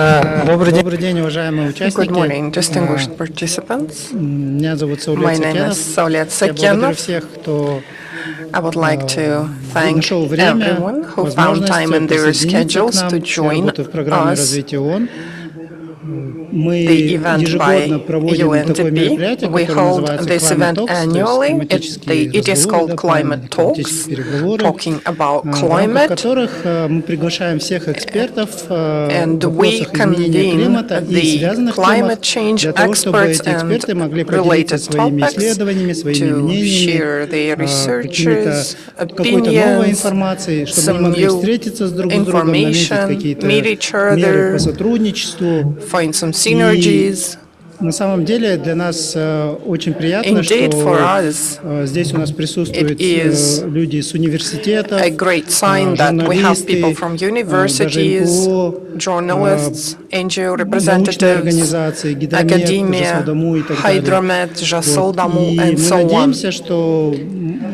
Добрый день, уважаемые участники. Good morning, distinguished participants. Меня зовут My name is Saulet Я благодарю Sakyanov. всех, кто I would like to thank нашел время, everyone who found возможность time in their присоединиться к schedules нам. to Я join работаю в программе us. развития ООН. Мы The event ежегодно by проводим такое UNDP. мероприятие, We которое hold называется this Climate event Talks, то есть annually. климатические It is разговоры, called Climate Talks, климатические переговоры, talking about в рамках climate. которых мы приглашаем всех экспертов в And we вопросах изменения convene климата и the связанных climate темах change для того, чтобы experts эти эксперты and могли поделиться related своими topics исследованиями, своими to мнениями, share their какой-то новой opinions, информацией, чтобы они some могли new встретиться с друг с другом, наметить information, какие-то meet each меры по other, сотрудничеству. find some И synergies. на самом деле для нас очень приятно, Indeed, for что us, здесь у нас присутствуют it is люди с университетов, a great sign that we have people журналисты, from даже universities, НПО, journalists, NGO научные representatives, организации, Гидромет, academia, Жасолдаму и так далее. Hydromet, Jasoldamu, И and мы so on. надеемся, что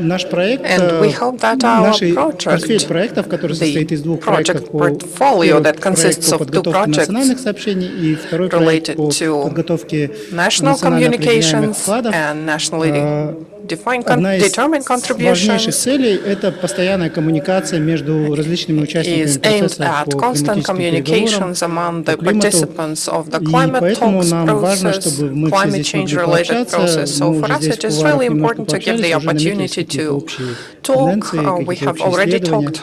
наш проект, And we hope that our наш project, портфель проектов, который состоит из двух проектов, project portfolio that consists of two подготовке projects национальных сообщений и второй проект related по to подготовке national национально определяемых communications вкладов. and nationally Одна из determined важнейших contributions целей – это постоянная коммуникация между различными участниками is aimed процесса at по constant климатическим переговорам, communications among the по климату. participants of the И climate поэтому talks нам важно, process, чтобы мы все climate здесь могли change-related пообщаться. process. So Мы for уже us, здесь it в is кулуарах really немножко important to give пообщались, the уже наметились opportunity какие-то to общие talk. тенденции, We какие-то have общие already исследования. talked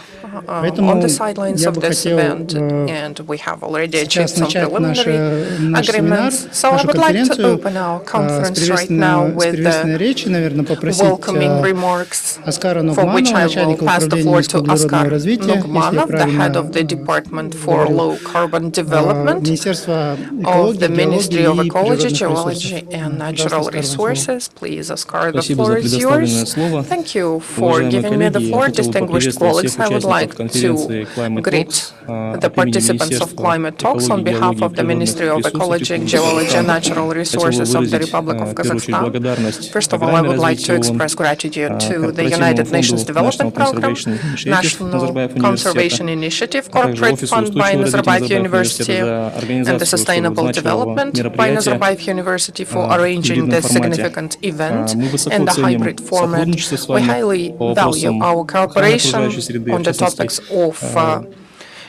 on Поэтому the sidelines я of бы this хотел event, and we have already achieved сейчас some начать наш семинар, agreements. So I нашу would like to конференцию open our с conference right now with приветственной the речи, наверное, попросить welcoming remarks, Оскара for which Нугманова, I will начальника pass the управления floor to низкоуглеродного Oskar развития, если я Nugmanov, the head of the правильно Department for говорю, Low Carbon Development Министерства of экологии, the Ministry of геологии и Ecology, природных ресурсов. Geology and Пожалуйста, Natural Оскар, вам слово. Resources. Please, Oskar, the Спасибо floor за is предоставленное yours. слово. Thank you for Уважаемые giving me the коллеги, я floor, хотел бы distinguished поприветствовать colleagues. всех I would like участников конференции to Climate greet Talks the от имени participants of Министерства Climate Talks on экологии, behalf геологии и of the Ministry of природных Ecology, ресурсов Geology and Natural Казахстана. Хотел бы Resources of the выразить, Republic of в первую очередь, Kazakhstan. благодарность First of all, I программе would like to развития ООН, express gratitude to the корпоративному United Nations фонду Development National Program, Conservation Initiative National Nazarbayev Conservation University, Initiative, а также Corporate Офису Fund by устойчивого развития Nazarbayev Назарбаев University, университета за and the организацию столь Sustainable значимого Development by мероприятия Nazarbayev University for в arranging гибридном this формате. significant event Мы высоко in the ценим hybrid format. сотрудничество с We вами highly по value вопросам our охраны cooperation окружающей среды, on в the частности, topics of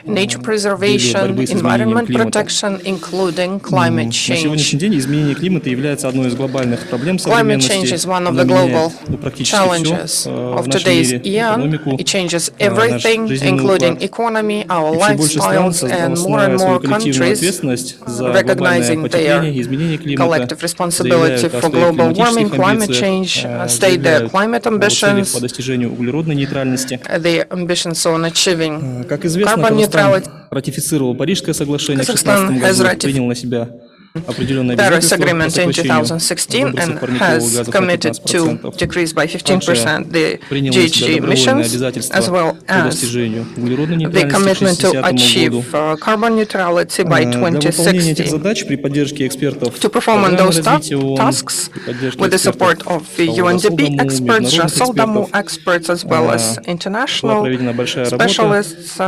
nature в деле preservation, борьбы с изменением environment климата. protection, including climate На сегодняшний change. день изменение климата является одной из глобальных проблем Climate change современности. is one of Оно the global меняет практически challenges все of в нашем today's мире, eon. экономику, It changes наш everything, жизненный including уклад. economy, our И все больше стран, lifestyles, and more осознавая and свою more коллективную countries, ответственность за глобальное recognizing потепление their и изменение климата, collective responsibility заявляют о for своих global warming, климатических climate амбициях, change, state their заявляют climate о целях по ambitions, достижению углеродной нейтральности. their ambitions on achieving Как известно, carbon Казахстан neutrality. ратифицировал Парижское соглашение в Kazakhstan 2016 has году, принял на себя определенные Paris обязательства по Agreement in сокращению 2016 выбросов and парниковых has газов на committed to 15%. decrease by Также 15% the принял на себя GHG добровольные emissions, обязательства as well по as достижению углеродной the нейтральности к commitment to 60 году. achieve carbon neutrality by Для выполнения этих 2060. задач при поддержке экспертов To perform on программы those развития ООН, tasks при поддержке with the support экспертов of the UNDP experts, международных Jasoldamu экспертов, experts, as well as была international проведена большая работа, specialists.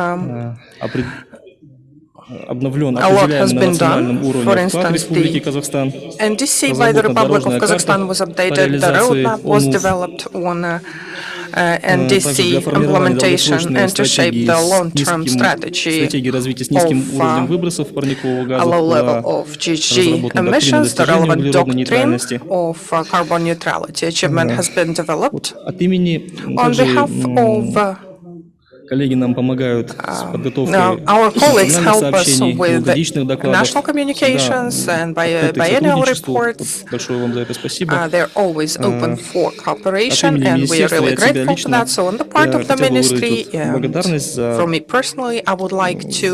обновлен A lot has определяемый на been национальном done. уровне For вклад instance, Республики the Казахстан. NDC by the Republic of Kazakhstan was updated, the roadmap was developed on NDC implementation and to shape the long-term strategy стратегии развития с низким уровнем выбросов парниковых a low level газов, of GHG emissions, the relevant doctrine of carbon neutrality. Achievement has been developed. От имени On behalf of коллеги нам помогают с подготовкой our colleagues национальных help us сообщений, with годичных докладов. national communications and biennial reports. Большое вам за это спасибо. They're always open for cooperation, and we are really grateful for that. So on the part of the ministry, for me personally, I would like to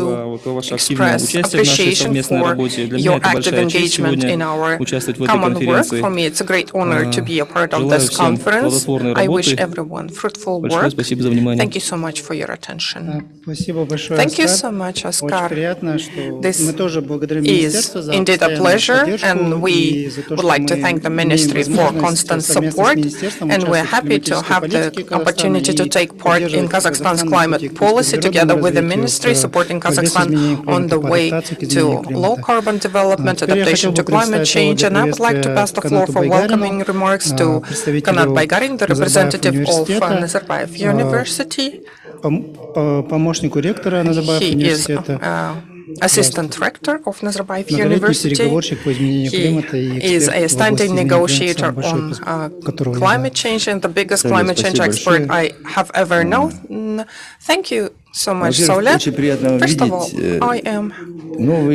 express appreciation for your active engagement in our common work. For me, it's a great honor to be a part of this conference. I wish everyone fruitful work. Thank you so much for your your attention. Спасибо большое, Thank you Оскар. so much, Очень Oskar. приятно, что This мы тоже благодарим is министерство за indeed a постоянную pleasure, поддержку and и we за то, would что like to мы thank the имеем Ministry for возможность constant совместно с support, министерством and we're участвовать в happy to климатической have the политике Казахстана opportunity to и take part in поддерживать Kazakhstan's Казахстан на climate пути к policy together низкоуглеродному with the развитию, ministry, supporting к борьбе с Kazakhstan изменением on the климата, по way адаптации к изменению to low климата. carbon development, Теперь я adaptation хотел to бы climate представить слово change, and I would like to для pass the floor Канату for Байгарину, welcoming remarks to Kanat представителю Baygarin, the Назарбаев representative of университета, Nazarbayev University. помощнику ректора Назарбаев He is университета, assistant rector of Nazarbayev многолетний University. переговорщик по изменению климата и He is эксперт a в области standing изменения климата, negotiator самый большой on опыт которого я climate change and the biggest climate change expert I have ever known. Thank you so much, Saulat. First of all, I am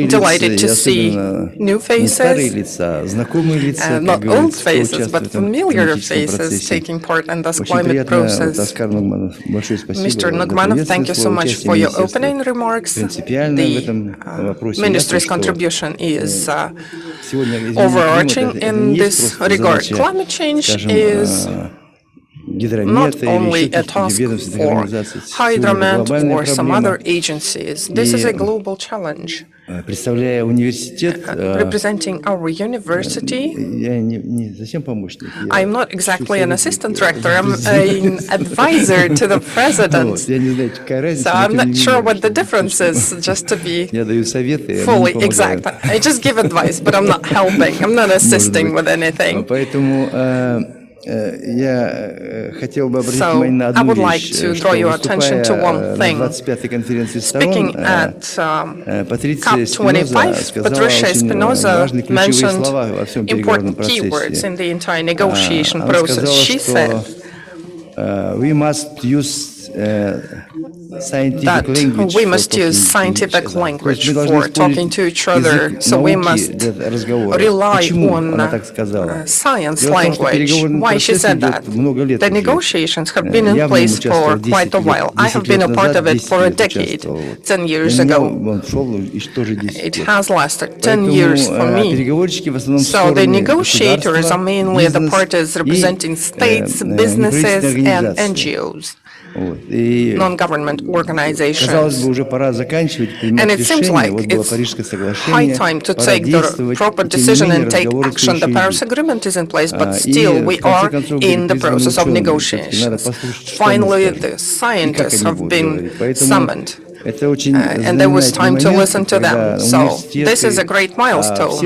delighted to see new faces, not old faces, but familiar faces taking part in this climate process. Mr. Nugmanov, thank you so much for your opening remarks. The ministry's contribution is overarching in this regard. Climate change is not only a task for Hydromet or some other agencies. This is a global challenge. Representing our university, I'm not exactly an assistant director, I'm an advisor to the president. So I'm not sure what the difference is, just to be fully exact. I just give advice, but I'm not helping, I'm not assisting with anything. So I would like to draw your attention to one thing. Speaking at COP25, Patricia Espinosa mentioned important keywords in the entire negotiation process. She said we must use that we must use scientific language for talking to each other, so we must rely on science language. Why she said that? The negotiations have been in place for quite a while. I have been a part of it for a decade, 10 years ago. It has lasted 10 years for me. So the negotiators are mainly the parties representing states, businesses, and NGOs. Non-government organizations. And it seems like it's high time to take the proper decision and take action. The Paris Agreement is in place, but still we are in the process of negotiations. Finally, the scientists have been summoned. And there was time to listen to them. So this is a great milestone.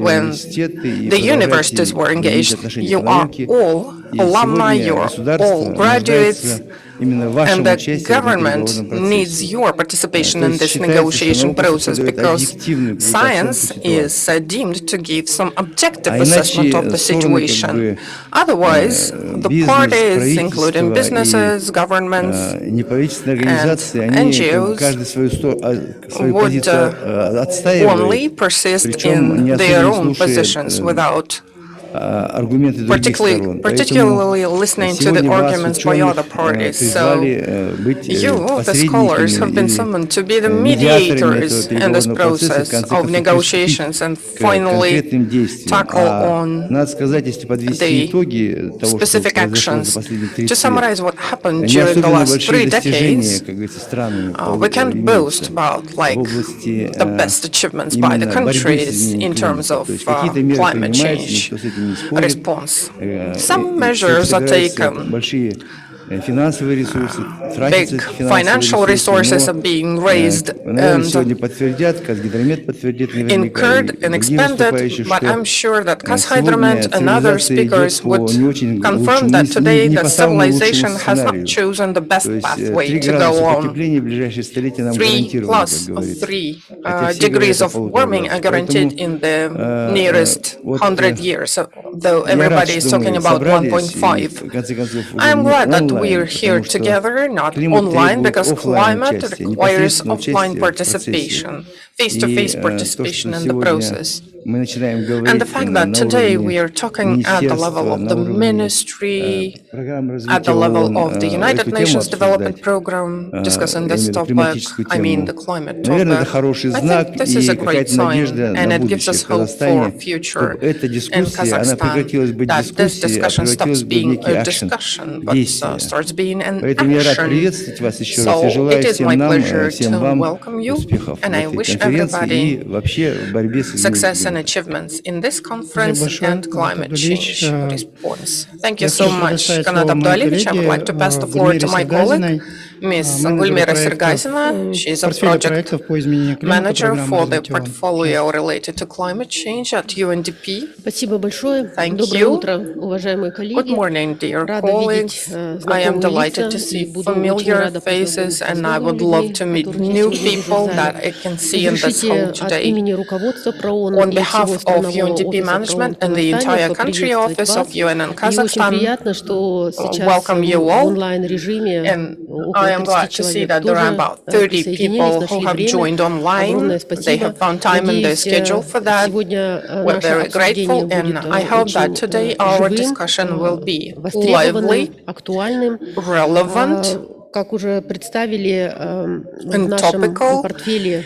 When the universities were engaged, you are all alumni, you are all graduates, and the government needs your participation in this negotiation process because science is deemed to give some objective assessment of the situation. Otherwise, the parties, including businesses, governments, and NGOs, would only persist in their own positions without particularly listening to the arguments by other parties. So you, the scholars, have been summoned to be the mediators in this process of negotiations and finally tackle on the specific actions. To summarize what happened during the last 3 decades, we can't boast about the best achievements by the countries in terms of climate change response. Some measures are taken. Big financial resources are being raised and incurred and expended, but I'm sure that Kazhydromet and other speakers would confirm that today the civilization has not chosen the best pathway to go on. 3 degrees of warming are guaranteed in the nearest 100 years, though everybody is talking about 1.5. I am glad that we are here together, not online, because climate requires offline participation. face-to-face И participation то, что in the сегодня process. мы начинаем And the говорить fact именно that на today we уровне are talking at the level министерства, of на the уровне ministry, программ at развития the level ООН of the United эту тему Nations Development обсуждать, Program, discussing я this имею в виду topic, климатическую I mean the тему, climate наверное, это topic. хороший I знак think this is a и great какая-то sign, надежда and на it gives будущее us в hope for Казахстане, future чтобы эта in дискуссия, она прекратилась Kazakhstan, быть that this дискуссией, а discussion превратилась stops бы в being некий a акшен, discussion, but действие. starts being an Поэтому я рад action. приветствовать вас еще раз. Я So желаю it is my всем нам, pleasure всем to вам welcome you, успехов в and I этой wish конференции и everybody вообще в борьбе с изменением success and климата. achievements in this Спасибо conference большое, and Канат climate Абдулевич. change response. Thank you Я so хочу much, предоставить Kanat слово моей Abdualevich. I would like to pass коллеге the floor to Гульмире my colleague, Сергазиной, Ms. менеджеру Gulmira проектов Sergazina. She is a портфеля project проектов по изменению климата manager программы for the развития ООН. portfolio related to climate change at UNDP. Спасибо большое. Thank Доброе you. утро, уважаемые Good коллеги. morning, dear Рада видеть colleagues. I am знакомые delighted лица to и see буду очень familiar рада faces, познакомиться с and I новыми would love людьми, to meet которых я new сегодня вижу в people зале. that I can see in this hall Разрешите от today. имени руководства ПРООН On и всего behalf of странового UNDP офиса ПРООН management в and the Казахстане entire country поприветствовать office вас. of UN in И очень Kazakhstan, приятно, что сейчас welcome you в all. онлайн-режиме And около I am 30 glad to see человек that there are тоже about 30 присоединились, people who нашли have время. joined Огромное online. They спасибо. have found time in their Надеюсь, schedule for that. сегодня We're наше very grateful, обсуждение будет and I hope that очень today our живым, discussion will be востребованным, lively, актуальным. relevant, Как уже представили, в and нашем topical. портфеле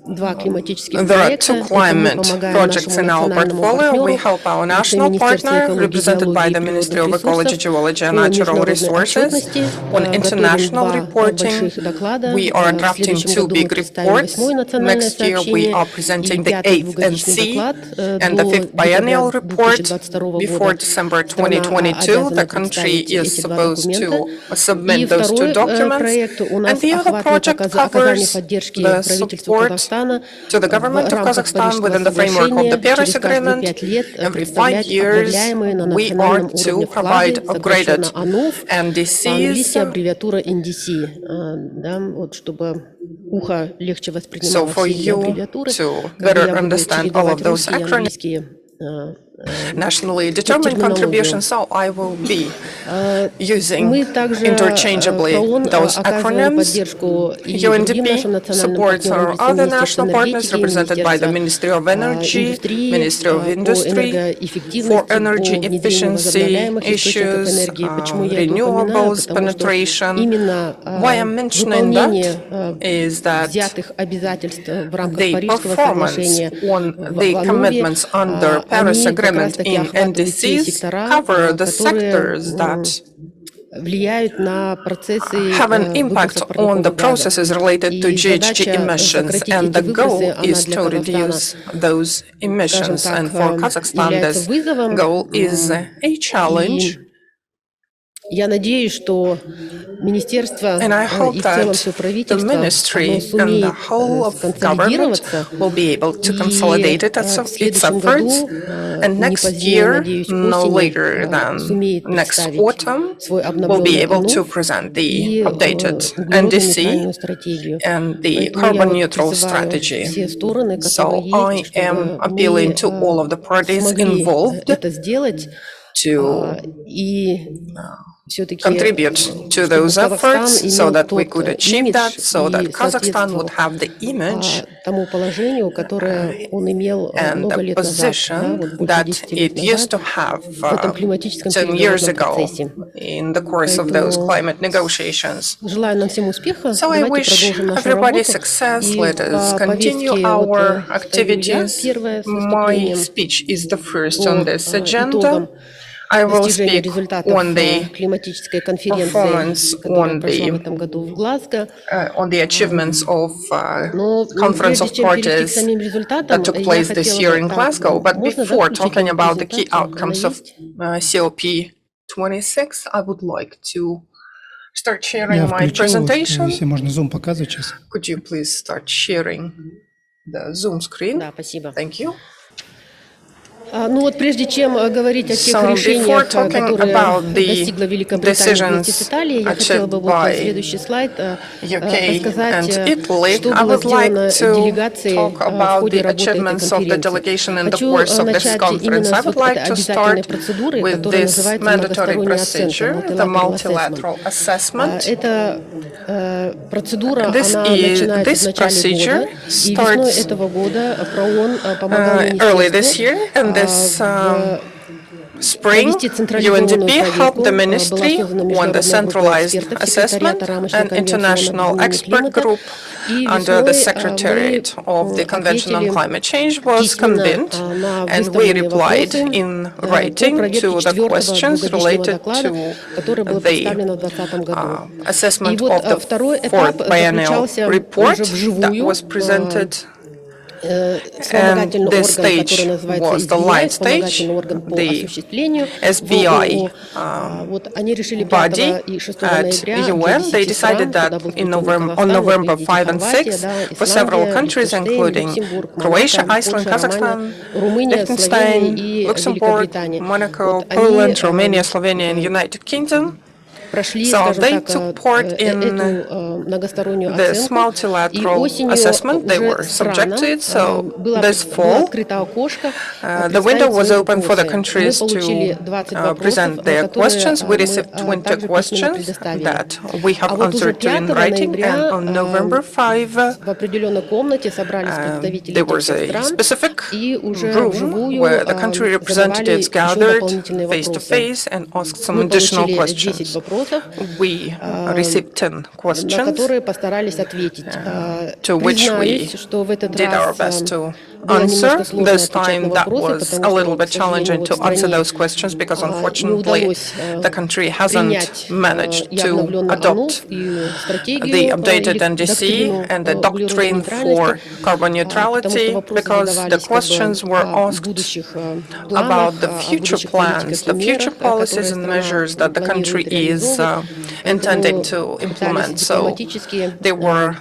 два климатических There are проекта. two Это мы climate помогаем projects нашему in our национальному portfolio. We партнеру, help our это national Министерство partner, экологии, represented by геологии и the Ministry of природных Ecology, ресурсов, Geology and по Natural международной Resources. отчетности. On Готовим international два reporting, больших доклада. we are В drafting следующем two году мы big представим reports. 8-й национальное Next year we сообщение are и presenting the 5-й 8th двухгодичный NC доклад and the до 5th декабря biennial report. 2022 Before года. December Страна 2022, the обязана country представить is эти два supposed документа. to И submit those two второй documents. проект у And нас the other охватывает project оказание covers поддержки the правительству support Казахстана to the в government of рамках Kazakhstan Парижского within the framework of the соглашения Paris через каждые Agreement. 5 лет Every 5 представлять years, обновляемые на we are национальном to уровне provide вклады, сокращенно upgraded АНУФ, по-английски NDCs. аббревиатура NDC, да, вот чтобы ухо легче So воспринимало for все эти you аббревиатуры, to когда better я буду understand all of чередовать those русские и acronyms, английские nationally determined терминологию. contributions, so I will be using Мы также interchangeably ПРООН those оказываем acronyms. поддержку и другим нашим UNDP национальным supports партнерам our в лице other Министерства national partners энергетики, represented by the Министерства Ministry of Energy, индустрии, Ministry of по Industry, for энергоэффективности, по energy внедрению efficiency возобновляемых источников issues, энергии. Почему я это упоминаю? renewables, Потому что penetration. именно Why I'm mentioning выполнение that is that взятых обязательств в рамках the Парижского performance соглашения on в the АНУВе, commitments under Paris они как Agreement раз-таки in охватывают те NDCs сектора, cover the которые sectors that влияют на процессы have an impact выбросов on the парниковых газов. processes related to И GHG задача emissions, сократить and эти the выбросы, goal она is для to Казахстана, reduce those скажем emissions. так, And for Kazakhstan, является this вызовом. goal is a challenge. И я надеюсь, что министерство And I hope и в целом that все the правительство, оно ministry and the сумеет whole of government сконсолидироваться will be able to и consolidate в its следующем efforts, году, and не next позднее, year, надеюсь, no осенью, later than сумеет next представить autumn, свой will be обновленный able to АНУФ present the и updated углеродно-нейтральную NDC стратегию. and the Поэтому я carbon вот neutral призываю strategy. все стороны, которые So I есть, am чтобы appealing мы to all of the parties смогли involved это сделать to и все-таки, contribute to чтобы those Казахстан efforts so имел that we тот could achieve имидж that, so that и Kazakhstan would соответствовал have the image тому положению, которое он имел and много the лет назад, да, вот position больше that 10 лет it used назад, to have в этом климатическом 10 years переговорном ago процессе. in the course of those Поэтому climate negotiations. желаю нам всем успеха. So I Давайте wish продолжим нашу everybody работу. success. И Let us по continue повестке our стою я activities. первая с My выступлением speech is the first по on this agenda. итогам I will достижения speak результатов on the климатической performance, конференции, которая on прошла в the этом году в Глазго. on the achievements of Но conference прежде of чем перейти к parties самим результатам, that took я place this хотела year бы... in Glasgow. But Можно, да, before включить talking мою about the key презентацию? Она outcomes of есть? COP26, I would like to start sharing Я my включил, presentation. если можно Zoom показывать сейчас. Could you please start sharing the Zoom screen? Да, спасибо. Thank you. Ну вот прежде чем говорить о тех So before решениях, talking которые about the достигла Великобритания вместе с decisions Италией, я хотела бы achieved вот by следующий слайд UK рассказать, and Italy, что I было would like сделано to делегацией talk в about ходе the работы этой achievements of the конференции. delegation in the Хочу course of this начать conference. именно I с would вот like этой to обязательной start процедуры, with которая this называется mandatory многосторонняя оценка, procedure, the multilateral multilateral assessment. assessment. Эта процедура, This она начинается в начале procedure года, и весной starts этого года ПРООН помогал early this министерству year, and this spring, провести централизованную UNDP helped проверку. the Была ministry создана on the международная группа centralized экспертов assessment, секретариата рамочной an конвенции international ООН об изменении expert климата. group И under the весной Secretariat of the Convention on ответили Climate Change was письменно convened, на and we выставленные replied вопросы in по writing проверке to the четвертого questions двухгодичного related доклада, to который был the представлен в 2020 году. И assessment вот of the второй этап fourth biennial заключался report уже that вживую. was presented. Вспомогательный And this орган, stage который называется was the SBI, light вспомогательный stage, орган по the осуществлению SBI ВОО. Вот они решили 5 body и 6 at ноября для UN. They 10 стран, decided куда that был in включен on Казахстан, вот November видите, 5 and Хорватия, 6, да, for several Исландия, countries, Лихтенштейн, including Люксембург, Croatia, Монако, Iceland, Польша, Kazakhstan, Румыния, Словения Liechtenstein, и Luxembourg, Великобритания. Monaco, Вот Poland, они Romania, Slovenia, and United Kingdom. прошли, So скажем they так, took part in эту многостороннюю this оценку. И multilateral осенью assessment. They уже were subject to it. So было this было fall, открыто окошко the window представить was свои open for the вопросы. Мы countries получили to 20 вопросов, present their которые questions. We мы received 20 также письменно questions предоставили. that we А have вот уже answered to in 5 writing, and ноября on November 5, в определенной комнате собрались представители there was этих a стран specific и уже room вживую where the country задавали representatives еще gathered дополнительные face to вопросы. face and asked some Мы additional получили 10 questions. вопросов, We received 10 на questions, которые постарались ответить. to which we Признаюсь, что в этот did our раз best to было немножко answer. сложно This отвечать на time that вопросы, was потому a что, little bit к сожалению, challenging вот to answer стране those questions because не unfortunately удалось the country hasn't принять managed и to обновленную adopt и стратегию the updated или NDC доктрину and the doctrine углеродонейтральности, for carbon потому что neutrality вопросы because the задавались questions were о asked будущих about планах, the о future будущих plans, политиках the и future мерах, policies которые and страна measures that the country планирует is реализовывать. intending Поэтому to пытались implement. So дипломатически there were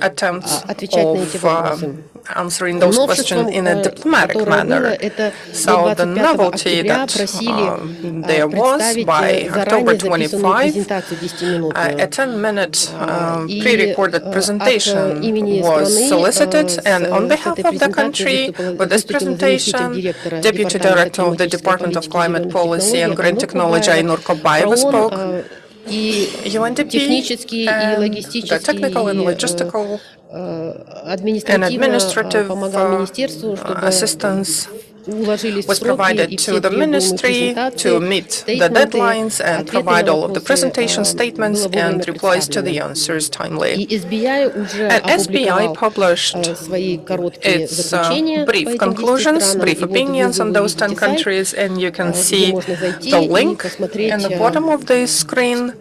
attempts отвечать на эти of вопросы. answering those questions in a diplomatic которое было, manner. это So до the 25 novelty октября that просили there was представить by заранее October записанную 25, презентацию a 10-минутную. 10-minute И pre-recorded presentation имени was страны solicited, and on с behalf этой of the презентацией country, with this выступил заместитель presentation, директора Deputy Director of the Department of Climate Policy and Green Technology Ainur Kobayeva spoke. И UNDP технически и and the логистически technical and и logistical административно administrative помогал министерству, чтобы assistance уложились в was сроки provided и to все the требуемые ministry to презентации, meet the deadlines and provide all of the presentation statements было and вовремя replies to the представлено. answers timely. И SBI уже And SBI опубликовал published свои короткие its заключения по brief этим 10 conclusions, странам. brief И вот opinions on вы those 10 увидите сайт, countries, and you can где see можно зайти the и link посмотреть in the bottom of the screen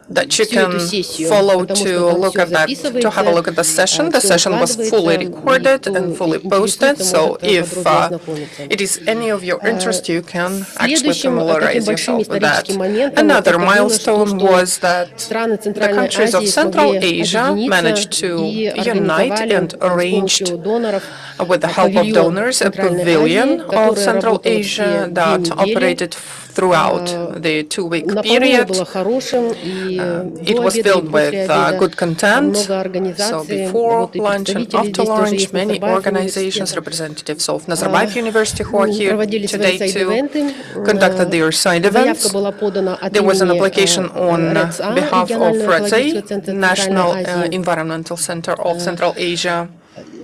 that you всю эту can сессию, follow потому to что там look все at that, to have a look at the session. The всё session was fully выкладывается, recorded и and кто fully posted, интересуется, so может if подробнее ознакомиться. it is any of your interest, you can actually Следующим таким familiarize большим yourself with that. историческим моментом Another это было, milestone что was that страны the Центральной countries of Азии Central смогли Asia managed объединиться to и unite организовали and с arranged, помощью доноров with the help of павильон donors, a Центральной pavilion Азии, of которая Central работала Asia все 2 that недели. operated throughout the 2-week Наполнение period. было хорошим, и It до was обеда, и filled with после обеда good content. много So организаций, before вот и lunch and представители after здесь тоже lunch, есть many Назарбаев organizations, университета. representatives of Nazarbayev University who are here Проводили свои today to сайд-ивенты. conducted their side Заявка events. была подана от There was an имени application on РЭЦА, behalf of регионального экологического RETSA, центра National Центральной Азии. Environmental Center of Central Asia.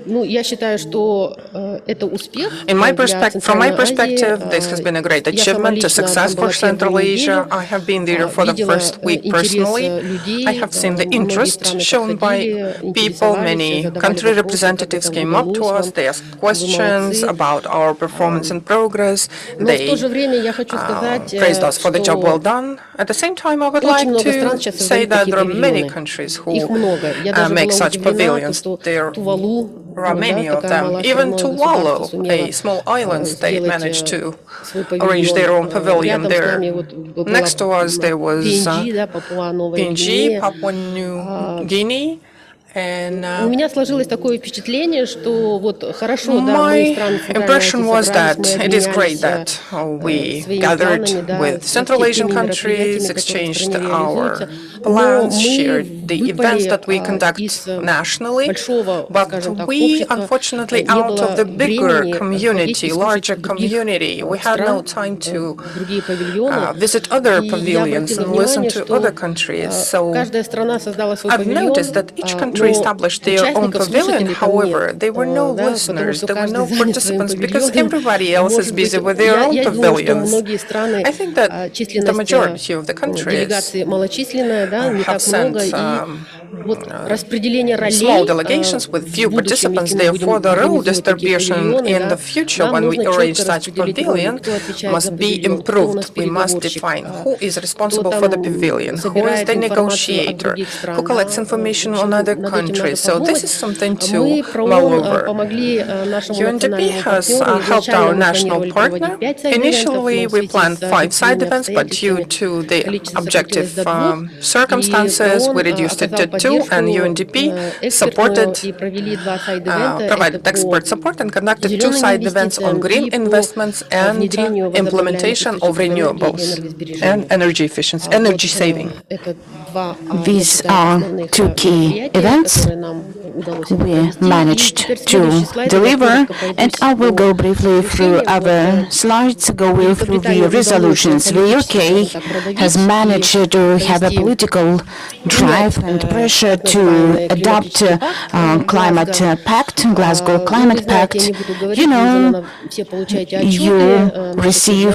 Ну, я считаю, что это успех From my для Центральной perspective, this has Азии. been a great Я сама achievement, a лично success там была for Central первую Asia. неделю, I have been there for the видела first week интерес personally. людей, I have seen the многие interest страны shown by подходили, people. интересовались, Many задавали country вопросы, как representatives это came up to удалось us. They asked вам, вы questions молодцы. about our performance and progress. Но в то They же время я хочу сказать, praised us for the job well что done. At the same time, I would очень like много стран to сейчас say создают that такие there are many павильоны. countries Их who много. Я даже make была such удивлена, pavilions. что There Тувалу, are many of такая them. малое Even островное государство, Tuvalu, сумела a small island state, сделать managed to свой arrange their own павильон. pavilion Рядом с there. нами вот была Next to us, there was PNG, да, Папуа Новая PNG, Гвинея. Papua New Guinea, And У меня сложилось такое впечатление, что вот хорошо, да, мы, my страны Центральной impression Азии, was собрались, that мы it is great обменялись that we своими gathered планами, да, with Central Asian теми countries, мероприятиями, которые в exchanged стране реализуются, our но plans, мы shared the events выпали that we conduct из nationally, большого, but скажем так, we, общества, unfortunately, не out of было the bigger времени ходить и community, слушать larger других community, we had no стран, time to другие павильоны. visit other И я pavilions обратила and listen внимание, to other что countries. So каждая страна создала свой I've noticed павильон, that each country но established their own участников, pavilion. слушателей там нет, However, there were no да, потому listeners, что there were каждый no занят своим participants because павильоном. everybody else is Может быть, busy with their own я думаю, что pavilions. многие страны I think that the численность majority of the countries делегации малочисленная, да, не have так много, sent и вот распределение small ролей delegations with в few будущем, participants. если мы будем Therefore, the role организовывать такие distribution павильоны, in the да, future нам when we нужно arrange четко such распределить роли, pavilion кто отвечает за must be павильон, кто у нас improved. We must переговорщик, define who is кто responsible for там the pavilion, who is собирает the информацию от negotiator, других who стран. collects Да. В information общем, on other над этим надо countries. So this подумать. is something Мы to про mull ООН over. помогли нашему UNDP национальному has партнеру. helped Изначально our мы national планировали partner. проводить 5 сайд-ивентов, Initially, но в we связи planned с 5 side объективными events, but due обстоятельствами to the количество objective сократилось до 2. И circumstances, we ООН reduced it оказал to 2, and поддержку UNDP экспертную supported, и провели 2 сайд-ивента. Это provided по expert support and conducted 2 зеленым side events on инвестициям green и по investments and внедрению возобновляемых implementation of источников энергии и renewables and энергосбережению. energy efficiency, Вот energy saving. это 2, These значит, are основных two key мероприятия, events которые нам удалось we провести. И managed теперь следующий to слайд, я deliver, коротко and I will go briefly through решениям. other slides, going through the resolutions. The UK has managed to have a political drive and pressure to adopt climate pact, Glasgow Climate Pact. You know, you receive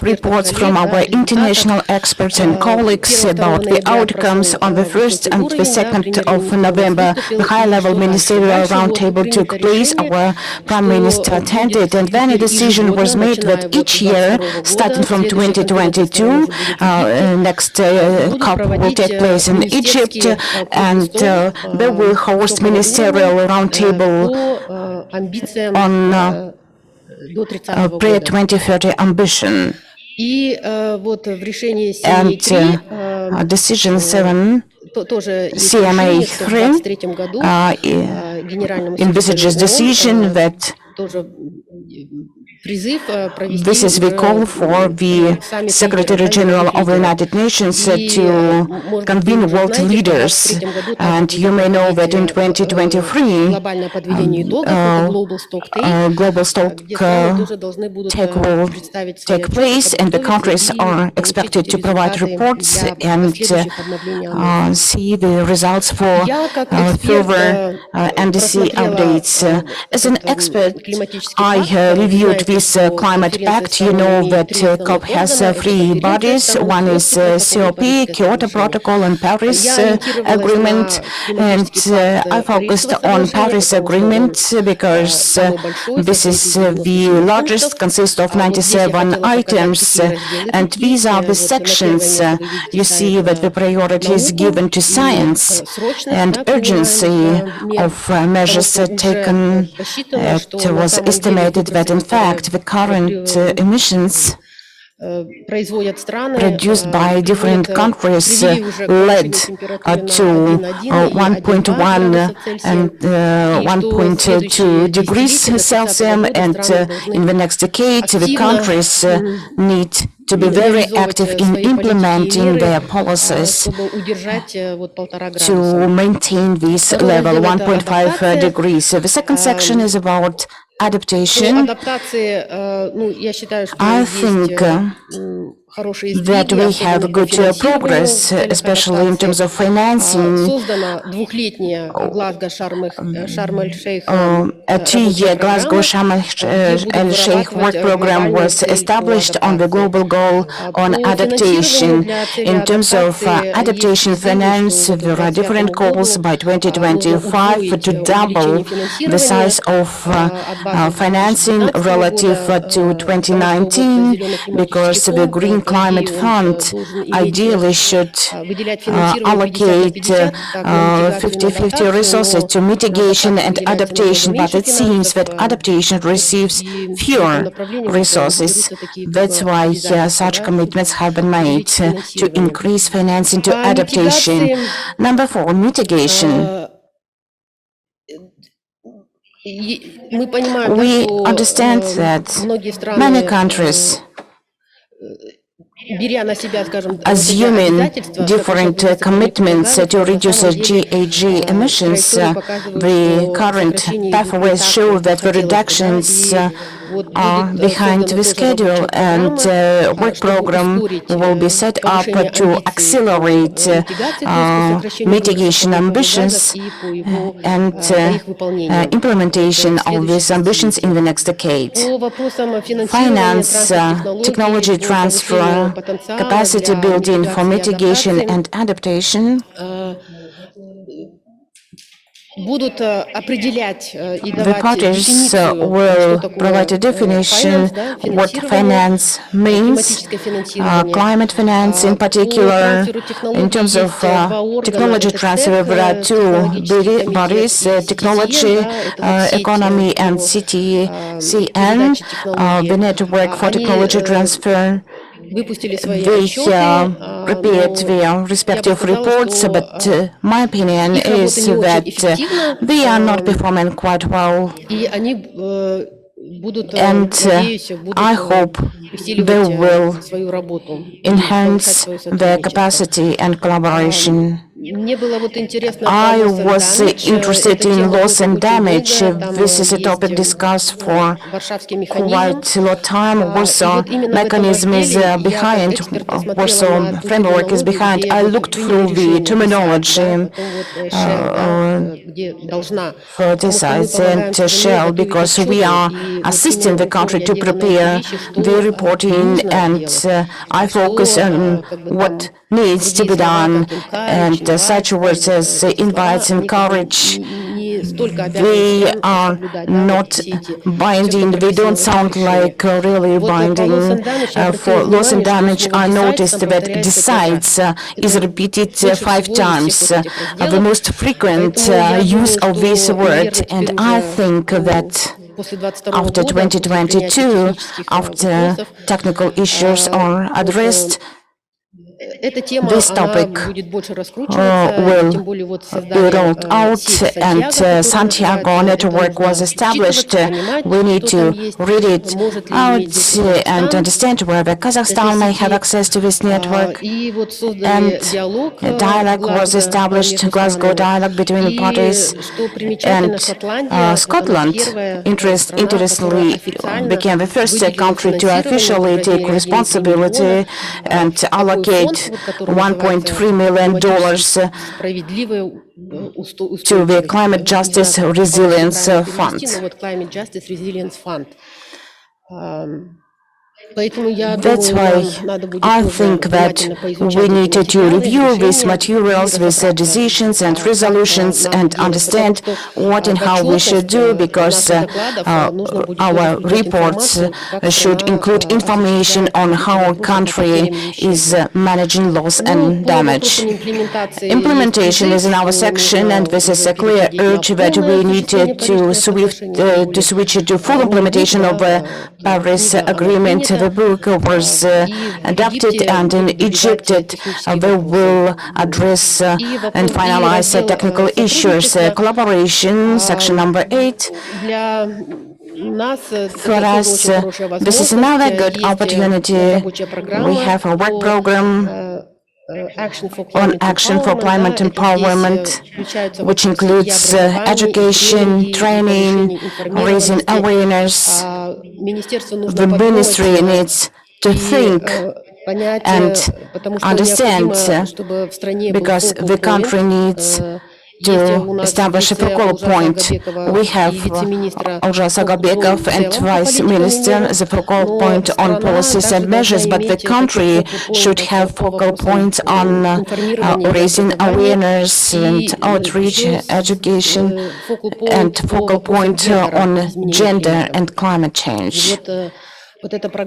reports from our international experts and colleagues about the outcomes. On the 1st and the 2nd of November, the high-level ministerial roundtable took place. Our Prime Minister attended, and then a decision was made that each year, starting from 2022, next COP will take place in Egypt, and they will host ministerial roundtable on pre-2030 ambition. And decision 7, CMA 3, envisages decision that this is the call for the Secretary General of the United Nations to convene world leaders. And you may know that in 2023, global stock take will take place, and the countries are expected to provide reports and see the results for further NDC updates. As an expert, I reviewed this climate pact. You know that COP has 3 bodies. One is COP, Kyoto Protocol, and Paris Agreement. And I focused on Paris Agreement because this is the largest, consists of 97 items. And these are the sections. You see that the priority is given to science and urgency of measures taken. It was estimated that, in fact, the current emissions produced by different countries led to 1.1 and 1.2 degrees Celsius, and in the next decade, the countries need to be very active in implementing their policies to maintain this level, 1.5 degrees. The second section is about adaptation. I think that we have good progress, especially in terms of financing. A 2-year Glasgow Sharm el-Sheikh work program was established on the global goal on adaptation. In terms of adaptation finance, there are different goals by 2025 to double the size of financing relative to 2019, because the Green Climate Fund ideally should allocate 50-50 resources to mitigation and adaptation, but it seems that adaptation receives fewer resources. That's why such commitments have been made to increase financing to adaptation. Number 4, mitigation. We understand that many countries, assuming different commitments to reduce GHG emissions, the current pathways show that the reductions are behind the schedule, and work program will be set up to accelerate mitigation ambitions and implementation of these ambitions in the next decade. Finance, technology transfer, capacity building for mitigation and adaptation the parties will provide a definition what finance means, climate finance in particular. In terms of technology transfer, there are two bodies, technology economy and CTCN, the network for technology transfer. They prepared their respective reports, but my opinion is that they are not performing quite well. And I hope they will enhance their capacity and collaboration. I was interested in loss and damage. This is a topic discussed for quite a lot of time. Warsaw mechanism is behind, Warsaw framework is behind. I looked through the terminology for pesticides and shell because we are assisting the country to prepare the reporting, and I focus on what needs to be done, and such words as invites, encourage, they are not binding, they don't sound like really binding. For loss and damage, I noticed that decides is repeated 5 times, the most frequent use of this word, and I think that after 2022, after technical issues are addressed, this topic will be rolled out, and Santiago network was established. We need to read it out and understand whether Kazakhstan may have access to this network. And a dialogue was established, Glasgow dialogue between the parties. And Scotland, interestingly, became the first country to officially take responsibility and allocate $1.3 million to the Climate Justice Resilience Fund. That's why I think that we need to review these materials with decisions and resolutions and understand what and how we should do, because our reports should include information on how a country is managing loss and damage. Implementation is in our section, and this is a clear urge that we need to switch to full implementation of the Paris Agreement. The book was adapted, and in Egypt they will address and finalize technical issues. Collaboration, section number 8. For us, this is another good opportunity. We have a work program on action for climate empowerment, which includes education, training, raising awareness. The ministry needs to think and understand, because the country needs to establish a focal point. We have Olga Sagabekov and Vice Minister as a focal point on policies and measures, but the country should have focal points on raising awareness and outreach, education, and focal point on gender and climate change.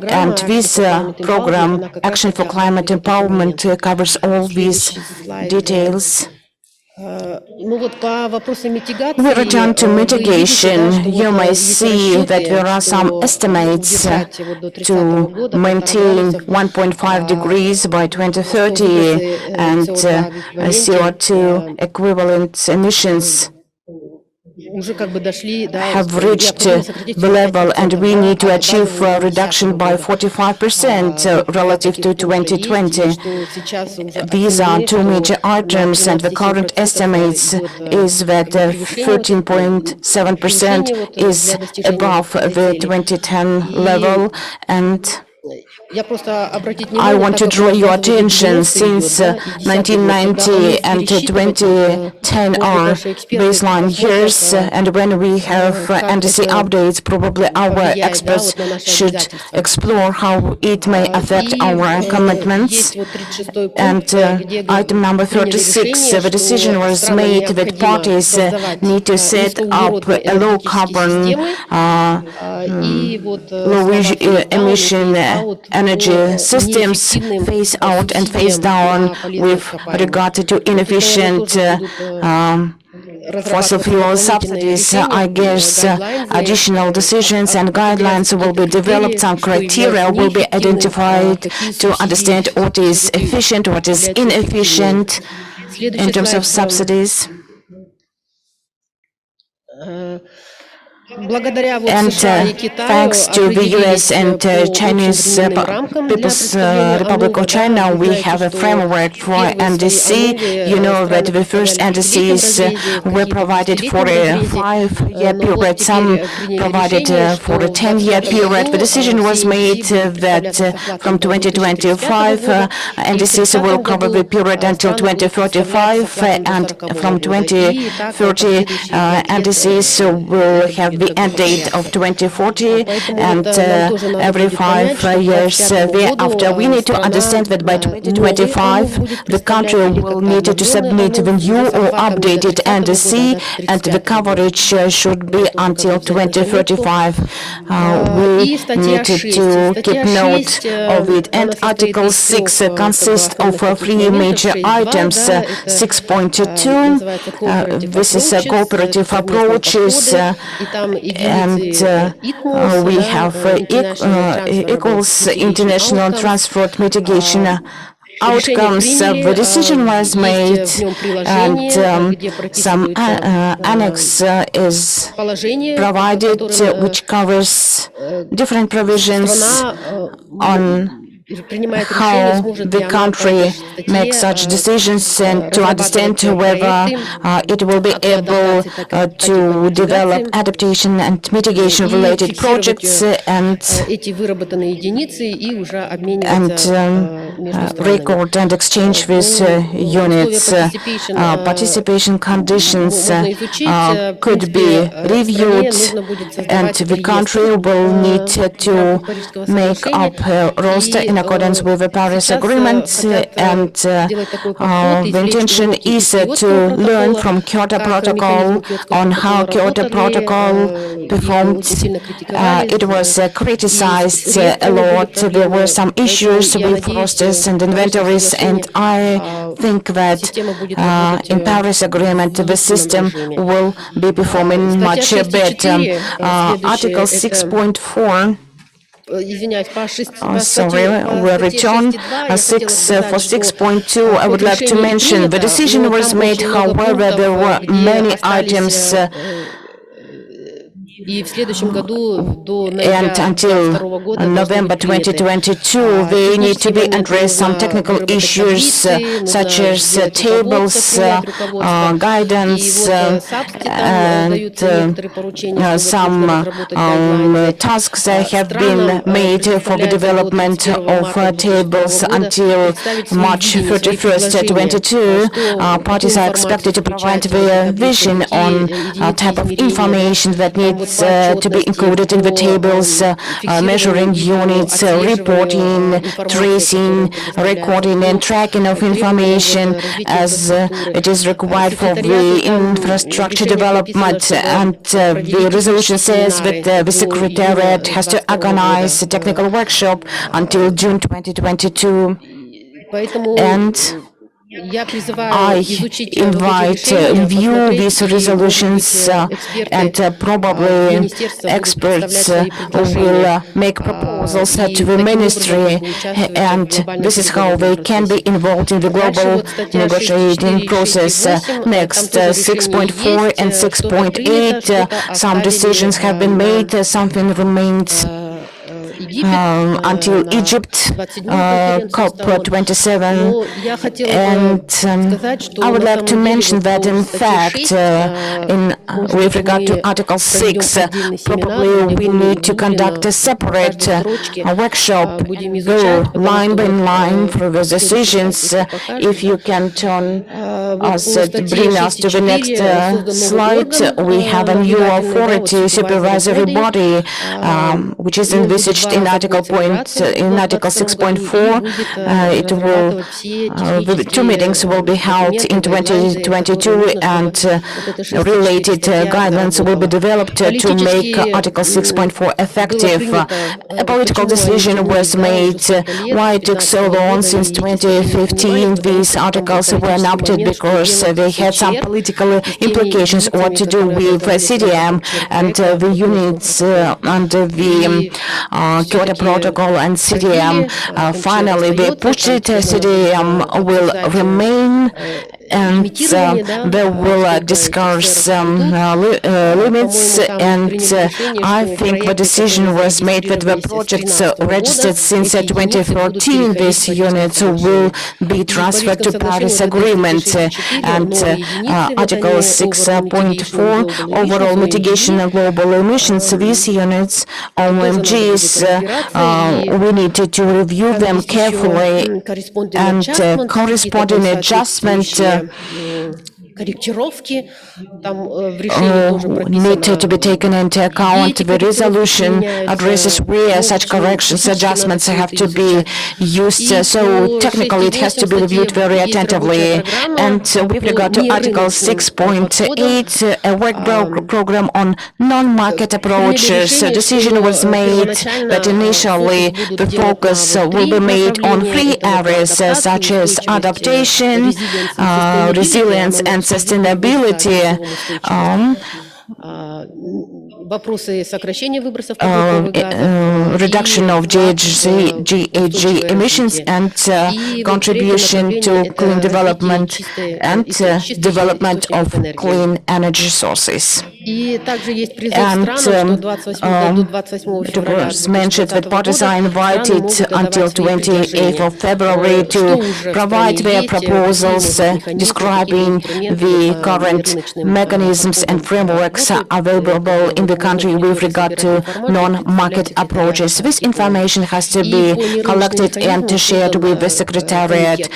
And this program, Action for Climate Empowerment, covers all these details. We return to mitigation. You may see that there are some estimates to maintain 1.5 degrees by 2030 and CO2 equivalent emissions have reached the level, and we need to achieve a reduction by 45% relative to 2020. These are two major items, and the current estimates is that 13.7% is above the 2010 level, and I want to draw your attention since 1990 and 2010 are baseline years, and when we have NDC updates, probably our experts should explore how it may affect our commitments. And item number 36, the decision was made that parties need to set up a low carbon, low emission energy systems, phase out and phase down with regard to inefficient fossil fuel subsidies. I guess additional decisions and guidelines will be developed. Some criteria will be identified to understand what is efficient, what is inefficient in terms of subsidies. And thanks to the US and Chinese People's Republic of China, we have a framework for NDC. You know that the first NDCs were provided for a 5-year period, some provided for a 10-year period. The decision was made that from 2025, NDCs will cover the period until 2035, and from 2030, NDCs will have the end date of 2040, and every 5 years thereafter. We need to understand that by 2025, the country will need to submit the new or updated NDC, and the coverage should be until 2035. We need to keep note of it. And Article 6 consists of 3 major items. 6.2, this is a cooperative approaches, and we have equals international transport mitigation outcomes. The decision was made, and some annex is provided, which covers different provisions on how the country makes such decisions, and to understand whether it will be able to develop adaptation and mitigation related projects and record and exchange with units. Participation conditions could be reviewed, and the country will need to make up a roster in accordance with the Paris Agreement, and the intention is to learn from Kyoto Protocol on how Kyoto Protocol performed. It was criticized a lot. There were some issues with rosters and inventories, and I think that in Paris Agreement the system will be performing much better. Article 6.4. Sorry, we'll return. For 6.2, I would like to mention the decision was made, however, there were many items and until November 2022, they need to be addressed some technical issues such as tables, guidance, and some tasks have been made for the development of tables until March 31st, 2022. Parties are expected to provide their vision on type of information that needs to be included in the tables, measuring units, reporting, tracing, recording and tracking of information as it is required for the infrastructure development. And the resolution says that the Secretariat has to organize a technical workshop until June 2022. And I invite review these resolutions and probably experts will make proposals to the ministry, and this is how they can be involved in the global negotiating process. Next, 6.4 and 6.8, some decisions have been made, something remains until Egypt, COP27, and I would like to mention that in fact, with regard to Article 6, probably we need to conduct a separate workshop, go line by line through the decisions. If you can turn us, bring us to the next slide, we have a new authority, supervisory body, which is envisaged in Article 6.4, it will, the two meetings will be held in 2022, and related guidelines will be developed to make Article 6.4 effective. A political decision was made. Why it took so long? Since 2015, these articles were enacted because they had some political implications, what to do with CDM and the units under the Kyoto Protocol and CDM. Finally, they pushed it. CDM will remain, and they will discuss limits. And I think the decision was made that the projects registered since 2014, these units will be transferred to Paris Agreement. And Article 6.4, overall mitigation of global emissions, these units, OMGs, we need to review them carefully, and corresponding adjustment need to be taken into account. The resolution addresses where such corrections, adjustments have to be used. So technically it has to be reviewed very attentively. And with regard to Article 6.8, a work program on non-market approaches, a decision was made that initially the focus will be made on 3 areas such as adaptation, resilience and sustainability. Reduction of GHG emissions and contribution to clean development and development of clean energy sources. And it was mentioned that parties are invited until 28th of February to provide their proposals describing the current mechanisms and frameworks available in the country with regard to non-market approaches. This information has to be collected and shared with the Secretariat.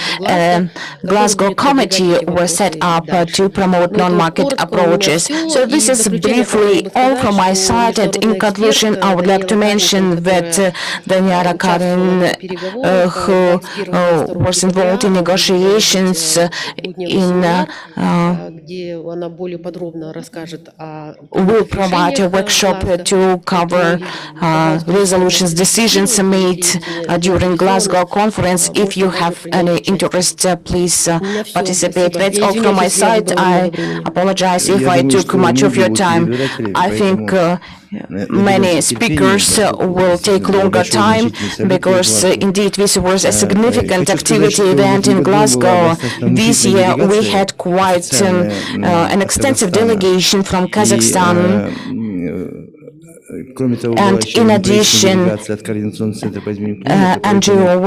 Glasgow Committee was set up to promote non-market approaches. So this is briefly all from my side, and in conclusion I would like to mention that Daniela Karin, who was involved in negotiations will provide a workshop to cover resolutions, decisions made during Glasgow conference. If you have any interest, please participate. That's all from my side. I apologize if I took much of your time. I think many speakers will take longer time because indeed this was a significant activity event in Glasgow. This year we had quite an extensive delegation from Kazakhstan. And in addition, NGO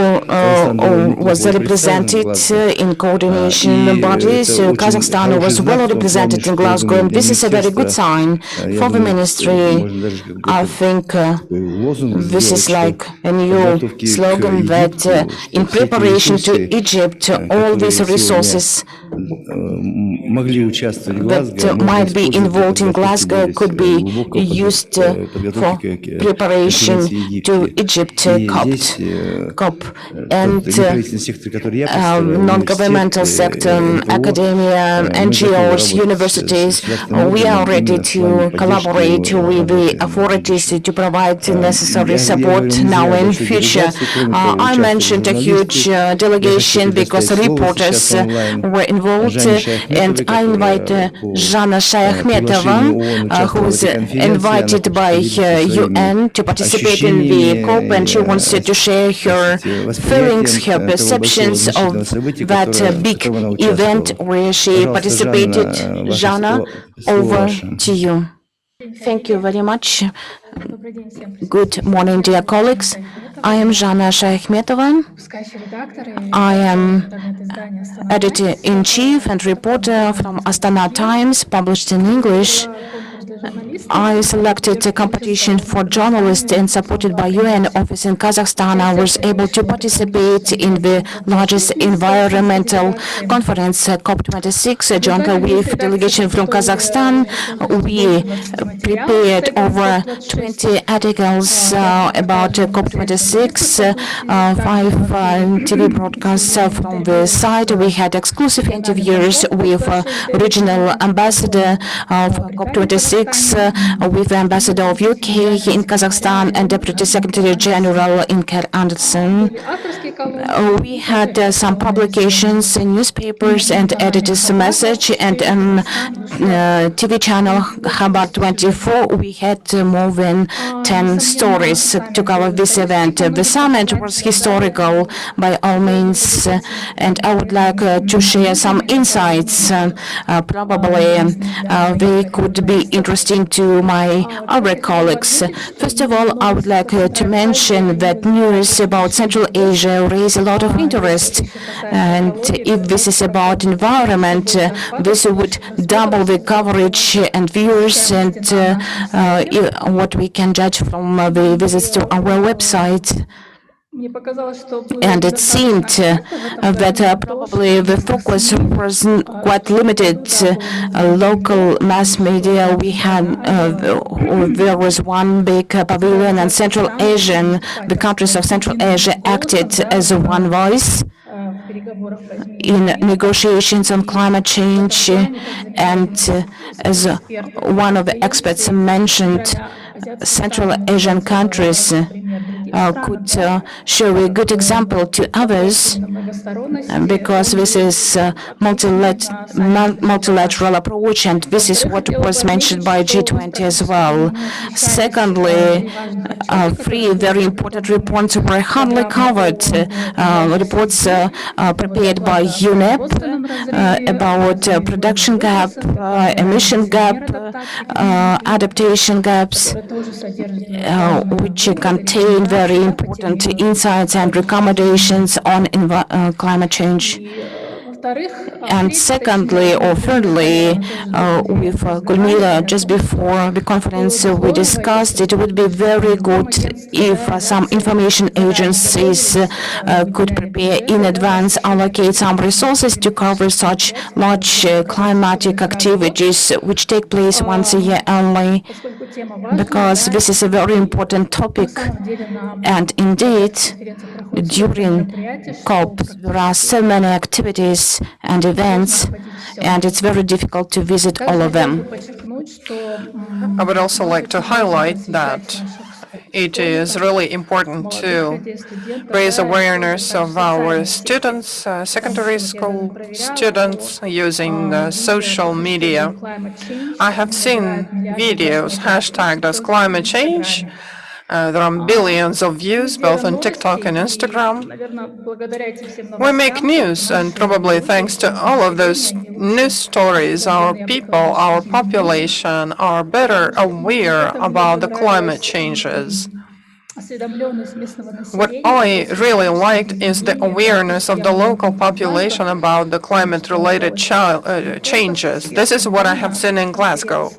was represented in coordination bodies. Kazakhstan was well represented in Glasgow, and this is a very good sign for the ministry. I think this is like a new slogan that in preparation to Egypt, all these resources that might be involved in Glasgow could be used for preparation to Egypt COP. And non-governmental sector, academia, NGOs, universities, we are ready to collaborate with the authorities to provide necessary support now and future. I mentioned a huge delegation because reporters were involved, and I invite Zhana Shaykhmetova, who is invited by UN to participate in the COP, and she wants to share her feelings, her perceptions of that big event where she participated. Zhana, over to you. Thank you very much. Good morning, dear colleagues. I am Zhana Shaykhmetova. I am editor-in-chief and reporter from Astana Times, published in English. I selected a competition for journalists and supported by UN office in Kazakhstan. I was able to participate in the largest environmental conference, COP26, jointly with delegation from Kazakhstan. We prepared over 20 articles about COP26, 5 TV broadcasts from the site. We had exclusive interviews with regional ambassador of COP26, with the ambassador of UK in Kazakhstan and Deputy Secretary General Inker Anderson. We had some publications in newspapers and editor's message, and on TV channel Khabar 24 we had more than 10 stories to cover this event. The summit was historical by all means, and I would like to share some insights. Probably they could be interesting to my other colleagues. First of all, I would like to mention that news about Central Asia raise a lot of interest, and if this is about environment, this would double the coverage and viewers, and what we can judge from the visits to our website. And it seemed that probably the focus was quite limited. Local mass media, we had there was one big pavilion, and Central Asian, the countries of Central Asia acted as one voice in negotiations on climate change, and as one of the experts mentioned, Central Asian countries could show a good example to others, because this is multilateral approach, and this is what was mentioned by G20 as well. Secondly, three very important reports were hardly covered. Reports prepared by UNEP about production gap, emission gap, adaptation gaps, which contain very important insights and recommendations on climate change. And secondly, or thirdly, with Gulmira, just before the conference, we discussed it would be very good if some information agencies could prepare in advance, allocate some resources to cover such large climatic activities, which take place once a year only, because this is a very important topic. And indeed, during COP, there are so many activities and events, and it's very difficult to visit all of them. I would also like to highlight that it is really important to raise awareness of our students, secondary school students, using social media. I have seen videos hashtagged as climate change. There are billions of views both on TikTok and Instagram. We make news, and probably thanks to all of those news stories, our people, our population are better aware about the climate changes. What I really liked is the awareness of the local population about the climate-related changes. This is what I have seen in Glasgow.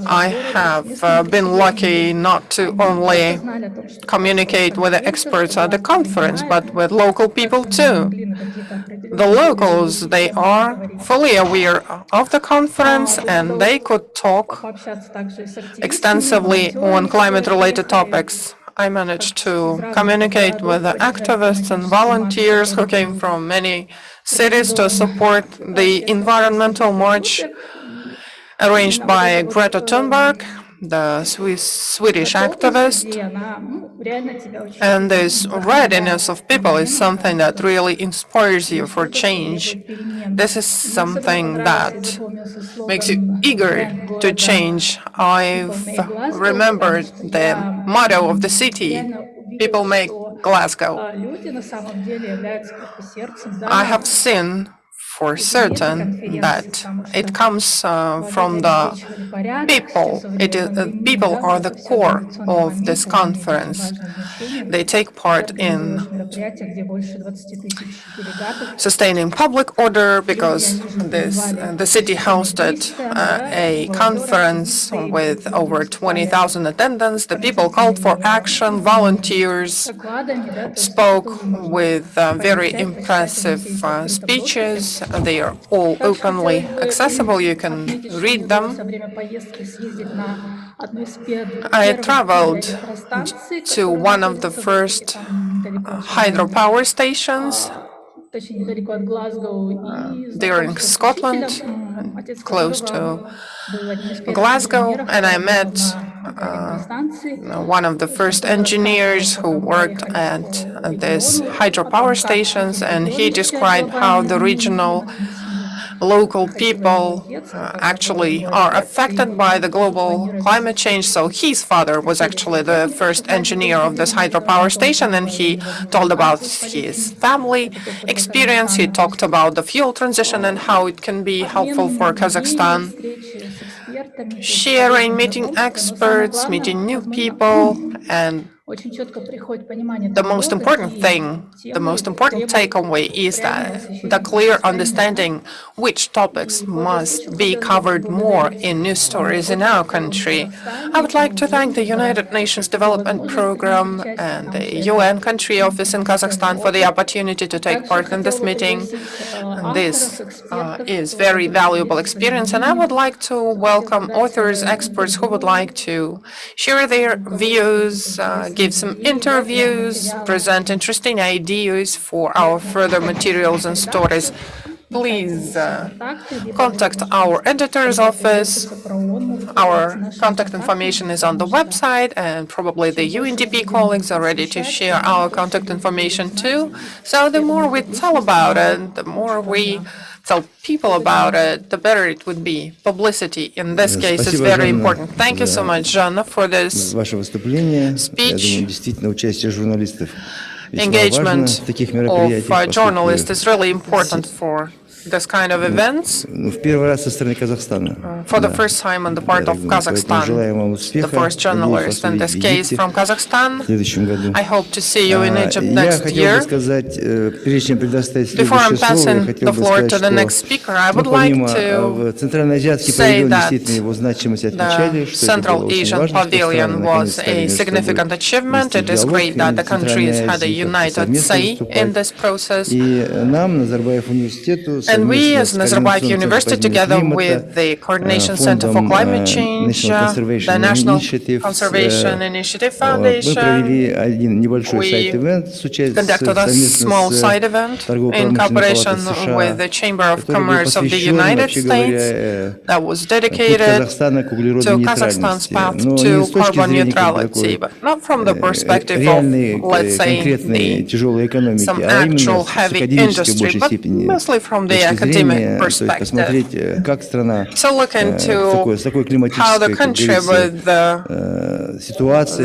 I have been lucky not to only communicate with the experts at the conference, but with local people too. The locals, they are fully aware of the conference and they could talk extensively on climate-related topics. I managed to communicate with the activists and volunteers who came from many cities to support the environmental march arranged by Greta Thunberg, the Swedish activist. And this readiness of people is something that really inspires you for change. This is something that makes you eager to change. I've remembered the motto of the city, "People make Glasgow." I have seen for certain that it comes from the people. People are the core of this conference. They take part in sustaining public order because the city hosted a conference with over 20,000 attendants. The people called for action. Volunteers spoke with very impressive speeches. They are all openly accessible. You can read them. I traveled to one of the first hydropower stations. They're in Scotland, close to Glasgow, and I met one of the first engineers who worked at this hydropower stations, and he described how the regional local people actually are affected by the global climate change. So his father was actually the first engineer of this hydropower station, and he told about his family experience. He talked about the fuel transition and how it can be helpful for Kazakhstan. Sharing, meeting experts, meeting new people, and the most important thing, the most important takeaway is that the clear understanding which topics must be covered more in news stories in our country. I would like to thank the United Nations Development Program and the UN Country Office in Kazakhstan for the opportunity to take part in this meeting. This is very valuable experience, and I would like to welcome authors, experts who would like to share their views, give some interviews, present interesting ideas for our further materials and stories. Please contact our editor's office. Our contact information is on the website, and probably the UNDP colleagues are ready to share our contact information too. So the more we tell about it, the more we tell people about it, the better it would be. Publicity in this case is very important. Thank you so much, Жанна, for this speech. Engagement of journalists is really important for this kind of events. For the first time on the part of Kazakhstan, the first journalist in this case from Kazakhstan. I hope to see you in Egypt next year. Before I'm passing the floor to the next speaker, I would like to say that the Central Asian Pavilion was a significant achievement. It is great that the countries had a united say in this process. And we, as Nazarbayev University, together with the Coordination Center for Climate Change, the National Conservation Initiative Foundation, we conducted a small side event in cooperation with the Chamber of Commerce of the United States that was dedicated to Kazakhstan's path to carbon neutrality, but not from the perspective of, let's say, some actual heavy industry, but mostly from the academic perspective. So look into how the country with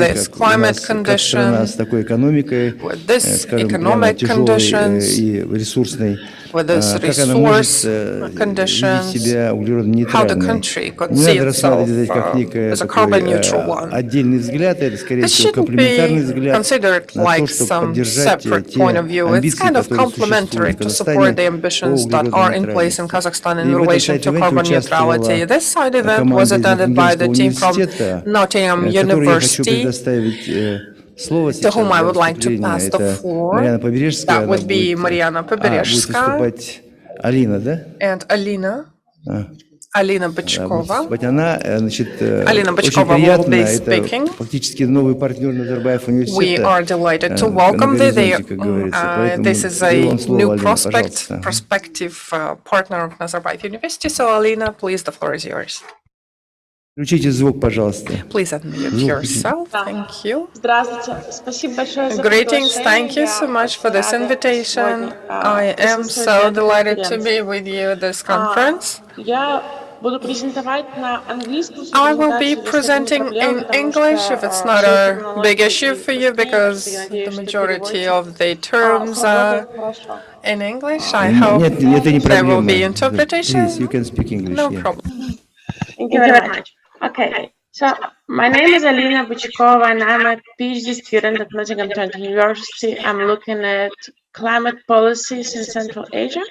this climate conditions, with this economic conditions, with this resource conditions, how the country could see itself as a carbon neutral one. This shouldn't be considered like some separate point of view. It's kind of complementary to support the ambitions that that are in place in Kazakhstan in relation to carbon neutrality. This side event was attended by the team from Nottingham University, to whom I would like to pass the floor. That would be Mariana Poberezhskaya and Alina Bычкова. Alina Bычкова will be speaking. We are delighted to welcome them. This is a new prospective partner of Nazarbayev University. So, Alina, please, the floor is yours. Please unmute yourself. Thank you. Greetings. Thank you so much for this invitation. I am so delighted to be with you at this conference. I will be presenting in English if it's not a big issue for you, because the majority of the terms are in English. I hope there will be interpretation. Please, you can speak English. No problem. Thank you very much. Okay, so my name is Alina Bычкова and I'm a PhD student at Nottingham University. I'm looking at climate policies in Central Asia.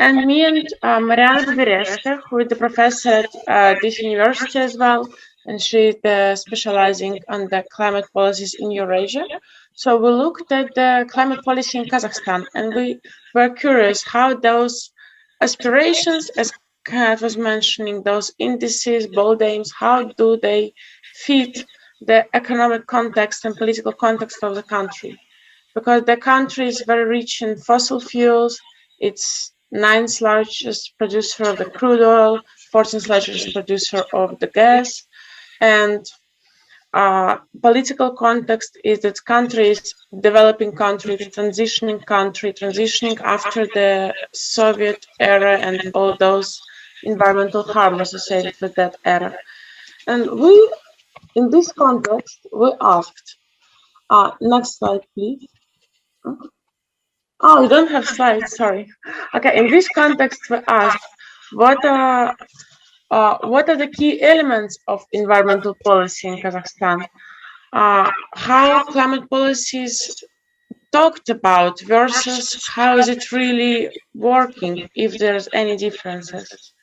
And me and Mariana Poberezhskaya, who is the professor at this university as well, and she's specializing on the climate policies in Eurasia. So we looked at the climate policy in Kazakhstan, and we were curious how those aspirations, as Kat was mentioning, those indices, bold aims, how do they fit the economic context and political context of the country? Because the country is very rich in fossil fuels. It's 9th largest producer of the crude oil, 14th largest producer of the gas, and political context is that country is developing country, transitioning country, transitioning after the Soviet era and all those environmental harm associated with that era. And we, in this context, we asked, next slide, please. Oh, you don't have slides, sorry. Okay, in this context, we asked, what are the key elements of environmental policy in Kazakhstan? How climate policies talked about versus how is it really working, if there's any differences?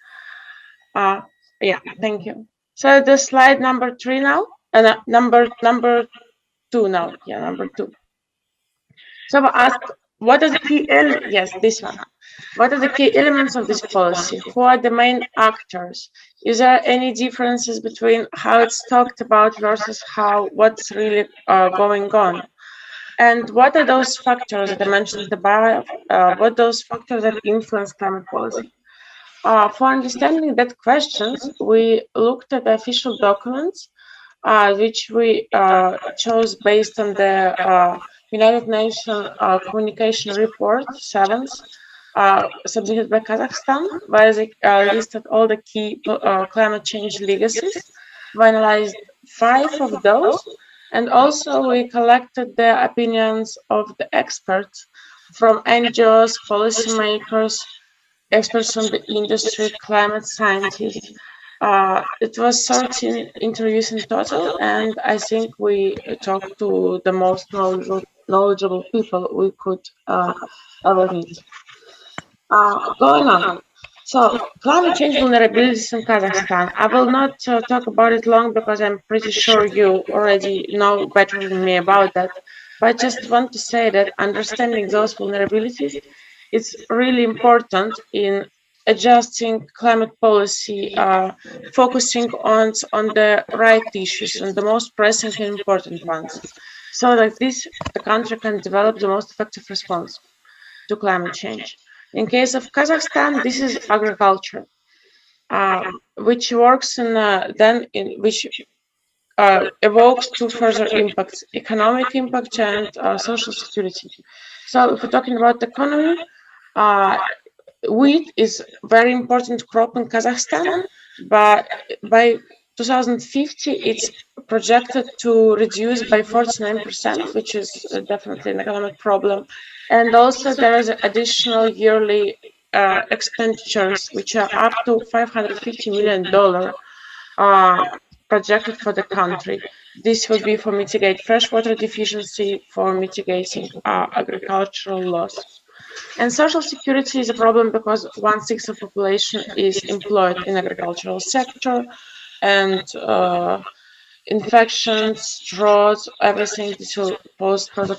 Yeah, thank you. So the slide number 3 now, and number 2 now. Yeah, number 2. So we asked, what are the key yes, this one. What are the key elements of this policy? Who are the main actors? Is there any differences between how it's talked about versus what's really going on? And what are those factors that I mentioned above? What those factors that influence climate policy? For understanding that questions, we looked at the official documents, which we chose based on the United Nations Communication Report 7th, submitted by Kazakhstan, where they listed all the key climate change legacies. We analyzed 5 of those, and also we collected the opinions of the experts from NGOs, policymakers, experts from the industry, climate scientists. It was 13 interviews in total, and I think we talked to the most knowledgeable people we could ever meet. Going on. So, climate change vulnerabilities in Kazakhstan. I will not talk about it long because I'm pretty sure you already know better than me about that. But I just want to say that understanding those vulnerabilities is really important in adjusting climate policy, focusing on the right issues and the most pressing and important ones, so that the country can develop the most effective response to climate change. In case of Kazakhstan, this is agriculture, which works which evokes two further impacts: economic impact and social security. So, if we're talking about the economy, wheat is very important crop in Kazakhstan, but by 2050, it's projected to reduce by 49%, which is definitely an economic problem. And also there is additional yearly expenditures, which are up to $550 million projected for the country. This would be for mitigate freshwater deficiency, for mitigating agricultural loss. And social security is a problem because 1/6 of population is employed in agricultural sector, and infections, droughts, everything this will pose further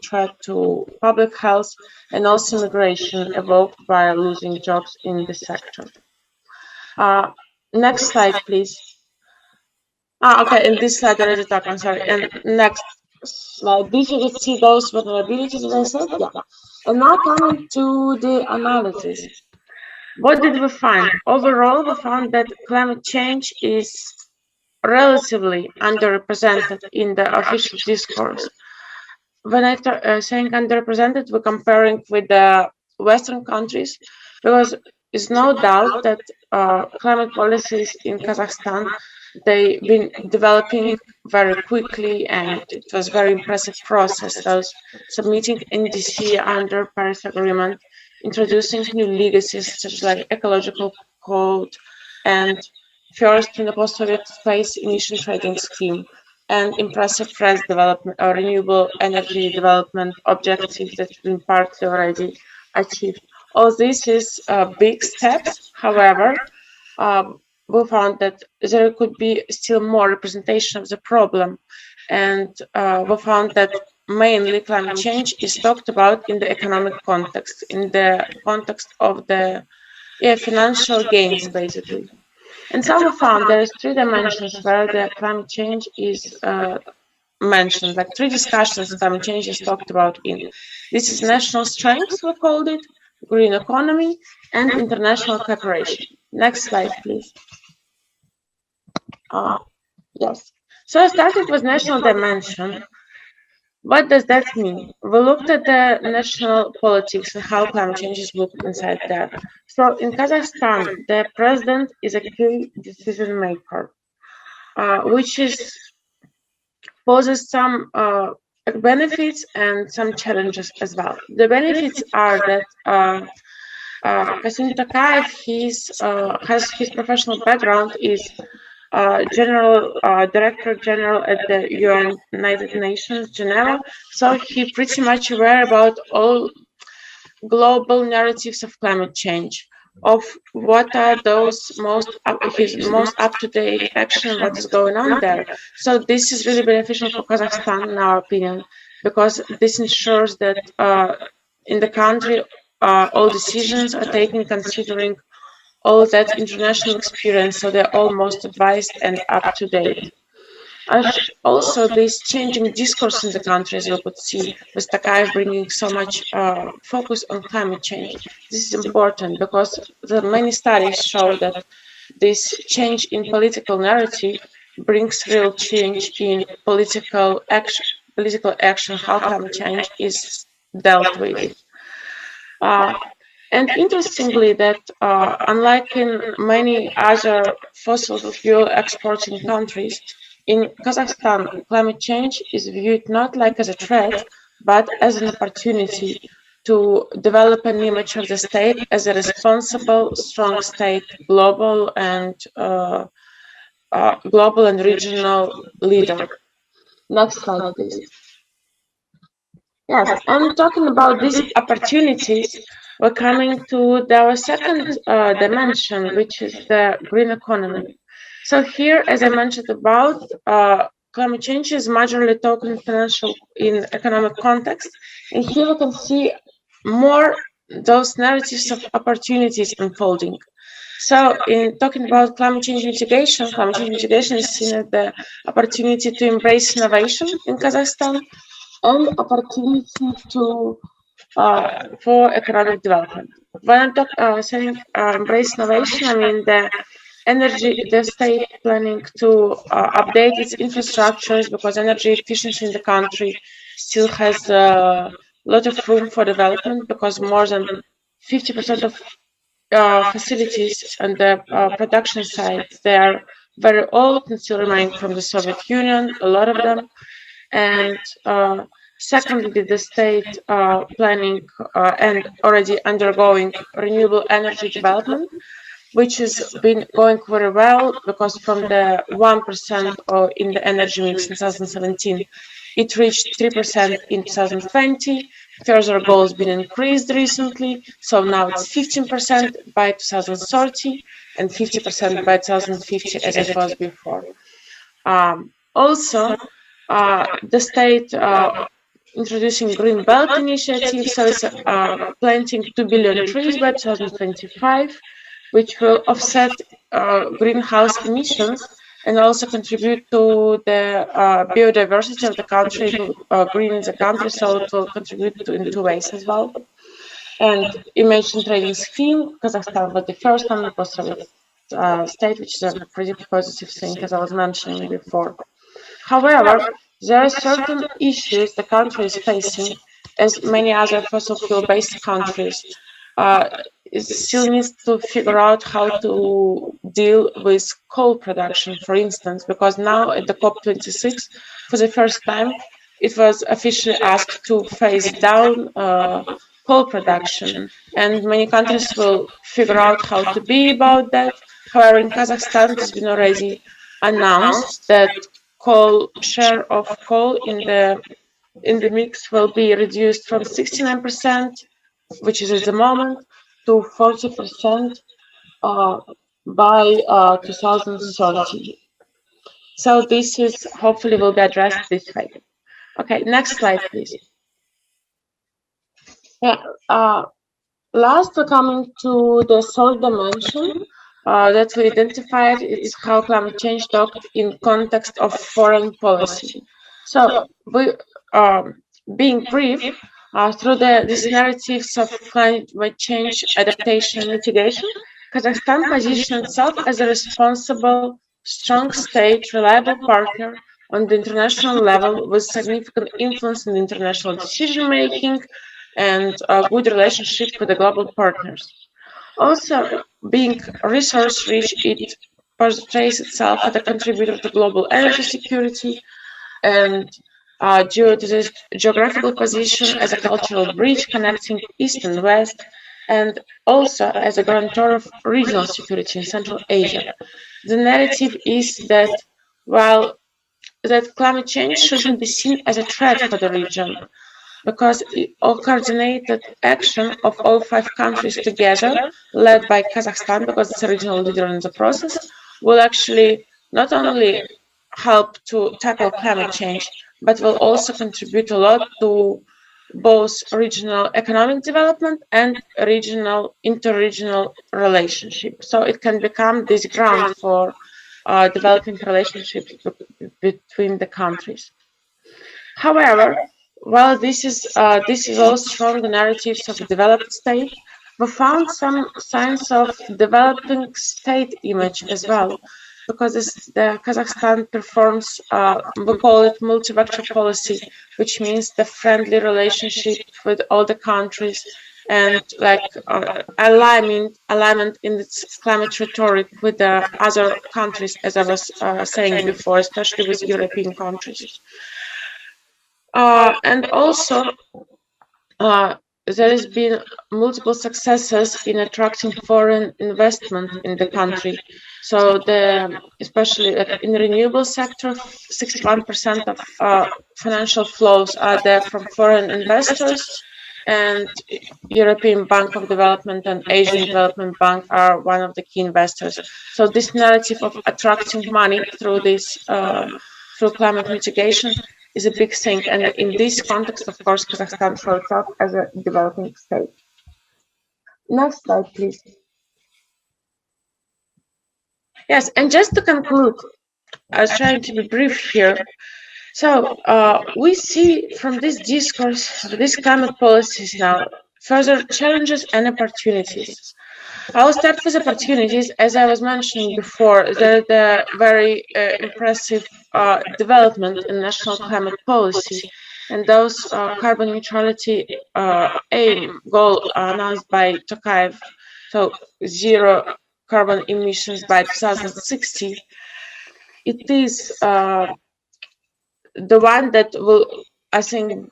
threat to public health, and also migration evoked by losing jobs in the sector. Next slide, please. Okay, in this slide already talked, I'm sorry. And next slide, this you can see those vulnerabilities, as I said, yeah. And now coming to the analysis. What did we find? Overall, we found that climate change is relatively underrepresented in the official discourse. When I saying underrepresented, we're comparing with the Western countries, because there's no doubt that climate policies in Kazakhstan, they've been developing very quickly, and it was a very impressive process. Those submitting NDC under Paris Agreement, introducing new legacies such like ecological code, and first in the post-Soviet space emission trading scheme, and impressive RES development or renewable energy development objectives that's been partly already achieved. All this is big steps. However, we found that there could be still more representation of the problem, and we found that mainly climate change is talked about in the economic context, in the context of the financial gains, basically. And so we found there is 3 dimensions where the climate change is mentioned, like 3 discussions climate change is talked about in. This is national strength, we called it, green economy, and international cooperation. Next slide, please. Yes. So I started with national dimension. What does that mean? We looked at the national politics and how climate change is looked inside there. So in Kazakhstan, the president is a key decision maker, which poses some benefits and some challenges as well. The benefits are that Kasim Tokayev has his professional background is Director General at the United Nations, Geneva. So he pretty much aware about all global narratives of climate change, of what are those his most up-to-date action, what is going on there. So this is really beneficial for Kazakhstan, in our opinion, because this ensures that in the country all decisions are taken considering all that international experience, so they're all most advised and up-to-date. Also, this changing discourse in the country, as you could see, with Tokayev bringing so much focus on climate change. This is important because the many studies show that this change in political narrative brings real change in political action, how climate change is dealt with. And interestingly, that unlike in many other fossil fuel exporting countries, in Kazakhstan, climate change is viewed not like as a threat, but as an opportunity to develop an image of the state as a responsible, strong state, global and regional leader. Next slide, please. Yes, and talking about these opportunities, we're coming to our second dimension, which is the green economy. So here, as I mentioned about, climate change is majorly talking in economic context. And here we can see more those narratives of opportunities unfolding. So in talking about climate change mitigation is seen as the opportunity to embrace innovation in Kazakhstan and opportunity for economic development. When I'm saying embrace innovation, I mean the state planning to update its infrastructures, because energy efficiency in the country still has a lot of room for development, because more than 50% of facilities on the production side, they are very old and still remain from the Soviet Union, a lot of them. And secondly, the state planning and already undergoing renewable energy development, which has been going very well, because from the 1% in the energy mix in 2017, it reached 3% in 2020. Further goals been increased recently, so now it's 15% by 2030 and 50% by 2050 as it was before. Also, the state introducing Green Belt initiative, so it's planting 2 billion trees by 2025, which will offset greenhouse emissions and also contribute to the biodiversity of the country, green the country, so it will contribute in two ways as well. And emission trading scheme, Kazakhstan was the first non-post-Soviet state, which is a pretty positive thing, as I was mentioning before. However, there are certain issues the country is facing, as many other fossil fuel-based countries. It still needs to figure out how to deal with coal production, for instance, because now at the COP26, for the first time, it was officially asked to phase down coal production, and many countries will figure out how to be about that. However, in Kazakhstan, it has been already announced that share of coal in the mix will be reduced from 69%, which is at the moment, to 40% by 2030. So this is hopefully will be addressed this way. Okay, next slide, please. Yeah. Last, we're coming to the third dimension that we identified. It's how climate change talked in context of foreign policy. So, we, being brief, through these narratives of climate change, adaptation, and mitigation, Kazakhstan positioned itself as a responsible, strong state, reliable partner on the international level with significant influence in international decision-making and a good relationship with the global partners. Also, being resource-rich, it portrays itself as a contributor to global energy security, and due to this geographical position as a cultural bridge connecting East and West, and also as a guarantor of regional security in Central Asia. The narrative is that while that climate change shouldn't be seen as a threat for the region, because all coordinated action of all 5 countries together, led by Kazakhstan, because it's a regional leader in the process, will actually not only help to tackle climate change, but will also contribute a lot to both regional economic development and interregional relationship. So it can become this ground for developing relationships between the countries. However, while this is all strong narratives of a developed state, we found some signs of developing state image as well, because the Kazakhstan performs, we call it multi-vector policy, which means the friendly relationship with all the countries and like alignment in its climate rhetoric with the other countries, as I was saying before, especially with European countries. And also, there has been multiple successes in attracting foreign investment in the country. So, especially in the renewable sector, 61% of financial flows are there from foreign investors, and European Bank of Development and Asian Development Bank are one of the key investors. So, this narrative of attracting money through this through climate mitigation is a big thing, and in this context, of course, Kazakhstan shows itself as a developing state. Next slide, please. Yes, and just to conclude, I was trying to be brief here. So we see from this discourse, these climate policies now, further challenges and opportunities. I'll start with opportunities. As I was mentioning before, the very impressive development in national climate policy, and those carbon neutrality goal announced by Tokayev, so 0 carbon emissions by 2060. It is the one that will, I think,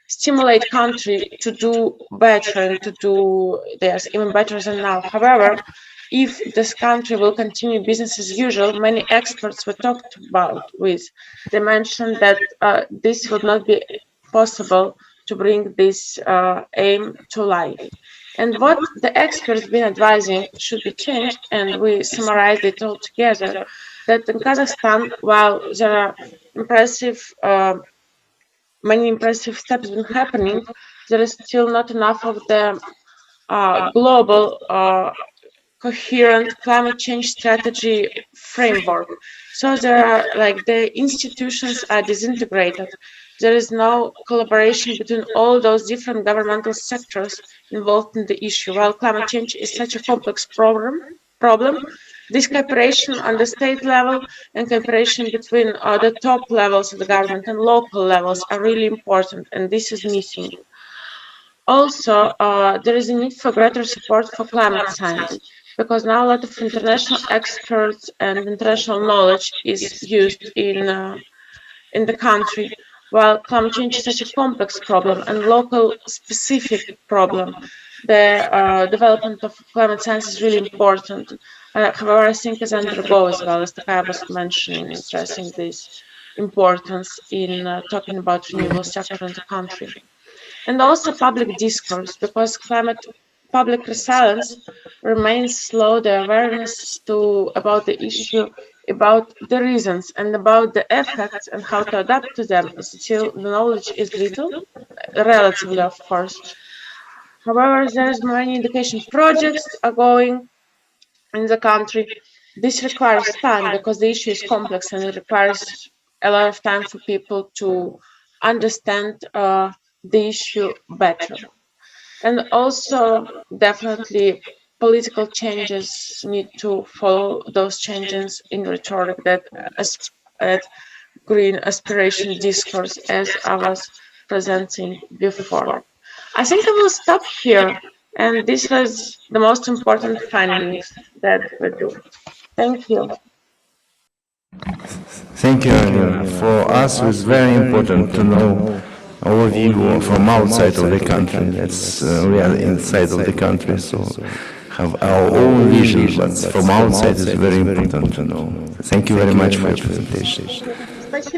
stimulate country to do better and to do this even better than now. However, if this country will continue business as usual, many experts we talked about with, they mentioned that this would not be possible to bring this aim to life. And what the experts been advising should be changed, and we summarized it all together, that in Kazakhstan, while there are many impressive steps been happening, there is still not enough of the global coherent climate change strategy framework. So there are the institutions are disintegrated. There is no collaboration between all those different governmental sectors involved in the issue. While climate change is such a complex problem, this cooperation on the state level and cooperation between the top levels of the government and local levels are really important, and this is missing. Also, there is a need for greater support for climate science, because now a lot of international experts and international knowledge is used in the country. While climate change is such a complex problem and local specific problem, the development of climate science is really important. However, I think as undergo as well as Takaya was mentioning, stressing this importance in talking about renewable sector in the country. And also public discourse, because public resilience remains slow. The awareness about the issue, about the reasons, and about the effects and how to adapt to them, still the knowledge is little, relatively, of course. However, there's many education projects are going in the country. This requires time because the issue is complex and it requires a lot of time for people to understand the issue better. And also, definitely, political changes need to follow those changes in rhetoric that green aspiration discourse, as I was presenting before. I think I will stop here, and this was the most important findings that we do. Thank you. Thank you, Alina. For us, it's very important to know our view from outside of the country. That's we are inside of the country, so have our own vision, but from outside it's very important to know. Thank you very much for your presentation. Thank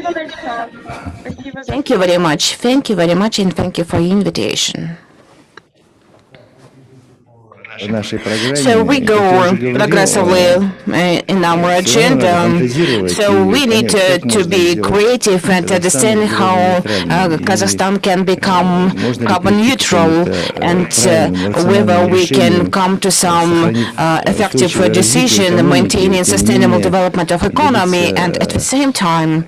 you very much. Thank you very much, and thank you for your invitation. So we go progressively in our agenda. So we need to be creative and understand how Kazakhstan can become carbon neutral, and whether we can come to some effective decision maintaining sustainable development of economy and at the same time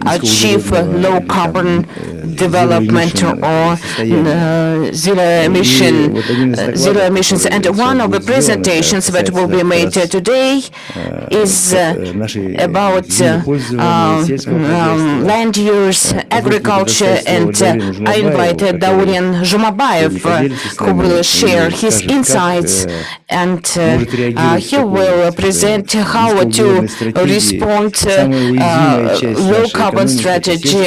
achieve low carbon development or zero emissions. And one of the presentations that will be made today is about land use, agriculture, and I invited Daurian Zhumabayev, who will share his insights, and he will present how to respond low carbon strategy.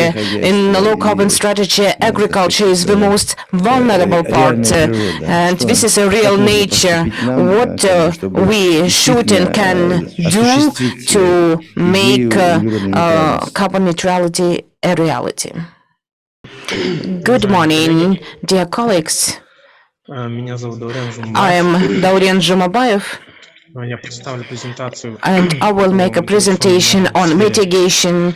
In low carbon strategy, agriculture is the most vulnerable part, and this is a real nature. What we should and can do to make carbon neutrality a reality. Good morning, dear colleagues. I am Daurian Zhumabayev, and I will make a presentation on mitigation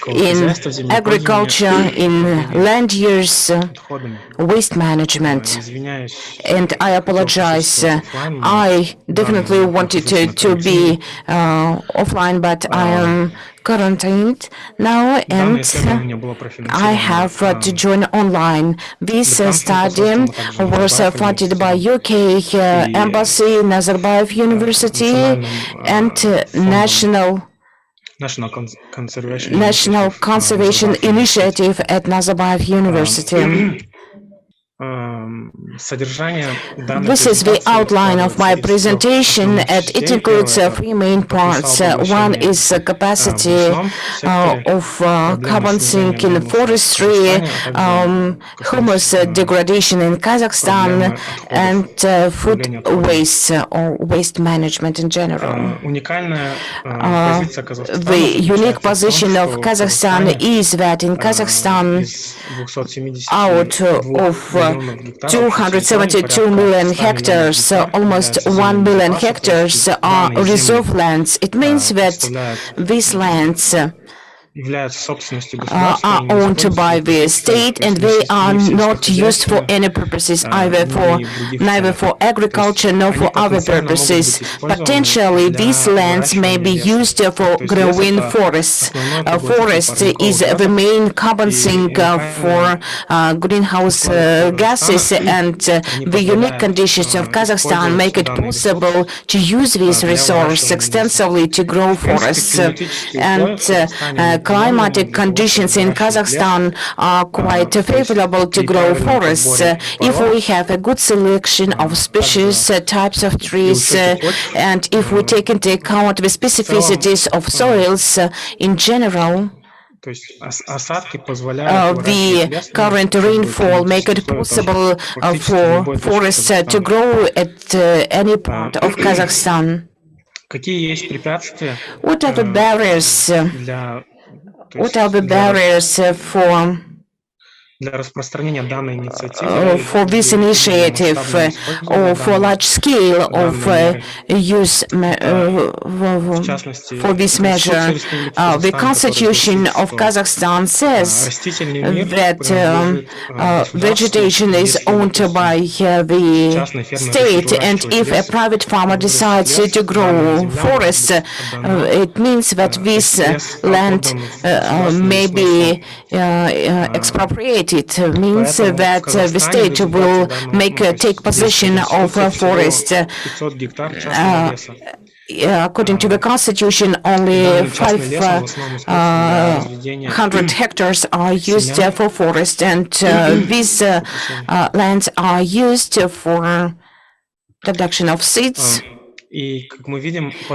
in agriculture, in land use, waste management. And I apologize, I definitely wanted to be offline, but I am quarantined now, and I have to join online. This study was funded by UK Embassy, Nazarbayev University, and National Conservation Initiative at Nazarbayev University. This is the outline of my presentation, and it includes three main parts. One is capacity of carbon sink in forestry, humus degradation in Kazakhstan, and food waste or waste management in general. The unique position of Kazakhstan is that in Kazakhstan, out of 272 million hectares, almost 1 million hectares are reserve lands. It means that these lands are owned by the state, and they are not used for any purposes, neither for agriculture nor for other purposes. Potentially, these lands may be used for growing forests. Forest is the main carbon sink for greenhouse gases, and the unique conditions of Kazakhstan make it possible to use this resource extensively to grow forests. And climatic conditions in Kazakhstan are quite favorable to grow forests if we have a good selection of species, types of trees, and if we take into account the specificities of soils in general. The current rainfall make it possible for forests to grow at any part of Kazakhstan. What are the barriers? What are the barriers for this initiative or for large scale of use for this measure? The Constitution of Kazakhstan says that vegetation is owned by the state, and if a private farmer decides to grow forests, it means that this land may be expropriated. It means that the state will take possession of a forest. According to the Constitution, only 500 hectares are used for forest, and these lands are used for production of seeds.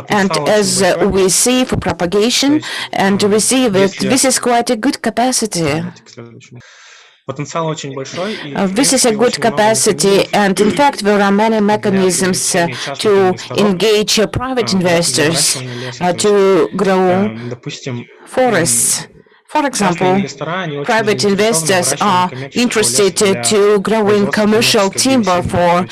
And as we see, for propagation, and we see that this is quite a good capacity. This is a good capacity, and in fact there are many mechanisms to engage private investors to grow forests. For example, private investors are interested to growing commercial timber for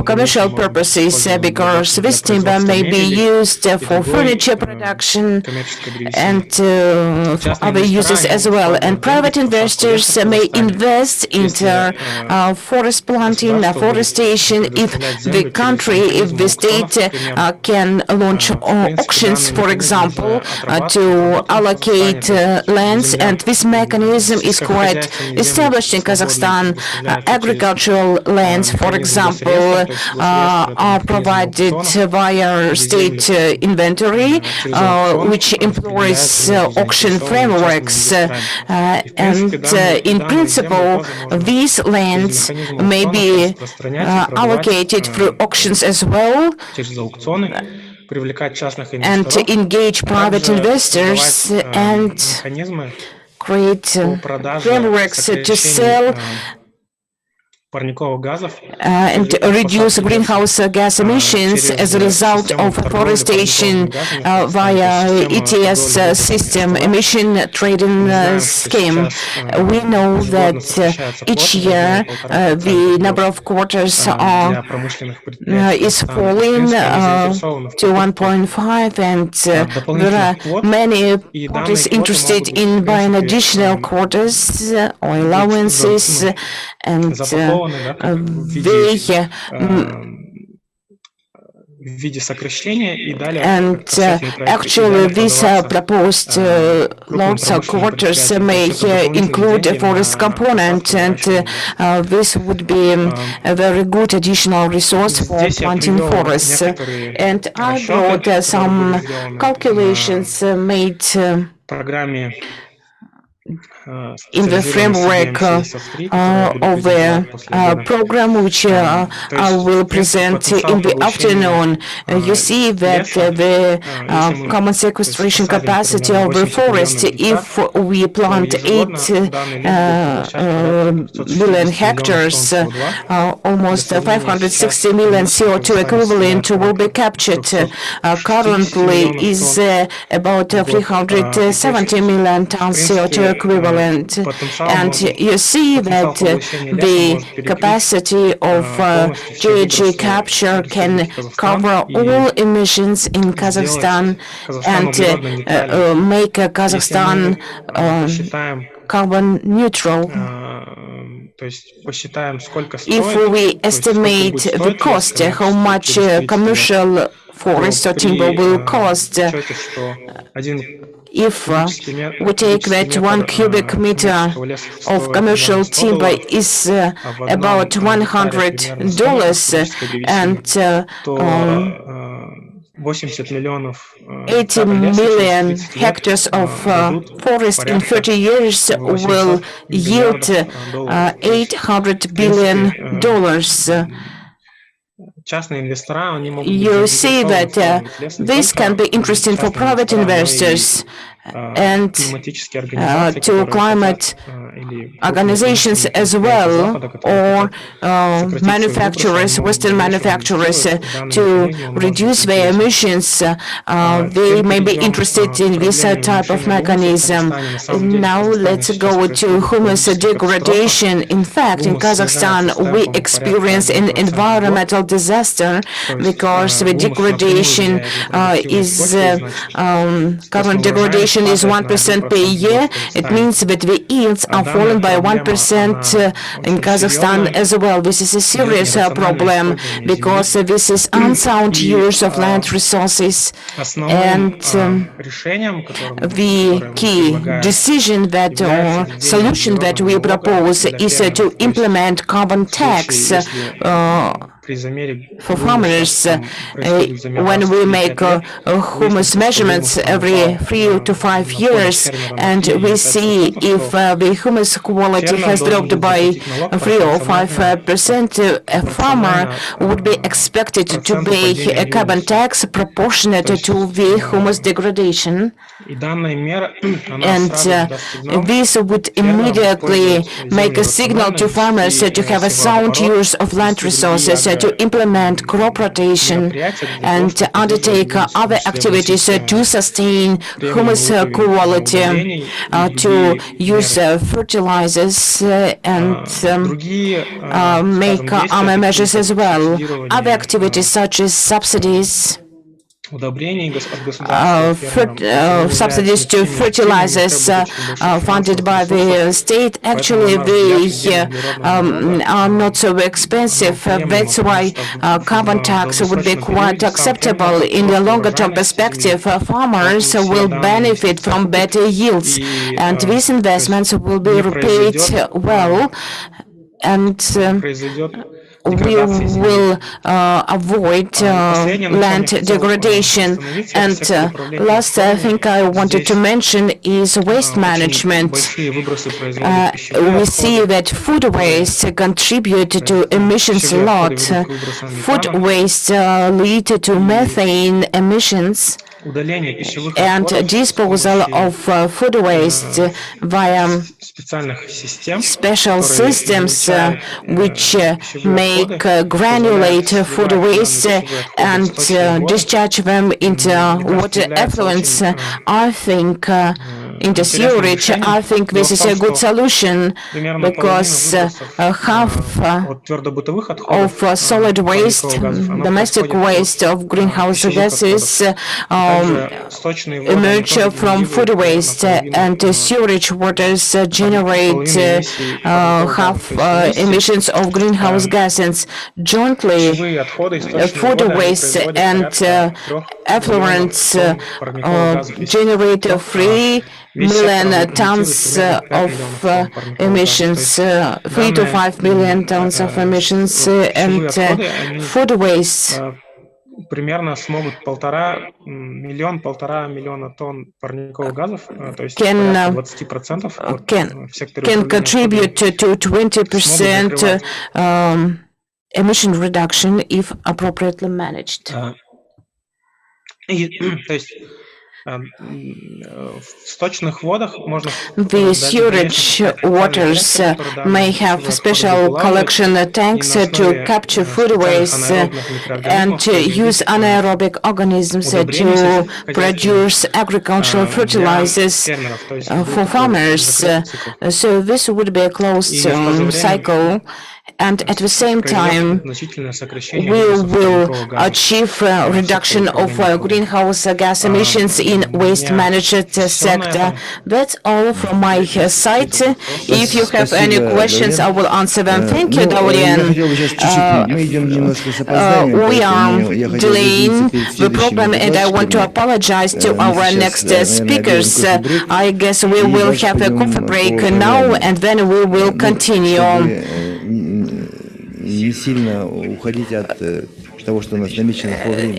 commercial purposes, because this timber may be used for furniture production and for other uses as well. And private investors may invest into forest planting, afforestation, if the country, if the state can launch auctions, for example, to allocate lands, and this mechanism is quite established in Kazakhstan. Agricultural lands, for example, are provided via state inventory, which employs auction frameworks, and in principle, these lands may be allocated through auctions as well, and to engage private investors and create frameworks to sell and reduce greenhouse gas emissions as a result of afforestation via ETS system, emission trading scheme. We know that each year the number of quarters is falling to 1.5, and there are many parties interested in buying additional quotas or allowances, and actually these proposed lots of quarters may include a forest component, and this would be a very good additional resource for planting forests. And I brought some calculations made in the framework of the program, which I will present in the afternoon. You see that the common sequestration capacity of the forest, if we plant 8 million hectares, almost 560 million CO2 equivalent will be captured. Currently is about 370 million tons CO2 equivalent. And you see that the capacity of GHG capture can cover all emissions in Kazakhstan and make Kazakhstan carbon neutral. If we estimate the cost, how much commercial forest or timber will cost, if we take that 1 cubic meter of commercial timber is about $100, and 80 million hectares of forest in 30 years will yield $800 billion. You see that this can be interesting for private investors and to climate organizations as well, or manufacturers, Western manufacturers, to reduce their emissions. They may be interested in this type of mechanism. Now let's go to humus degradation. In fact, in Kazakhstan, we experience an environmental disaster because the degradation current degradation is 1% per year. It means that the yields are falling by 1% in Kazakhstan as well. This is a serious problem because this is unsound use of land resources. And the key decision that or solution that we propose is to implement carbon tax for farmers. When we make humus measurements every 3 to 5 years, and we see if the humus quality has dropped by 3 or 5%, a farmer would be expected to pay a carbon tax proportionate to the humus degradation. And this would immediately make a signal to farmers to have a sound use of land resources, to implement crop rotation and undertake other activities to sustain humus quality, to use fertilizers and make other measures as well. Other activities such as subsidies, subsidies to fertilizers funded by the state, actually they are not so expensive. That's why carbon tax would be quite acceptable. In the longer term perspective, farmers will benefit from better yields, and these investments will be repaid well, and we will avoid land degradation. And last thing I wanted to mention is waste management. We see that food waste contribute to emissions a lot. Food waste lead to methane emissions, and disposal of food waste via special systems which make granulate food waste and discharge them into water effluents. I think into sewerage, I think this is a good solution, because half of solid waste, domestic waste of greenhouse gases emerge from food waste, and sewerage waters generate half emissions of greenhouse gases. Jointly, food waste and effluents generate 3 million tons of emissions, 3 to 5 million tons of emissions, and food waste примерно смогут 1,5 миллиона тонн парниковых газов, то есть can порядка 20% can в секторе can управления contribute отходами to 20% закрывать. emission reduction if appropriately managed. И, то есть в сточных водах можно The sewage waters may have special collection tanks to capture food waste and to use anaerobic organisms to produce agricultural fertilizers for farmers. So this would be a closed cycle. And at the same time, we will achieve a reduction of greenhouse gas emissions in waste management sector. That's all from my side. If you have any questions, I will answer them. Thank you, Dorian. We are delaying the program, and I want to apologize to our next speakers. I guess we will have a coffee break now, and then we will continue.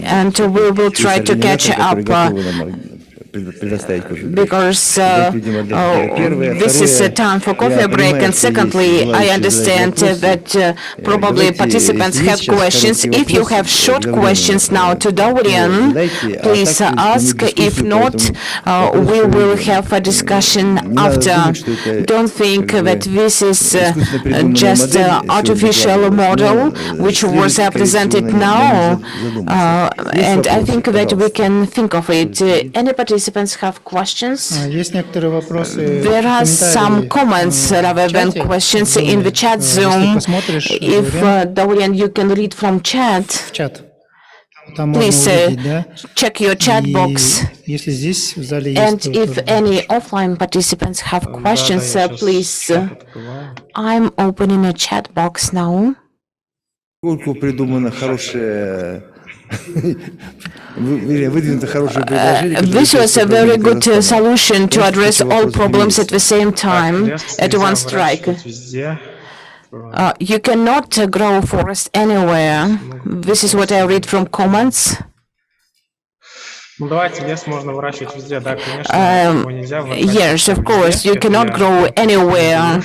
And we will try to catch up because this is a time for coffee break. And secondly, I understand that probably participants have questions. If you have short questions now to Dorian, please ask. If not, we will have a discussion after. Don't think that this is just an artificial model which was presented now, and I think that we can think of it. Any participants have questions? There are some comments rather than questions in the chat Zoom. If Dorian, you can read from chat. Please check your chat box. And if any offline participants have questions, please. I'm opening a chat box now. This was a very good solution to address all problems at the same time, at one strike. You cannot grow forest anywhere. This is what I read from comments. Yes, of course, you cannot grow anywhere.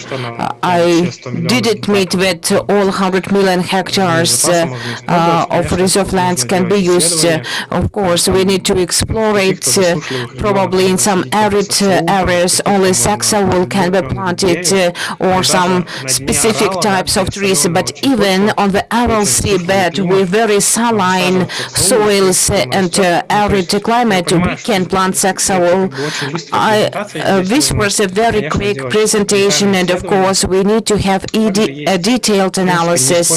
I did admit that all 100 million hectares of reserve lands can be used. Of course, we need to explore it. Probably in some arid areas, only saxawood can be planted or some specific types of trees. But even on the Aral Sea bed with very saline soils and arid climate, we can plant saxawood. This was a very quick presentation, and of course we need to have a detailed analysis.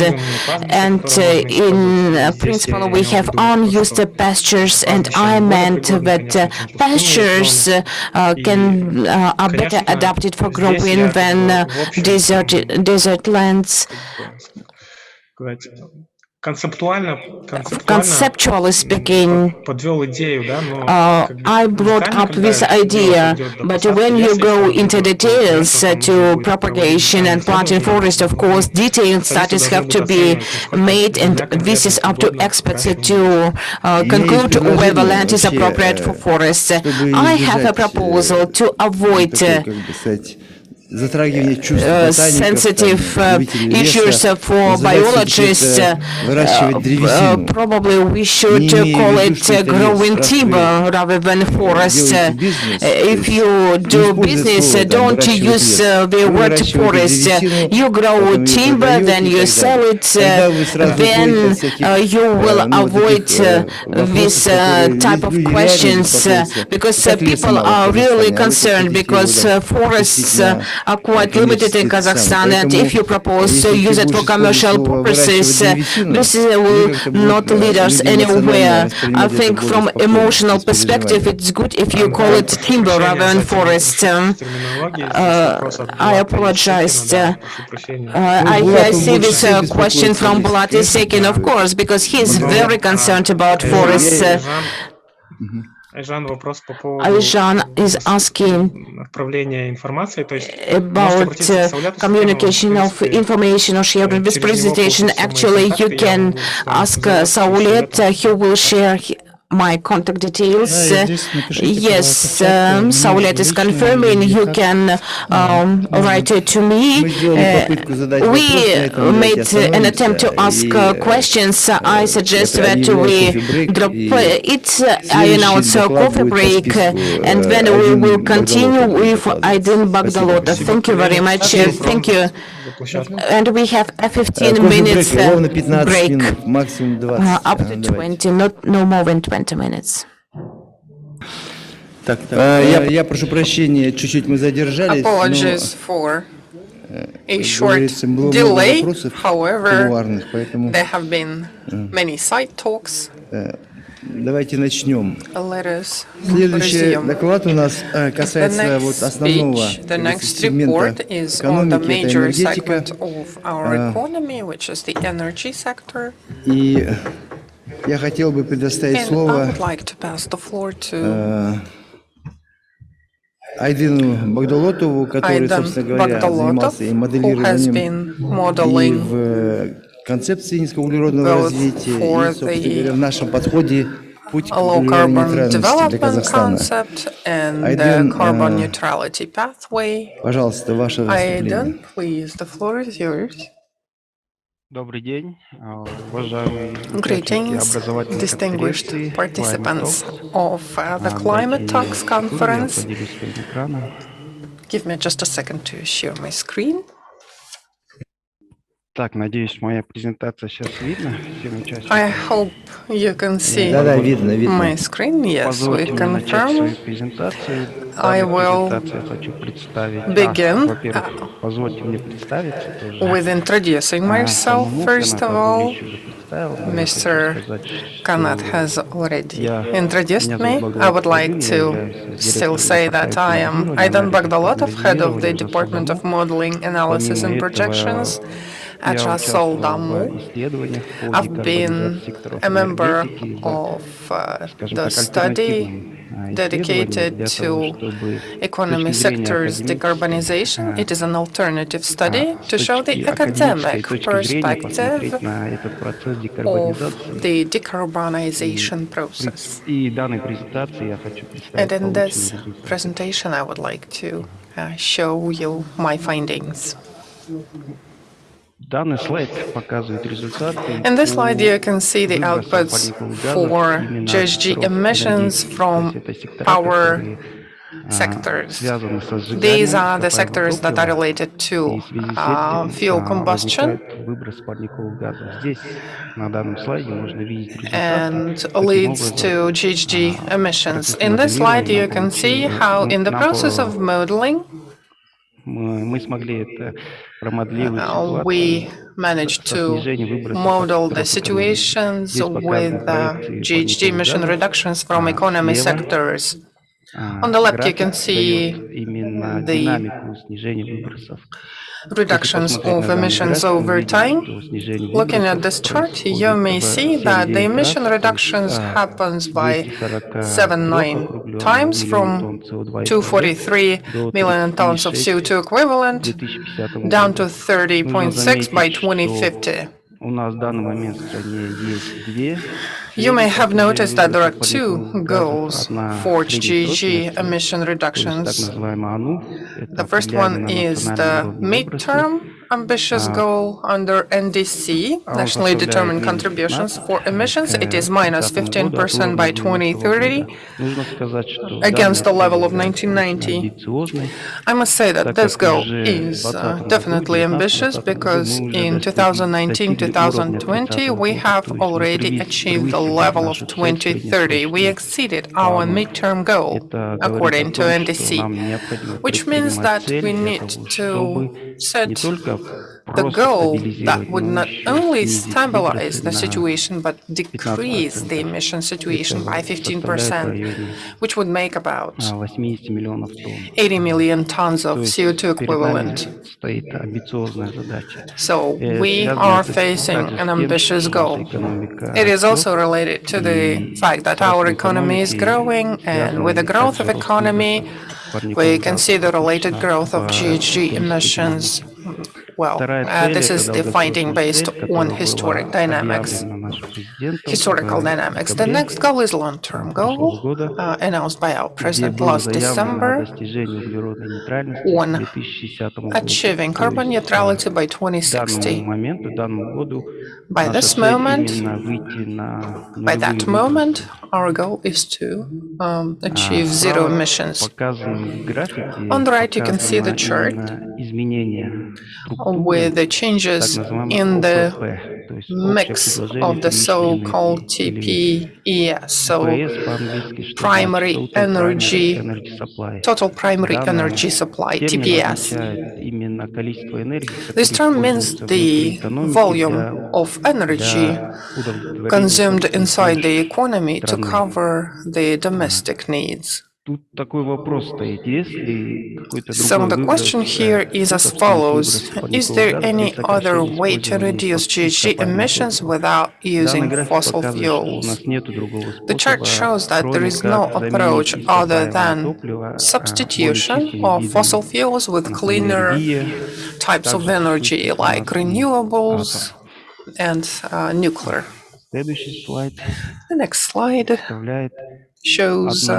And in principle we have unused pastures, and I meant that pastures are better adapted for growing than desert lands. Conceptually speaking, I brought up this idea, but when you go into details to propagation and planting forest, of course, detailed studies have to be made, and this is up to experts to conclude whether land is appropriate for forests. I have a proposal to avoid sensitive issues for biologists. Probably we should call it growing timber rather than forest. If you do business, don't use the word forest. You grow timber, then you sell it, then you will avoid this type of questions, because people are really concerned, because forests are quite limited in Kazakhstan, and if you propose to use it for commercial purposes, this will not lead us anywhere. I think from emotional perspective, it's good if you call it timber rather than forest. I apologize. I see this question from Bulat Isekin, of course, because he is very concerned about forests. Айжан, вопрос по поводу Aljan is asking отправления информации. То есть можете about обратиться к Саулету Султанову, communication в of принципе, information or sharing with через него presentation. получите все мои Actually, you контакты, я can могу с вами ask связаться, и Saulet, Саулетом. he will share my contact details. Да, и здесь напишите, пожалуйста, Yes, в чат, мне Saulet is лично confirming. или You как. can write it to me. Мы сделали попытку задать вопрос, We поэтому made давайте an attempt to ask остановимся. questions. I suggest that объявляю we кофе-брейк, drop и it. I следующий announce a доклад coffee будет по break, списку. and then we Айдин will continue Багдалотов будет with Aydin докладывать. Bagdalotov. Thank you very much. Thank you. За площадку. And we have a 15 Кофе-брейк minutes ровно 15 break, минут, максимум 20. up to 20, no more than 20 minutes. Так, я прошу прощения, чуть-чуть мы задержались, Apologies for a short говорится, было много delay. вопросов However, кулуарных, поэтому there have been many side talks. давайте начнем. Let us Следующий resume. доклад у нас The касается вот next основного speech, the next сегмента report is on the экономики, это major энергетика. segment of our economy, which is the energy sector. И я хотел бы предоставить And I слово would like to pass the floor to Айдину Багдалотову, который, Айдан собственно говоря, занимался и who has моделированием, been и modeling в концепции низкоуглеродного both развития, for и, собственно the говоря, в нашем подходе путь к low углеродной carbon нейтральности для development Казахстана. concept and the Айдан, carbon neutrality pathway. Пожалуйста, ваше выступление. Aidan, please, the floor is yours. Добрый день, уважаемые участники Greetings, образовательной distinguished конференции participants Climate of the Climate Talks Я Conference. поделюсь своим экраном. Give me just a second to share my screen. Так, надеюсь, моя презентация сейчас видно всем участникам. I hope you can see Да, видно, my screen. Yes, we Позвольте мне начать confirm. свою презентацию. I will презентацию я хочу представить. begin Во-первых, позвольте мне представиться тоже. with introducing myself. Самому First of all, Канату уже представил, но я Mr. хочу сказать, что Kanat has already я- introduced меня me. зовут I would like Багдалотов, to я являюсь still директором say that I am Aidan Bagdalotov, head of the Department of Modeling, Analysis and Projections at Я Rasol участвовал Damu. в исследованиях по I've been декарбонизации секторов a member энергетики, of скажем the так, study альтернативным dedicated исследованиям для того, to чтобы economy с точки зрения sector's decarbonization. It is an alternative study с to show the точки академической academic точки зрения perspective посмотреть на этот процесс of декарбонизации. the decarbonization process. И данной презентации я хочу представить And in полученные this результаты. presentation, I would like to show you my findings. Данный слайд показывает результаты. In this по slide, you can see the выбросам outputs парниковых газов for именно GHG от emissions энергетики. То from есть это сектора, power которые, sectors. связаны со сжиганием These are the ископаемого sectors that are топлива, related и to в связи с этим fuel combustion возникает выброс парниковых газов. Здесь на данном слайде можно видеть результаты. and Таким leads образом, to GHG emissions. процесс In this slide, моделирования you can see получил- how in the нам process of modeling, мы смогли это промоделировать we ситуацию managed со to снижением выбросов model the от секторов экономики. situations Здесь with показаны проекции GHG emission парниковых газов. reductions from economy Слева sectors. On the left, you can график see дает именно the динамику снижения выбросов. reductions of emissions over time. Looking at this chart, you may see that the emission reductions happens by 7-9 times from 243 million tons of CO2 equivalent down to 30.6 by 2050. У нас в данный момент в стране есть две. You may have noticed that there are two goals for GHG emission reductions. The first one is the midterm ambitious goal under NDC, Nationally Determined Contributions for Emissions. It is minus 15% by 2030 against the level of 1990. I must say that this goal is definitely ambitious because in 2019-2020 we have already achieved the level of 2030. We exceeded our midterm goal according to NDC, which means that we need to set the просто goal that стабилизировать, would но not еще only снизить stabilize выбросы the на situation but decrease the 15%. emission situation by Это составляет в 15%, районе which would make about 80 миллионов тонн. 80 million tons of То CO2 есть перед нами equivalent. стоит амбициозная задача. So we Связано are это facing также an с тем, ambitious что наша goal. экономика It is растет, also related to the и fact с that our ростом economy is growing, экономики and связан with the growth также of рост выбросов economy, we парниковых can газов see the related growth of в GHG исторической emissions. динамике. Well, Вторая цель — this это is the finding долгосрочная based цель, on которая historic была dynamics. объявлена нашим президентом Historical в dynamics. The декабре next goal is long-term прошлого goal, года, announced by our где president было last заявлено о December, достижении углеродной нейтральности к on 2060 году. achieving То carbon есть neutrality by к данному 2060. моменту, к данному году By наша this цель moment, именно выйти на by нулевые that moment, выбросы. our goal is to achieve zero Справа в emissions. показанном On графике the right, you can see the показано chart именно изменение структуры with the так changes называемой in the ОПП, то есть общее mix предложение of the первичной so-called энергии, или TPES, so ПС по-английски, что значит primary Total Primary energy, Energy Supply. total primary energy Данный supply, термин TPS. означает именно количество энергии, This которое term means используется внутри the экономики volume of energy для удовлетворения consumed собственных inside the нужд economy to страны. cover the domestic needs. Тут такой вопрос стоит: есть ли какой-то So другой the question выброс, here is as способ снизить follows. выбросы Is парниковых there газов при any other сокращении way to использования reduce GHG ископаемых emissions топлива? without Данный using график fossil показывает, что у fuels? нас нет другого The chart способа, shows that there кроме is no как заменить approach other ископаемое than топливо более substitution чистыми of fossil видами, fuels with например, cleaner ВИА. types of Также energy существует у like нас и renewables атом. and nuclear. Следующий слайд The next slide представляет shows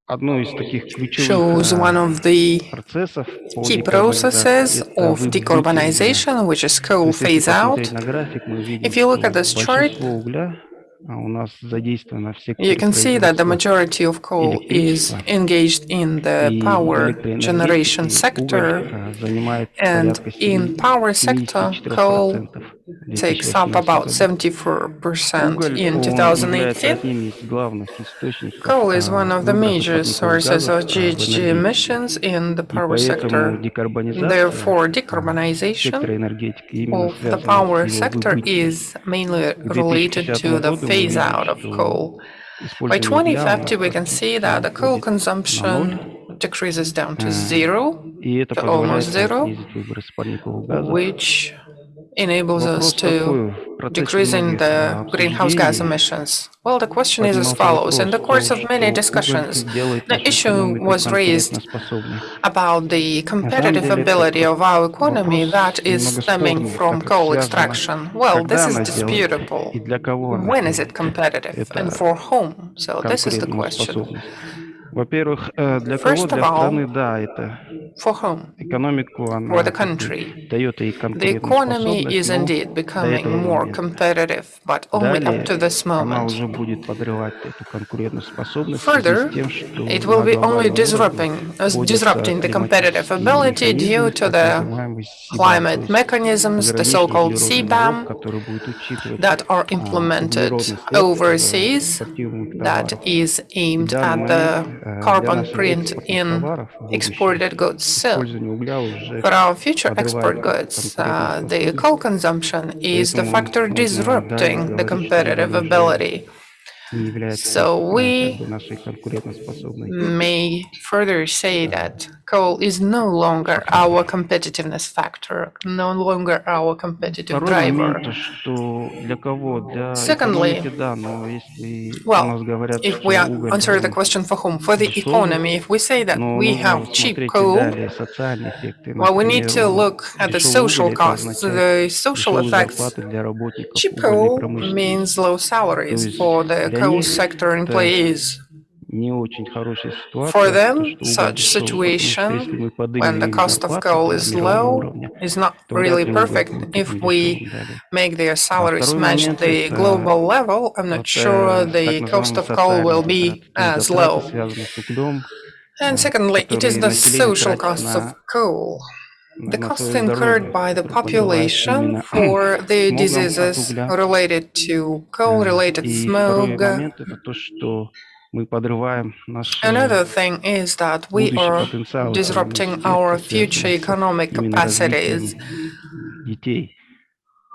одну из таких ключевых one of the процессов по key декарбонизации. processes Это of вытеснение. decarbonization, which is То coal есть, если phase out. посмотреть на график, мы видим, If you look что at this chart, большинство угля у нас задействовано в you секторе can see that the производства majority of coal is электричества. engaged in the И в power generation электроэнергетике уголь sector, занимает and порядка in power sector, coal 74% в takes up 2018 about году. 74% Уголь, in он является 2018. одним из главных источников Coal is one of the выбросов major парниковых sources газов of в GHG энергетике. emissions in the И power поэтому sector. декарбонизация Therefore, сектора decarbonization энергетики именно of the связана с power его sector выбытием. is mainly К related 2050 to the году мы phase видим, out of что coal. By использование угля у нас 2050, we can see that the практически coal уходит на ноль. consumption decreases down to zero, И это to позволяет almost нам zero, снизить выбросы парниковых газов. which enables us Вопрос to такой: в процессе decrease in многих the greenhouse gas обсуждений emissions. Well, the question is as поднимался follows. In вопрос the о course том, of many что discussions, уголь делает the нашу issue экономику was raised конкурентоспособной. about the На самом competitive деле ability это of our economy вопрос that is немного stemming спорный, from так как coal связано, extraction. Well, this когда is она делает disputable. и для кого она When is it делает. competitive and Это for whom? So this is the конкурентную question. способность. Во-первых, для кого? First of Для all, страны, да, это for whom? экономику For the она как бы country. дает ей The конкурентную economy способность, is но indeed до этого becoming more момента. competitive, but only up to Далее this она moment. уже будет подрывать эту конкурентную способность в связи с Further, тем, что it will на be only глобальном уровне вводятся disrupting the competitive климатические ability механизмы, due to так the называемый СИБАМ, то climate есть mechanisms, the пограничный so-called углеродный налог, CBAM, который будет учитывать that are implemented углеродный след overseas экспортируемых that товаров. is И в aimed данный at момент the для carbon наших print экспортных in товаров в будущем exported goods. So, использование угля уже for our future подрывает export goods, the конкурентоспособность. coal consumption is the Поэтому factor можно далее disrupting the говорить, что competitive уголь уже ability. не является So как we бы нашей конкурентоспособной. may further say that coal is no longer our competitiveness factor, no longer our competitive Второй driver. момент, что для кого? Для Secondly, экономики, да, но если у well, нас говорят, if что we уголь answer the он question for whom, for the дешевый, economy, if we say that но we нужно have cheap смотреть и coal, далее социальные эффекты. well, we need Например, to look at the дешевый social уголь это costs, означает the social дешевые effects. зарплаты для работников Cheap угольной coal промышленности. means low То salaries есть for the для coal них sector это employees. не очень хорошая For ситуация, то, them, что уголь such дешевый, потому что если situation, мы when поднимем the им cost of зарплаты coal до is мирового low, уровня, is not то вряд really ли уголь perfect. будет If таким we дешевым далее. make their salaries Второй match момент the это global level, I'm not вот, sure the так cost называемые of coal will социальные be затраты, то есть as затраты, low. связанные с углем, And secondly, it is которые the население social тратит costs of coal, the на costs свое incurred здоровье, by the которые поддуваются population именно for the смогом от diseases угля. related to coal-related И второй smoke, момент это то, что мы подрываем наши Another thing is that we будущий are потенциал disrupting экономический. our Это future связано с economic именно развитием capacities, детей.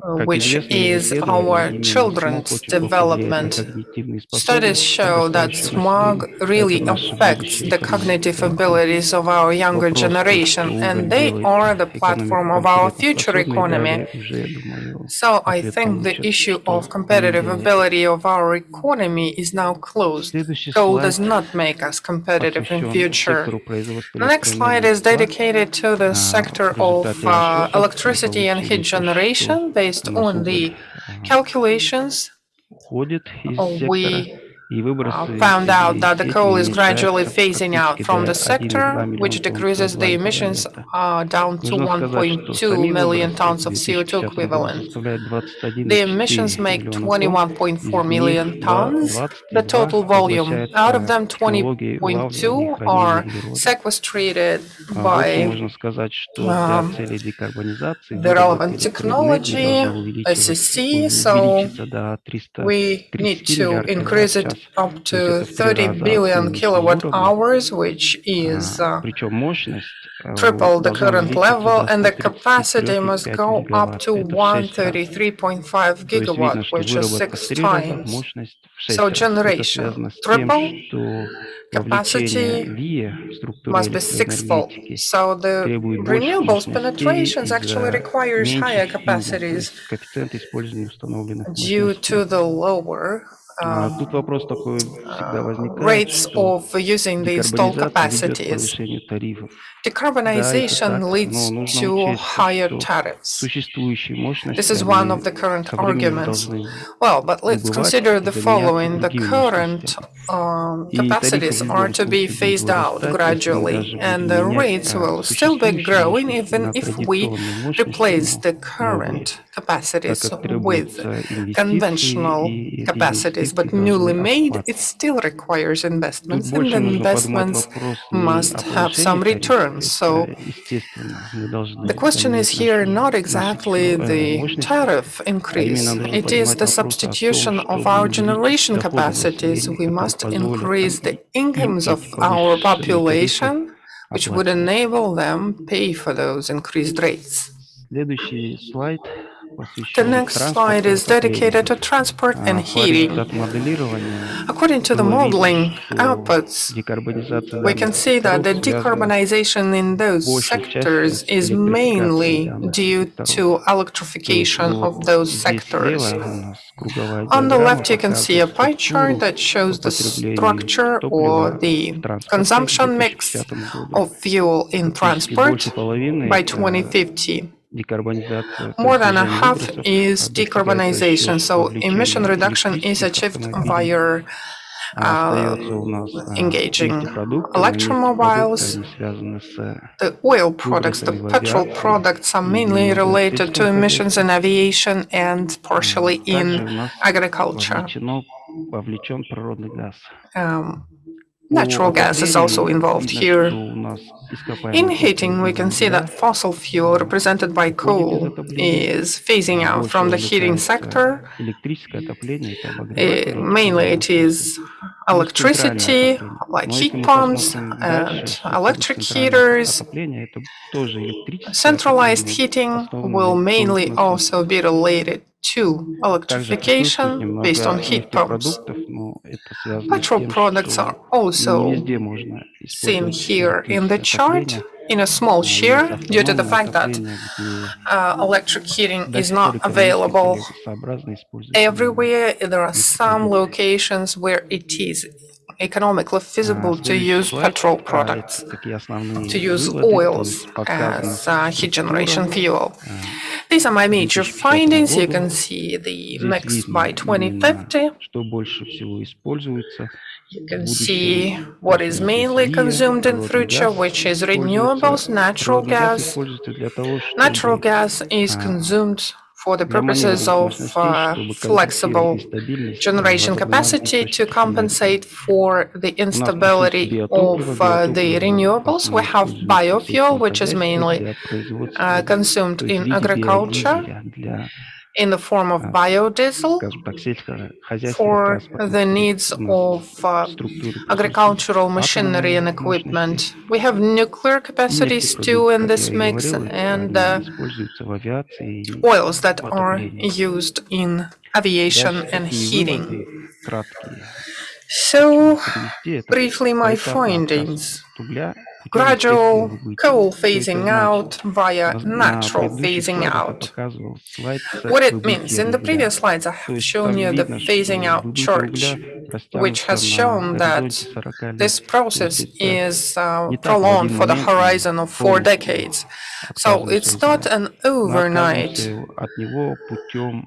Как which известно из is исследований, our именно смог children's очень плохо влияет на development. когнитивные Studies способности show that подрастающего smog населения. Это really наша affects будущая the экономика. cognitive Поэтому abilities of our younger вопрос, то, generation, что and уголь they делает are the экономику platform of our future конкурентоспособной и economy. далее уже, я думаю, So I ответ think the получат, issue что of competitive не делает. ability of our economy is now closed. Следующий Coal слайд does not make us competitive in посвящен future. сектору производства The next slide is электроэнергии dedicated to the sector в of результате расчетов мы electricity and heat получили то, что generation. Based у нас on the уголь calculations, уходит из сектора, we и выбросы found out из that the сети coal is gradually уменьшаются phasing out практически from до the 1,2 sector, миллиона which тонн decreases the СО2 emissions эквивалента. down to Нужно сказать, что 1.2 сами million выбросы tons к of CO2 2050 году equivalent. составляют The emissions 21,4 make миллиона тонн, 21.4 из них million tons, the 22 total volume. Out of поглощается them, технологией улавливания и 20.2 хранения are углерода. sequestrated В общем, by можно сказать, что для um, целей декарбонизации the выработка relevant электроэнергии technology, должна SEC, so увеличиться до we need 330 to миллиардов increase it киловатт-час. up То есть to это в 3 30 раза от billion нынешнего kilowatt уровня. hours, which is Причем мощность triple the должна current увеличиться level, до and the capacity must 133,5 go up гигаватт. to Это в 6 раз. 133.5 То есть видно, gigawatt, что which is выработка в 6 3 раза, times. мощность в 6 So раз. Это generation связано с тем, triple, что вовлечение capacity ВИА в структуру must be sixfold. электроэнергетики So the требует больших renewables мощностей penetrations actually из-за requires higher меньших юнитов, то capacities есть коэффициент использования установленных due to мощностей. the lower Тут вопрос такой всегда возникает, rates что of using the installed декарбонизация ведет к capacities. повышению тарифов. Да, это Decarbonization так, но leads нужно to учесть, higher что tariffs. существующие This мощности, is one of они the current со временем arguments. должны Well, but let's убывать consider и the заменяться following. The другими current мощностями. И тарифы в capacities are любом to be случае будут phased out вырастать, если мы gradually, даже and будем the менять rates will still be существующие growing мощности even на if we традиционные мощности, replace the но новые, current так capacities как with требуются инвестиции, conventional и эти capacities. инвестиции But newly должны made, it окупаться. still requires Тут investments, and the больше нужно поднимать investments вопрос не must о have повышении some тарифов, returns. So это естественно, мы должны the question is заменять here not наши exactly the мощности, tariff а именно increase. нужно It is поднимать the вопрос о том, substitution of чтобы our увеличить generation доходы capacities. населения, We которые must позволят increase the им incomes of эти our повышенные тарифы population, which would оплачивать. enable them pay for those increased rates. Следующий слайд The посвящен next slide транспорту и is dedicated отоплению. to transport and По heating. результатам моделирования According to the было видно, modeling что outputs, декарбонизация we can данных see that секторов the связана decarbonization in those большей частью sectors с is электрификацией mainly данных due секторов. to То есть electrification вот of those здесь sectors. слева у нас круговая On the диаграмма left, you can see a показывает pie chart структуру that shows по the потреблению structure or топлива в the транспорте к consumption mix 2050 году. of fuel in Практически больше transport половины by это 2050. декарбонизация, то More есть than a снижение half выбросов, is достигается за счет decarbonization, so emission вовлечения reduction is электрических achieved автомобилей. via Остается у нас engaging нефтепродукты, но нефтепродукты, electromobiles. они связаны с The oil products, the выбросами в petrol авиации products are и mainly немного в related to сельском emissions in хозяйстве. aviation and partially Также in у нас agriculture. вовлечен природный газ. По Natural gas is also отоплению involved видно, here. что у нас In ископаемое heating, топливо в we виде can see that угля fossil fuel, represented by уходит из coal, отопления. is phasing out Больше from the heating вовлекается sector. электрическое отопление, это обогреватели, Mainly it is плюс центральное electricity, отопление. like Но если heat мы pumps посмотрим and дальше, что входит в electric центральное heaters. отопление, это тоже электрическое Centralized отопление, heating основанное will на mainly солнечной. also be related to Также присутствует electrification based on немного heat pumps. нефтепродуктов, но это связано с Petrol тем, products are что also не везде можно seen использовать here in the электрическое chart отопление. in a small share Есть due to the автономное fact that отопление, где electric heating до is сих пор not экономически available целесообразно использовать именно everywhere. There are some нефтепродукты. locations where it is economically feasible to Следующий use слайд, petrol это products, такие основные to use выводы, то oils есть показана as heat generation структура fuel. These are my к major 2050 findings. You году. can see the Здесь mix видно by именно, 2050. что больше всего используется You в can будущем. see То what есть is у нас есть mainly ВИА, consumed in природный future, газ which is используется. renewables, natural Природный газ gas. используется для того, Natural чтобы gas is а, consumed for the для purposes маневренных of мощностей, чтобы flexible компенсировать нестабильность generation возобновляемых capacity to источников энергии. compensate for the У нас присутствует instability биотопливо. of the Биотопливо в renewables. We основном have используется в biofuel, сельском which is хозяйстве mainly для производства, consumed то есть в in виде agriculture. биодизеля для in the form of biodiesel скажем так, сельскохозяйственных for транспортных the needs у нас of структуре agricultural присутствуют machinery and атомные equipment. мощности We have nuclear и capacities too нефтепродукты, in как this я и mix, говорил, and они используются в авиации и oils that в are отоплении. used in aviation Дальше and такие heating. выводы краткие. So, Привести это briefly, my поэтапный отказ findings. от угля путем Gradual естественного выбытия. coal Что это phasing значит? out via На natural предыдущих phasing слайдах я out. показывал слайд с What it means, выбытием in the угля. previous slides I То have есть shown там you the видно, что phasing out выбытие chart, угля which растянуто has shown на that горизонте 40 лет. this То process есть это is не так в prolonged один for the момент horizon of 4 полностью decades. So it's отказываемся not an мы overnight отказываемся от него путем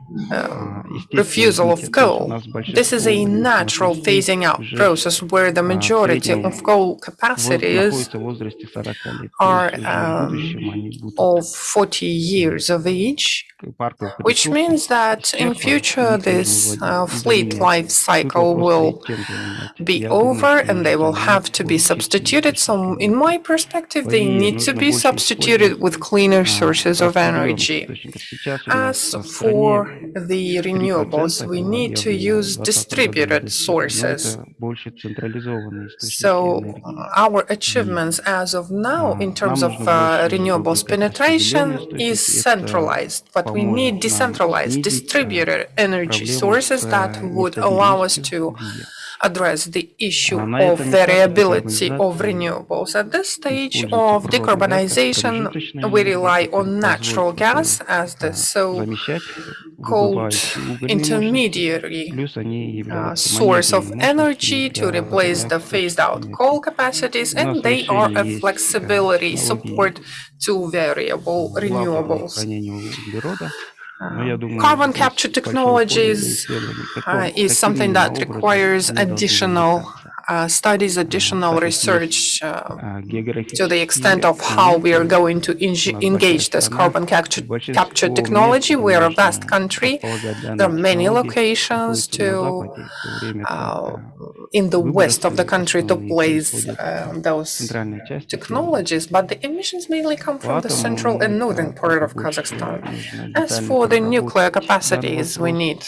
естественного refusal of сбытия. То есть у coal. нас This is большинство a углекислых natural мощностей phasing out уже process where the в majority среднем of coal capacities находятся в возрасте 40 лет. То are есть уже в будущем они будут of 40 years of age, парков which ресурсов means that in исчерпаны, future их нужно this выводить из fleet замены. life Тут cycle вопрос will стоит, чем заменять. be Я думаю, over что and they нужно will have заменять to be чистыми substituted. So in my perspective, they И need to нужно be больше substituted использовать with cleaner sources of распределенных energy. источников. Сейчас у нас As в стране for the 3% renewables, we было need to объявлено use в 2020 году distributed недостижимо, но sources. это больше централизованные источники So энергии. our И achievements as of now in terms нам of нужно больше renewables привлекать penetration распределенные is источники. Это centralized, but we поможет need нам decentralized, снизить distributed energy проблему sources с that would allow us нестабильностью to ВИА. address the issue На of этом этапе variability of декарбонизации renewables. At this stage используется of природный газ как decarbonization, промежуточная we энергия, rely которая on natural позволит gas as the замещать so-called выбывающие угольные мощности, intermediary плюс они являются source of маневренными energy мощностями to для replace the разработки phased электрической out энергии. coal capacities, У нас and в they are a решении есть flexibility технологии support to variable главного renewables. хранения углерода, но я думаю, Carbon есть capture большое поле для technologies исследований, is something каким that образом requires они должны additional замещаться. studies, additional Так как research есть to the extent географические of how we are моменты, going to у нас большая engage this страна, carbon и capture большинство technology. мест, We are a где vast можно country. располагать There are данные many технологии, locations находится на to Западе, в то время как in the west of the выбросы country to основные place происходят в those центральной части страны. technologies, but the emissions mainly come from the central and northern Поэтому part это of больше Kazakhstan. нужно As детально for the nuclear проработать данный capacities, we вопрос need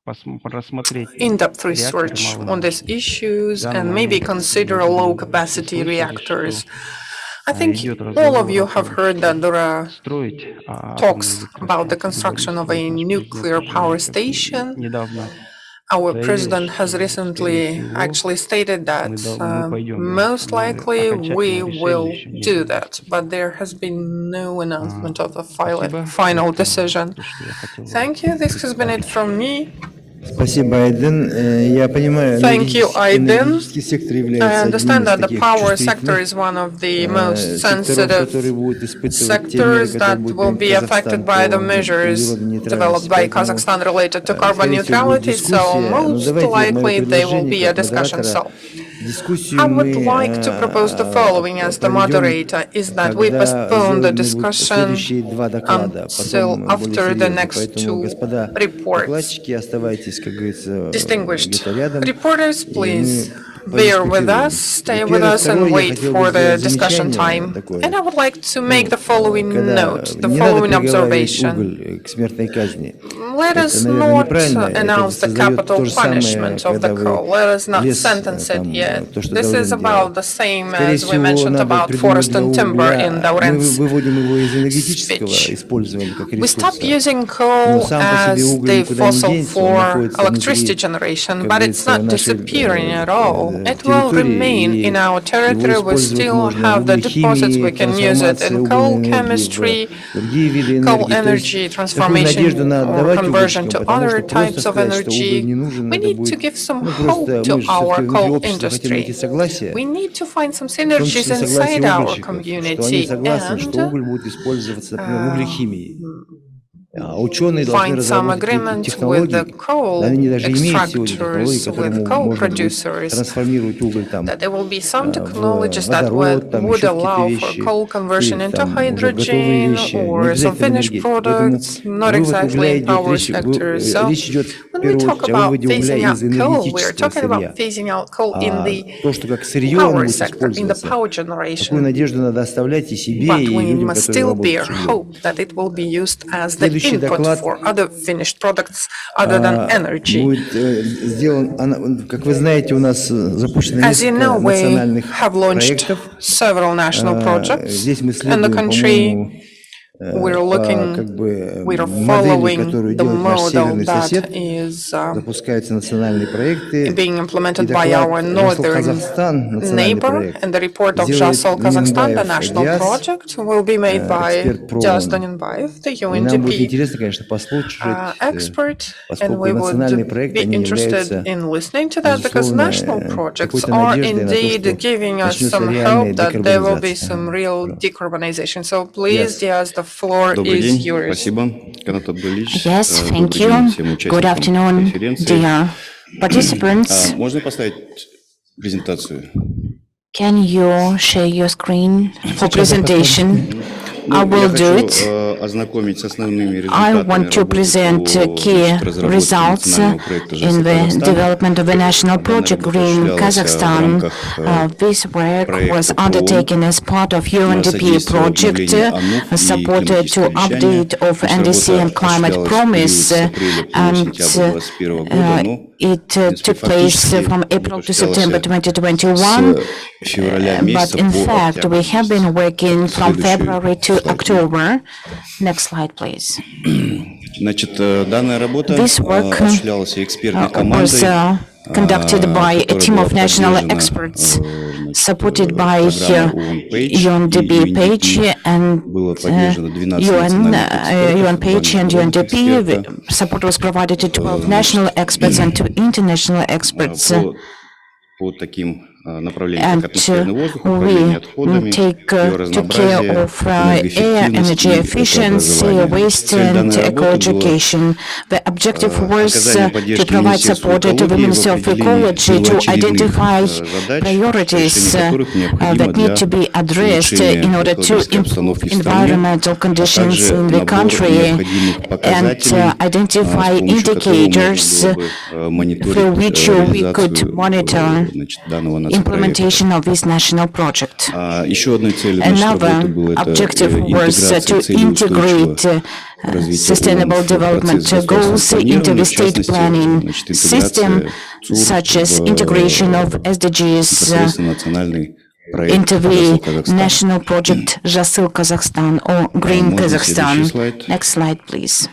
и рассмотреть in-depth реакторы research малой on these мощности. issues В данный and maybe момент, consider я думаю, low-capacity все слышали, reactors. что I think идет all of разговор you о have том, heard that there are строить атомные talks about the электростанции, либо не construction of строить. a Наш nuclear президент power уже station. недавно Our заявил, president has что, скорее recently всего, actually stated that мы пойдем на это, most но likely we окончательного решения will еще не do было. that, but there has been no announcement of the Спасибо. final Это decision. то, что я хотел Thank you. This has been it from me. Спасибо, Айден. Я понимаю, Thank you, Aiden. энергетический сектор I является одним understand из that the таких power sector чувствительных is one of the most секторов, sensitive которые будут испытывать те меры, sectors которые that будут will принять be affected Казахстан by the по measures углеродонейтральности. developed by Поэтому, Kazakhstan related to carbon скорее всего, будет neutrality, so дискуссия. Но most давайте мое likely they will be предложение a как discussion. модератора. So Дискуссию I мы would like to propose the following as the проведем, moderator, is that we когда postpone the сделаны будут discussion следующие два доклада, until потом более after the серьезные. next Поэтому, two господа reports. докладчики, оставайтесь, как говорится, Distinguished где-то рядом. reporters, И please мы bear with подискутируем. us, stay И with первое, us and второе, я wait хотел for бы the сделать discussion замечание time. такое. And I would like to make the following Когда note, the не надо following приговаривать observation. уголь к смертной казни. Let Это, us наверное, not неправильно. Это announce the создает capital то же самое, punishment of когда the вы coal. Let us not лес, sentence it там, yet. то, что This is Даурен about делает. the same Скорее as we всего, mentioned надо about придумать forest для and timber угля. in Мы Dauren's выводим его из энергетического speech. использования как We stop ресурса. using Но coal сам по себе as уголь the никуда не fossil денется, он for находится electricity внутри, generation, как but it's говорится, not нашей disappearing at all. It will территории, remain и in our его territory. We использовать still можно have в the deposits. We углехимии, can use it трансформации in coal угольной энергии chemistry, в другие виды coal энергии. То energy есть такую надежду transformation надо or давать conversion угольщикам, to потому other что просто types of сказать, что уголь energy. не нужен, We это need to будет... give some просто hope to мы же our все-таки внутри coal общества хотим найти industry. согласие, We need to find some в том synergies числе inside согласие our угольщиков, что они community согласны, что and уголь будет использоваться, например, в углехимии. А ученые должны find some разработать какие-то agreement with технологии, the coal они даже имеют сегодня технологии, extractors, которыми with coal можно будет producers, трансформировать уголь там that there will be some в technologies that водород, там would еще какие-то allow for вещи, coal conversion и into там уже готовые hydrogen вещи, не or some обязательно в finished энергетике. Поэтому products, not вывод exactly угля in идет, power речь sector. So идет в when we первую talk очередь о about выводе угля phasing из out coal, we are энергетического talking about сырья. phasing out coal in А the то, что как сырье оно power будет sector, in the использоваться, power такую generation. надежду надо оставлять и себе, But и we людям, must которые still работают bear с углем. hope that it will be used as the input for other finished products other than energy. будет сделан, как вы знаете, у нас запущено As you know, несколько we национальных have launched проектов. several national projects Здесь мы in the следуем, country. по-моему, We're модели, we're following которую the делает наш model северный that сосед. is Запускаются национальные проекты. being implemented И by our доклад northern Казахстан, национальный neighbor, проект, and the report of сделает Jasol Kazakhstan, the Минбаев national Диас, project, will be made by эксперт ПРООН. Justin Unbayev, the И нам будет UNDP интересно, конечно, послушать, expert, and поскольку we would национальные проекты, be они interested являются, in listening to that because безусловно, national projects какой-то are надеждой на то, indeed что giving us начнется some реальная hope that there will be декарбонизация. some real decarbonization. So please, Yes. Diaz, the floor Добрый is день, yours. спасибо. Канат Абдулич. Yes, thank Добрый день всем you. участникам Good afternoon, конференции. dear participants. Можно поставить презентацию? Can you share your screen for presentation? I Я will do хочу it. ознакомить с основными I результатами want to работы present по key разработке results национального проекта in «Жасыл the Казахстан». development of a national project Green осуществлялась в Kazakhstan. рамках This work was проекта undertaken as part of UNDP содействие project обновлению АНУФ и supported to климатического update of NDC and climate promise, and it took place from April to September 2021, but in fact we have been working from February to October. Next slide, please. Значит, данная работа This work осуществлялась экспертной was командой, conducted by a team of national experts supported by UNDP page and UN page and UNDP. Support was provided to 12 national experts and 2 international experts. по таким направлениям, как And атмосферный воздух, управление отходами, we take took care биоразнообразие, of air, energy efficiency, waste and eco-education. The objective was to provide support to the Ministry of Ecology to identify priorities that need to be addressed in order to improve environmental conditions in the country and identify indicators through which we could monitor implementation of this national project. Another objective was to integrate sustainable development goals into the state planning system, such as integration of SDGs into the national project Жасыл Kazakhstan or Green Kazakhstan. Next slide, please.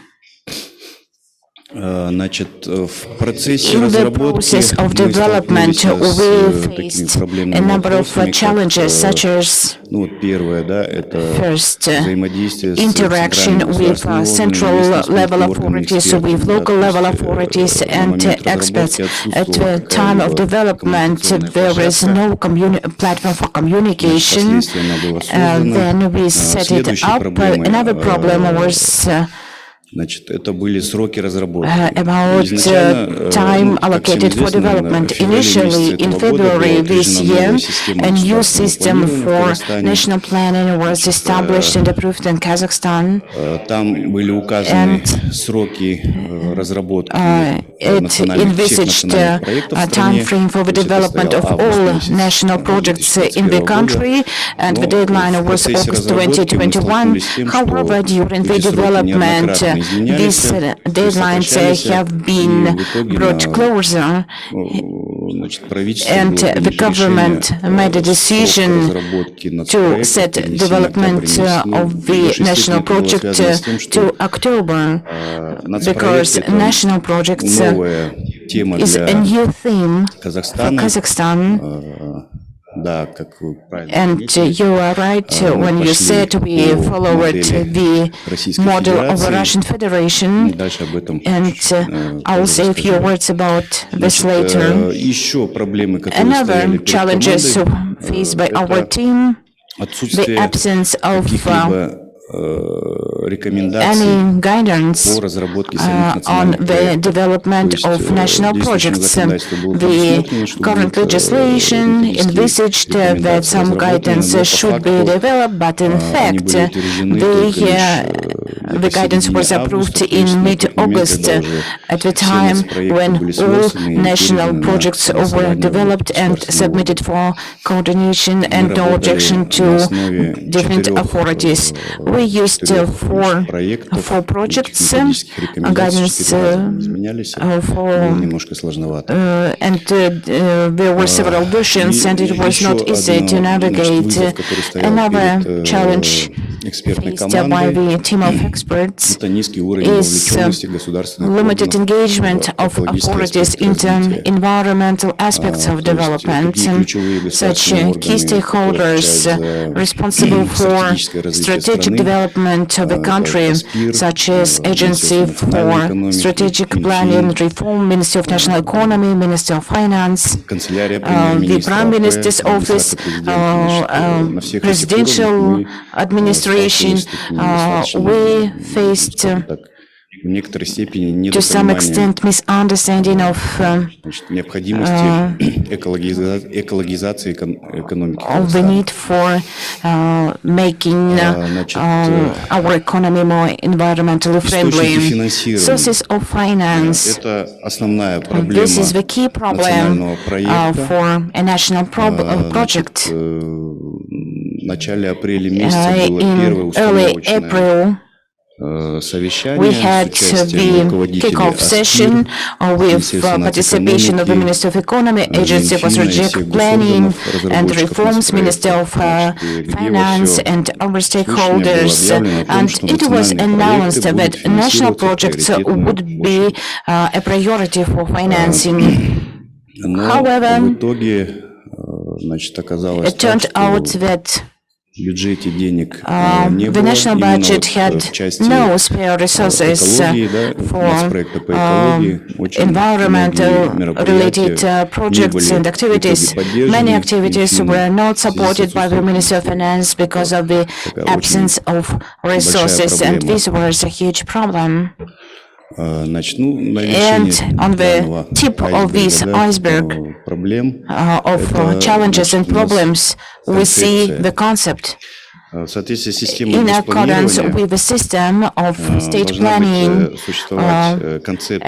Значит, в процессе In the разработки process of мы development, столкнулись we с такими faced a проблемными number of вопросами, challenges, как, such as ну, вот первое, да, это first, взаимодействие с interaction with central level authorities, with local level authorities and experts. At the time of development, there is no platform for communication. Then we set it up. Another problem was Значит, это были сроки разработки. About time allocated for development. Initially, in February this year, a new system for national planning was established and approved in Kazakhstan. Там были указаны сроки разработки envisaged a time frame for the development of all national projects in the country, and the deadline was August 2021. However, during the development, these deadlines have been brought closer, and the government made a decision to set development of the national project to October, because national projects is a new theme for Kazakhstan. And you are right when you said we followed the model of the Russian Federation, and I'll say a few words about this later. Another challenges faced by our team, the absence of any guidance on the development of national projects. The current legislation envisaged that some guidance should be developed, but in fact, they the guidance was approved in mid-August, at the time when all national projects were developed and submitted for coordination and no objection to different authorities. We used four projects, guidance and there were several versions, and it was not easy to navigate. Another challenge faced by the team of experts is limited engagement of authorities into environmental aspects of development. Such key stakeholders responsible for strategic development of the country, such as Agency for Strategic Planning and Reform, Ministry of National Economy, Ministry of Finance, the Prime Minister's Office, Presidential Administration, we faced to some extent misunderstanding of the need for making our economy more environmentally friendly. Sources of finance. This is the key problem for a national project. In early April, we had the kick-off session with participation of the Minister of Economy, Agency for Strategic Planning and Reforms, Minister of Finance, and other stakeholders. And it was announced that national projects would be a priority for financing. However, it turned out that the national budget had no spare resources for environmental-related projects and activities. Many activities were not supported by the Ministry of Finance because of the absence of resources, and this was a huge problem. And on the tip of this iceberg of challenges and problems, we see the concept. In accordance with the system of state planning, a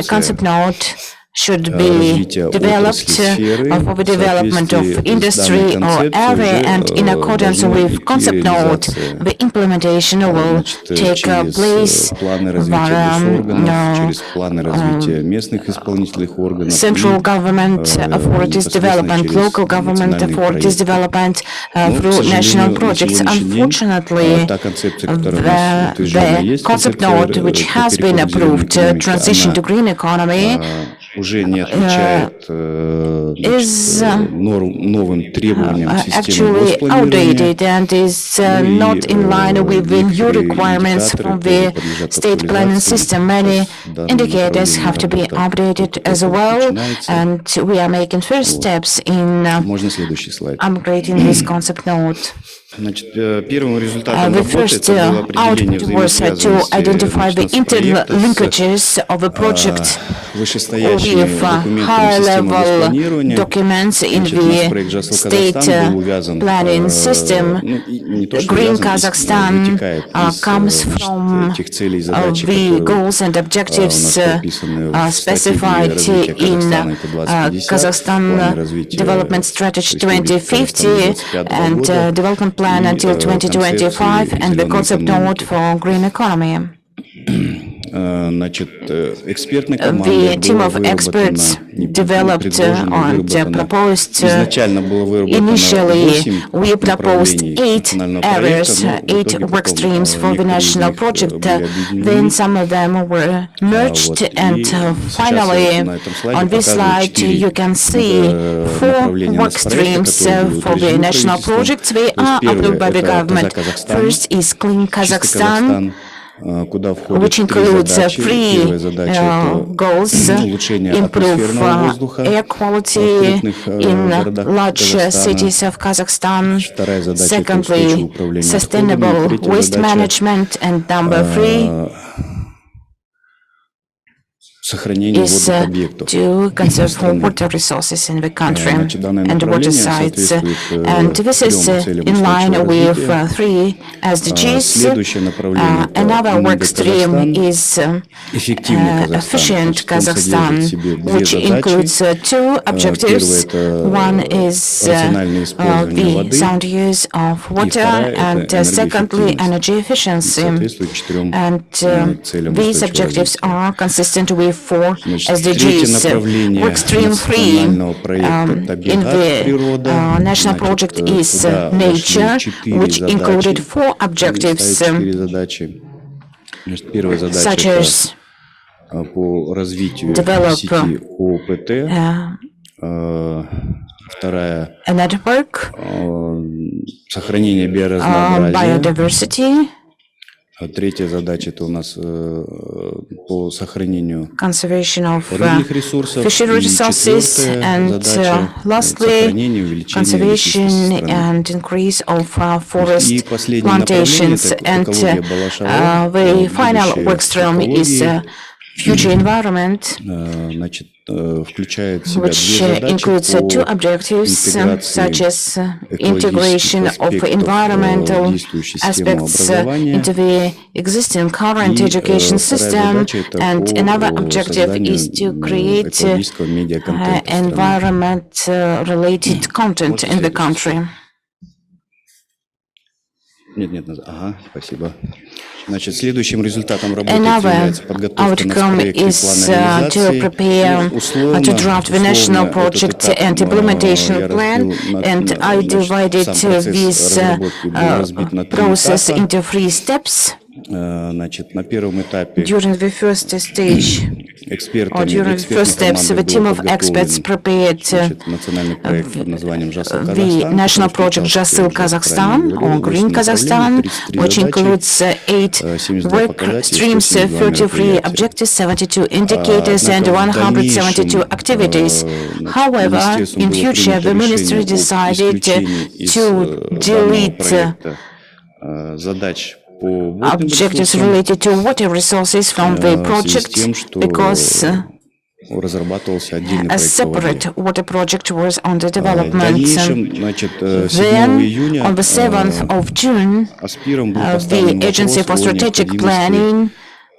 concept note should be developed for the development of industry or area, and in accordance with concept note, the implementation will take place via central government authorities development, local government authorities development through national projects. Unfortunately, the concept note, which has been approved, transition to green economy, is actually outdated and is not in line with the new requirements from the state planning system. Many indicators have to be updated as well, and we are making first steps in upgrading this concept note. The first output was to identify the interlinkages of a project with high-level documents in the state planning system. Green Kazakhstan comes from the goals and objectives specified in Kazakhstan Development Strategy 2050 and Development Plan until 2025 and the concept note for green economy. The team of experts developed and proposed, initially we proposed 8 areas, 8 work streams for the national project, then some of them were merged, and finally on this slide you can see 4 work streams for the national projects. They are approved by the government. First is Clean Kazakhstan, which includes 3 goals: improve air quality in large cities of Kazakhstan, secondly, sustainable waste management, and number 3, сохранения is водных объектов to conserve water resources in the country and water sites. And this is in line with 3 SDGs. Another work stream is efficient Kazakhstan, which includes 2 objectives. One is the sound use of water, and secondly, energy efficiency. And these objectives are consistent with 4 SDGs. Work stream 3 in the national project is nature, which included 4 objectives, such as develop a network, biodiversity. Третья задача это у нас по сохранению conservation of рыбных ресурсов. fishery resources, and lastly, conservation and increase of forest plantations. And the final work stream is future environment, Значит, включает в себя which 2 задачи includes 2 по objectives, such интеграции as integration of аспектов environmental действующей системы aspects образования. into the existing current education system, and another objective is to create environment-related content in the country. Нет, ага, спасибо. Значит, следующим результатом работы Another является подготовка outcome is to prepare, to draft the national project and implementation plan, and I divided this process into 3 steps. Значит, на первом этапе During the first stage, or during the first steps, the team of experts prepared the national project Жасыл Kazakhstan, or Green Kazakhstan, which includes 8 work streams, 33 objectives, 72 indicators, and 172 activities. However, in future, the ministry decided to delete objectives related to water resources from the project because a separate water project was under development. Then, on the 7th of June, the Agency for Strategic Planning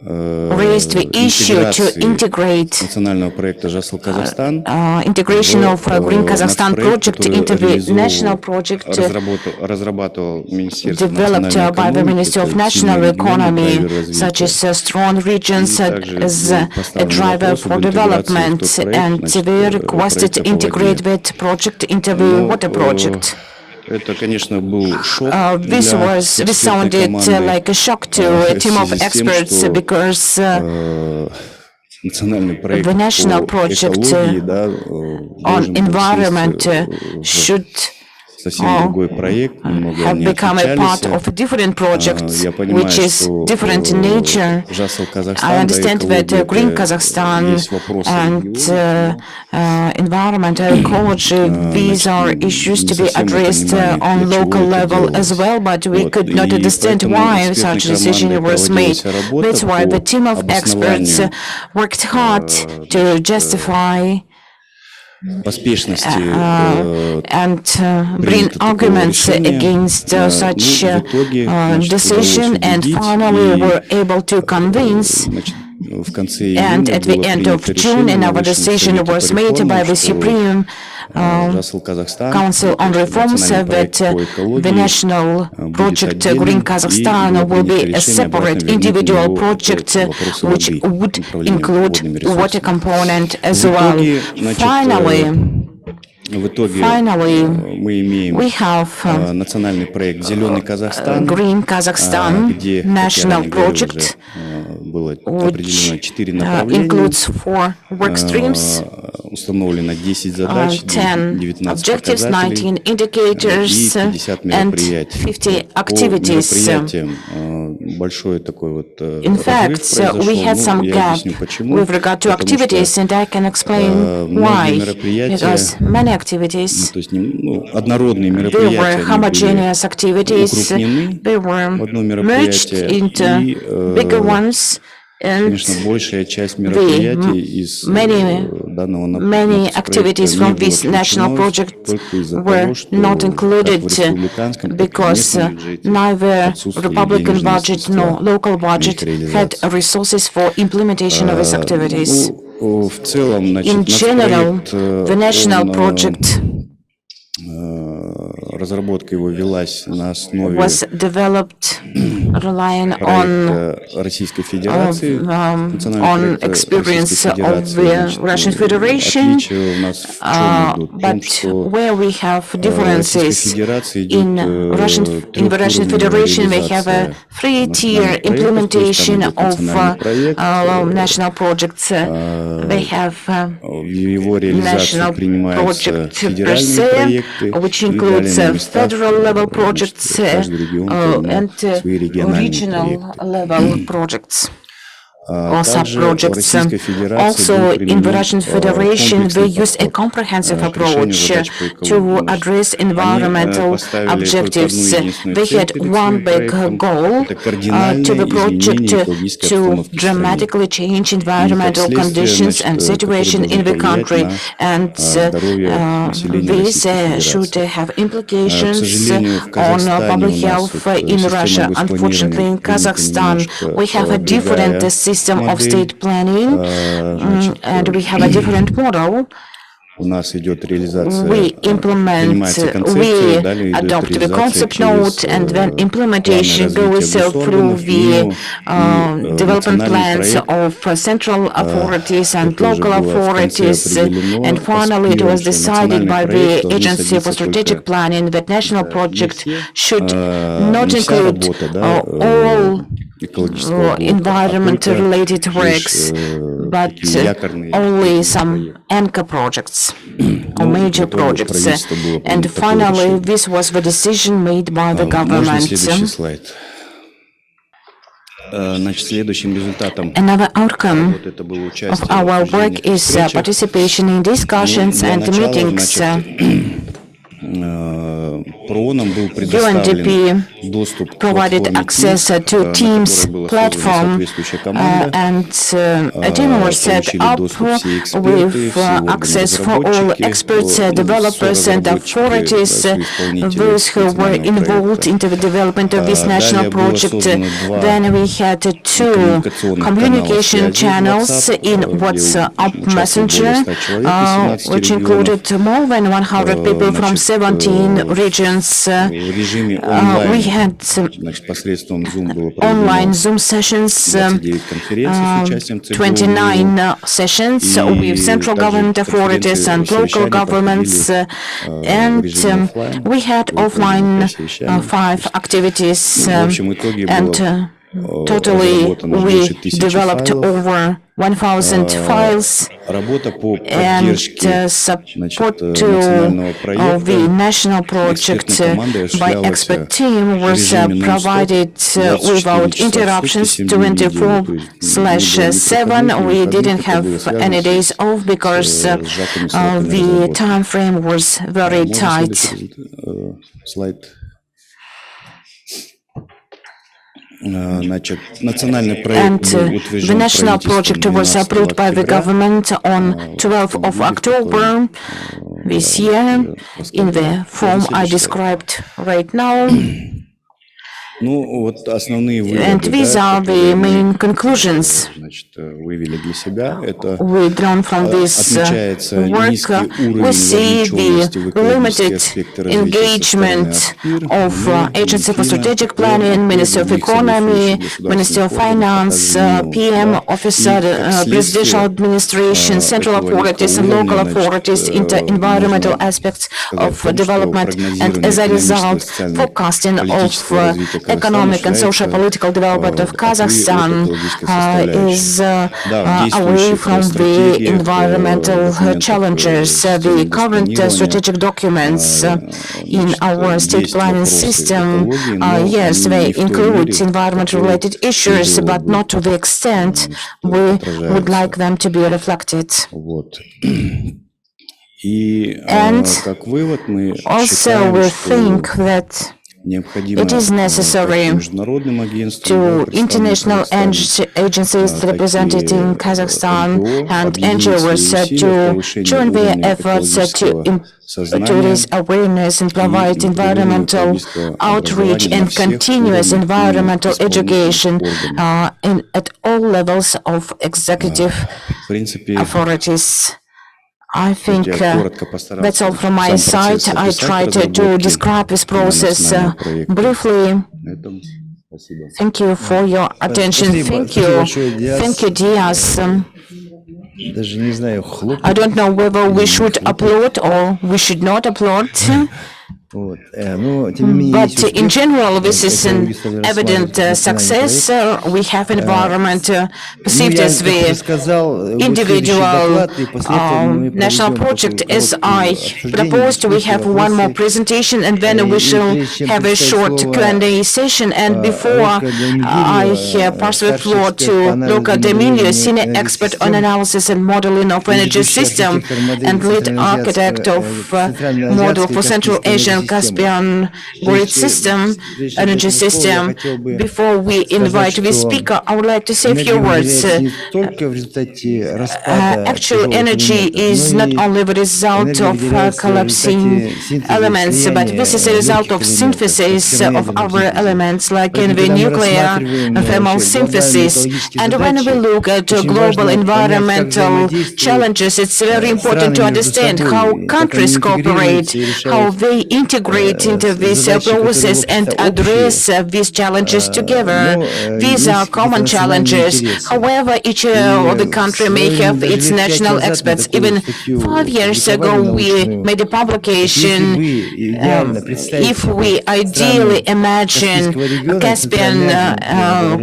raised the issue to integrate integration of Green Kazakhstan project into the national project developed by the Ministry of National Economy, such as strong regions as a driver for development, and they requested to integrate that project into the water project. This sounded like a shock to a team of experts because the national project on environment should have become a part of a different project, which is different in nature. I understand that Green Kazakhstan and environmental ecology, these are issues to be addressed on local level as well, but we could not understand why such a decision was made. That's why the team of experts worked hard to justify and bring arguments against such decision, and finally were able to convince. And at the end of June, another decision was made by the Supreme Council on Reforms that the national project Green Kazakhstan will be a separate individual project which would include water component as well. Finally, we have Green Kazakhstan national project, which includes 4 work streams, 10 objectives, 19 indicators, and 50 activities. In fact, we had some gap with regard to activities, and I can explain why. Because many activities, they were homogeneous activities, they were merged into bigger ones, Конечно, большая часть мероприятий из данного many activities from this national project were not included because neither Republican budget nor local budget had resources for implementation of these activities. In general, the national project разработка его велась на основе was developed relying on Российской Федерации, on experience of the Russian Federation, but where we have differences in the Russian Federation, we have a three-tier implementation of national projects. They have national project per se, which includes federal level projects and regional level projects or sub-projects. Also, in the Russian Federation, they use a comprehensive approach to address environmental objectives. They had one big goal to the project to dramatically change environmental conditions and situation in the country, and this should have implications on public health in Russia. Unfortunately, in Kazakhstan, we have a different system of state planning, and we have a different model. We adopt the concept note, and then implementation goes through the development plans of central authorities and local authorities, and finally it was decided by the Agency for Strategic Planning that national project should not include all environment-related works, but only some anchor projects or major projects. And finally, this was the decision made by the government. Another outcome of our work is participation in discussions and meetings. UNDP provided access to Teams platform, and a team was set up with access for all experts, developers and authorities, those who were involved in the development of this national project. Then we had two communication channels in WhatsApp Messenger, which included more than 100 people from 17 regions. We had online Zoom sessions, 29 sessions with central government authorities and local governments, and we had offline 5 activities, and totally we developed over 1,000 files, and support to the national project by expert team was provided without interruptions 24/7. We didn't have any days off because the time frame was very tight. And the national project was approved by the government on 12th of October this year in the form I described right now. And these are the main conclusions we drawn from this work. We see the limited engagement of Agency for Strategic Planning, Ministry of Economy, Ministry of Finance, PM Officer, Presidential Administration, central authorities and local authorities into environmental aspects of development, and as a result, forecasting of economic and social political development of Kazakhstan is away from the environmental challenges. The current strategic documents in our state planning system, yes, they include environment-related issues, but not to the extent we would like them to be reflected. And also we think that It is necessary to international agencies represented in Kazakhstan and NGOs to join their efforts to raise awareness and provide environmental outreach and continuous environmental education at all levels of executive authorities. I think that's all from my side. I tried to describe this process briefly. Thank you for your attention. Thank you. Thank you, Diaz. I don't know whether we should applaud or we should not applaud. But in general, this is an evident success. We have environment perceived as the individual national project. As I proposed, we have one more presentation and then we shall have a short Q&A session. And before I pass the floor to Luca D'Emilio, senior expert on analysis and modeling of energy system and lead architect of model for Central Asian Caspian grid system, energy system. Before we invite the speaker, I would like to say a few words. Actual energy is not only the result of collapsing elements, but this is a result of synthesis of other elements, like in the nuclear thermal synthesis. And when we look at global environmental challenges, it's very important to understand how countries cooperate, how they integrate into this process and address these challenges together. These are common challenges. However, each of the country may have its national experts. Even 5 years ago, we made a publication. If we ideally imagine Caspian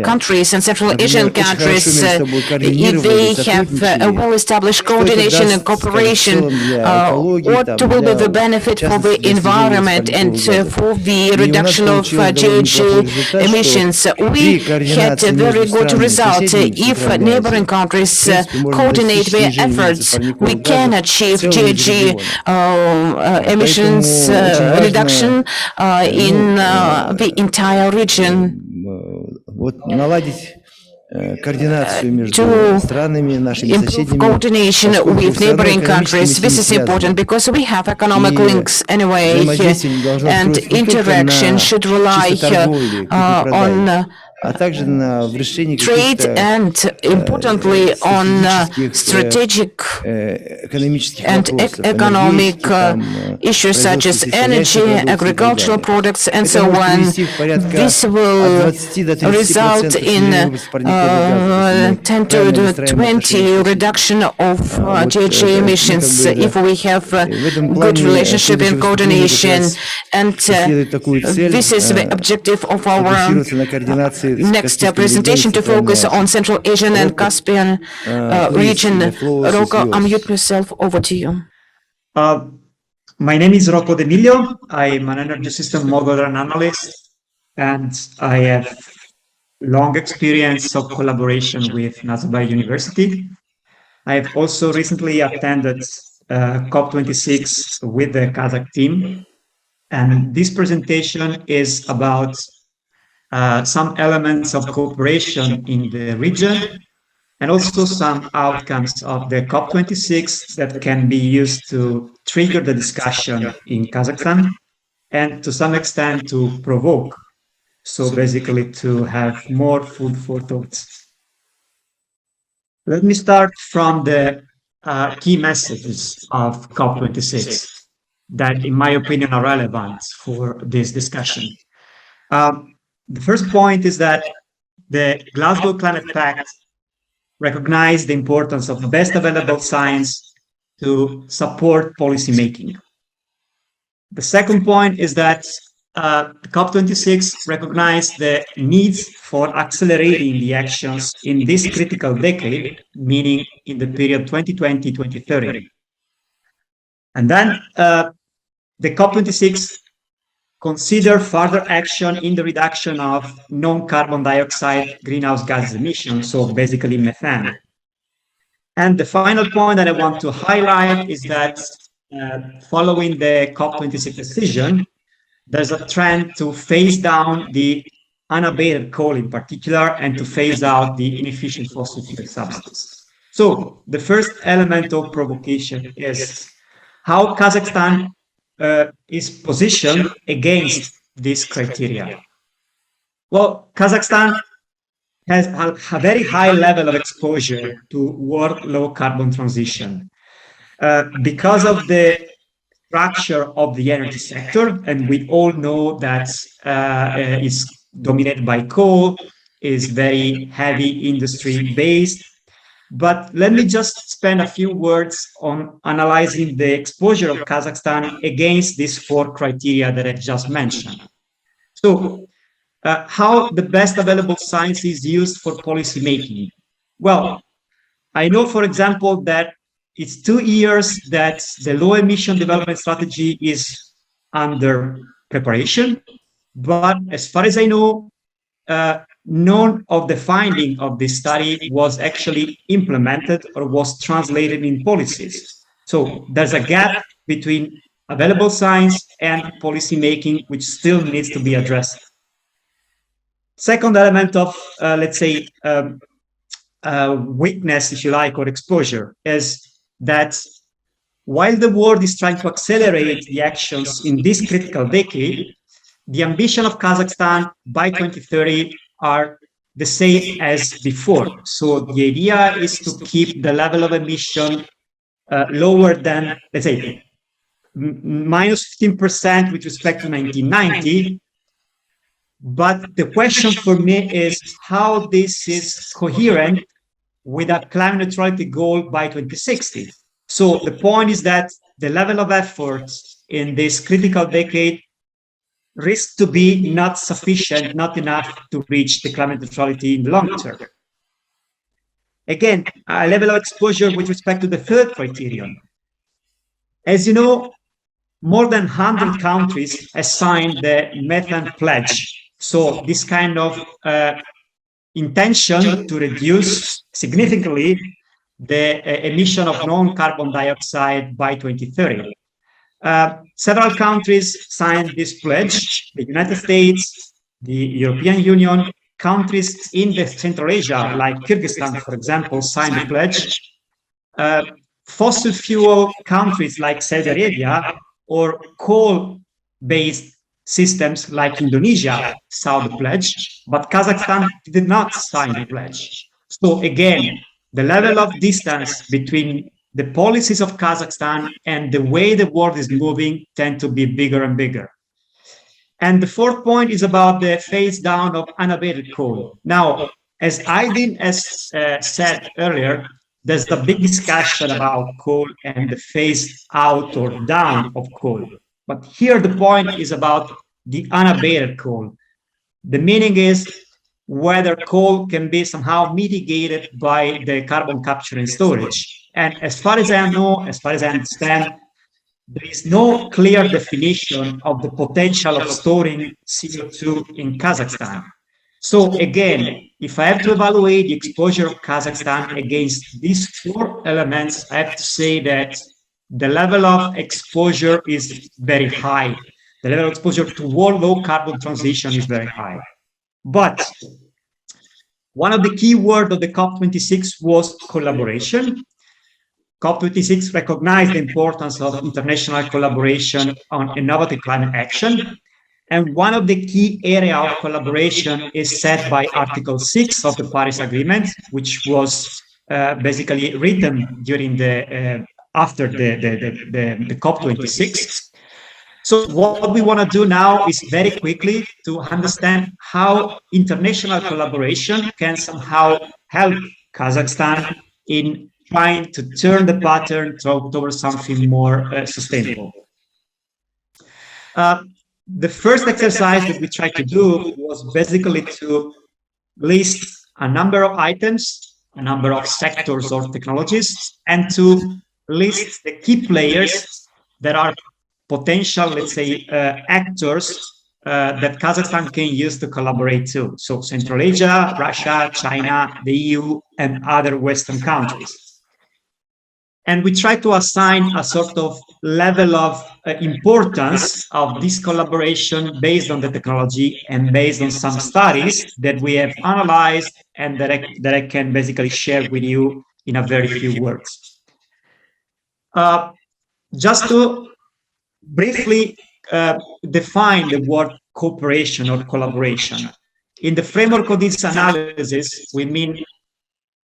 countries and Central Asian countries, they have a well-established coordination and cooperation. What will be the benefit for the environment and for the reduction of GHG emissions? We had a very good result. If neighboring countries coordinate their efforts, we can achieve GHG emissions reduction in the entire region. To improve coordination with neighboring countries. This is important because we have economic links anyway, and interaction should rely on trade and, importantly, on strategic and economic issues such as energy, agricultural products, and so on. This will result in 10 to 20 reduction of GHG emissions if we have good relationship and coordination. And this is the objective of our next presentation, to focus on Central Asian and Caspian region. Rocco, unmute yourself. Over to you. My name is Rocco D'Emilio. I'm an energy system modeler and analyst, and I have long experience of collaboration with Nazarbayev University. I have also recently attended COP26 with the Kazakh team, and this presentation is about some elements of cooperation in the region and also some outcomes of the COP26 that can be used to trigger the discussion in Kazakhstan and to some extent to provoke, so basically to have more food for thought. Let me start from the key messages of COP26 that, in my opinion, are relevant for this discussion. The first point is that the Glasgow Climate Pact recognized the importance of best available science to support policymaking. The second point is that COP26 recognized the needs for accelerating the actions in this critical decade, meaning in the period 2020-2030. And then the COP26 consider further action in the reduction of non-carbon dioxide greenhouse gas emissions, so basically methane. And the final point that I want to highlight is that following the COP26 decision, there's a trend to phase down the unabated coal in particular and to phase out the inefficient fossil fuel substitutes. So the first element of provocation is how Kazakhstan is positioned against this criteria. Well, Kazakhstan has a very high level of exposure to world low carbon transition because of the structure of the energy sector, and we all know that it's dominated by coal, is very heavy industry based. But let me just spend a few words on analyzing the exposure of Kazakhstan against these four criteria that I just mentioned. So, how the best available science is used for policy making? Well, I know, for example, that it's 2 years that the low emission development strategy is under preparation, but as far as I know, none of the finding of this study was actually implemented or was translated in policies. So there's a gap between available science and policy making, which still needs to be addressed. Second element of, let's say, weakness, if you like, or exposure is that while the world is trying to accelerate the actions in this critical decade, the ambition of Kazakhstan by 2030 are the same as before. So the idea is to keep the level of emission lower than, let's say, minus 15% with respect to 1990. But the question for me is how this is coherent with a climate neutrality goal by 2060. So the point is that the level of effort in this critical decade risks to be not sufficient, not enough to reach the climate neutrality in the long term. Again, a level of exposure with respect to the third criterion. As you know, more than 100 countries have signed the Methane Pledge. So this kind of intention to reduce significantly the emission of non-carbon dioxide by 2030. Several countries signed this pledge: the United States, the European Union, countries in the Central Asia, like Kyrgyzstan, for example, signed the pledge. Fossil fuel countries like Saudi Arabia or coal-based systems like Indonesia signed the pledge, but Kazakhstan did not sign the pledge. So again, the level of distance between the policies of Kazakhstan and the way the world is moving tend to be bigger and bigger. And the fourth point is about the phase down of unabated coal. Now, as Aydin has said earlier, there's the big discussion about coal and the phase out or down of coal. But here the point is about the unabated coal. The meaning is whether coal can be somehow mitigated by the carbon capture and storage. And as far as I know, as far as I understand, there is no clear definition of the potential of storing CO2 in Kazakhstan. So again, if I have to evaluate the exposure of Kazakhstan against these four elements, I have to say that the level of exposure is very high. The level of exposure to world low carbon transition is very high. But one of the key words of the COP26 was collaboration. COP26 recognized the importance of international collaboration on innovative climate action. And one of the key areas of collaboration is set by Article 6 of the Paris Agreement, which was basically written during the after the COP26. So what we want to do now is very quickly to understand how international collaboration can somehow help Kazakhstan in trying to turn the pattern towards something more sustainable. The first exercise that we tried to do was basically to list a number of items, a number of sectors or technologies, and to list the key players that are potential, let's say, actors that Kazakhstan can use to collaborate too. So Central Asia, Russia, China, the EU, and other Western countries. And we try to assign a sort of level of importance of this collaboration based on the technology and based on some studies that we have analyzed and that I can basically share with you in a very few words. Just to briefly define the word cooperation or collaboration. In the framework of this analysis, we mean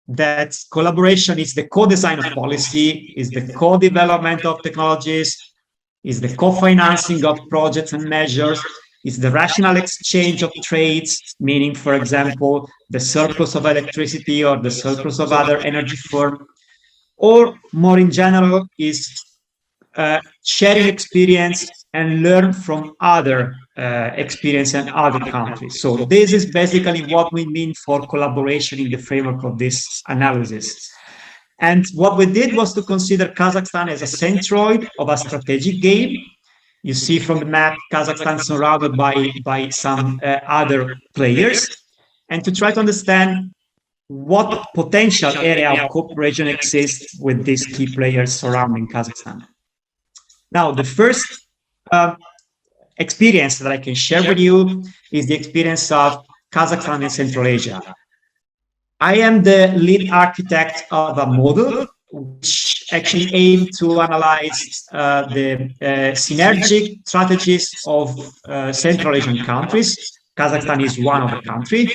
that collaboration is the co-design of policy, is the co-development of technologies, is the co-financing of projects and measures, is the rational exchange of trades, meaning, for example, the surplus of electricity or the surplus of other energy form, or more in general, is sharing experience and learn from other experience in other countries. So this is basically what we mean for collaboration in the framework of this analysis. And what we did was to consider Kazakhstan as a centroid of a strategic game. You see from the map, Kazakhstan is surrounded by some other players, and to try to understand what potential area of cooperation exists with these key players surrounding Kazakhstan. Now, the first experience that I can share with you is the experience of Kazakhstan in Central Asia. I am the lead architect of a model which actually aimed to analyze the synergic strategies of Central Asian countries. Kazakhstan is one of the countries.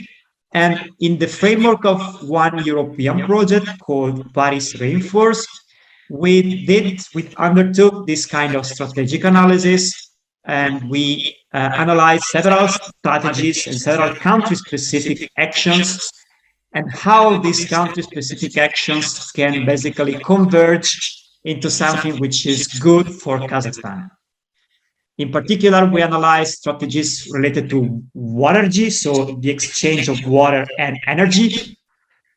And in the framework of one European project called Paris Reinforce, we undertook this kind of strategic analysis, and we analyzed several strategies and several country-specific actions, and how these country-specific actions can basically converge into something which is good for Kazakhstan. In particular, we analyzed strategies related to watergy, so the exchange of water and energy,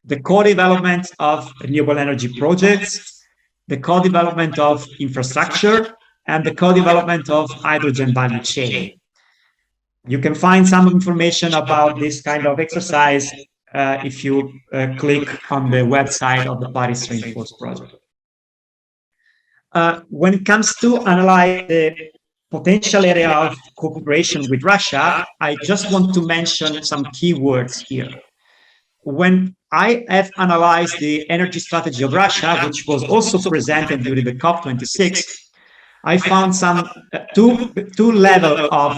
the co-development of renewable energy projects, the co-development of infrastructure, and the co-development of hydrogen value chain. You can find some information about this kind of exercise if you click on the website of the Paris Reinforce project. When it comes to analyze the potential area of cooperation with Russia, I just want to mention some keywords here. When I have analyzed the energy strategy of Russia, which was also presented during the COP26, I found some two levels of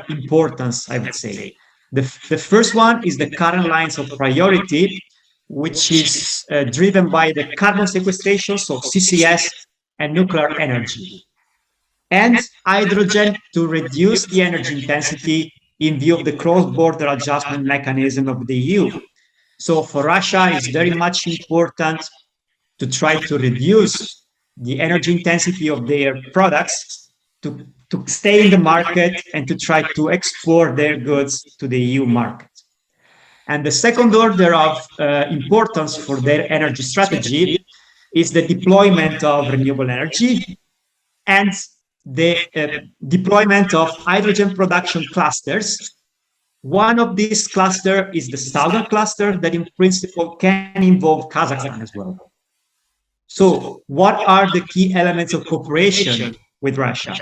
importance, I would say. The first one is the current lines of priority, which is driven by the carbon sequestration, so CCS, and nuclear energy, and hydrogen to reduce the energy intensity in view of the cross-border adjustment mechanism of the EU. So for Russia, it's very much important to try to reduce the energy intensity of their products to stay in the market and to try to export their goods to the EU market. And the second order of importance for their energy strategy is the deployment of renewable energy and the deployment of hydrogen production clusters. One of these clusters is the southern cluster that in principle can involve Kazakhstan as well. So what are the key elements of cooperation with Russia?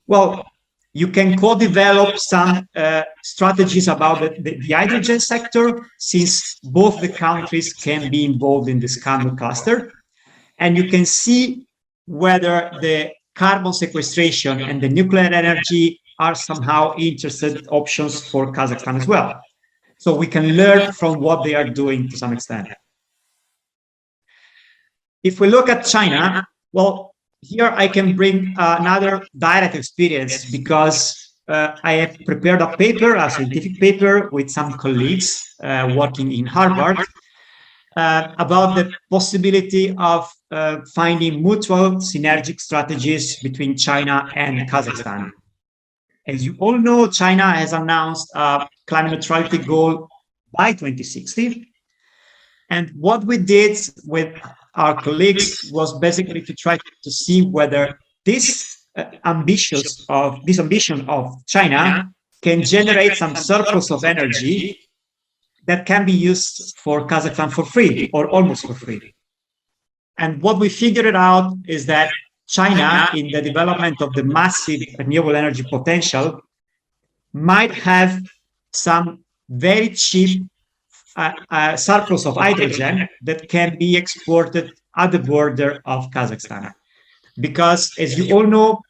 Well, you can co-develop some strategies about the hydrogen sector, since both the countries can be involved in this kind of cluster. And you can see whether the carbon sequestration and the nuclear energy are somehow interested options for Kazakhstan as well. So we can learn from what they are doing to some extent. If we look at China, well, here I can bring another direct experience, because I have prepared a paper, a scientific paper with some colleagues working in Harvard about the possibility of finding mutual synergic strategies between China and Kazakhstan. As you all know, China has announced a climate neutrality goal by 2060. And what we did with our colleagues was basically to try to see whether this ambition of China can generate some surplus of energy that can be used for Kazakhstan for free or almost for free. And what we figured out is that China, in the development of the massive renewable energy potential, might have some very cheap surplus of hydrogen that can be exported at the border of Kazakhstan. Because, as you all know,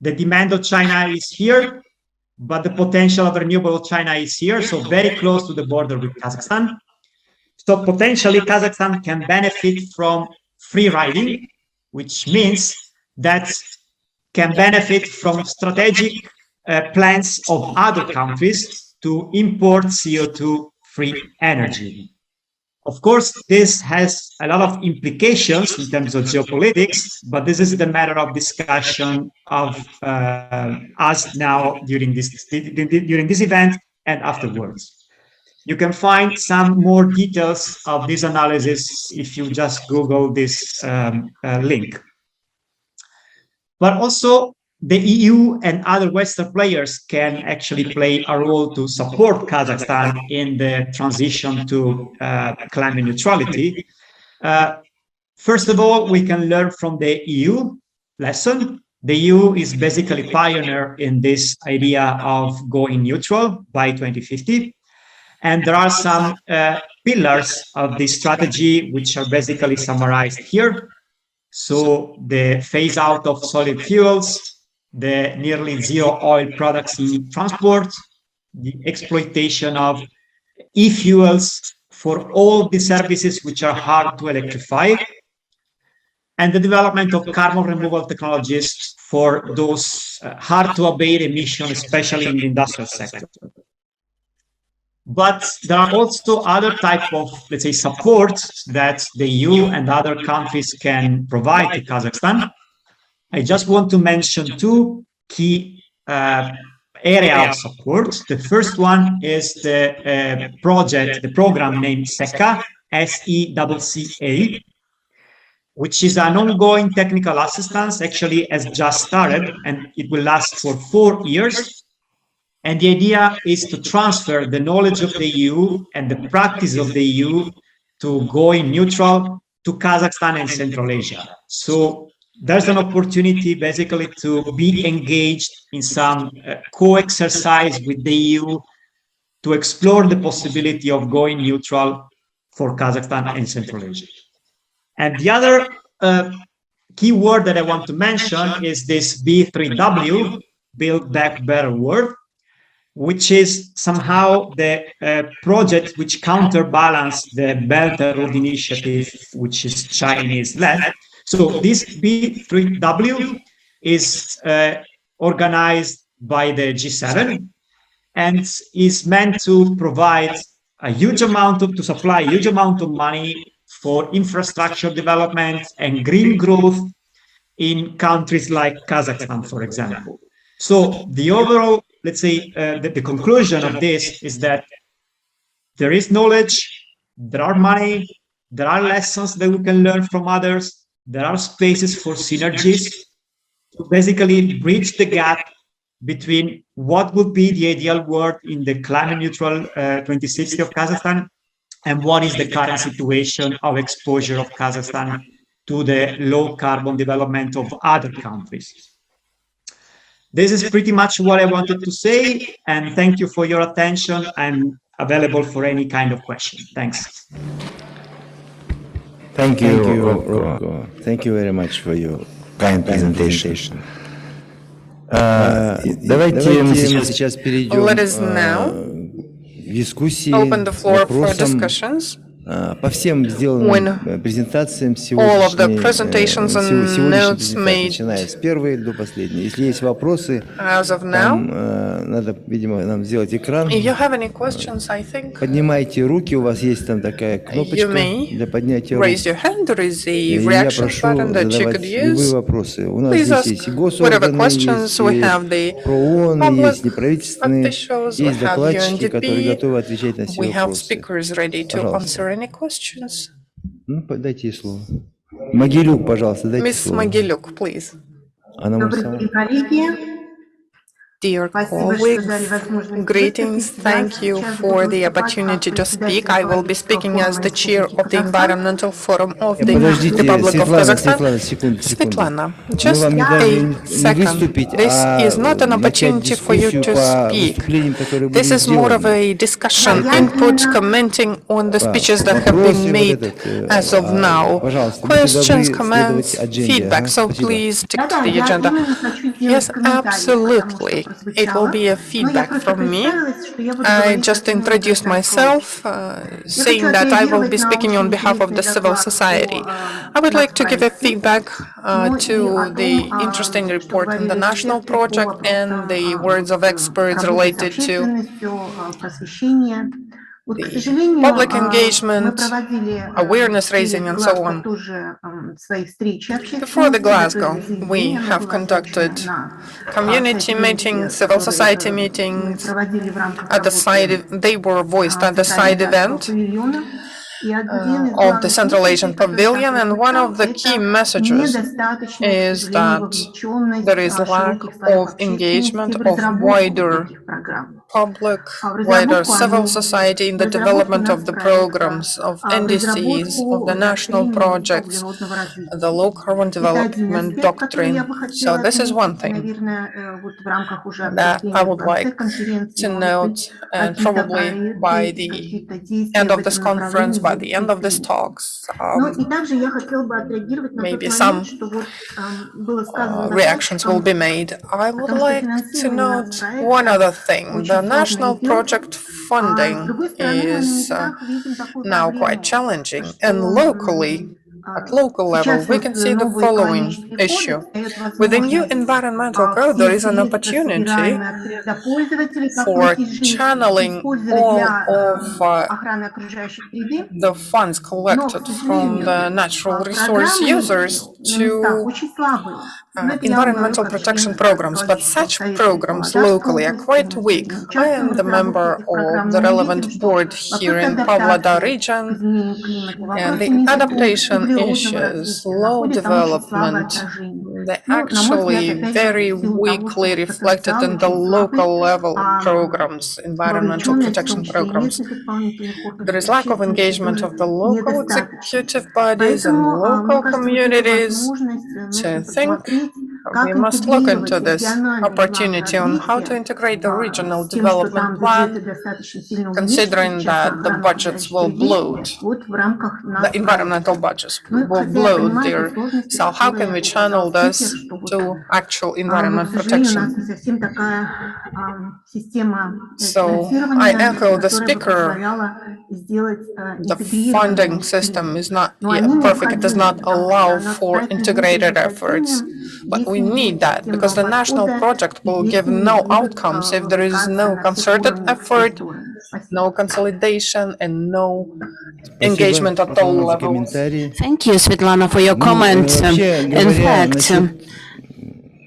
the demand of China is here, but the potential of renewable China is here, so very close to the border with Kazakhstan. So potentially Kazakhstan can benefit from free riding, which means that can benefit from strategic plans of other countries to import CO2-free energy. Of course, this has a lot of implications in terms of geopolitics, but this is the matter of discussion of us now during this event and afterwards. You can find some more details of this analysis if you just Google this link. But also, the EU and other Western players can actually play a role to support Kazakhstan in the transition to climate neutrality. First of all, we can learn from the EU lesson. The EU is basically pioneer in this idea of going neutral by 2050. And there are some pillars of this strategy which are basically summarized here. So the phase out of solid fuels, the nearly zero oil products in transport, the exploitation of e-fuels for all the services which are hard to electrify, and the development of carbon removal technologies for those hard to abate emissions, especially in the industrial sector. But there are also other types of, let's say, support that the EU and other countries can provide to Kazakhstan. I just want to mention two key areas of support. The first one is the program named SECA, SECCA, which is an ongoing technical assistance, actually has just started, and it will last for 4 years. And the idea is to transfer the knowledge of the EU and the practice of the EU to going neutral to Kazakhstan and Central Asia. So there's an opportunity basically to be engaged in some co-exercise with the EU to explore the possibility of going neutral for Kazakhstan and Central Asia. And the other key word that I want to mention is this B3W, Build Back Better World, which is somehow the project which counterbalance the Belt and Road Initiative, which is Chinese-led. So this B3W is organized by the G7 and is meant to provide a huge amount of, to supply a huge amount of money for infrastructure development and green growth in countries like Kazakhstan, for example. So the overall, let's say, the conclusion of this is that there is knowledge, there are money, there are lessons that we can learn from others, there are spaces for synergies to basically bridge the gap between what would be the ideal world in the climate neutral 2060 of Kazakhstan and what is the current situation of exposure of Kazakhstan to the low carbon development of other countries. This is pretty much what I wanted to say, and thank you for your attention. I'm available for any kind of question. Thanks. Thank you, Rocco. Thank you very much for your kind presentation. Давайте мы сейчас перейдем Let us now к дискуссии, open the floor for вопросам. discussions. По всем сделанным презентациям All of the presentations and notes made начиная с первой до последней. Если есть вопросы, as of now, надо, видимо, нам сделать экран. if you have any questions, I think Поднимайте руки, у вас есть там такая кнопочка для поднятия рук. raise your hand. There is a И я reaction прошу button that you задавать could любые use. вопросы. У нас Please здесь ask есть и whatever госорганы, questions. есть We и have the ПРООН, public есть неправительственные, officials, we есть have докладчики, которые UNDP. готовы отвечать на все We have вопросы. speakers ready to Пожалуйста. answer any questions. Ну, дайте ей слово. Могилюк, пожалуйста, дайте Miss слово. Могилюк, please. Она Добрый день, коллеги. Dear colleagues, greetings. Thank you for the opportunity to speak. I will be speaking as the chair of the Environmental Forum of the Republic of Kazakhstan. Svetlana, just a second. This is not an opportunity for you to speak. This is more of a discussion, input, commenting on the speeches that have been made as of now. Questions, comments, feedback. So please stick to the agenda. Yes, absolutely. It will be a feedback from me. I just introduced myself, saying that I will be speaking on behalf of the civil society. I would like to give a feedback to the interesting report on the national project and the words of experts related to the public engagement, awareness raising, and so on. Before the Glasgow, we have conducted community meetings, civil society meetings at the side. They were voiced at the side event of the Central Asian Pavilion, and one of the key messages is that there is lack of engagement of wider public, wider civil society in the development of the programs, of NDCs, of the national projects, the low carbon development doctrine. So this is one thing that I would like to note, and probably by the end of this conference, by the end of this talks, maybe some reactions will be made. I would like to note one other thing. The national project funding is now quite challenging, and locally, at local level, we can see the following issue. With the new environmental code, there is an opportunity for channeling all of the funds collected from the natural resource users to environmental protection programs, but such programs locally are quite weak. I am the member of the relevant board here in Pavlodar region, and the adaptation issues, low development, they're actually very weakly reflected in the local level programs, environmental protection programs. There is lack of engagement of the local executive bodies and local communities to think. We must look into this opportunity on how to integrate the regional development plan, considering that the budgets will bloat, the environmental budgets will bloat there. So how can we channel this to actual environment protection? So I echo the speaker. The funding system is not yet perfect. It does not allow for integrated efforts. But we need that, because the national project will give no outcomes if there is no concerted effort, no consolidation, and no engagement at all levels. Thank you, Svetlana, for your comment. In fact,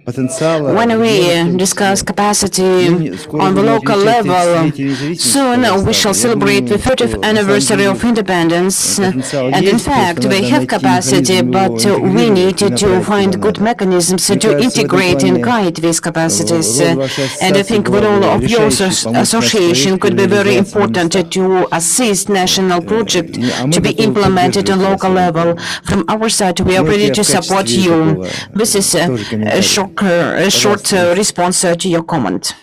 when we discuss capacity on the local level, soon we shall celebrate the 30th anniversary of independence. And in fact, we have capacity, but we need to find good mechanisms to integrate and guide these capacities. And I think the role of your association could be very important to assist national projects to be implemented on local level. From our side, we are ready to support you. This is a short response to your comment.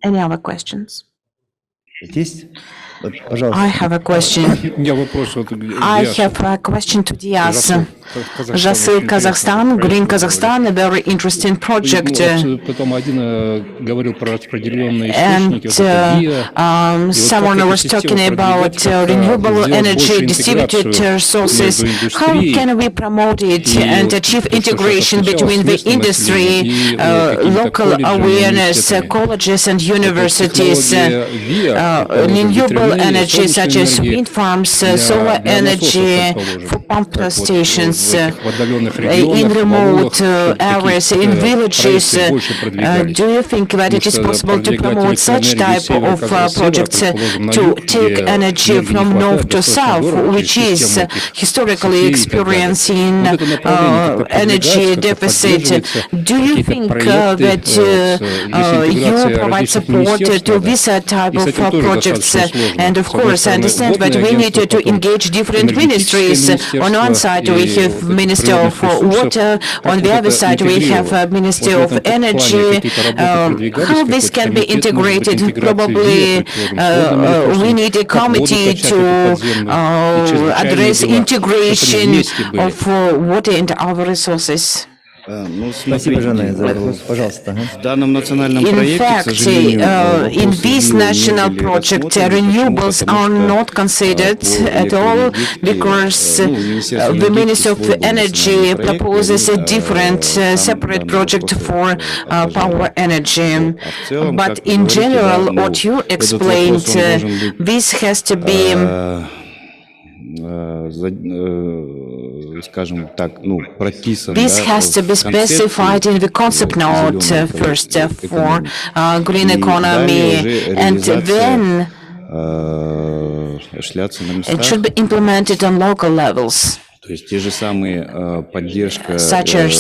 Any other questions? I have a question. I have a question to Diaz. Jasil Kazakhstan, Green Kazakhstan, a very interesting project. And someone was talking about renewable energy, distributed resources. How can we promote it and achieve integration between the industry, local awareness, colleges and universities, renewable energy such as wind farms, solar energy for pump stations? regions, in remote areas, in villages. Do you think that it is possible to promote such type of projects to take energy from north to south, which is historically experiencing energy deficit? Do you think that you provide support to this type of projects? And of course, I understand that we need to engage different ministries. On one side, we have Ministry of Water. On the other side, we have Ministry of Energy. How this can be integrated? Probably we need a committee to address integration of water and other resources. Спасибо, Жанна, за вопрос. Пожалуйста. In fact, in this national project, renewables are not considered at all because the Ministry of Energy proposes a different, separate project for power energy. But in general, what you explained, this has to be this has to be specified in the concept note first for green economy, and then it should be implemented on local levels, such as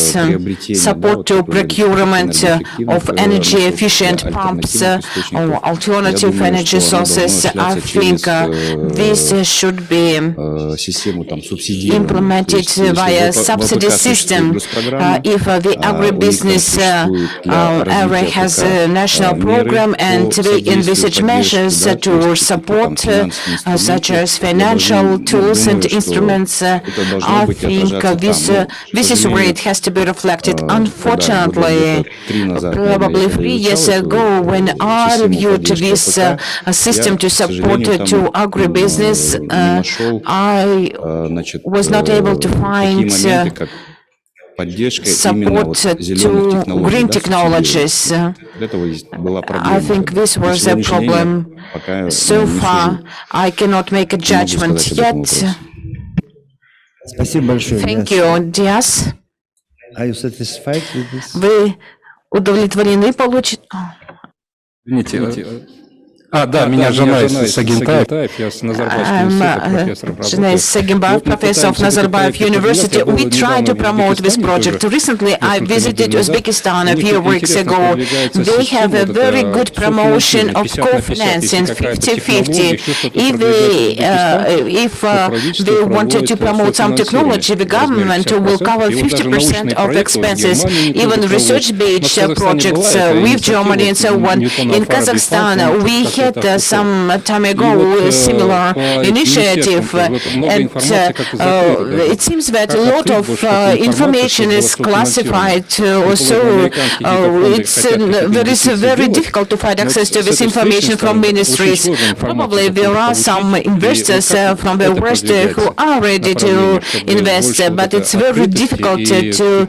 support to procurement of energy-efficient pumps or alternative energy sources. I think this should be implemented via subsidy system. If the agribusiness area has a national program and they envisage measures to support, such as financial tools and instruments, I think this is where it has to be reflected. Unfortunately, probably 3 years ago, when I reviewed this system to support to agribusiness, I was not able to find support to green technologies. I think this was a problem. So far, I cannot make a judgment yet. Thank you, Diaz. Are you satisfied with this? Вы удовлетворены Да, меня Жанай Сагентаев, я с Назарбаев professor of Nazarbayev University. We try to promote this project. Recently, I visited Uzbekistan a few weeks ago. They have a very good promotion of co-financing, 50-50. If they wanted to promote some technology, the government will cover 50% of expenses. Even research-based projects with Germany and so on. In Kazakhstan, we had some time ago a similar initiative, and it seems that a lot of information is classified, so there is very difficult to find access to this information from ministries. Probably there are some investors from the West who are ready to invest, but it's very difficult to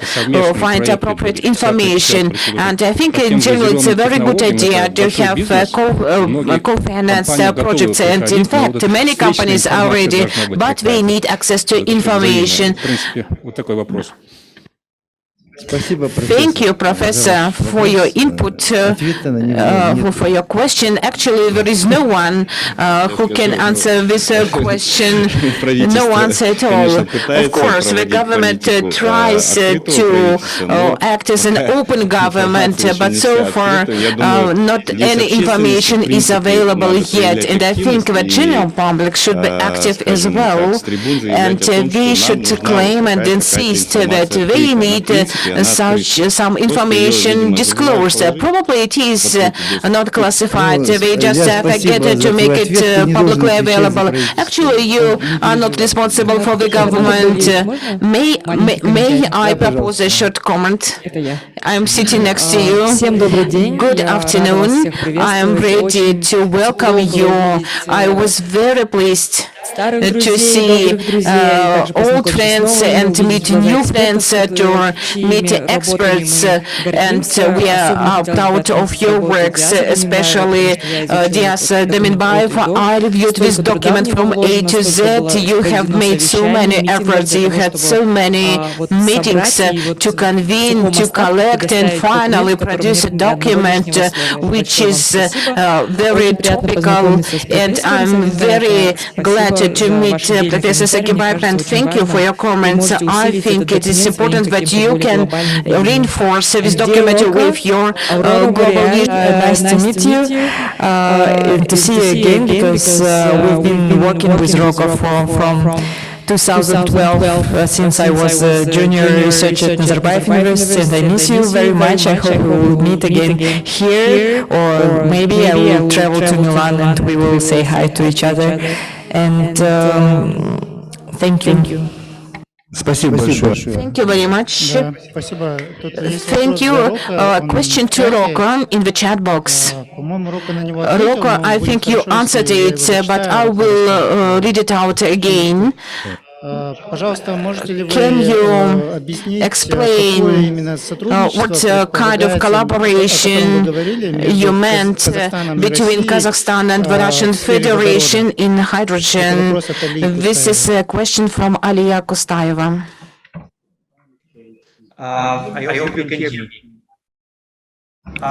find appropriate information. And I think in general it's a very good idea to have co-finance projects, and in fact many companies are ready, but they need access to information. Thank you, Professor, for your input, for your question. Actually, there is no one who can answer this question, no answer at all. Of course, the government tries to act as an open government, but so far not any information is available yet. And I think the general public should be active as well, and they should claim and insist that they need some information disclosed. Probably it is not classified. They just forget to make it publicly available. Actually, you are not responsible for the government. May I propose a short comment? I am sitting next to you. Good afternoon. I am ready to welcome you. I was very pleased to see old friends and meet new friends, to meet experts, and we are proud of your works, especially Dias Deminbaev. I reviewed this document from A to Z. You have made so many efforts, you had so many meetings to convene, to collect, and finally produce a document which is very topical, and I'm very glad to meet Professor Sagibayev, and thank you for your comments. I think it is important that you can reinforce this document with your global vision. Nice to meet you, to see you again, because we've been working with Roko from 2012, since I was a junior researcher at Nazarbayev University, and I miss you very much. I hope we will meet again here, or maybe I will travel to Milan and we will say hi to each other. And thank you. Thank you very much. Thank you. Question to Roko in the chat box. Roko, I think you answered it, but I will read it out again. Can you explain what kind of collaboration you meant between Kazakhstan and the Russian Federation in hydrogen? This is a question from Aliya Kostayeva. I hope you can hear me.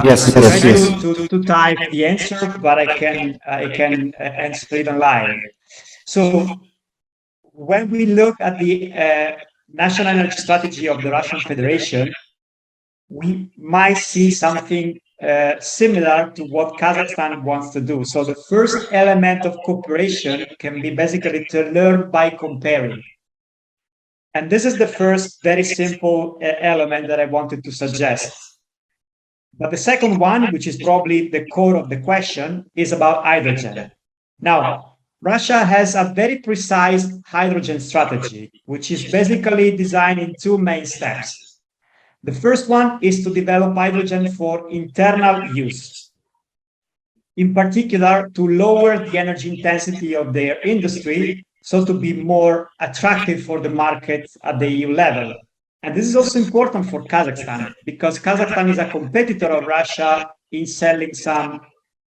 Yes. I need to type the answer, but I can answer it online. So, when we look at the national energy strategy of the Russian Federation, we might see something similar to what Kazakhstan wants to do. So the first element of cooperation can be basically to learn by comparing. And this is the first very simple element that I wanted to suggest. But the second one, which is probably the core of the question, is about hydrogen. Now, Russia has a very precise hydrogen strategy, which is basically designed in two main steps. The first one is to develop hydrogen for internal use, in particular to lower the energy intensity of their industry, so to be more attractive for the market at the EU level. And this is also important for Kazakhstan, because Kazakhstan is a competitor of Russia in selling some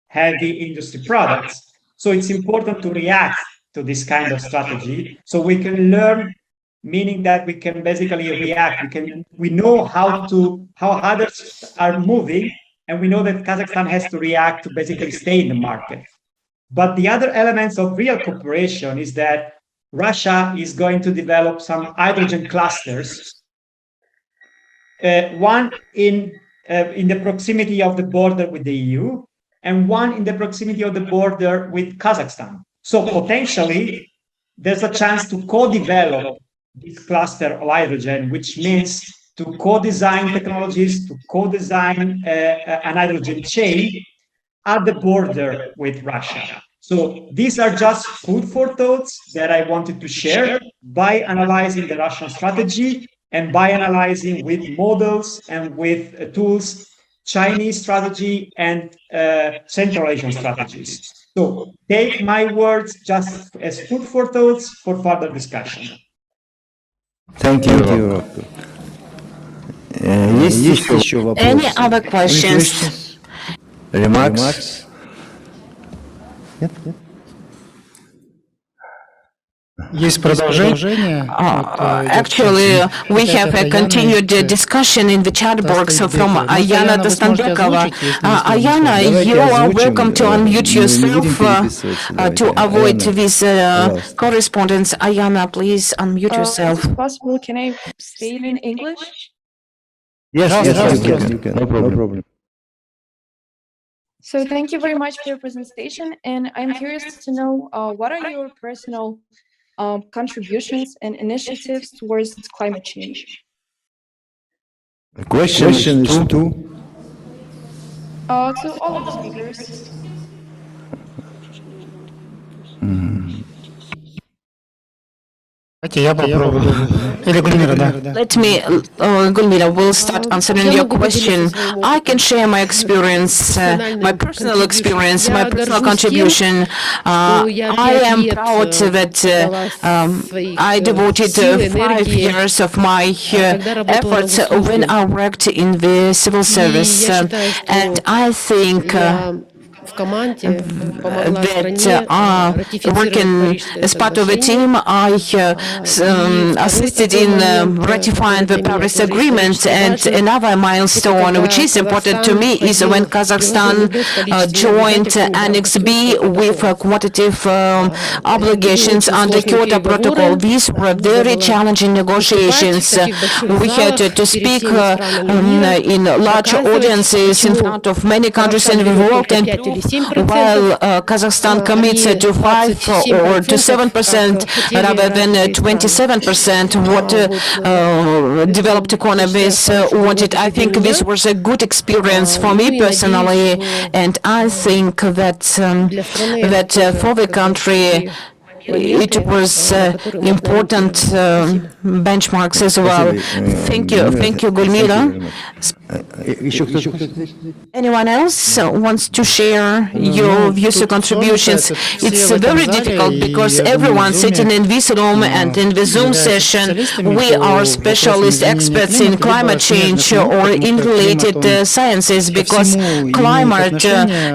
heavy industry products. So it's important to react to this kind of strategy, so we can learn, meaning that we can basically react. We know how others are moving, and we know that Kazakhstan has to react to basically stay in the market. But the other elements of real cooperation is that Russia is going to develop some hydrogen clusters, one in the proximity of the border with the EU, and one in the proximity of the border with Kazakhstan. So potentially, there's a chance to co-develop this cluster of hydrogen, which means to co-design technologies, to co-design an hydrogen chain at the border with Russia. So these are just food for thoughts that I wanted to share by analyzing the Russian strategy and by analyzing with models and with tools Chinese strategy and Central Asian strategies. So take my words just as food for thoughts for further discussion. Thank you. Any other questions? Remarks? Actually, we have a continued discussion in the chat box from Ayana Dostanbekova. Ayana, you are welcome to unmute yourself to avoid this correspondence. Ayana, please unmute yourself. If possible, can I say it in English? Yes, you can. No problem. So thank you very much for your presentation, and I'm curious to know what are your personal contributions and initiatives towards climate change? The question is to? To all of the speakers. Let me, Gulmira, will start answering your question. I can share my experience, my personal experience, my personal contribution. I am proud that I devoted 5 years of my efforts when I worked in the civil service, and I think that working as part of a team, I assisted in ratifying the Paris Agreement, and another milestone which is important to me is when Kazakhstan joined Annex B with quantitative obligations under Kyoto Protocol. These were very challenging negotiations. We had to speak in large audiences in front of many countries in the world, and while Kazakhstan commits to 5 or to 7% rather than 27% what developed economies wanted. I think this was a good experience for me personally, and I think that for the country it was important benchmarks as well. Thank you, Gulmira. Anyone else wants to share your views or contributions? It's very difficult because everyone sitting in this room and in the Zoom session, we are specialist experts in climate change or in related sciences, because climate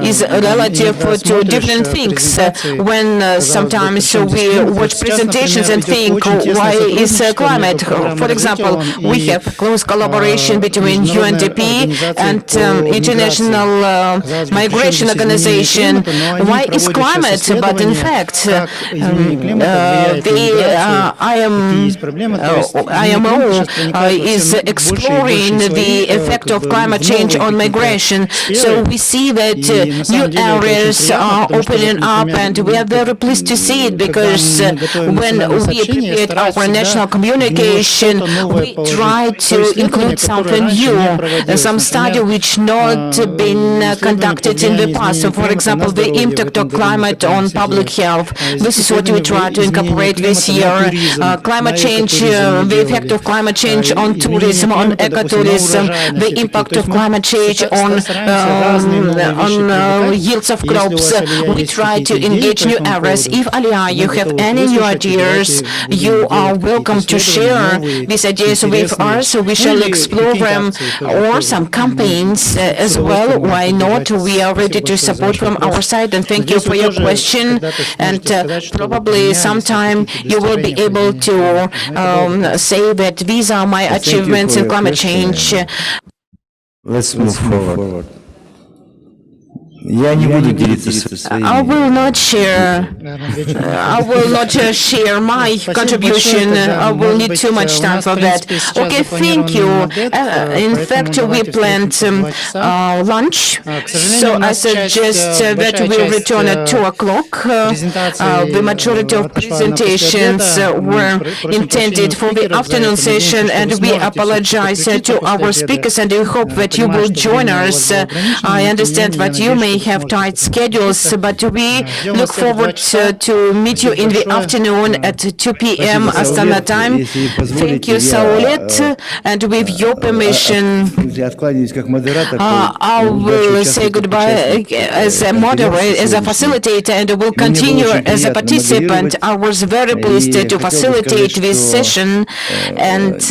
is relative to different things. When sometimes we watch presentations and think, why is climate? For example, we have close collaboration between UNDP and International Migration Organization. Why is climate? But in fact, the IMO is exploring the effect of climate change on migration. So we see that new areas are opening up, and we are very pleased to see it, because when we prepared our national communication, we tried to include something new, some study which not been conducted in the past. So, for example, the impact of climate on public health. This is what we try to incorporate this year. Climate change, the effect of climate change on tourism, on ecotourism, the impact of climate change on yields of crops. We try to engage new areas. If, Alia, you have any new ideas, you are welcome to share these ideas with us. We shall explore them, or some campaigns as well. Why not? We are ready to support from our side, and thank you for your question. And probably sometime you will be able to say that these are my achievements in climate change. Let's move forward. I will not share my contribution. I will need too much time for that. Okay, thank you. In fact, we planned lunch, so I suggest that we return at 2 o'clock. The majority of presentations were intended for the afternoon session, and we apologize to our speakers, and we hope that you will join us. I understand that you may have tight schedules, but we look forward to meet you in the afternoon at 2 p.m. Astana time. Thank you, Saulet, and with your permission, I will say goodbye as a moderator, as a facilitator, and will continue as a participant. I was very pleased to facilitate this session, and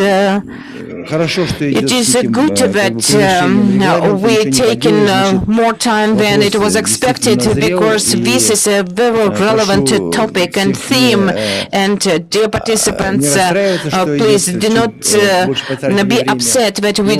it is good that we're taking more time than it was expected, because this is a very relevant topic and theme. And dear participants, please do not be upset that we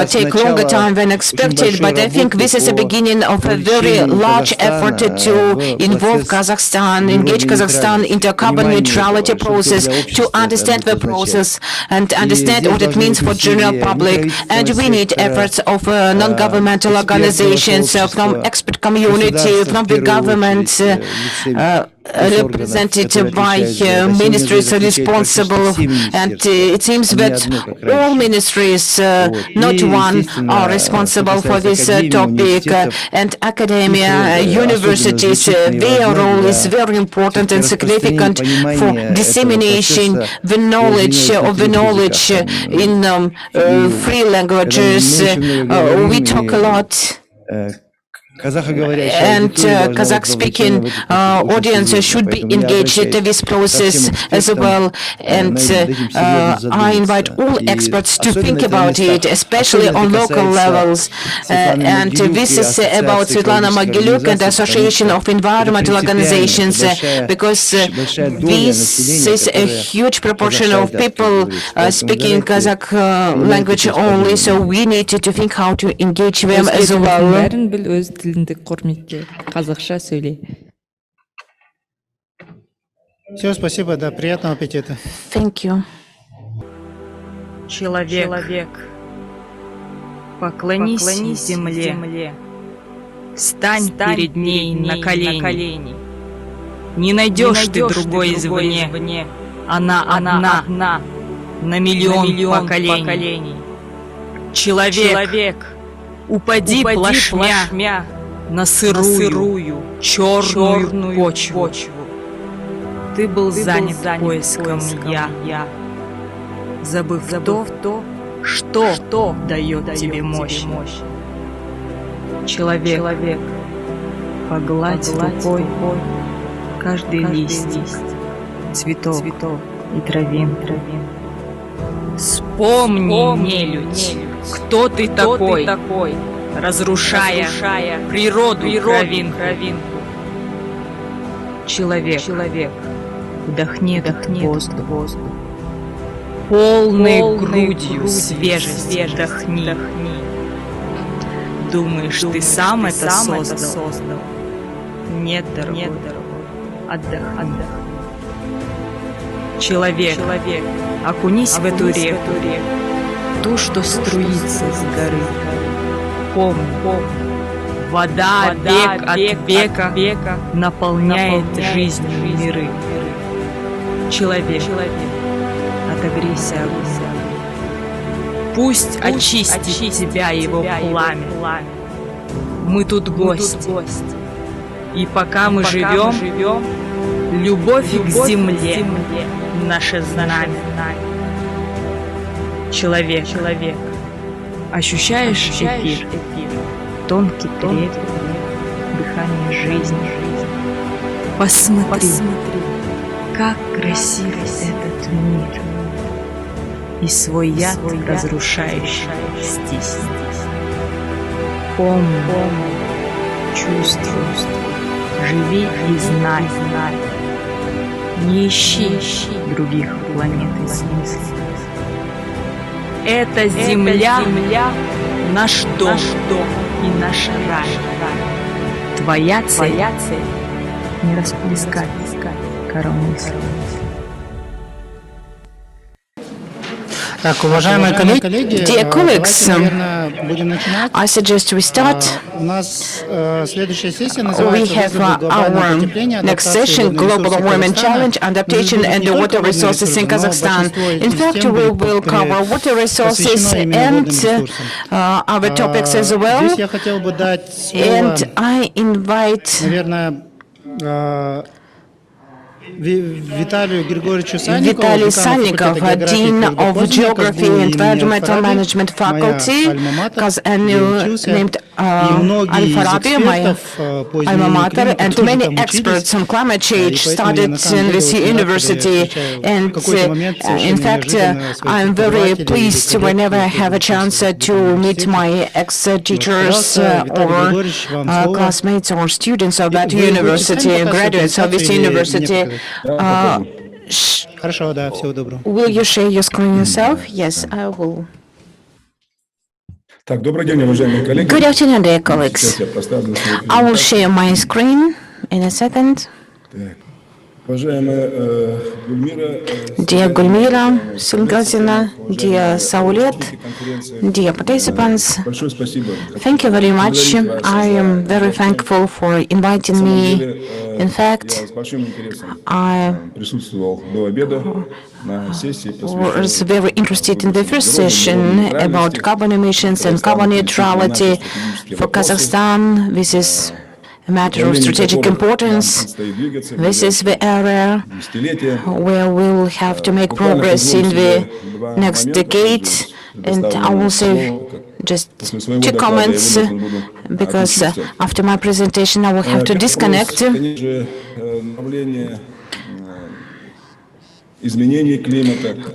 take longer time than expected, but I think this is the beginning of a very large effort to involve Kazakhstan, engage Kazakhstan into a carbon neutrality process, to understand the process and understand what it means for general public. And we need efforts of non-governmental organizations, from expert community, from the government, represented by ministries responsible, and it seems that all ministries, not one, are responsible for this topic, and academia, universities, their role is very important and significant for dissemination the knowledge of the knowledge in free languages. We talk a lot. And Kazakh-speaking audience should be engaged in this process as well. And I invite all experts to think about it, especially on local levels. And this is about Svetlana Mogiluk and the Association of Environmental Organizations, because this is a huge proportion of people speaking Kazakh language only, so we need to think how to engage them as well. Тілінде құрметте қазақша сөйле. Все, спасибо, да, приятного аппетита. Thank you. Человек, поклонись земле, стань перед ней на колени. Не найдешь ты другой извне, она одна, на миллион поколений. Человек, упади плашмя на сырую, черную почву. Ты был занят поиском я, забыв то, что дает тебе мощь. Человек, погладь рукой каждый лист, цветок и травин. Вспомни, нелюдь, кто ты такой, разрушая природу кровинку. Человек, вдохни воздух, полной грудью свежесть вдохни. Думаешь, ты сам это создал? Нет, дорогой, отдохни. Человек, окунись в эту реку, ту, что струится с горы. Помни, вода век от века наполняет жизнью миры. Человек, отогрейся огнем. Пусть очистит тебя его пламя. Мы тут гость. И пока мы живем, любовь к земле — наше знамя. Человек, ощущаешь эфир? Тонкий трепет, дыхание жизни. Посмотри, как красив этот мир. И свой яд разрушающий стисни. Помни, чувствуй, живи и знай. Не ищи других планет и смыслов. Это земля — наш дом и наш рай. Твоя цель — не расплескать коромыслов. Так, уважаемые коллеги, Dear colleagues, I suggest we start. У нас следующая сессия We называется have our next session, Global Warming Challenge, Adaptation and the Water Resources in Kazakhstan. In fact, we will cover water resources and other topics as well. Здесь я хотел бы дать слово, And I invite, наверное, Виталий Сальников, Dean of Geography and Environmental Management Faculty, named Al-Farabi, my alma mater, and many experts on climate change studied in this university. And in fact, I'm very pleased whenever I have a chance to meet my ex-teachers or classmates or students of that university, graduates of this university. Хорошо, да, всего доброго. Will you share your screen yourself? Yes, I will. Так, добрый день, уважаемые коллеги. Good afternoon, dear colleagues. I will share my screen in a second. Dear Gulmira Silgazina, dear Saulet, dear participants, thank you very much. I am very thankful for inviting me. In fact, I was very interested in the first session about carbon emissions and carbon neutrality for Kazakhstan. This is a matter of strategic importance. This is the area where we'll have to make progress in the next decade. And I will say just 2 comments, because after my presentation I will have to disconnect.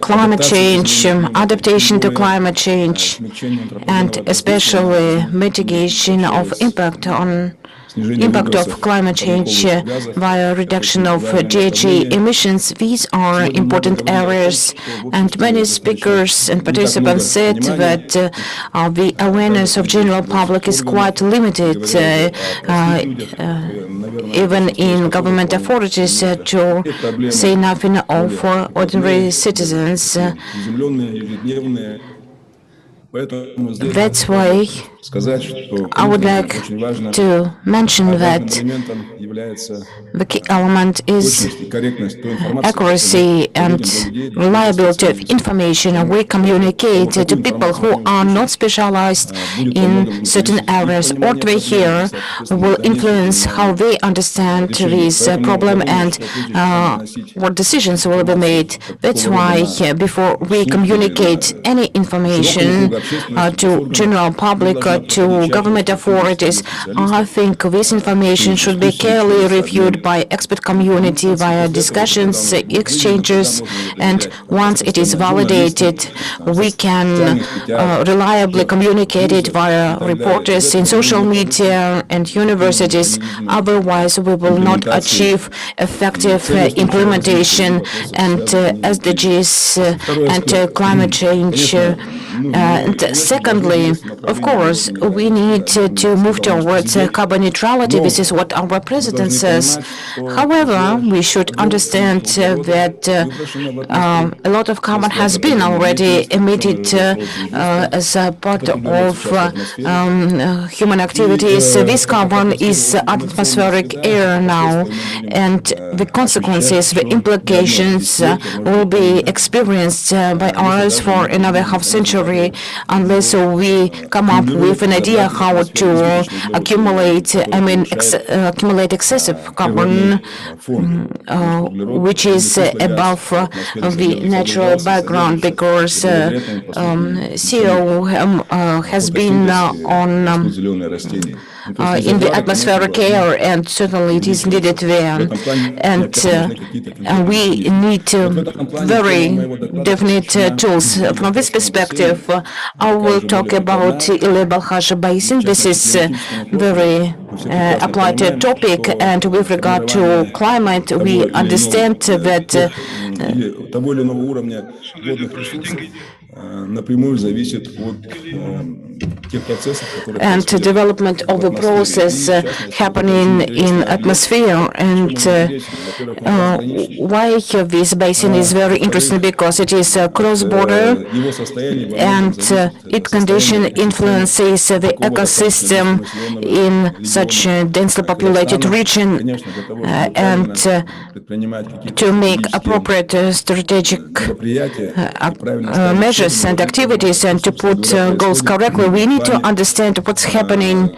Climate change, adaptation to climate change, and especially mitigation of impact of climate change via reduction of GHG emissions. These are important areas, and many speakers and participants said that the awareness of general public is quite limited, even in government authorities, to say nothing of ordinary citizens. That's why I would like to mention that the key element is accuracy and reliability of information we communicate to people who are not specialized in certain areas. What we hear will influence how they understand this problem and what decisions will be made. That's why before we communicate any information to general public, to government authorities, I think this information should be carefully reviewed by expert community via discussions, exchanges, and once it is validated, we can reliably communicate it via reporters in social media and universities. Otherwise, we will not achieve effective implementation and SDGs and climate change. And secondly, of course, we need to move towards carbon neutrality. This is what our president says. However, we should understand that a lot of carbon has been already emitted as a part of human activities. This carbon is atmospheric air now, and the consequences, the implications will be experienced by us for another half century unless we come up with an idea how to accumulate, accumulate excessive carbon, which is above the natural background, because CO has been in the atmospheric air, and certainly it is needed there. And we need very definite tools. From this perspective, I will talk about Ile Balkhash Basin. This is a very applied topic, and with regard to climate, we understand that and development of the process happening in atmosphere. And why this basin is very interesting, because it is cross-border, and its condition influences the ecosystem in such a densely populated region, and to make appropriate strategic measures and activities and to put goals correctly, we need to understand what's happening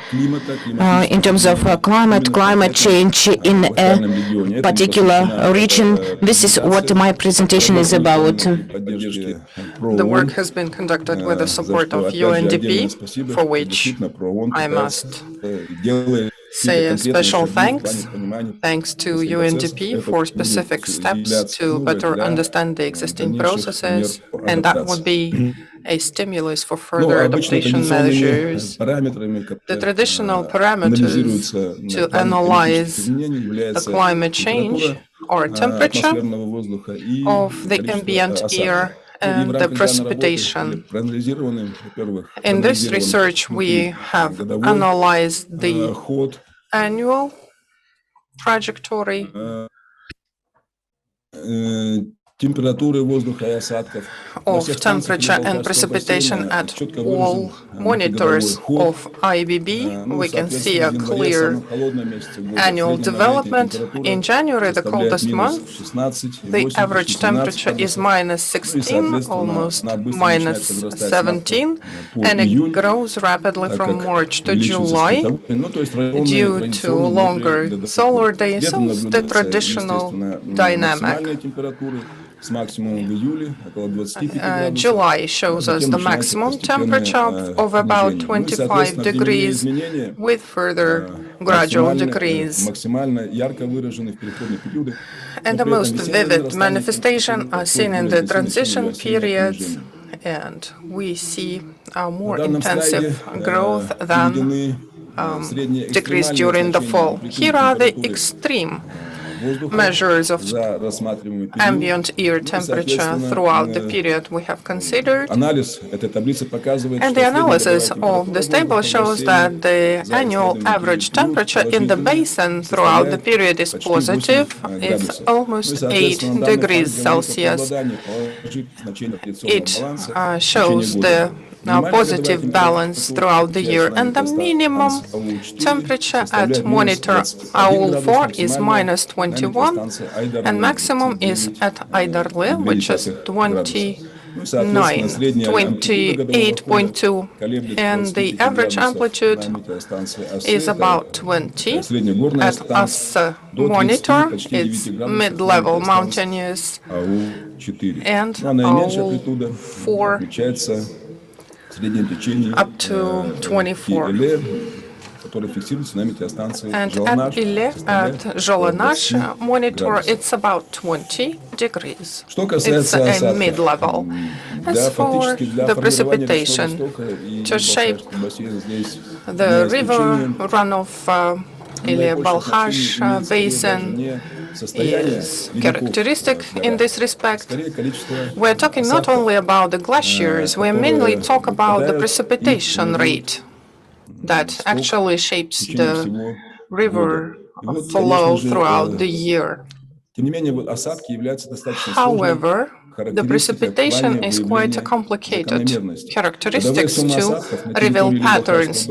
in terms of climate change in a particular region. This is what my presentation is about. The work has been conducted with the support of UNDP, for which I must say a special thanks to UNDP for specific steps to better understand the existing processes, and that would be a stimulus for further adaptation measures. The traditional parameters to analyze the climate change are temperature of the ambient air and the precipitation. In this research, we have analyzed the annual trajectory of temperature and precipitation at all monitors of IBB, we can see a clear annual development. In January, the coldest month, the average temperature is -16, almost -17, and it grows rapidly from March to July due to longer solar days, so the traditional dynamic. July shows us the maximum temperature of about 25 degrees with further gradual decrease. And the most vivid manifestations are seen in the transition periods, and we see a more intensive growth than decrease during the fall. Here are the extreme measures of ambient air temperature throughout the period we have considered. And the analysis of this table shows that the annual average temperature in the basin throughout the period is positive. It's almost 8 degrees Celsius. It shows the positive balance throughout the year, and the minimum temperature at monitor AUL4 is -21, and maximum is at Aydarlı, which is 28.2, and the average amplitude is about 20. At US monitor, it's mid-level mountainous, and AUL4 up to 24. And at Ile, at Zholonash monitor, it's about 20 degrees. It's a mid-level. As for the precipitation, to shape the river runoff, Ile-Balkhash basin is characteristic in this respect. We're talking not only about the glaciers, we mainly talk about the precipitation rate that actually shapes the river flow throughout the year. However, the precipitation is quite complicated. Characteristics to reveal patterns.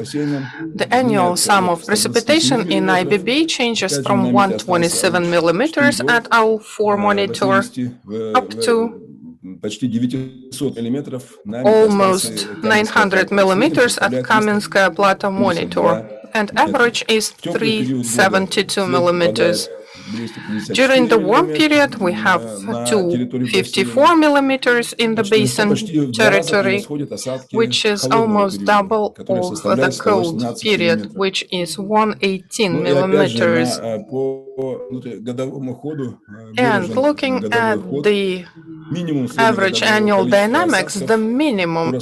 The annual sum of precipitation in IBB changes from 127 millimeters at AUL4 monitor up to almost 900 millimeters at Kamenskaya Plateau monitor, and average is 372 millimeters. During the warm period, we have 254 millimeters in the basin territory, which is almost double of the cold period, which is 118 millimeters. And looking at the average annual dynamics, the minimum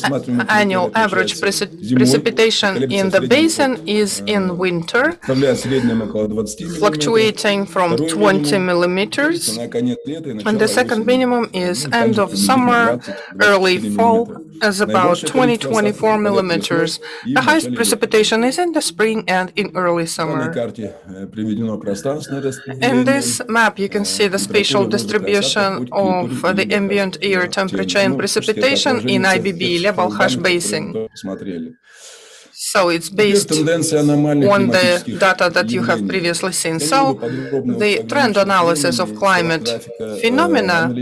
annual average precipitation in the basin is in winter, fluctuating from 20 millimeters, and the second minimum is end of summer, early fall, as about 20-24 millimeters. The highest precipitation is in the spring and in early summer. In this map, you can see the spatial distribution of the ambient air temperature and precipitation in IBB Ile-Balkhash basin. So it's based on the data that you have previously seen. So the trend analysis of climate phenomena,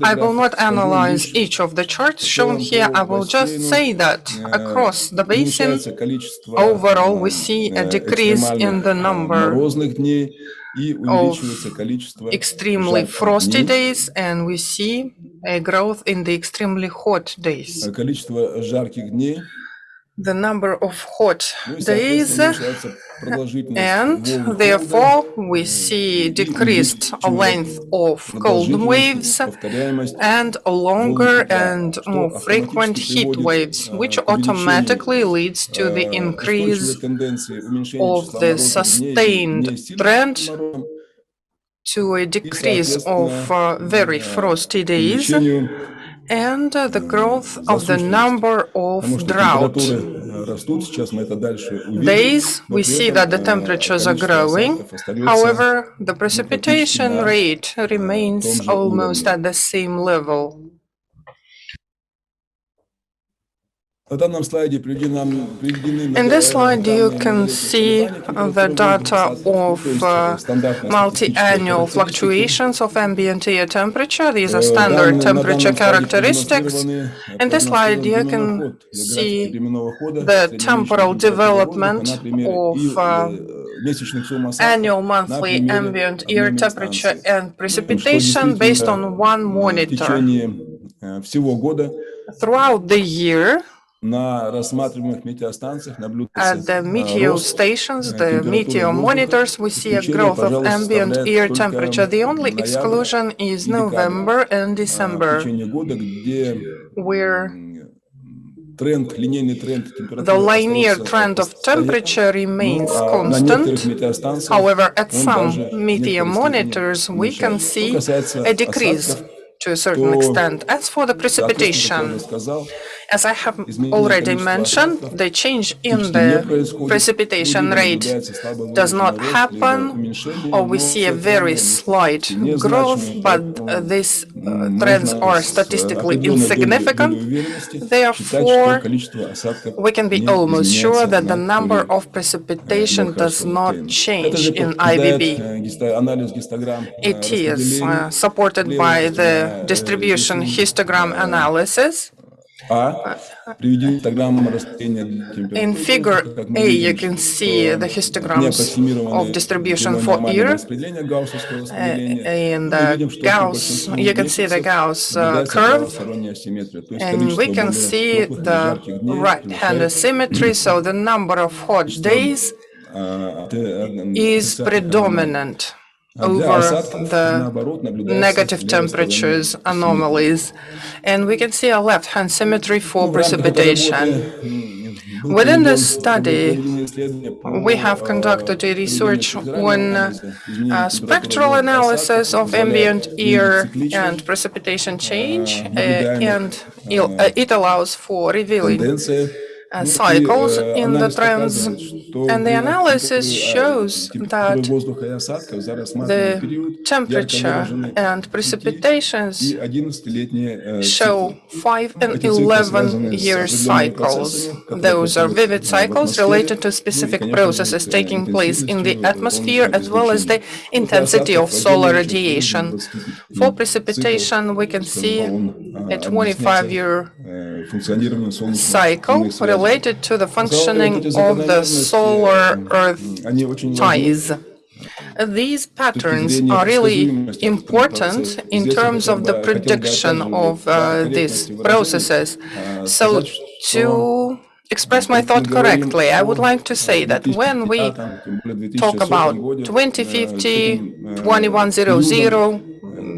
I will not analyze each of the charts shown here. I will just say that across the basin, overall, we see a decrease in the number of extremely frosty days, and we see a growth in the extremely hot days. The number of hot days, and therefore we see decreased length of cold waves and longer and more frequent heat waves, which automatically leads to the increase of the sustained trend to a decrease of very frosty days and the growth of the number of drought days. We see that the temperatures are growing. However, the precipitation rate remains almost at the same level. In this slide, you can see the data of multi-annual fluctuations of ambient air temperature. These are standard temperature characteristics. In this slide, you can see the temporal development of annual monthly ambient air temperature and precipitation based on one monitor. Throughout the year, at the meteor stations, the meteor monitors, we see a growth of ambient air temperature. The only exclusion is November and December, where the linear trend of temperature remains constant. However, at some meteor monitors, we can see a decrease to a certain extent. As for the precipitation, as I have already mentioned, the change in the precipitation rate does not happen, or we see a very slight growth, but these trends are statistically insignificant. Therefore, we can be almost sure that the number of precipitation does not change in IVB. It is supported by the distribution histogram analysis. In figure A, you can see the histograms of distribution for air. In the Gauss, you can see the Gauss curve, and we can see the right-hand asymmetry, so the number of hot days is predominant over the negative temperatures anomalies. And we can see a left-hand symmetry for precipitation. Within this study, we have conducted a research on spectral analysis of ambient air and precipitation change, and it allows for revealing cycles in the trends, and the analysis shows that the temperature and precipitations show 5 and 11-year cycles. Those are vivid cycles related to specific processes taking place in the atmosphere, as well as the intensity of solar radiation. For precipitation, we can see a 25-year cycle related to the functioning of the solar-Earth ties. These patterns are really important in terms of the prediction of these processes. So to express my thought correctly, I would like to say that when we talk about 2050, 2100,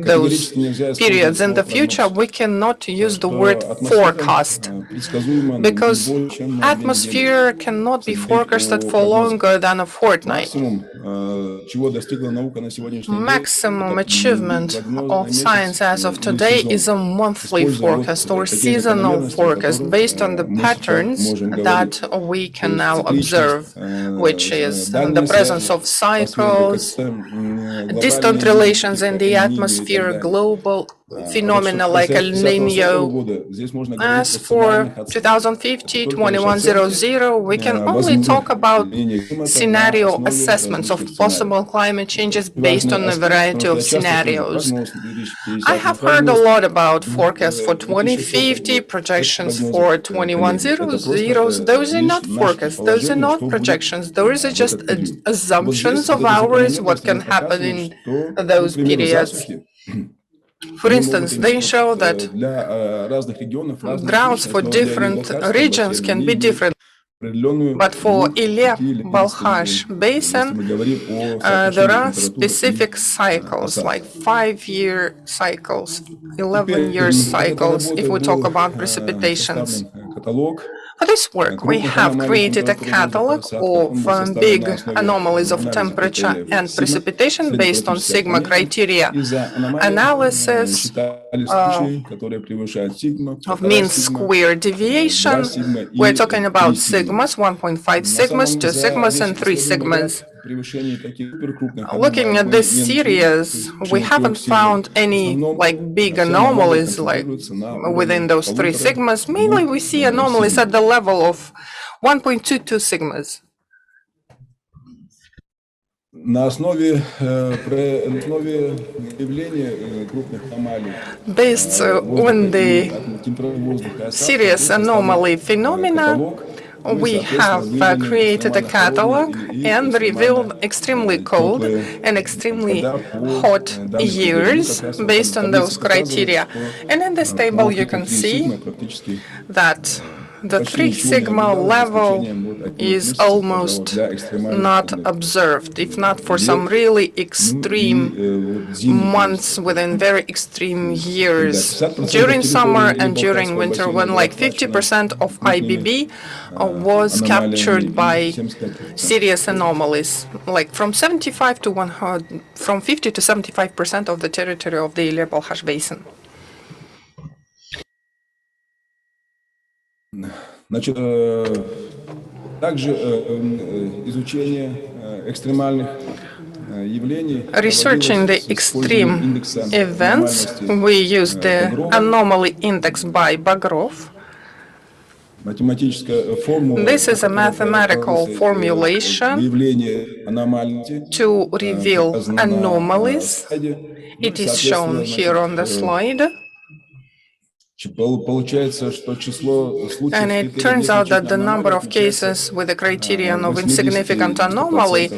those periods in the future, we cannot use the word forecast, because atmosphere cannot be forecasted for longer than a fortnight. Maximum achievement of science as of today is a monthly forecast or seasonal forecast based on the patterns that we can now observe, which is the presence of cycles, distant relations in the atmosphere, global phenomena like El Niño. As for 2050, 2100, we can only talk about scenario assessments of possible climate changes based on a variety of scenarios. I have heard a lot about forecasts for 2050, projections for 2100. Those are not forecasts, those are not projections, those are just assumptions of ours, what can happen in those periods. For instance, they show that droughts for different regions can be different. But for Ilya-Balkhash Basin, there are specific cycles, like 5-year cycles, 11-year cycles, if we talk about precipitations. For this work, we have created a catalog of big anomalies of temperature and precipitation based on sigma criteria analysis of mean square deviation. We're talking about sigmas, 1.5 sigmas, 2 sigmas, and 3 sigmas. Looking at this series, we haven't found any big anomalies within those 3 sigmas. Mainly we see anomalies at the level of 1.22 sigmas. Based on the serious anomaly phenomena, we have created a catalog and revealed extremely cold and extremely hot years based on those criteria. And in this table you can see that the 3 sigma level is almost not observed, if not for some really extreme months within very extreme years during summer and during winter, when 50% of IBB was captured by serious anomalies, from 75 to 100, from 50 to 75% of the territory of the Ilya-Balkhash basin. Researching the extreme events, we used the anomaly index by Bagrov. This is a mathematical formulation to reveal anomalies. It is shown here on the slide. And it turns out that the number of cases with a criterion of insignificant anomaly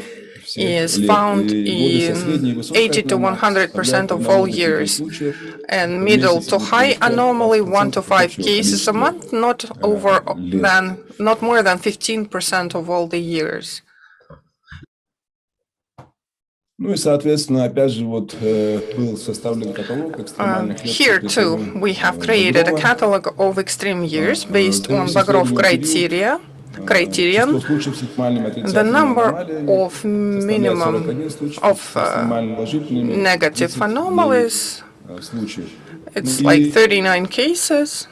is found in 80 to 100% of all years, and middle to high anomaly 1 to 5 cases a month, not more than 15% of all the years. Here too, we have created a catalog of extreme years based on Bagrov criterion. The number of minimum of negative anomalies, it's 39 cases.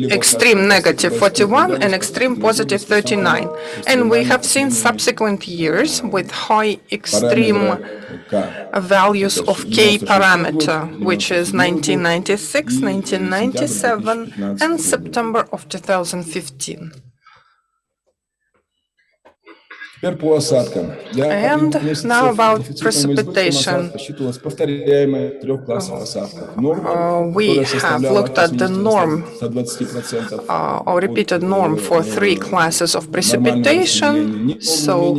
Extreme negative 41 and extreme positive 39. And we have seen subsequent years with high extreme values of K parameter, which is 1996, 1997, and September of 2015. And now about precipitation. We have looked at the norm, or repeated norm for 3 classes of precipitation. So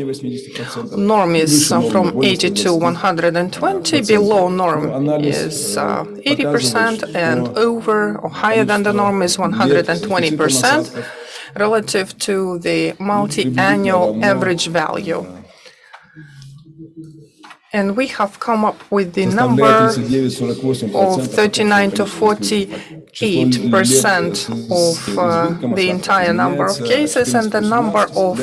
norm is from 80 to 120, below norm is 80%, and over or higher than the norm is 120%. Relative to the multi-annual average value. And we have come up with the number of 39 to 48% of the entire number of cases, and the number of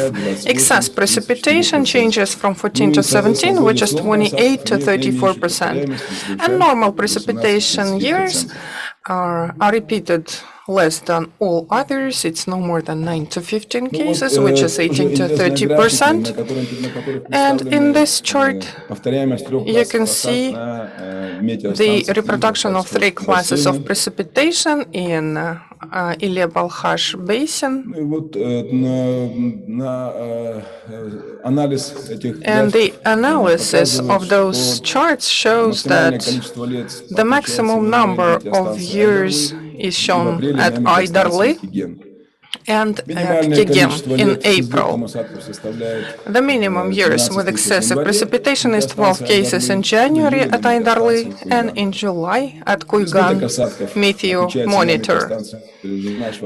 excess precipitation changes from 14 to 17, which is 28 to 34%. And normal precipitation years are repeated less than all others. It's no more than 9 to 15 cases, which is 18 to 30%. And in this chart, you can see the reproduction of 3 classes of precipitation in Ilya-Balkhash basin. And the analysis of those charts shows that the maximum number of years is shown at Aydarli and at Kegem in April. The minimum years with excessive precipitation is 12 cases in January at Aydarli and in July at Kuygan Meteo Monitor.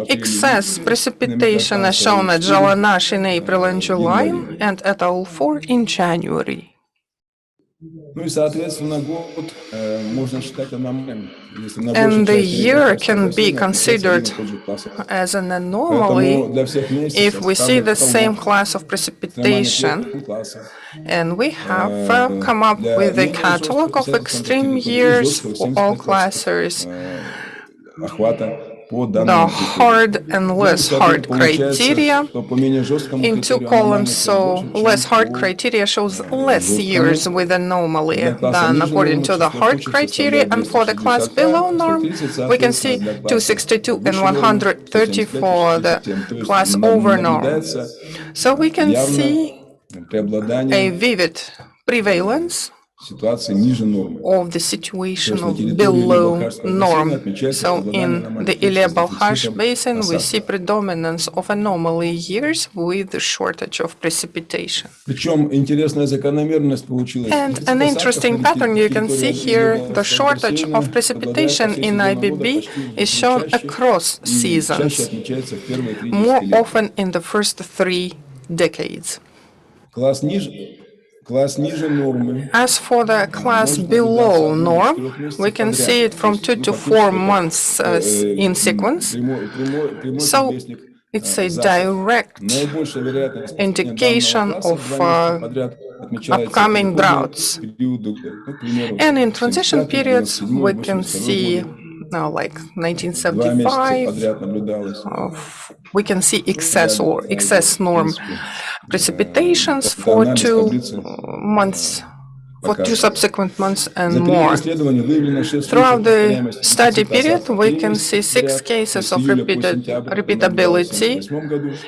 Excess precipitation is shown at Zhalanash in April and July and at Al4 in January. And the year can be considered as an anomaly if we see the same class of precipitation. And we have come up with a catalog of extreme years for all classes, the hard and less hard criteria in two columns. So less hard criteria shows less years with anomaly than according to the hard criteria. And for the class below norm, we can see 262 and 130 for the class over norm. So we can see a vivid prevalence of the situation of below norm. So in the Ilya-Balkhash basin, we see predominance of anomaly years with the shortage of precipitation. And an interesting pattern you can see here, the shortage of precipitation in IBB is shown across seasons, more often in the first 3 decades. As for the class below norm, we can see it from 2 to 4 months in sequence. So it's a direct indication of upcoming droughts. And in transition periods, we can see now, like 1975, we can see excess or excess norm precipitations for 2 months, for 2 subsequent months and more. Throughout the study period, we can see 6 cases of repeatability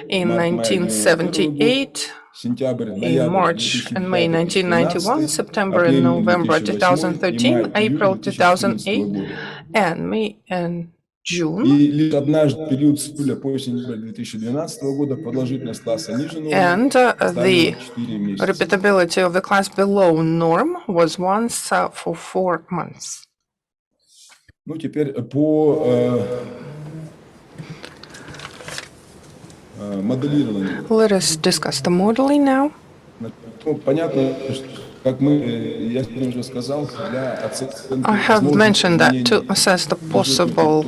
in 1978, in March and May 1991, September and November 2013, April 2008, and May and June. And the repeatability of the class below norm was once for 4 months. Let us discuss the modeling now. I have mentioned that to assess the possible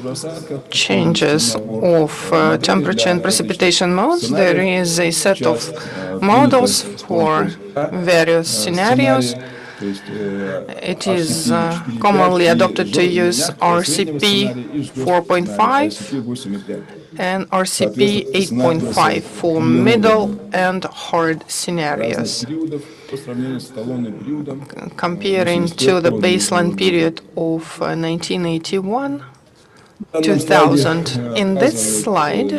changes of temperature and precipitation modes, there is a set of models for various scenarios. It is commonly adopted to use RCP 4.5 and RCP 8.5 for middle and hard scenarios, comparing to the baseline period of 1981 2000. In this slide,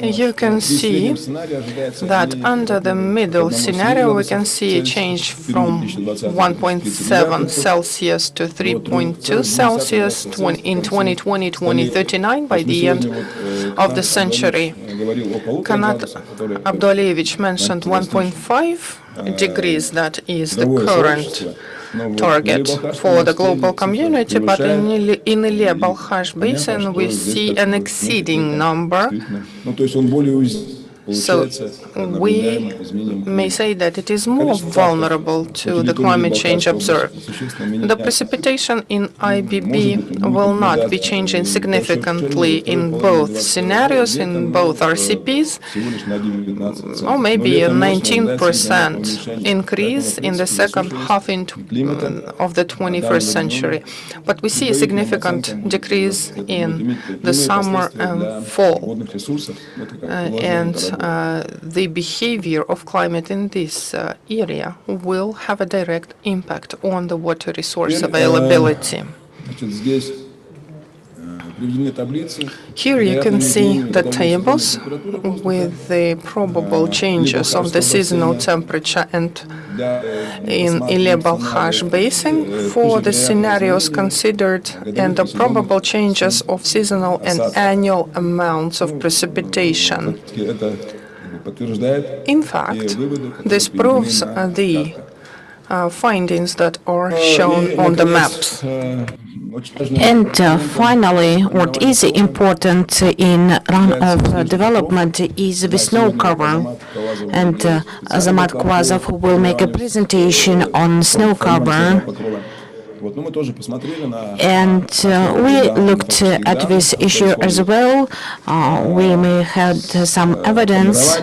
you can see that under the middle scenario, we can see a change from 1.7 Celsius to 3.2 Celsius in 2020-2039 by the end of the century. Kanat Abdualevich mentioned 1.5 degrees, that is the current target for the global community, but in Ilya-Balkhash basin we see an exceeding number. So we may say that it is more vulnerable to the climate change observed. The precipitation in IBB will not be changing significantly in both scenarios, in both RCPs, or maybe a 19% increase in the second half of the 21st century. But we see a significant decrease in the summer and fall. And the behavior of climate in this area will have a direct impact on the water resource availability. Here you can see the tables with the probable changes of the seasonal temperature and in Ilya-Balkhash basin for the scenarios considered and the probable changes of seasonal and annual amounts of precipitation. In fact, this proves the findings that are shown on the maps. And finally, what is important in runoff development is the snow cover. And Azamat Kwazov will make a presentation on snow cover. And we looked at this issue as well. We may have some evidence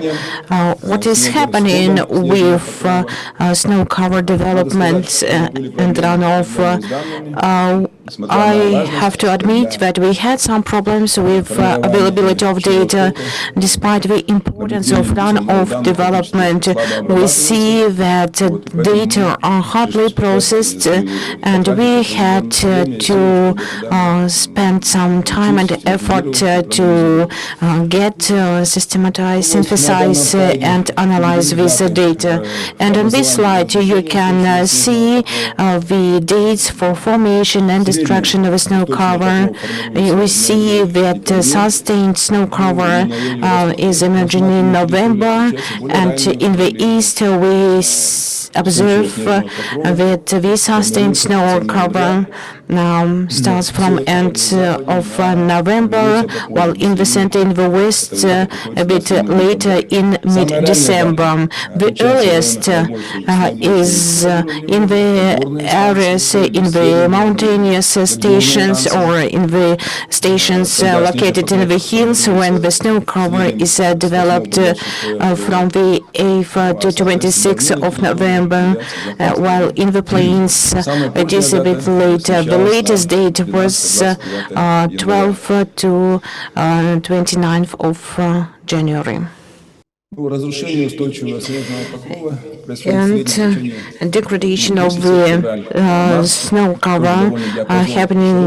what is happening with snow cover development and runoff. I have to admit that we had some problems with availability of data. Despite the importance of runoff development, we see that data are hardly processed, and we had to spend some time and effort to get, systematize, synthesize, and analyze this data. And on this slide, you can see the dates for formation and destruction of a snow cover. We see that sustained snow cover is emerging in November, and in the east we observe that this sustained snow cover starts from end of November, while in the center, in the west, a bit later in mid-December. The earliest is in the areas in the mountainous stations or in the stations located in the hills, when the snow cover is developed from the 8th to 26th of November, while in the plains it is a bit later. The latest date was 12th to 29th of January. And degradation of the snow cover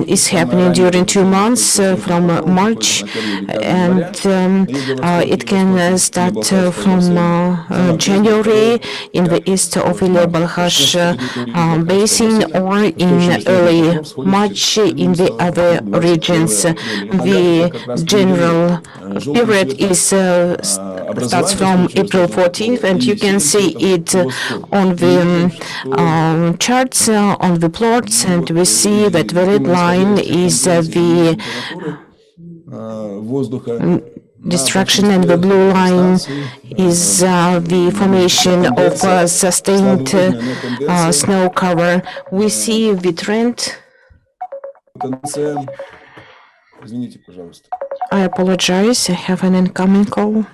is happening during 2 months from March, and it can start from January in the east of Ilya-Balkhash basin, or in early March in the other regions. The general period is starts from April 14th, and you can see it on the charts, on the plots, and we see that the red line is the destruction, and the blue line is the formation of sustained snow cover. We see the trend. I apologize, I have an incoming call.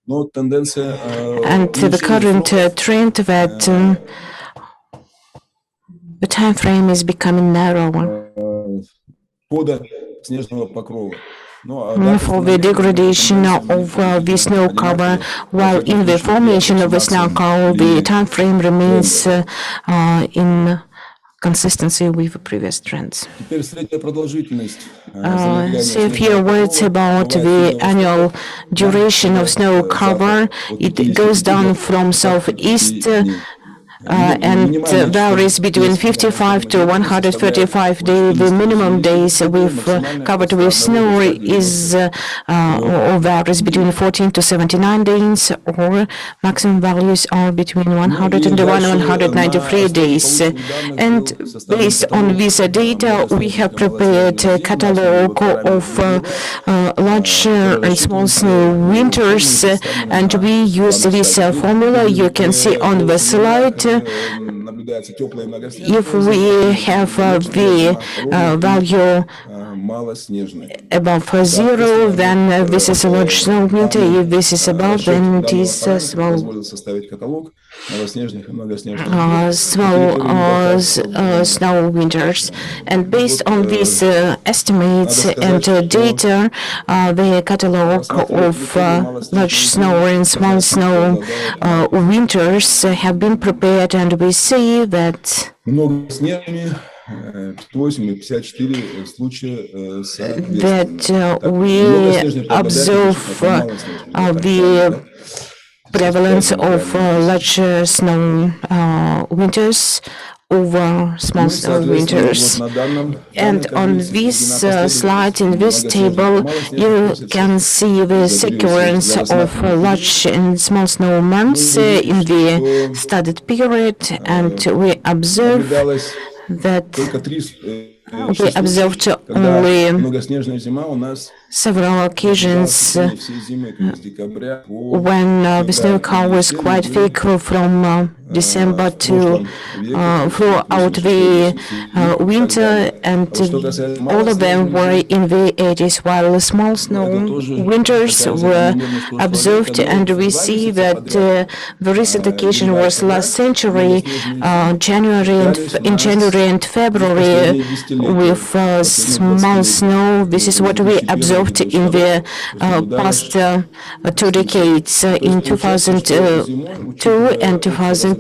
And the current trend that the time frame is becoming narrower for the degradation of the snow cover, while in the formation of the snow cover, the time frame remains in consistency with the previous trends. Say a few words about the annual duration of snow cover. It goes down from southeast and varies between 55 to 135 days. The minimum days covered with snow is or varies between 14 to 79 days, or maximum values are between 101 and 193 days. And based on this data, we have prepared a catalog of large and small snow winters, and we use this formula you can see on the slide. If we have the value above 0, then this is a large snow winter. If this is above, then it is a small snow winters. And based on these estimates and data, the catalog of large snow and small snow winters have been prepared, and we see that we observe the prevalence of large snow winters over small snow winters. And on this slide, in this table, you can see the sequence of large and small snow months in the studied period, and we observe that we observed only several occasions when the snow cover was quite thick from December to throughout the winter, and all of them were in the 80s, while small snow winters were observed, and we see that the recent occasion was last century, in January and February, with small snow. This is what we observed in the past 2 decades, in 2002 and 2003.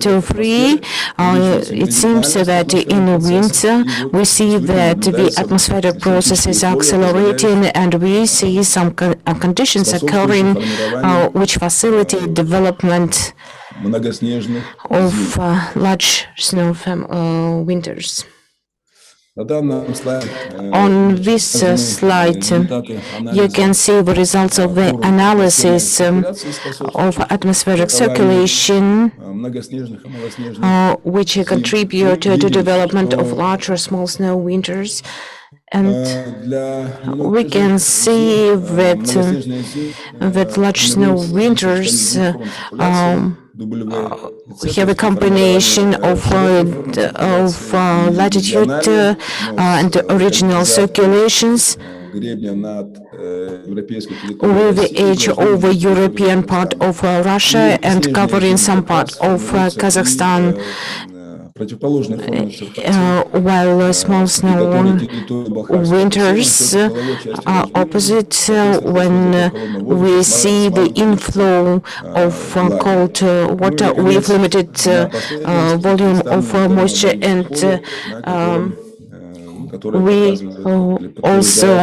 It seems that in winter we see that the atmospheric process is accelerating, and we see some conditions occurring which facilitate development of large snow winters. On this slide, you can see the results of the analysis of atmospheric circulation, which contribute to the development of large or small snow winters. And we can see that large snow winters have a combination of latitude and original circulations, with the edge over European part of Russia and covering some part of Kazakhstan, while small snow winters are opposite, when we see the inflow of cold water with limited volume of moisture, and we also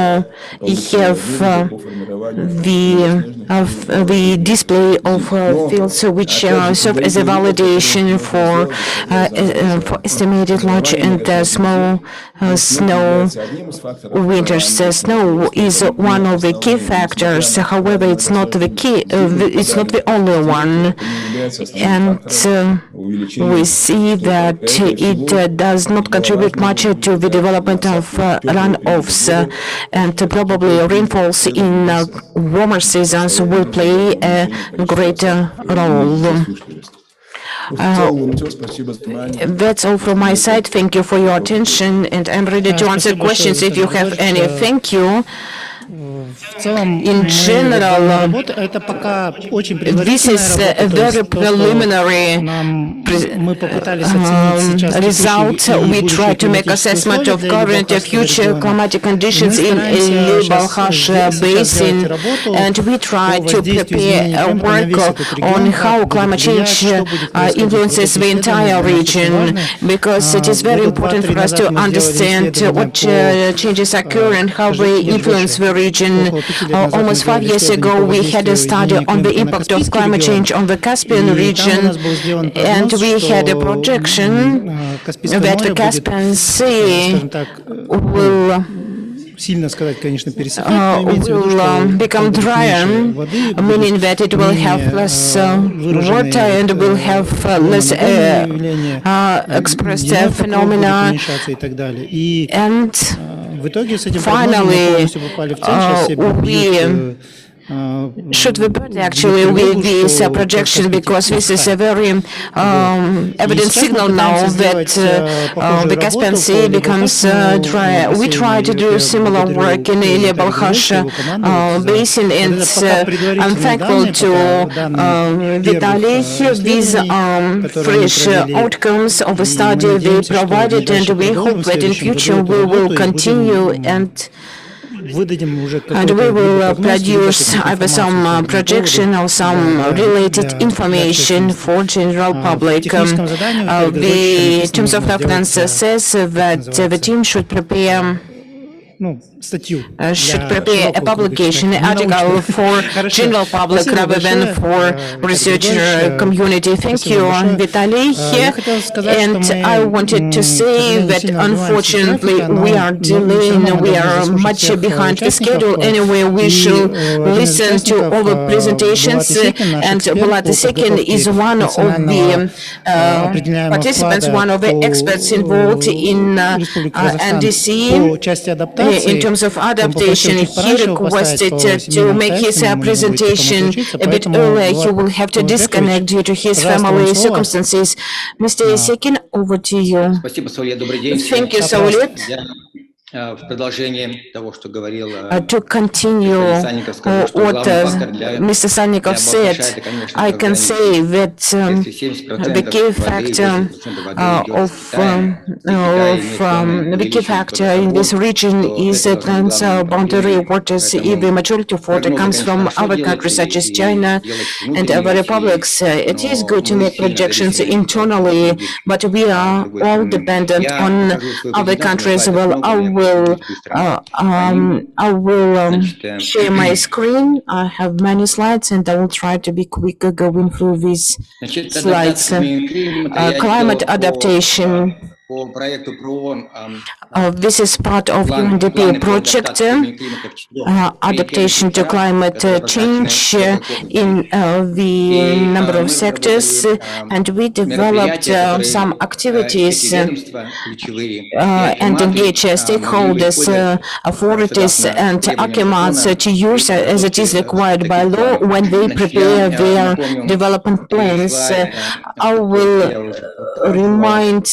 have the display of fields which serve as a validation for estimated large and small snow winters. Snow is one of the key factors. However, it's not the key. It's not the only one, and we see that it does not contribute much to the development of runoffs, and probably rainfalls in warmer seasons will play a greater role. That's all from my side. Thank you for your attention, and I'm ready to answer questions if you have any. Thank you. In general, this is a very preliminary result. We try to make assessment of current and future climatic conditions in Balkhash Basin, and we try to prepare work on how climate change influences the entire region, because it is very important for us to understand what changes occur and how they influence the region. Almost 5 years ago, we had a study on the impact of climate change on the Caspian region, and we had a projection that the Caspian Sea will become drier, meaning that it will have less water and will have less expressed phenomena. And finally, we should be better actually with this projection, because this is a very evident signal now that the Caspian Sea becomes dry. We try to do similar work in the Balkhash Basin, and I'm thankful to Vitaly. These fresh outcomes of the study they provided, and we hope that in future we will continue and we will produce either some projection or some related information for general public. The Terms of Reference says that the team should prepare should prepare a publication, an article for general public rather than for researcher community. Thank you, Vitaly. And I wanted to say that unfortunately we are delaying, we are much behind the schedule. Anyway, we shall listen to all the presentations, and Bulat II is one of the participants, one of the experts involved in NDC. In terms of adaptation, he requested to make his presentation a bit earlier. He will have to disconnect due to his family circumstances. Mr. Yasekin, over to you. Thank you, Saulet. To continue what Mr. Sannikov said, I can say that the key factor in this region is transboundary waters. If the majority of water comes from other countries such as China and other republics, it is good to make projections internally, but we are all dependent on other countries. Well, I will share my screen. I have many slides, and I will try to be quicker going through these slides. Climate adaptation. This is part of UNDP project, adaptation to climate change in the number of sectors, and we developed some activities and engage stakeholders, authorities and accumulates to use as it is required by law when they prepare their development plans. I will remind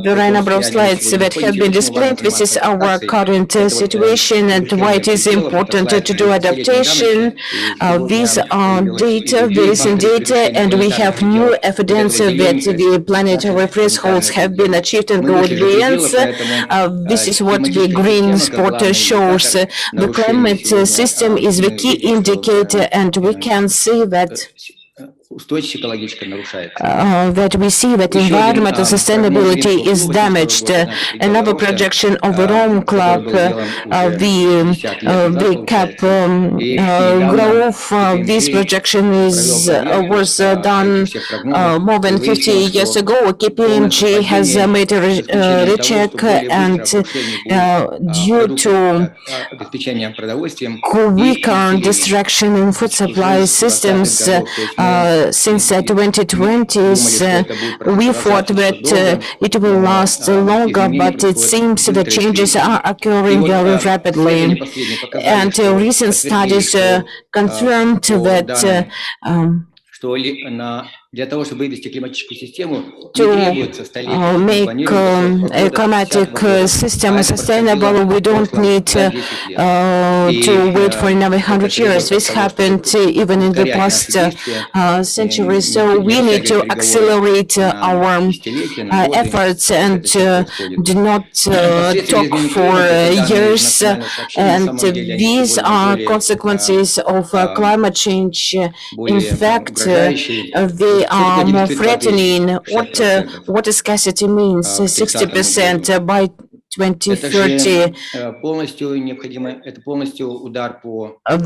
there are a number of slides that have been displayed. This is our current situation and why it is important to do adaptation. These are data, recent data, and we have new evidence that the planetary thresholds have been achieved and go advance. This is what the green spot shows. The climate system is the key indicator, and we can see that we see that environmental sustainability is damaged. Another projection of the Rome Club, the cap growth, this projection was done more than 50 years ago. KPMG has made a recheck, and due to weaker distraction in food supply systems, since 2020s, we thought that it will last longer, but it seems the changes are occurring very rapidly. And recent studies confirmed that to make a climatic system sustainable, we don't need to wait for another 100 years. This happened even in the past century. So we need to accelerate our efforts and do not talk for years. And these are consequences of climate change. In fact, they are more threatening. Water scarcity means 60% by 2030.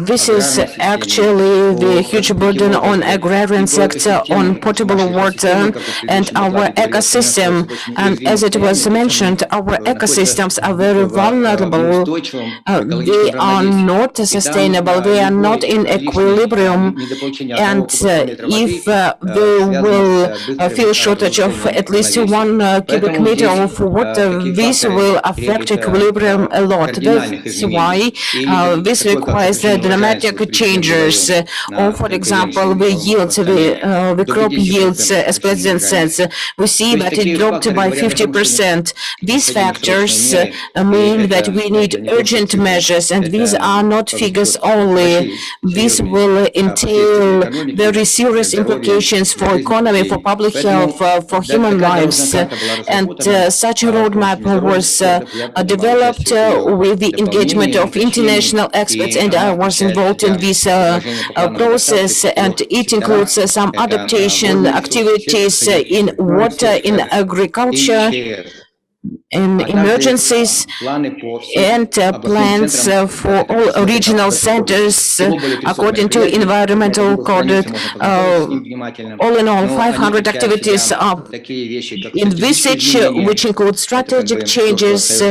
This is actually the huge burden on agrarian sector, on potable water and our ecosystem. And as it was mentioned, our ecosystems are very vulnerable. They are not sustainable. They are not in equilibrium. And if they will feel shortage of at least 1 cubic meter of water, this will affect equilibrium a lot. That's why this requires dramatic changes. Or, for example, the yields, the crop yields, as President says, we see that it dropped by 50%. These factors mean that we need urgent measures, and these are not figures only. This will entail very serious implications for economy, for public health, for human lives. And such a roadmap was developed with the engagement of international experts, and I was involved in this process, and it includes some adaptation activities in water, in agriculture, in emergencies and plans for all regional centers according to environmental code. All in all, 500 activities are envisaged, which include strategic changes.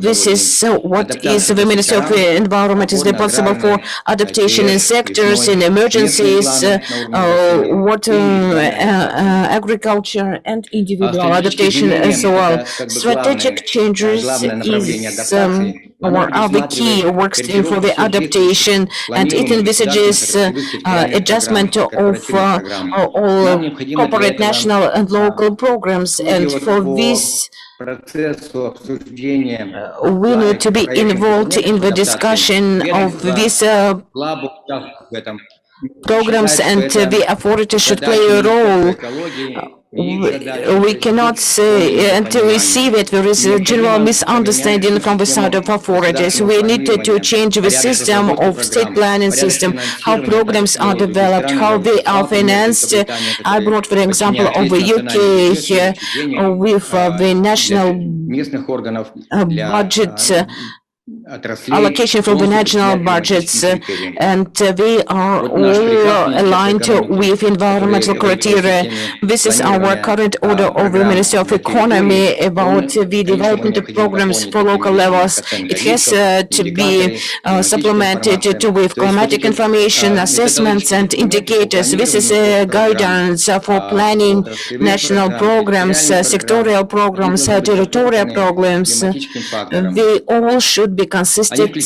This is what is the Ministry of Environment is responsible for: adaptation in sectors, in emergencies, water, agriculture, and individual adaptation as well. Strategic changes is are the key work stream for the adaptation, and it envisages adjustment of all corporate, national, and local programs. And for this, we need to be involved in the discussion of these programs, and the authorities should play a role. We cannot say until we see that there is a general misunderstanding from the side of authorities. We need to change the system of state planning system, how programs are developed, how they are financed. I brought the example of the UK here with the national budget allocation from the national budgets, and they are all aligned with environmental criteria. This is our current order of the Ministry of Economy about the development of programs for local levels. It has to be supplemented with climatic information, assessments, and indicators. This is a guidance for planning national programs, sectorial programs, territorial programs. They all should be consistent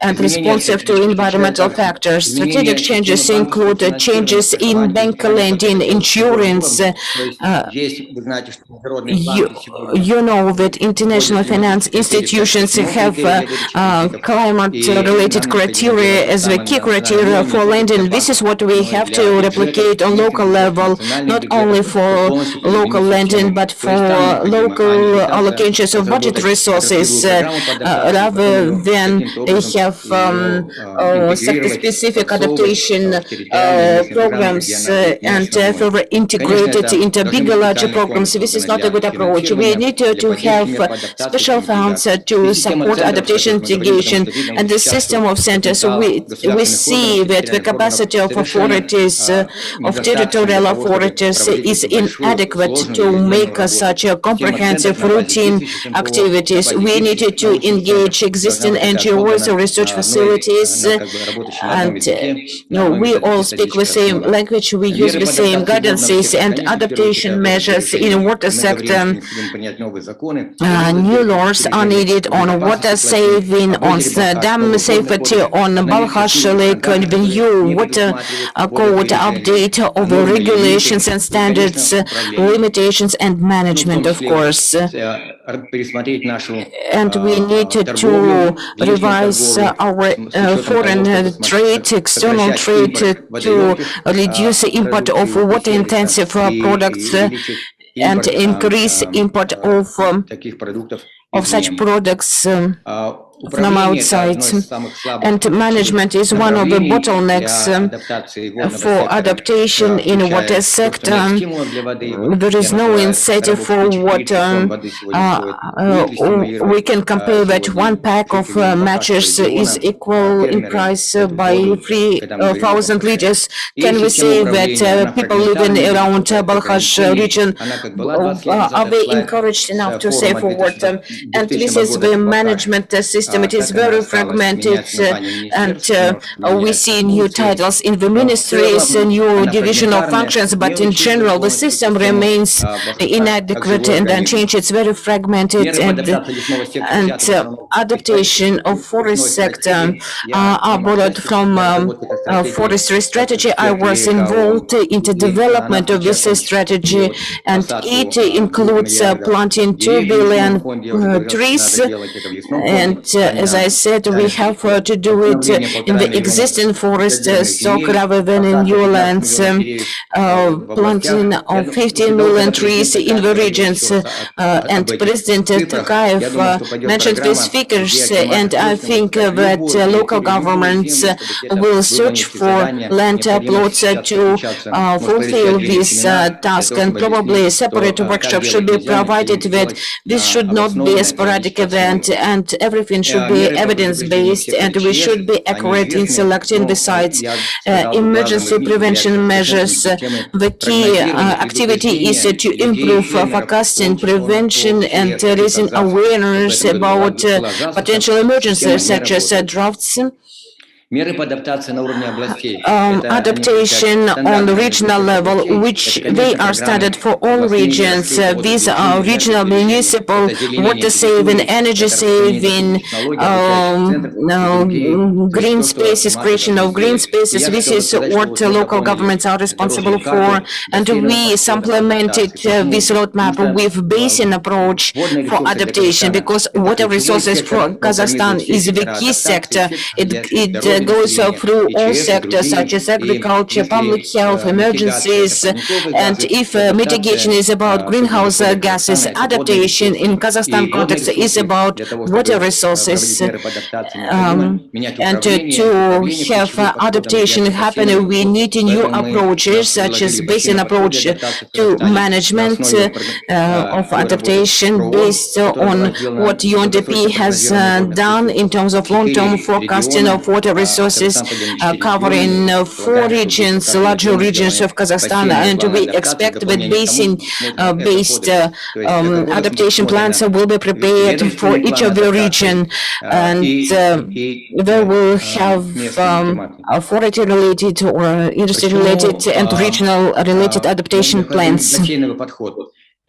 and responsive to environmental factors. Strategic changes include changes in bank lending, insurance. You know that international finance institutions have climate-related criteria as the key criteria for lending. This is what we have to replicate on local level, not only for local lending, but for local allocations of budget resources, rather than have sector-specific adaptation programs and further integrated into bigger, larger programs. This is not a good approach. We need to have special funds to support adaptation mitigation and the system of centers. We see that the capacity of authorities, of territorial authorities, is inadequate to make such a comprehensive routine activities. We needed to engage existing NGOs or research facilities, and we all speak the same language, we use the same guidances and adaptation measures in water sector. New laws are needed on water saving, on dam safety, on Balkhash Lake, and the new water code update of the regulations and standards, limitations and management, of course. And we need to revise our foreign trade, external trade, to reduce the import of water-intensive products and increase import of such products from outside. And management is one of the bottlenecks for adaptation in water sector. There is no incentive for water. We can compare that one pack of matches is equal in price by 3,000 liters. Can we say that people living around Balkhash region are they encouraged enough to save for water? And this is the management system. It is very fragmented, and we see new titles in the ministries, new divisional functions, but in general the system remains inadequate and unchanged. It's very fragmented, and adaptation of forest sector are borrowed from forestry strategy. I was involved in the development of this strategy, and it includes planting 2 billion trees, and as I said, we have to do it in the existing forest stock rather than in new lands. Planting of 15 million trees in the regions, and President Tokayev mentioned these figures, and I think that local governments will search for land plots to fulfill this task, and probably a separate workshop should be provided that this should not be a sporadic event and everything should be evidence-based, and we should be accurate in selecting the sites. Emergency prevention measures. The key activity is to improve forecasting, prevention, and raising awareness about potential emergencies such as droughts. Adaptation on the regional level, which they are standard for all regions. These are regional, municipal, water saving, energy saving, green spaces, creation of green spaces. This is what local governments are responsible for, and we supplemented this roadmap with basin approach for adaptation, because water resources for Kazakhstan is the key sector. It goes through all sectors such as agriculture, public health, emergencies, and if mitigation is about greenhouse gases, adaptation in Kazakhstan context is about water resources. And to have adaptation happen, we need new approaches such as basin approach to management of adaptation based on what UNDP has done in terms of long-term forecasting of water resources, covering 4 regions, larger regions of Kazakhstan, and we expect that basin-based adaptation plans will be prepared for each of the region, and they will have authority-related or industry-related and regional-related adaptation plans.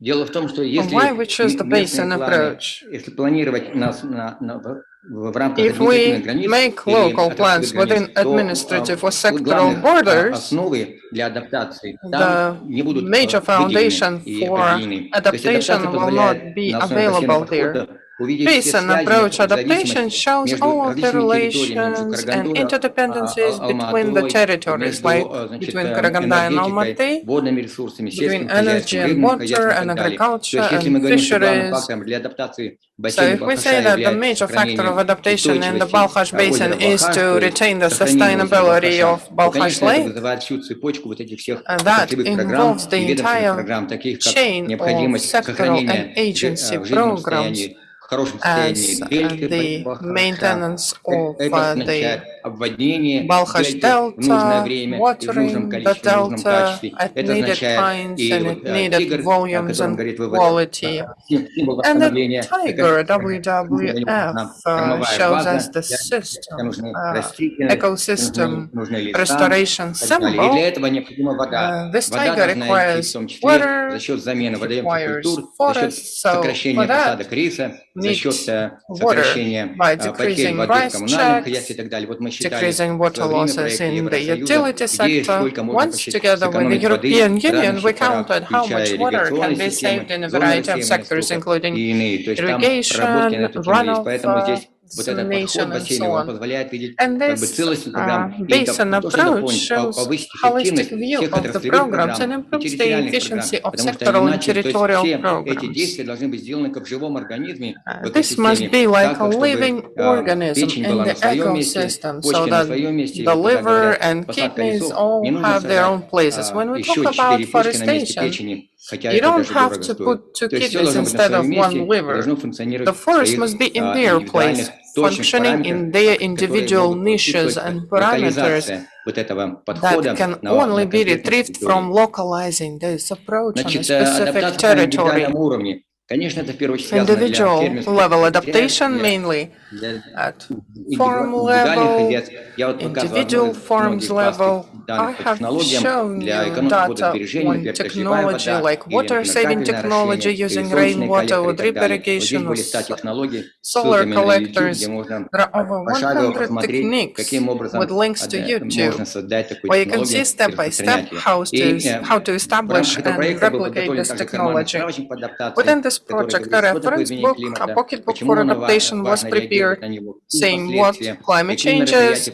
Why we choose the basin approach? If we make local plans within administrative or sectoral borders, the major foundation for adaptation will not be available there. Basin approach adaptation shows all of the relations and interdependencies between the territories, like between Karaganda and Almaty, between energy and water and agriculture and fisheries. So if we say that the major factor of adaptation in the Balkhash Basin is to retain the sustainability of Balkhash Lake, that involves the entire chain of sectoral and agency programs, as the maintenance of the Balkhash Delta, watering the delta at needed times and at needed volumes and quality. And the tiger, WWF, shows us the system, ecosystem restoration symbol. This tiger requires water, requires forests, so for that needs water by decreasing rice checks, decreasing water losses in the utility sector. Once, together with the European Union, we counted how much water can be saved in a variety of sectors, including irrigation, runoff, dissemination, and so on. And this basin approach shows holistic view of the programs and improves the efficiency of sectoral and territorial programs. This must be like a living organism in the ecosystem, so that the liver and kidneys all have their own places. When we talk about forestation, you don't have to put 2 kidneys instead of 1 liver. The forest must be in their place, functioning in their individual niches and parameters that can only be retrieved from localizing this approach on a specific territory. Individual level adaptation, mainly at farm level, individual farms level. I have shown you data on technology like water-saving technology using rainwater or drip irrigation or solar collectors. There are over 100 techniques with links to YouTube, where you can see step by step how to establish and replicate this technology. Within the this project, a reference book, a pocketbook for adaptation was prepared, saying what climate change is,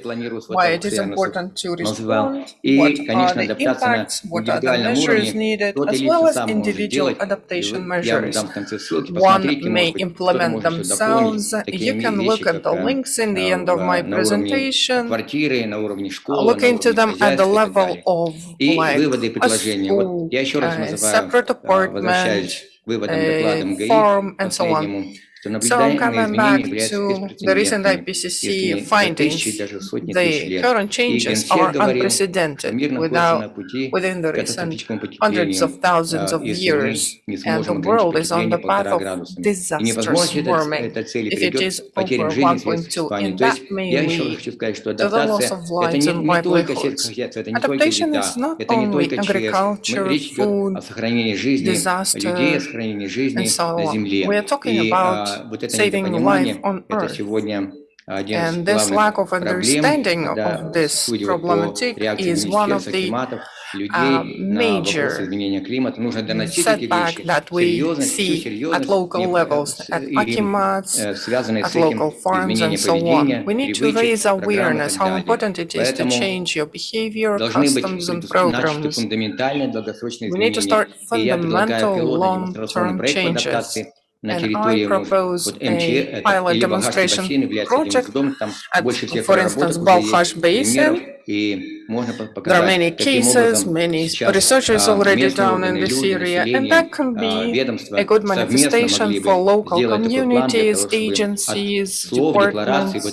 why it is important to respond, what are the impacts, what are the measures needed, as well as individual adaptation measures. One may implement themselves. You can look at the links in the end of my presentation. Look into them at the level of like a school, a separate apartment, a farm, and so on. So coming back to the recent IPCC findings, the current changes are unprecedented within the recent hundreds of thousands of years, and the world is on the path of disastrous warming if it is over 1.2, and that may lead to the loss of lives and livelihoods. Adaptation is not only agriculture, food, disaster, and so on. We are talking about saving life on Earth. And this lack of understanding of this problematic is one of the major setback that we see at local levels, at akimats, at local farms, and so on. We need to raise awareness how important it is to change your behavior, customs, and programs. We need to start fundamental long-term changes. And I propose a pilot demonstration project at, for instance, Balkhash Basin. There are many cases, many researchers already done in this area, and that can be a good manifestation for local communities, agencies, departments,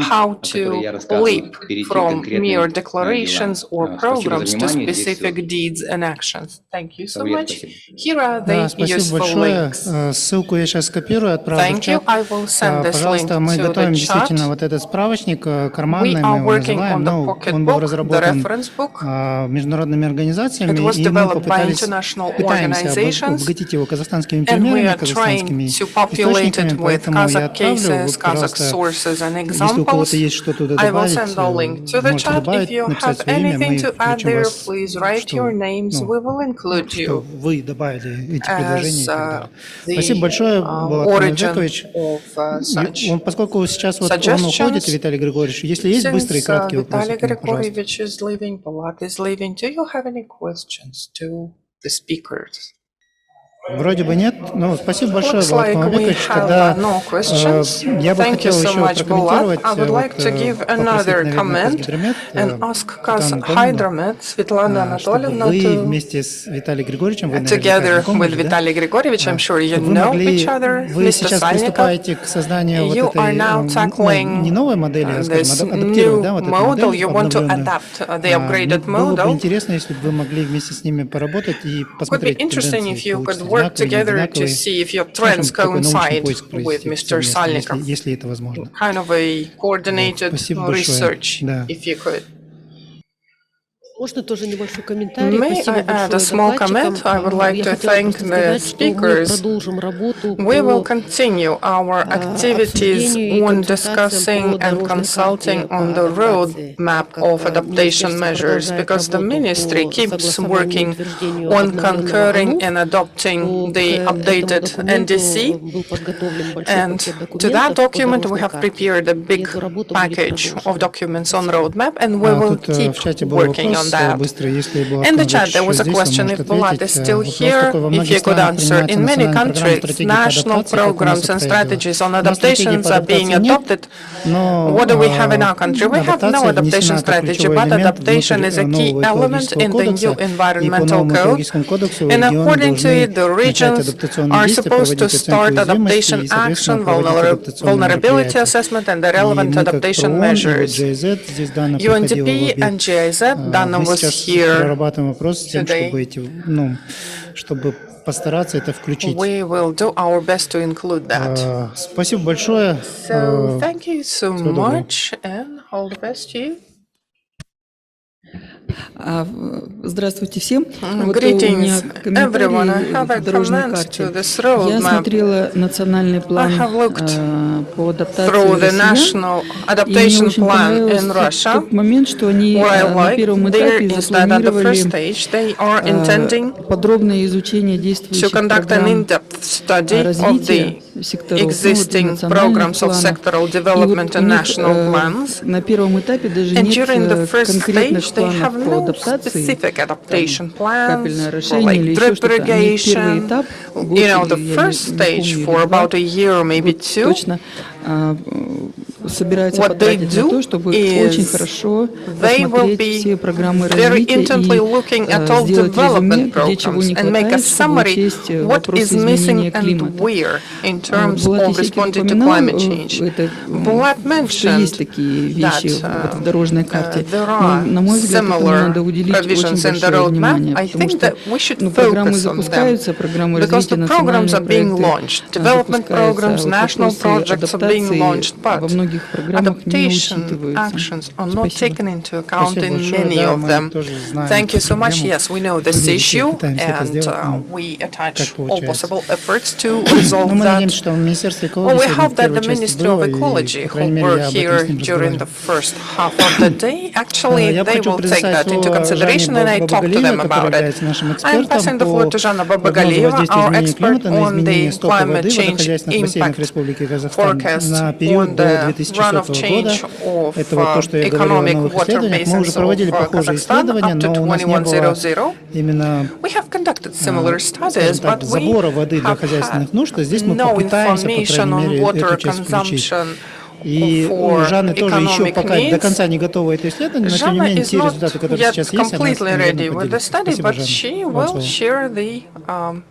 how to leap from mere declarations or programs to specific deeds and actions. Thank you so much. Here are the useful links. Ссылку я сейчас скопирую, отправлю в чат. Пожалуйста, мы готовим действительно вот этот справочник карманный, мы его называем, но он был разработан международными организациями, и мы пытаемся обогатить его казахстанскими примерами, казахстанскими источниками, поэтому я отправлю, вот, пожалуйста, если у кого-то есть что туда добавить, можете добавить, написать свое имя, мы включим вас, что вы добавили эти предложения и так далее. Спасибо большое, Булат Мамеджетович. Поскольку сейчас вот он уходит, Виталий Григорьевич, если есть быстрые и краткие вопросы, пожалуйста. Вроде бы нет, но спасибо большое, Булат Мамеджетович. Тогда я бы хотел еще прокомментировать Hydromet, Svetlana Anatolyevna, вы вместе с Виталием Григорьевичем, together with Vitaly Grigorьevich, I'm sure you know each other, вы сейчас приступаете к созданию вот этой не новой модели, а скажем, адаптировать, да, вот эту модель обновленную. Было бы интересно, если бы вы могли вместе с ними поработать и посмотреть тенденции, work together to see if your trends coincide with Mr. Salnikov. Если это возможно. Kind of a coordinated research, if you could. May I add a small comment? I would like to thank the speakers. We will continue our activities on discussing and consulting on the roadmap of adaptation measures, because the ministry keeps working on concurring and adopting the updated NDC. And to that document, we have prepared a big package of documents on roadmap, and we will keep working on that. In the chat, there was a question if Bulat is still here, if you could answer. In many countries, national programs and strategies on adaptations are being adopted. What do we have in our country? We have no adaptation strategy, but adaptation is a key element in the new environmental code. And according to it, the regions are supposed to start adaptation action, vulnerability assessment, and the relevant adaptation measures. UNDP and GIZ, Dana was here today. We will do our best to include that. Спасибо большое. So thank you so much, and all the best to you. Здравствуйте всем. Greetings, everyone. I have a comment to this roadmap. I have looked through the national adaptation plan in Russia. What I like there is that at the first stage they are intending to conduct an in-depth study of the existing programs of sectoral development and national plans. And during the first stage, they have no specific adaptation plans for like drip irrigation. You know, the first stage for about a year or maybe two. What they do is they will be very intently looking at all development programs and make a summary what is missing and where in terms of responding to climate change. Vlad mentioned that there are similar provisions in the roadmap. I think that we should focus on them because the programs are being launched. Development programs, national projects are being launched, but adaptation actions are not taken into account in many of them. Thank you so much. Yes, we know this issue and we attach all possible efforts to resolve that. Well, we hope that the Ministry of Ecology, who were here during the first half of the day, actually they will take that into consideration and I talked to them about it. I am passing the floor to Zhanna Babagalieva, our expert on the climate change impact forecast on the runoff change of economic water basins of Kazakhstan up to 2100. We have conducted similar studies, but we have had no information on water consumption. Жанна is not yet completely ready with the study, but she will share the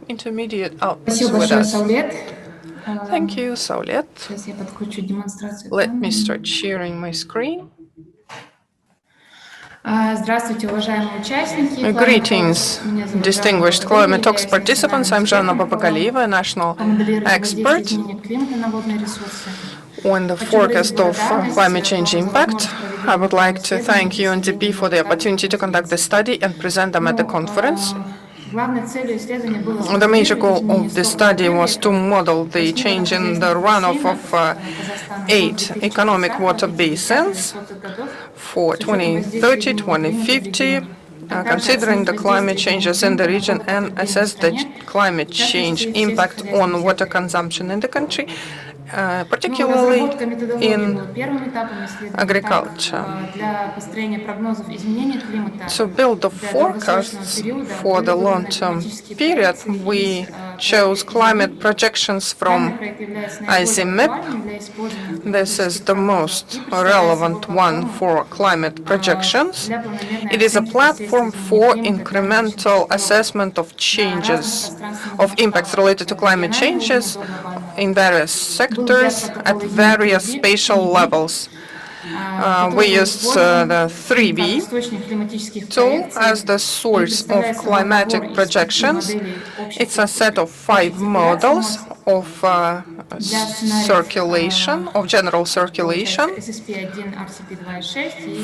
intermediate outputs with us. Thank you, Saulet. Let me start sharing my screen. Greetings, distinguished Climate Talks participants. I'm Zhanna Babagalieva, a national expert on the forecast of climate change impact. I would like to thank UNDP for the opportunity to conduct the study and present them at the conference. The major goal of the study was to model the change in the runoff of 8 economic water basins for 2030, 2050, considering the climate changes in the region and assess the climate change impact on water consumption in the country, particularly in agriculture. To build the forecasts for the long-term period, we chose climate projections from ICMIP. This is the most relevant one for climate projections. It is a platform for incremental assessment of changes, of impacts related to climate changes in various sectors at various spatial levels. We used the 3B tool as the source of climatic projections. It's a set of 5 models of circulation, of general circulation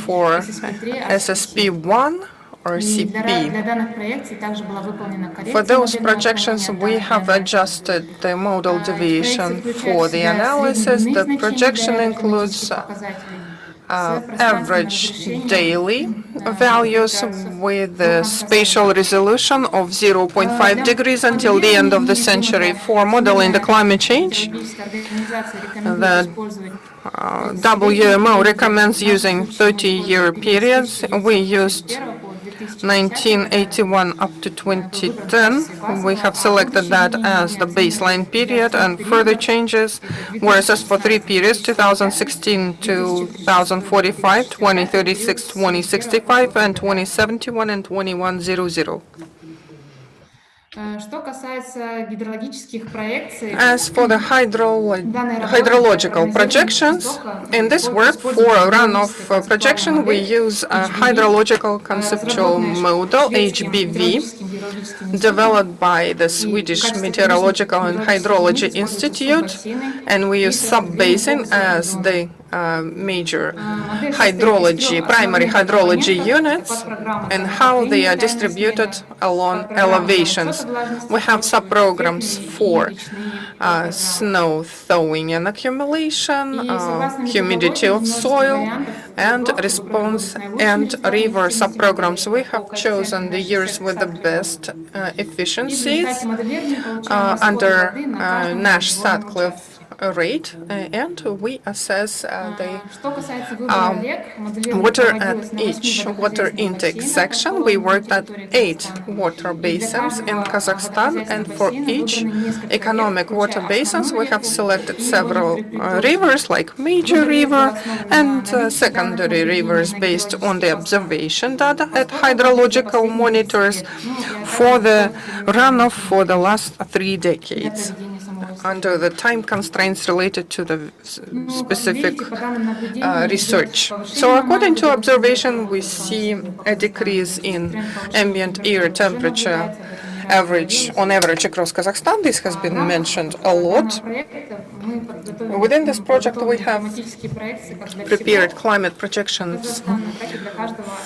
for SSP1 or CP. For those projections, we have adjusted the modal deviation for the analysis. The projection includes average daily values with the spatial resolution of 0.5 degrees until the end of the century. For modeling the climate change, the WMO recommends using 30-year periods. We used 1981 up to 2010. We have selected that as the baseline period, and further changes were assessed for 3 periods: 2016 to 2045, 2036, 2065, and 2071 and 2100. As for the hydrological projections, in this work for a runoff projection, we use a hydrological conceptual model, HBV, developed by the Swedish Meteorological and Hydrology Institute, and we use sub-basin as the major primary hydrology units and how they are distributed along elevations. We have subprograms for snow thawing and accumulation, humidity of soil, and response and river subprograms. We have chosen the years with the best efficiencies under Nash-Sutcliffe rate, and we assess the water at each water intake section. We worked at 8 water basins in Kazakhstan, and for each economic water basins, we have selected several rivers, like major river and secondary rivers, based on the observation data at hydrological monitors for the runoff for the last 3 decades under the time constraints related to the specific research. So according to observation, we see a decrease in ambient air temperature on average across Kazakhstan. This has been mentioned a lot. Within this project, we have prepared climate projections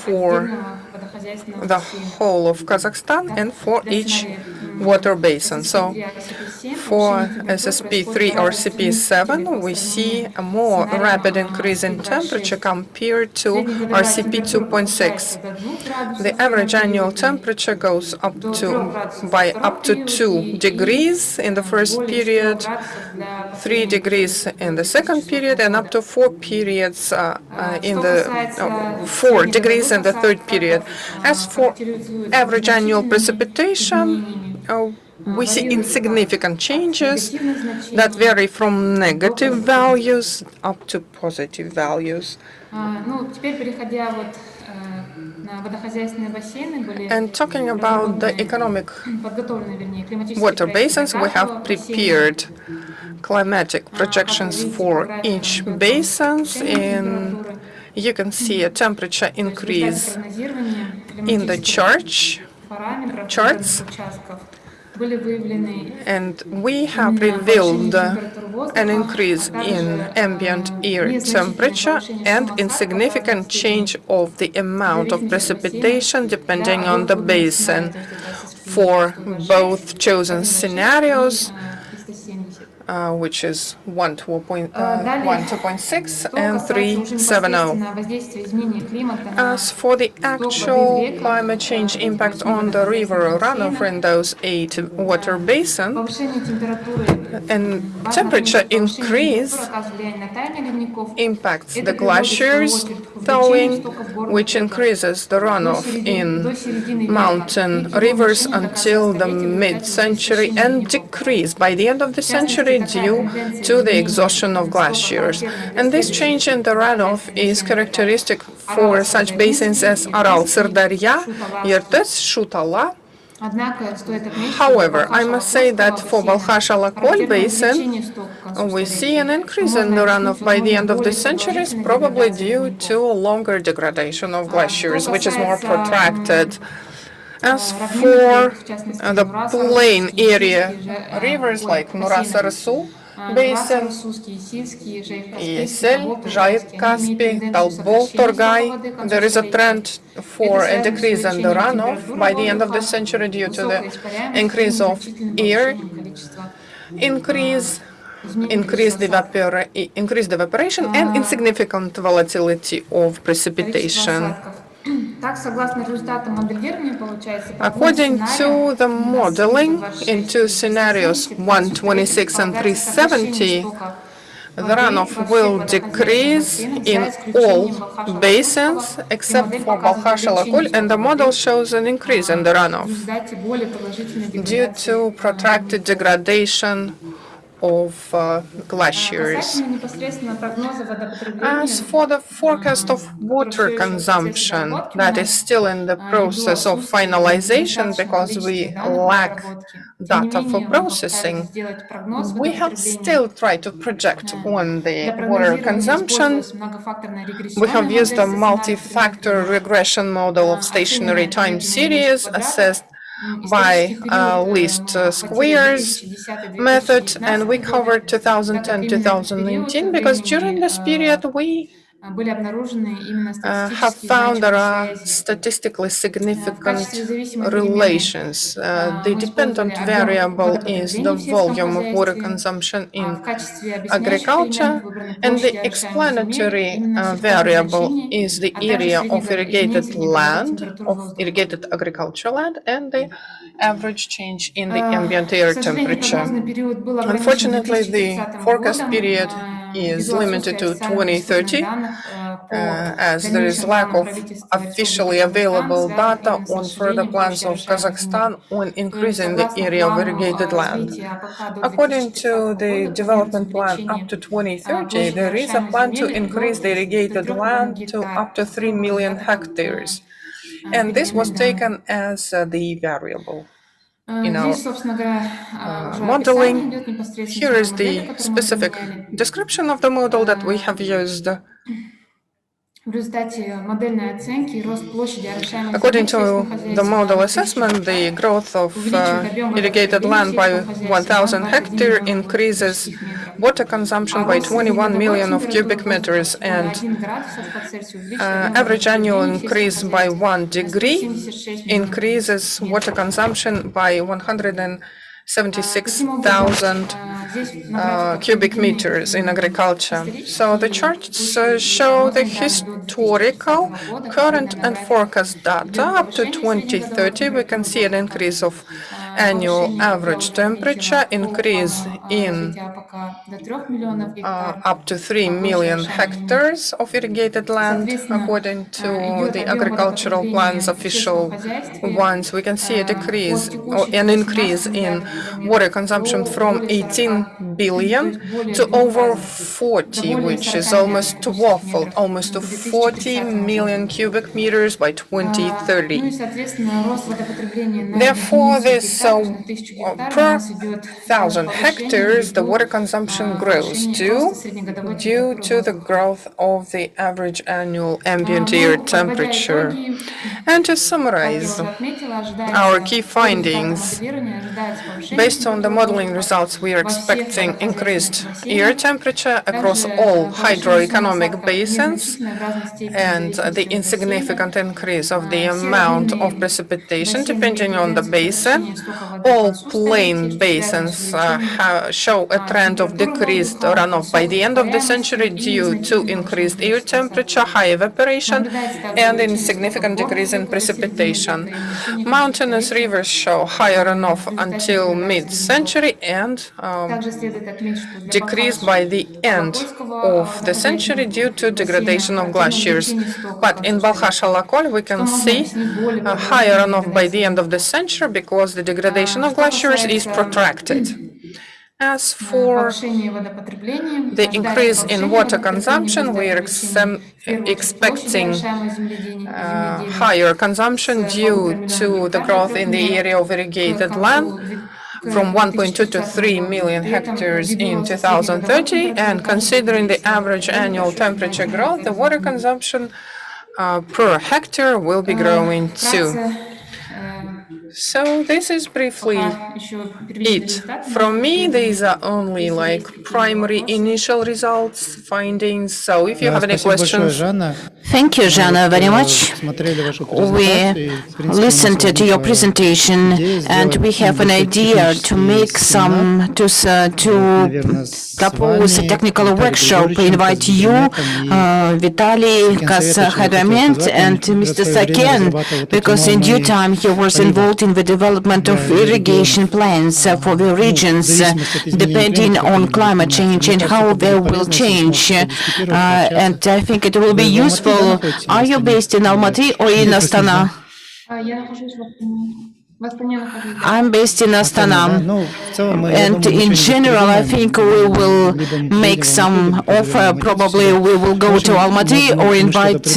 for the whole of Kazakhstan and for each water basin. So for SSP3 or CP7, we see a more rapid increase in temperature compared to RCP 2.6. The average annual temperature goes up to 2 degrees in the first period, 3 degrees in the second period, and up to 4 periods 4 degrees in the third period. As for average annual precipitation, we see insignificant changes that vary from negative values up to positive values. And talking about the economic water basins, we have prepared climatic projections for each basin, and you can see a temperature increase in the charts. And we have revealed an increase in ambient air temperature and insignificant change of the amount of precipitation depending on the basin for both chosen scenarios, which is 1.6 and 3.70. As for the actual climate change impact on the river runoff in those 8 water basins, and temperature increase impacts the glaciers thawing, which increases the runoff in mountain rivers until the mid-century and decrease by the end of the century due to the exhaustion of glaciers. And this change in the runoff is characteristic for such basins as Aral, Sirdarya, Yertets, Shutala. However, I must say that for Balkhash-Alakol basin, we see an increase in the runoff by the end of the century, probably due to a longer degradation of glaciers, which is more protracted. As for the plain area rivers like Nura-Sarasu basin, Yesel, Jayt, Kaspi, Talbol, Torgay, there is a trend for a decrease in the runoff by the end of the century due to the increase of air, increased evaporation, and insignificant volatility of precipitation. According to the modeling in 2 scenarios, 126 and 370, the runoff will decrease in all basins except for Balkhash-Alakol, and the model shows an increase in the runoff due to protracted degradation of glaciers. As for the forecast of water consumption, that is still in the process of finalization because we lack data for processing, we have still tried to project on the water consumption. We have used a multi-factor regression model of stationary time series, assessed by least squares method, and we covered 2010-2019 because during this period we have found there are statistically significant relations. The dependent variable is the volume of water consumption in agriculture, and the explanatory variable is the area of irrigated land, of irrigated agricultural land, and the average change in the ambient air temperature. Unfortunately, the forecast period is limited to 2030, as there is lack of officially available data on further plans of Kazakhstan on increasing the area of irrigated land. According to the development plan up to 2030, there is a plan to increase the irrigated land to up to 3 million hectares. And this was taken as the variable in our modeling. Here is the specific description of the model that we have used. According to the model assessment, the growth of irrigated land by 1,000 hectares increases water consumption by 21 million of cubic meters, and average annual increase by 1 degree increases water consumption by 176,000 cubic meters in agriculture. So the charts show the historical, current and forecast data up to 2030. We can see an increase of annual average temperature, increase in up to 3 million hectares of irrigated land, according to the agricultural plans, official ones. We can see a decrease or an increase in water consumption from 18 billion to over 40, which is almost twofold, almost to 40 million cubic meters by 2030. Therefore, this per 1,000 hectares, the water consumption grows due to the growth of the average annual ambient air temperature. And to summarize our key findings, based on the modeling results, we are expecting increased air temperature across all hydroeconomic basins and the insignificant increase of the amount of precipitation depending on the basin. All plain basins show a trend of decreased runoff by the end of the century due to increased air temperature, high evaporation, and insignificant decrease in precipitation. Mountainous rivers show higher runoff until mid-century and decrease by the end of the century due to degradation of glaciers. But in Balkhash-Alakol, we can see a higher runoff by the end of the century because the degradation of glaciers is protracted. As for the increase in water consumption, we are expecting higher consumption due to the growth in the area of irrigated land from 1.2 to 3 million hectares in 2030, and considering the average annual temperature growth, the water consumption per hectare will be growing too. So this is briefly it. From me, these are only like primary initial results, findings. So if you have any questions. Thank you, Jana, very much. We listened to your presentation, and we have an idea to make some, to propose a technical workshop. We invite you, Vitaly, Hydrological, and Mr. Saken, because in due time he was involved in the development of irrigation plans for the regions, depending on climate change and how they will change. And I think it will be useful. Are you based in Almaty or in Astana? I'm based in Astana. And in general, I think we will make some offer. Probably we will go to Almaty or invite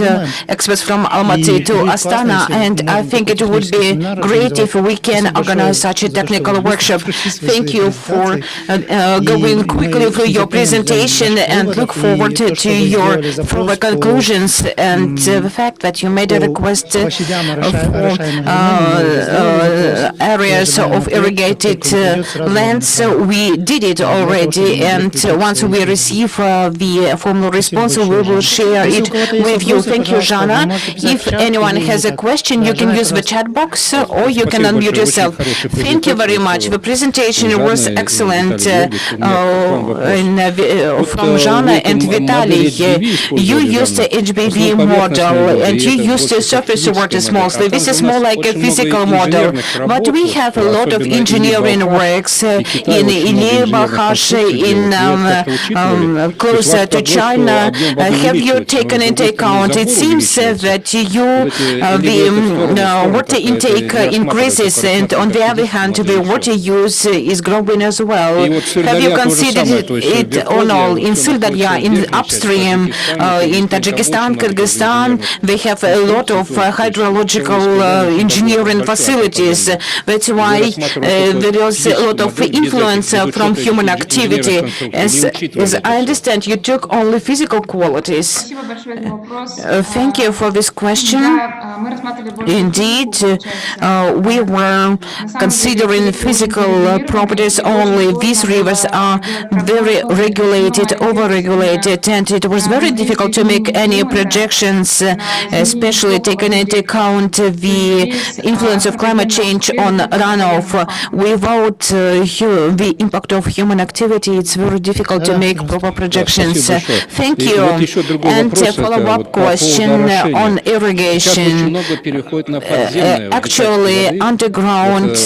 experts from Almaty to Astana. And I think it would be great if we can organize such a technical workshop. Thank you for going quickly through your presentation, and look forward to your further conclusions and the fact that you made a request for areas of irrigated lands. We did it already, and once we receive the formal response, we will share it with you. Thank you, Zhana. If anyone has a question, you can use the chat box or you can unmute yourself. Thank you very much. The presentation was excellent from Zhana and Vitaly. You used the HBV model and you used the surface waters mostly. This is more like a physical model, but we have a lot of engineering works in Ilye-Balkhash, closer to China. Have you taken into account? It seems that the water intake increases, and on the other hand, the water use is growing as well. Have you considered it or no? In Sirdarya, in upstream, in Tajikistan, Kyrgyzstan, they have a lot of hydrological engineering facilities. That's why there is a lot of influence from human activity. As I understand, you took only physical qualities. Thank you for this question. Indeed, we were considering physical properties only. These rivers are very regulated, over-regulated, and it was very difficult to make any projections, especially taking into account the influence of climate change on runoff. Without the impact of human activity, it's very difficult to make proper projections. Thank you. And a follow-up question on irrigation. Actually, underground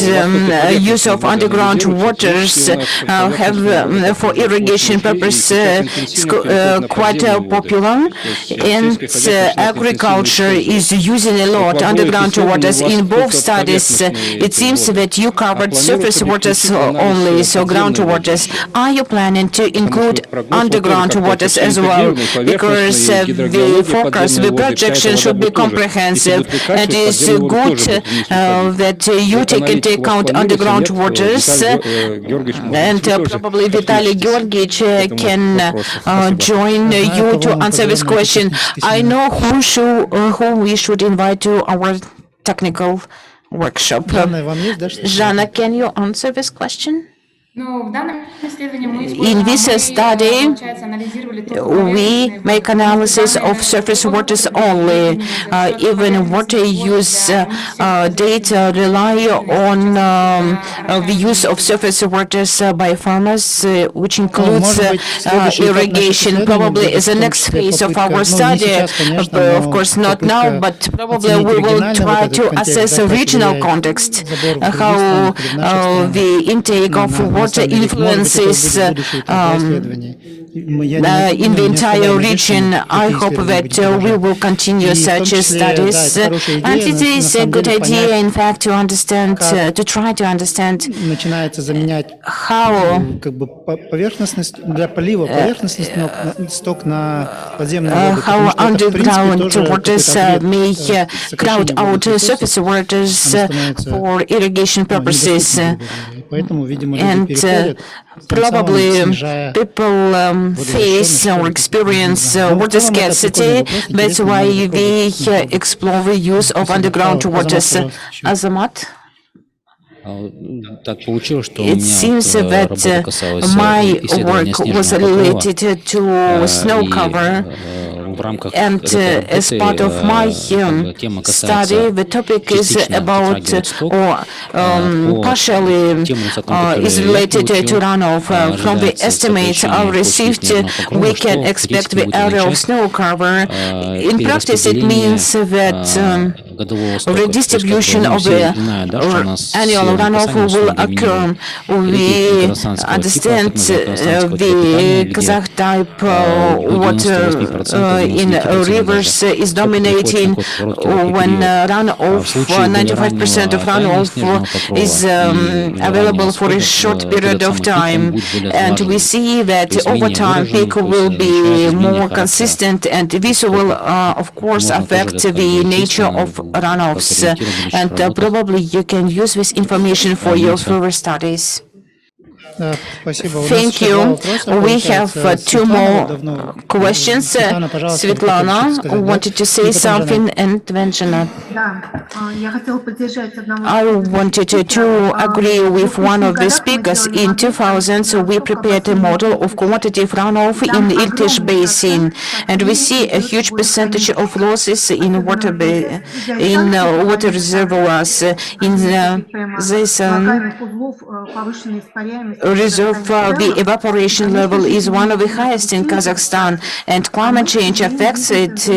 use of underground waters have for irrigation purposes quite popular, and agriculture is using a lot underground waters. In both studies, it seems that you covered surface waters only, so groundwaters. Are you planning to include underground waters as well? Because the focus, the projection should be comprehensive, and it's good that you take into account underground waters, and probably Vitaly Georgievich can join you to answer this question. I know who we should invite to our technical workshop. Zhana, can you answer this question? In this study, we make analysis of surface waters only. Even water use data rely on the use of surface waters by farmers, which includes irrigation. Probably is the next phase of our study. Of course, not now, but probably we will try to assess a regional context, how the intake of water influences in the entire region. I hope that we will continue such studies, and it is a good idea, in fact, to understand, to try to understand how underground waters may crowd out surface waters for irrigation purposes. And probably people face or experience water scarcity. That's why we explore the use of underground waters. Azamat? It seems that my work was related to snow cover, and as part of my study, the topic is about, or partially is related to runoff. From the estimates I received, we can expect the area of snow cover. In practice, it means that redistribution of the annual runoff will occur. We understand the Kazakh type water in rivers is dominating when runoff, 95% of runoff is available for a short period of time. And we see that over time peak will be more consistent, and this will of course affect the nature of runoffs, and probably you can use this information for your further studies. Thank you. We have two more questions. Svetlana wanted to say something, and then Janat. I wanted to agree with one of the speakers. In 2000, we prepared a model of quantitative runoff in Irtysh Basin, and we see a huge percentage of losses in water reservoirs. In this reserve, the evaporation level is one of the highest in Kazakhstan, and climate change affects it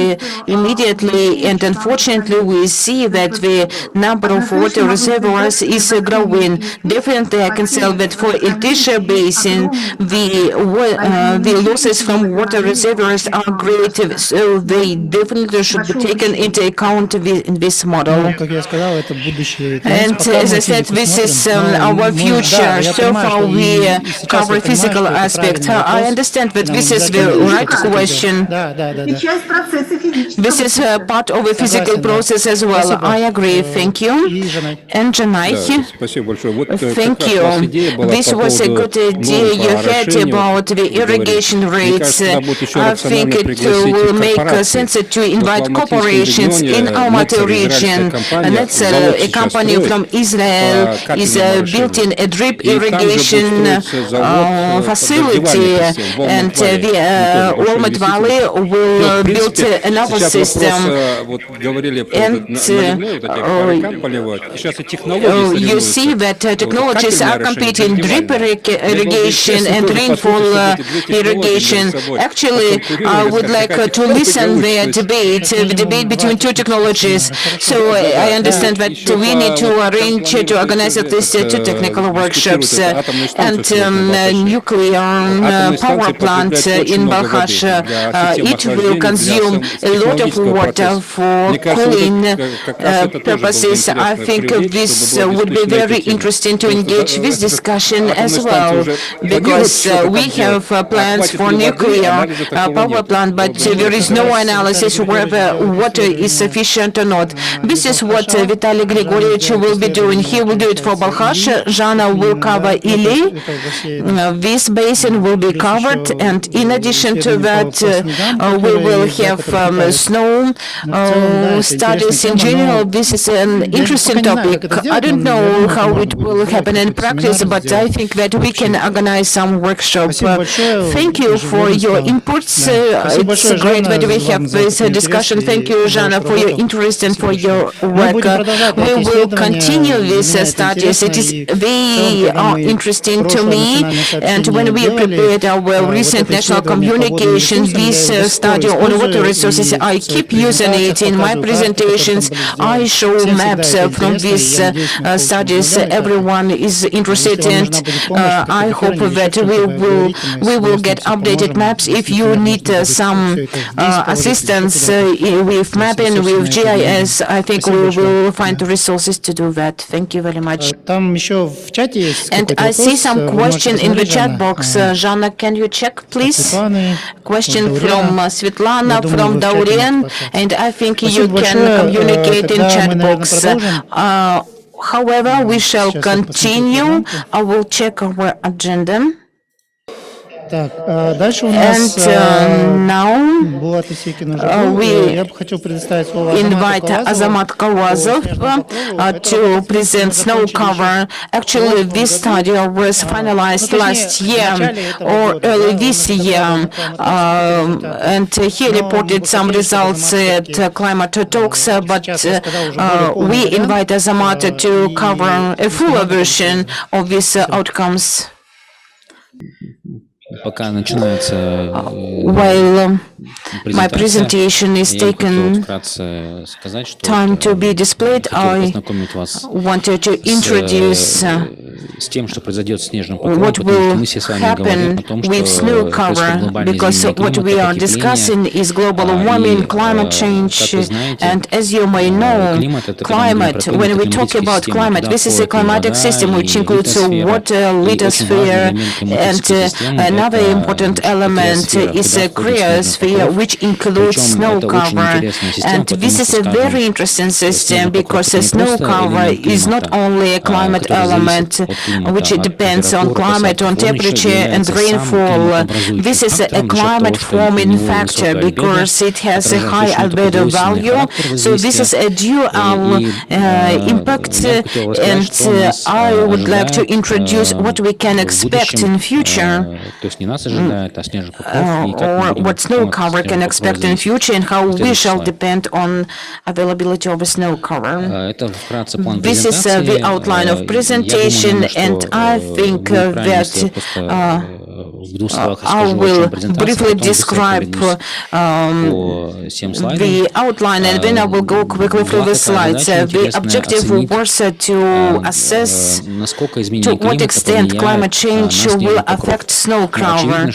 immediately. And unfortunately, we see that the number of water reservoirs is growing. Definitely, I can say that for Irtysh Basin, the losses from water reservoirs are great, so they definitely should be taken into account in this model. And as I said, this is our future. So far, we cover physical aspect. I understand that this is the right question. This is part of a physical process as well. I agree. Thank you. And Janai, thank you. This was a good idea you had about the irrigation rates. I think it will make sense to invite corporations in Almaty region. And that's a company from Israel is building a drip irrigation facility, and the Almaty Valley will build another system. And you see that technologies are competing: drip irrigation and rainfall irrigation. Actually, I would like to listen the debate between two technologies. So I understand that we need to arrange to organize at least two technical workshops. And nuclear power plant in Balkhash, it will consume a lot of water for cooling purposes. I think this would be very interesting to engage this discussion as well, because we have plans for nuclear power plant, but there is no analysis whether water is sufficient or not. This is what Vitaly Grigorievich will be doing. He will do it for Balkhash. Zhana will cover Ili. This basin will be covered, and in addition to that, we will have snow studies in general. This is an interesting topic. I don't know how it will happen in practice, but I think that we can organize some workshops. Thank you for your inputs. It's great that we have this discussion. Thank you, Zhana, for your interest and for your work. We will continue these studies. They are interesting to me, and when we prepared our recent national communication, this study on water resources, I keep using it in my presentations. I show maps from these studies. Everyone is interested, and I hope that we will get updated maps. If you need some assistance with mapping, with GIS, I think we will find the resources to do that. Thank you very much. And I see some question in the chat box. Zhana, can you check, please? Question from Svetlana, from Daurian, and I think you can communicate in chat box. However, we shall continue. I will check our agenda. And now we invite Azamat Kawazov to present snow cover. Actually, this study was finalized last year or early this year, and he reported some results at climate talks, but we invite Azamat to cover a fuller version of these outcomes. пока начинается While my presentation is taken вкратце сказать, что time to be displayed, I познакомить вас wanted to introduce с тем, что произойдет с снежным покровом, what потому что will мы все с вами говорим happen о том, with что snow происходит cover, глобальное because изменение what we климата, are discussing is global warming, climate change, and as you may know, climate, when we talk about climate, this is a climatic system which includes water, lithosphere, and another important element is a cryosphere, which includes snow cover. And this is a very interesting system because the snow cover is not only a climate element which depends on climate, on temperature and rainfall. This is a climate forming factor because it has a high albedo value. So this is a dual impact, and I would like to introduce what we can expect in future, or what snow cover can expect in future, and how we shall depend on availability of a snow cover. This is the outline of presentation, and I think that I will briefly describe the outline, and then I will go quickly through the slides. The objective was to assess to what extent climate change will affect snow cover.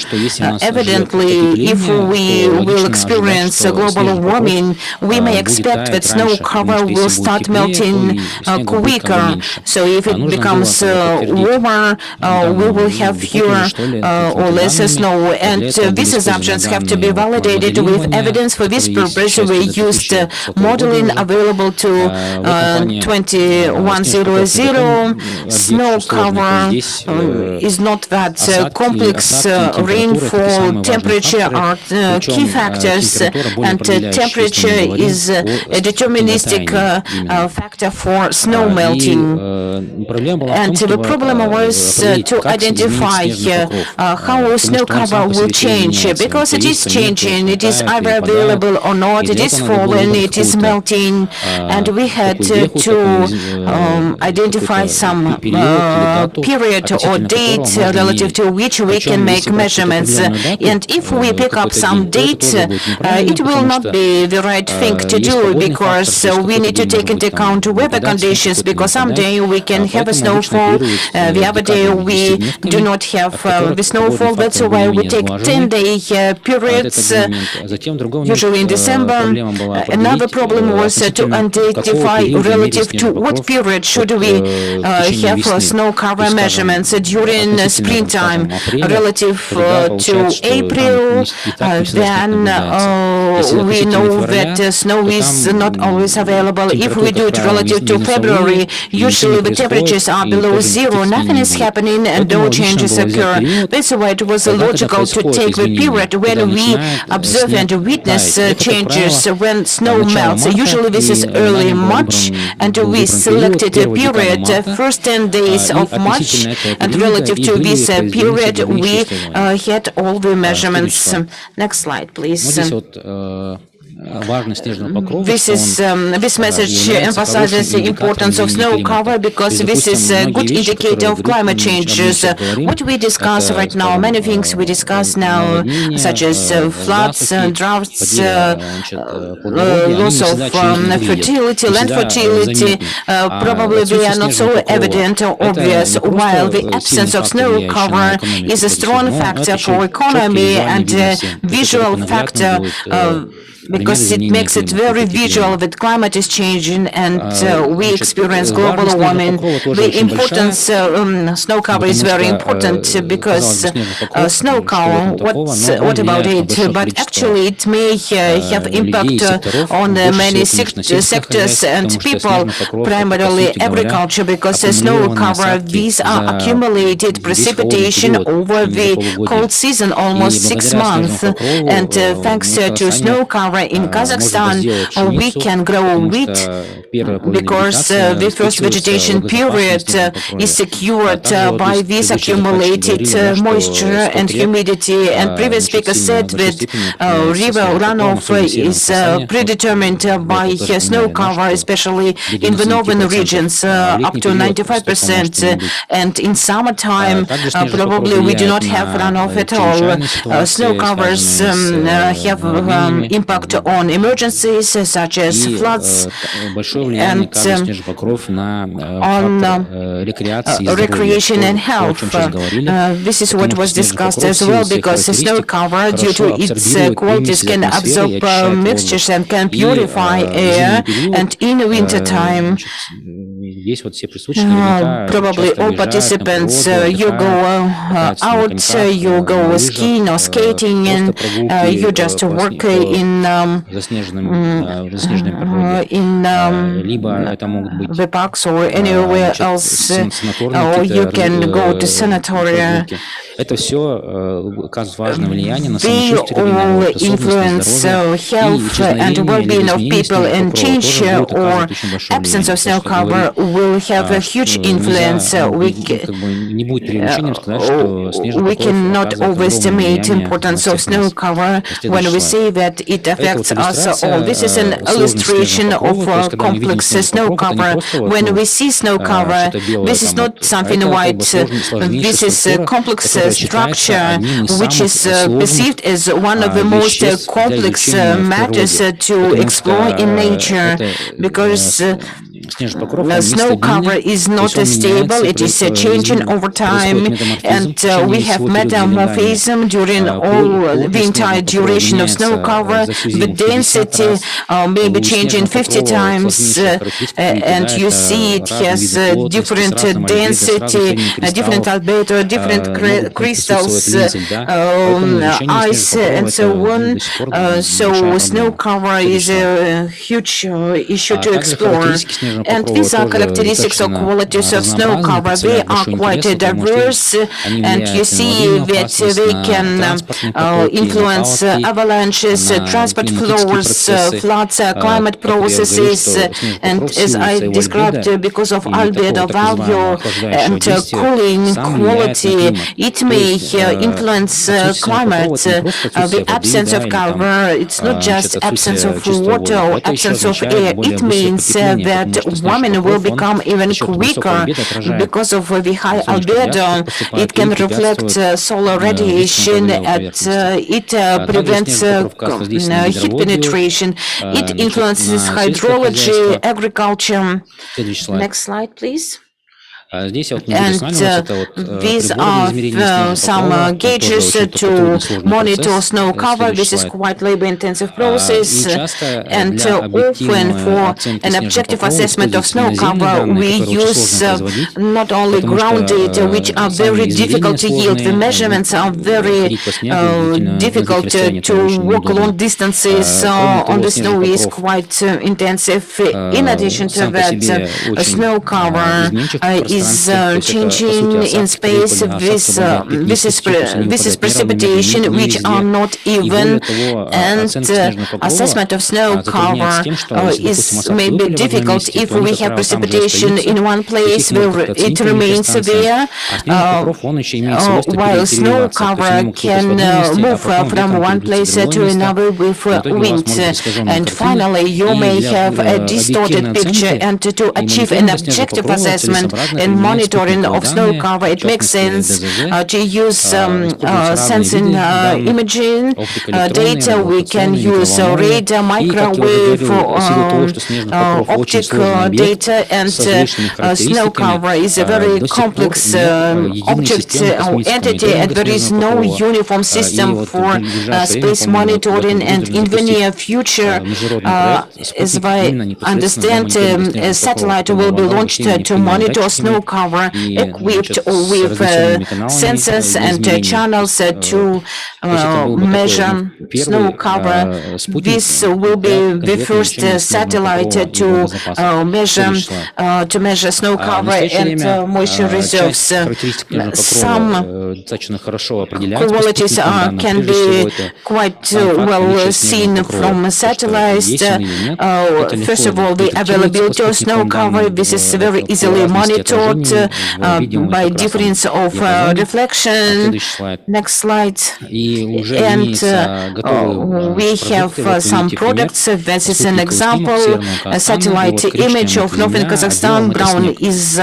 Evidently, if we will experience global warming, we may expect that snow cover will start melting quicker. So if it becomes warmer, we will have fewer or less snow, and these assumptions have to be validated with evidence. For this purpose, we used modeling available to 2100. Snow cover is not that complex. Rainfall, temperature are key factors, and temperature is a deterministic factor for snow melting. And the problem was to identify how snow cover will change, because it is changing. It is either available or not. It is falling. It is melting, and we had to identify some period or date relative to which we can make measurements. And if we pick up some date, it will not be the right thing to do, because we need to take into account weather conditions, because someday we can have a snowfall, the other day we do not have the snowfall. That's why we take 10-day periods, usually in December. Another problem was to identify relative to what period should we have snow cover measurements during springtime, relative to April. Then we know that snow is not always available. If we do it relative to February, usually the temperatures are below zero. Nothing is happening and no changes occur. That's why it was logical to take the period when we observe and witness changes when snow melts. Usually this is early March, and we selected a period, first 10 days of March, and relative to this period we had all the measurements. Next slide, please. This message emphasizes the importance of snow cover, because this is a good indicator of climate changes. What we discuss right now, many things we discuss now, such as floods, droughts, loss of fertility, land fertility, probably they are not so evident or obvious, while the absence of snow cover is a strong factor for economy and a visual factor, because it makes it very visual that climate is changing and we experience global warming. The importance snow cover is very important, because snow cover, what about it? But actually it may have impact on many sectors and people, primarily agriculture, because snow cover, these are accumulated precipitation over the cold season, almost 6 months, and thanks to snow cover in Kazakhstan, we can grow wheat because the first vegetation period is secured by this accumulated moisture and humidity. And previous speaker said that river runoff is predetermined by snow cover, especially in the northern regions, up to 95%. And in summertime, probably we do not have runoff at all. Snow covers have impact on emergencies such as floods and on recreation and health. This is what was discussed as well, because the snow cover, due to its qualities, can absorb mixtures and can purify air. And in winter time, probably all participants, you go out, you go skiing or skating, and you just work in the parks or anywhere else, or you can go to sanatoria. They all influence health and well-being of people, and change or absence of snow cover will have a huge influence. We cannot overestimate the importance of snow cover when we say that it affects us all. This is an illustration of complex snow cover. When we see snow cover, this is not something white. This is a complex structure which is perceived as one of the most complex matters to explore in nature, because snow cover is not stable, it is changing over time, and we have metamorphism during all the entire duration of snow cover. The density may be changing 50 times, and you see it has different density, different albedo, different crystals, ice, and so on. So snow cover is a huge issue to explore. And these are characteristics or qualities of snow cover. They are quite diverse, and you see that they can influence avalanches, transport flows, floods, climate processes, and as I described, because of albedo value and cooling quality, it may influence climate. The absence of cover, it's not just absence of water or absence of air. It means that women will become even quicker because of the high albedo. It can reflect solar radiation, and it prevents heat penetration. It influences hydrology, agriculture. Next slide, please. And these are some gauges to monitor snow cover. This is quite labor-intensive process, and often for an objective assessment of snow cover, we use not only ground data, which are very difficult to yield. The measurements are very difficult to walk long distances on the snow is quite intensive. In addition to that, snow cover is changing in space. This is precipitation, which are not even, and assessment of snow cover is maybe difficult if we have precipitation in one place where it remains there, while snow cover can move from one place to another with wind. And finally, you may have a distorted picture, and to achieve an objective assessment and monitoring of snow cover, it makes sense to use sensing imaging data. We can use radar, microwave, optic data, and snow cover is a very complex object or entity, and there is no uniform system for space monitoring. And in the near future, as I understand, a satellite will be launched to monitor snow cover equipped with sensors and channels to measure snow cover. This will be the first satellite to measure snow cover and moisture reserves. Some qualities can be quite well seen from satellites. First of all, the availability of snow cover. This is very easily monitored by difference of reflection. Next slide. And we have some products. This is an example. A satellite image of northern Kazakhstan. Brown is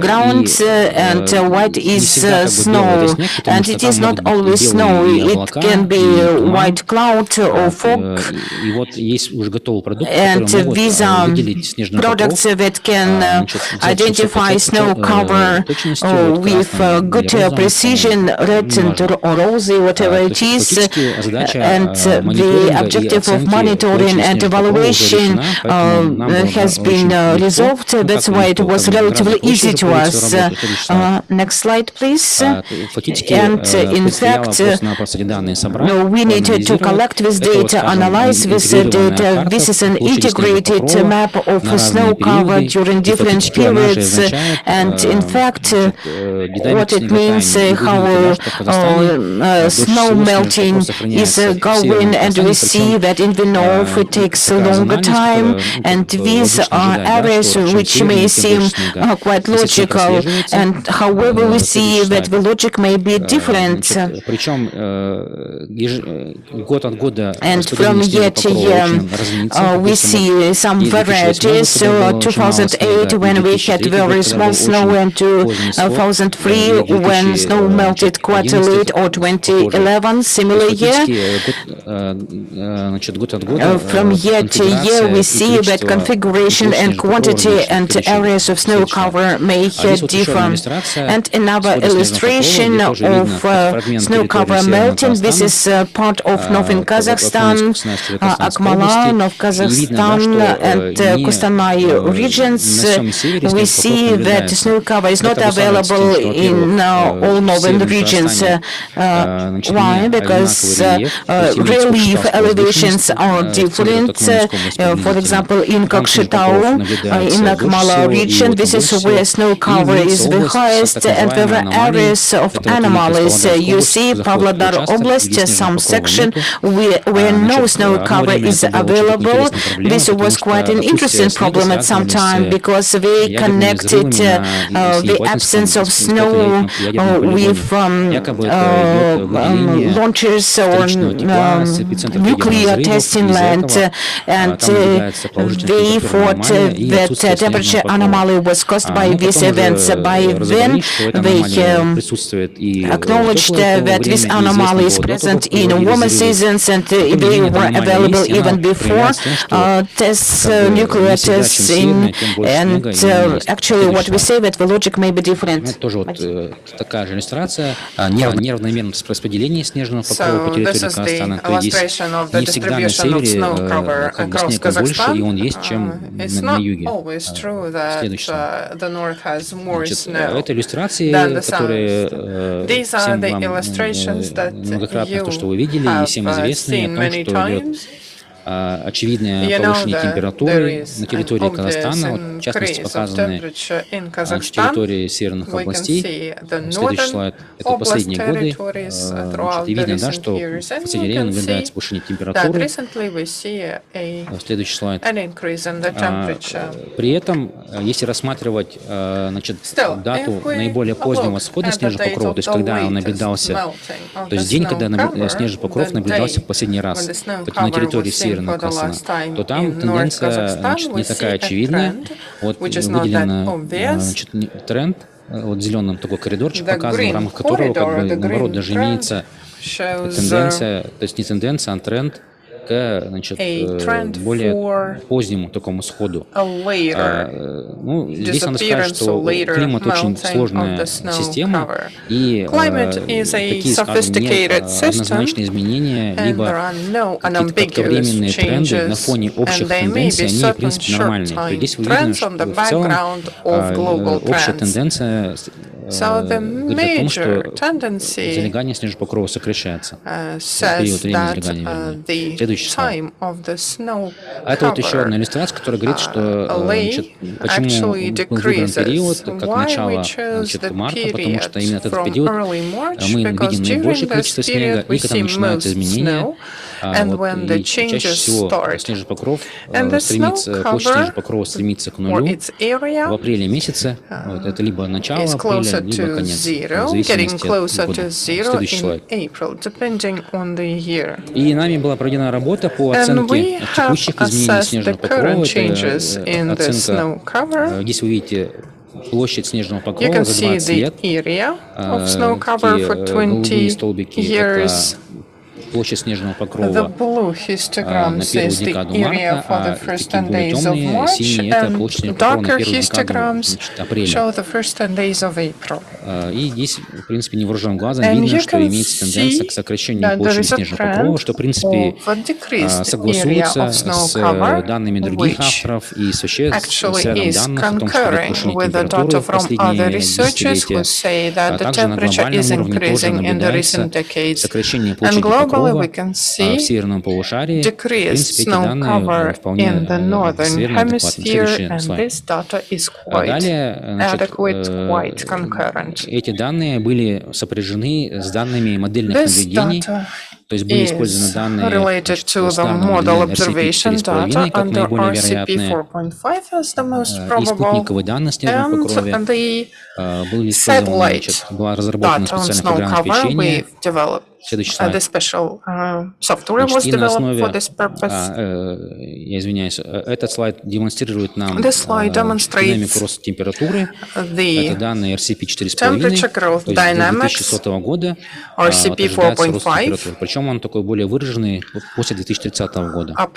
ground and white is snow. And it is not always snow. It can be white cloud or fog. And these are products that can identify snow cover with good precision, red or rosy, whatever it is. And the objective of monitoring and evaluation has been resolved. That's why it was relatively easy to us. Next slide, please. And in fact, we needed to collect this data, analyze this data. This is an integrated map of snow cover during different periods. And in fact, what it means, how snow melting is going, and we see that in the north it takes a longer time, and these are areas which may seem quite logical, and however we see that the logic may be different. And from year to year we see some varieties. So 2008 when we had very small snow, and 2003 when snow melted quite late, or 2011 similar year. From year to year we see that configuration and quantity and areas of snow cover may differ. And another illustration of snow cover melting. This is part of northern Kazakhstan, Akmala, North Kazakhstan and Kostanay regions. We see that snow cover is not available in all northern regions. Why? Because relief elevations are different. For example, in Kokshetau, in Akmala region, this is where snow cover is the highest, and there are areas of anomalies. You see Pavlodar Oblast, some section where no snow cover is available. This was quite an interesting problem at some time, because they connected the absence of snow with launchers or nuclear testing land, and they thought that temperature anomaly was caused by these events. By then, they acknowledged that this anomaly is present in warmer seasons, and they were available even before tests, nuclear testing, and actually what we say that the logic may be different. Такая же иллюстрация неравномерного распределения снежного покрова по территории Казахстана. То есть не всегда на севере как бы снега больше, и он есть, чем на юге. Следующий слайд. Это иллюстрации, которые всем вам многократно то, что вы видели, и всем известны о том, что идет очевидное повышение температуры на территории Казахстана, вот, в частности показаны территории северных областей. Следующий слайд – это последние годы. И видно, да, что в последнее время наблюдается повышение температуры. Следующий слайд. При этом, если рассматривать дату наиболее позднего восхода снежного покрова, то есть когда он наблюдался, то есть день, когда снежный покров наблюдался в последний раз на территории Северного Казахстана, то там тенденция не такая очевидная. Вот выделен тренд, вот зеленым такой коридорчик показан, в рамках которого, как бы, наоборот, даже имеется тенденция, то есть не тенденция, а тренд к, значит, более позднему такому сходу. Ну, здесь надо сказать, что климат очень сложная система, и такие, скажем, неоднозначные изменения, либо какие-то кратковременные тренды на фоне общих тенденций, они, в принципе, нормальные. Здесь вы видите, что в целом общая тенденция говорит о том, что залегание снежного покрова сокращается. Период времени залегания, вернее. Следующий слайд. Это вот еще одна иллюстрация, которая говорит, что значит, почему был выбран период как начало, значит, марта, потому что именно этот период мы видим наибольшее количество снега, и когда начинаются изменения, вот, и чаще всего снежный покров площадь снежного покрова стремится к нулю в апреле месяце. Вот, это либо начало апреля, либо конец, в зависимости от года. Следующий слайд. И нами была проведена работа по оценке текущих изменений снежного покрова. Это оценка, здесь вы видите площадь снежного покрова за 20 лет. Такие голубые столбики — это площадь снежного покрова на первую декаду марта, а такие более темные синие — это площадь снежного покрова на первую декаду, значит, апреля. И здесь, в принципе, невооруженным глазом видно, что имеется тенденция к сокращению площади снежного покрова, что, в принципе, согласуется с данными других авторов и с рядом данных о том, что повышение температуры в последние десятилетия, а также на глобальном уровне тоже наблюдается сокращение площади покрова в северном полушарии. В принципе, эти данные вполне достоверны, адекватны. Следующий слайд. Далее, значит, эти данные были сопряжены с данными модельных наблюдений, то есть были использованы данные RCP-4.5 как наиболее вероятные, и спутниковые данные снежного покрове были использованы, значит, была разработана специальная программа обеспечения. Следующий слайд. Значит, и на основе, я извиняюсь, этот слайд демонстрирует нам динамику роста температуры. Это данные RCP 4.5, то есть до 2100 года ожидается рост температуры. Причем он такой более выраженный после 2030 года. Была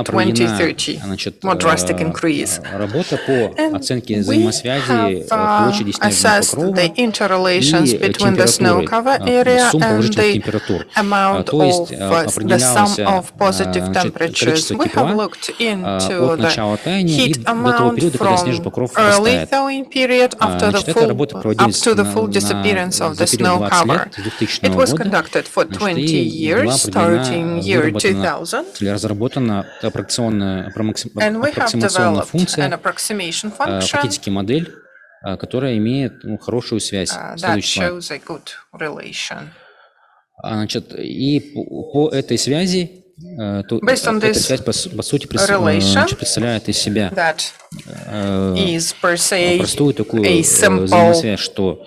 проведена, значит, работа по оценке взаимосвязи площади снежного покрова и температуры, сумм положительных температур. То есть определялось количество тепла от начала таяния и до того периода, когда снежный покров растает. Значит, эта работа проводилась за период 20 лет, с 2000 года, и была проведена, разработана аппроксимационная функция, фактически модель, которая имеет хорошую связь. Следующий слайд. Значит, и по этой связи, эта связь, по сути, представляет из себя простую такую взаимосвязь, что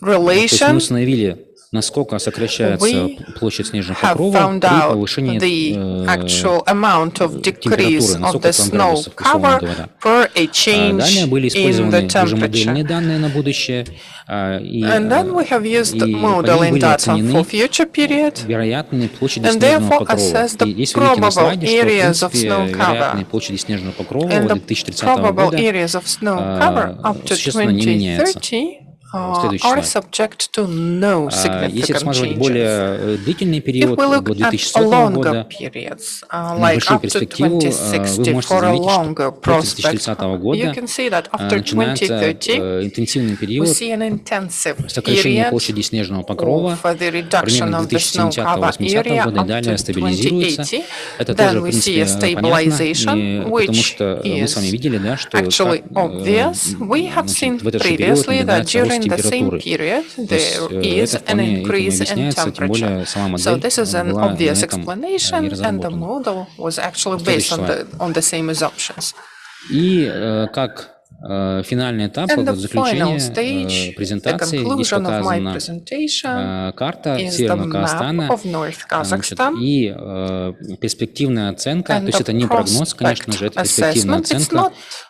мы установили, насколько сокращается площадь снежного покрова при повышении температуры на сколько там градусов, условно говоря. Далее были использованы уже модельные данные на будущее, и по ним были оценены вероятные площади снежного покрова. И здесь вы видите на слайде, что, в принципе, вероятные площади снежного покрова до 2030 года существенно не меняются. Следующий слайд. Если рассматривать более длительный период, до 2100 года, на большую перспективу, вы можете заметить, что после 2030 года начинается интенсивный период сокращения площади снежного покрова, примерно 2070-80 года, и далее стабилизируется. Это тоже, в принципе, понятно, потому что вы с вами видели, да, что значит, в этот же период наблюдается рост температуры. То есть это вполне этим объясняется, тем более сама модель была на этом и разработана. И как финальный этап, заключение презентации, здесь показана карта Северного Казахстана, значит, и перспективная оценка, то есть это не прогноз, конечно же, это перспективная оценка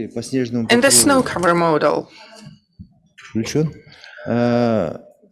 модели по снежному In the покрову snow cover model, включен.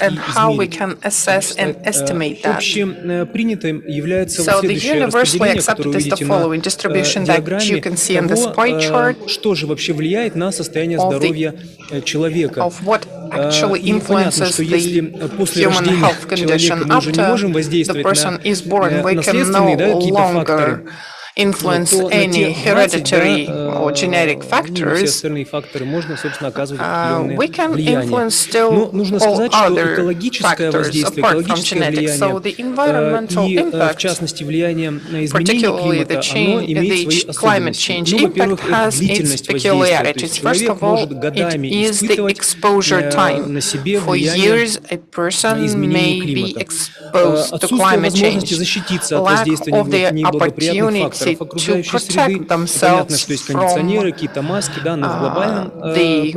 and how we can assess and estimate that. Общепринятым является So the следующее universally распределение, которое accepted вы is the видите на following distribution that you диаграмме can see in this pie chart того, что же вообще влияет на состояние of the здоровья человека. of what actually influences the human health condition. After the person is born, we can no longer influence any hereditary or genetic factors. We can influence still all other factors apart from genetics. So the environmental impact, particularly the climate change impact, has its peculiarities. First of all, it is the exposure time. For years, a person may be exposed to climate change. Lack of the opportunity to protect themselves from the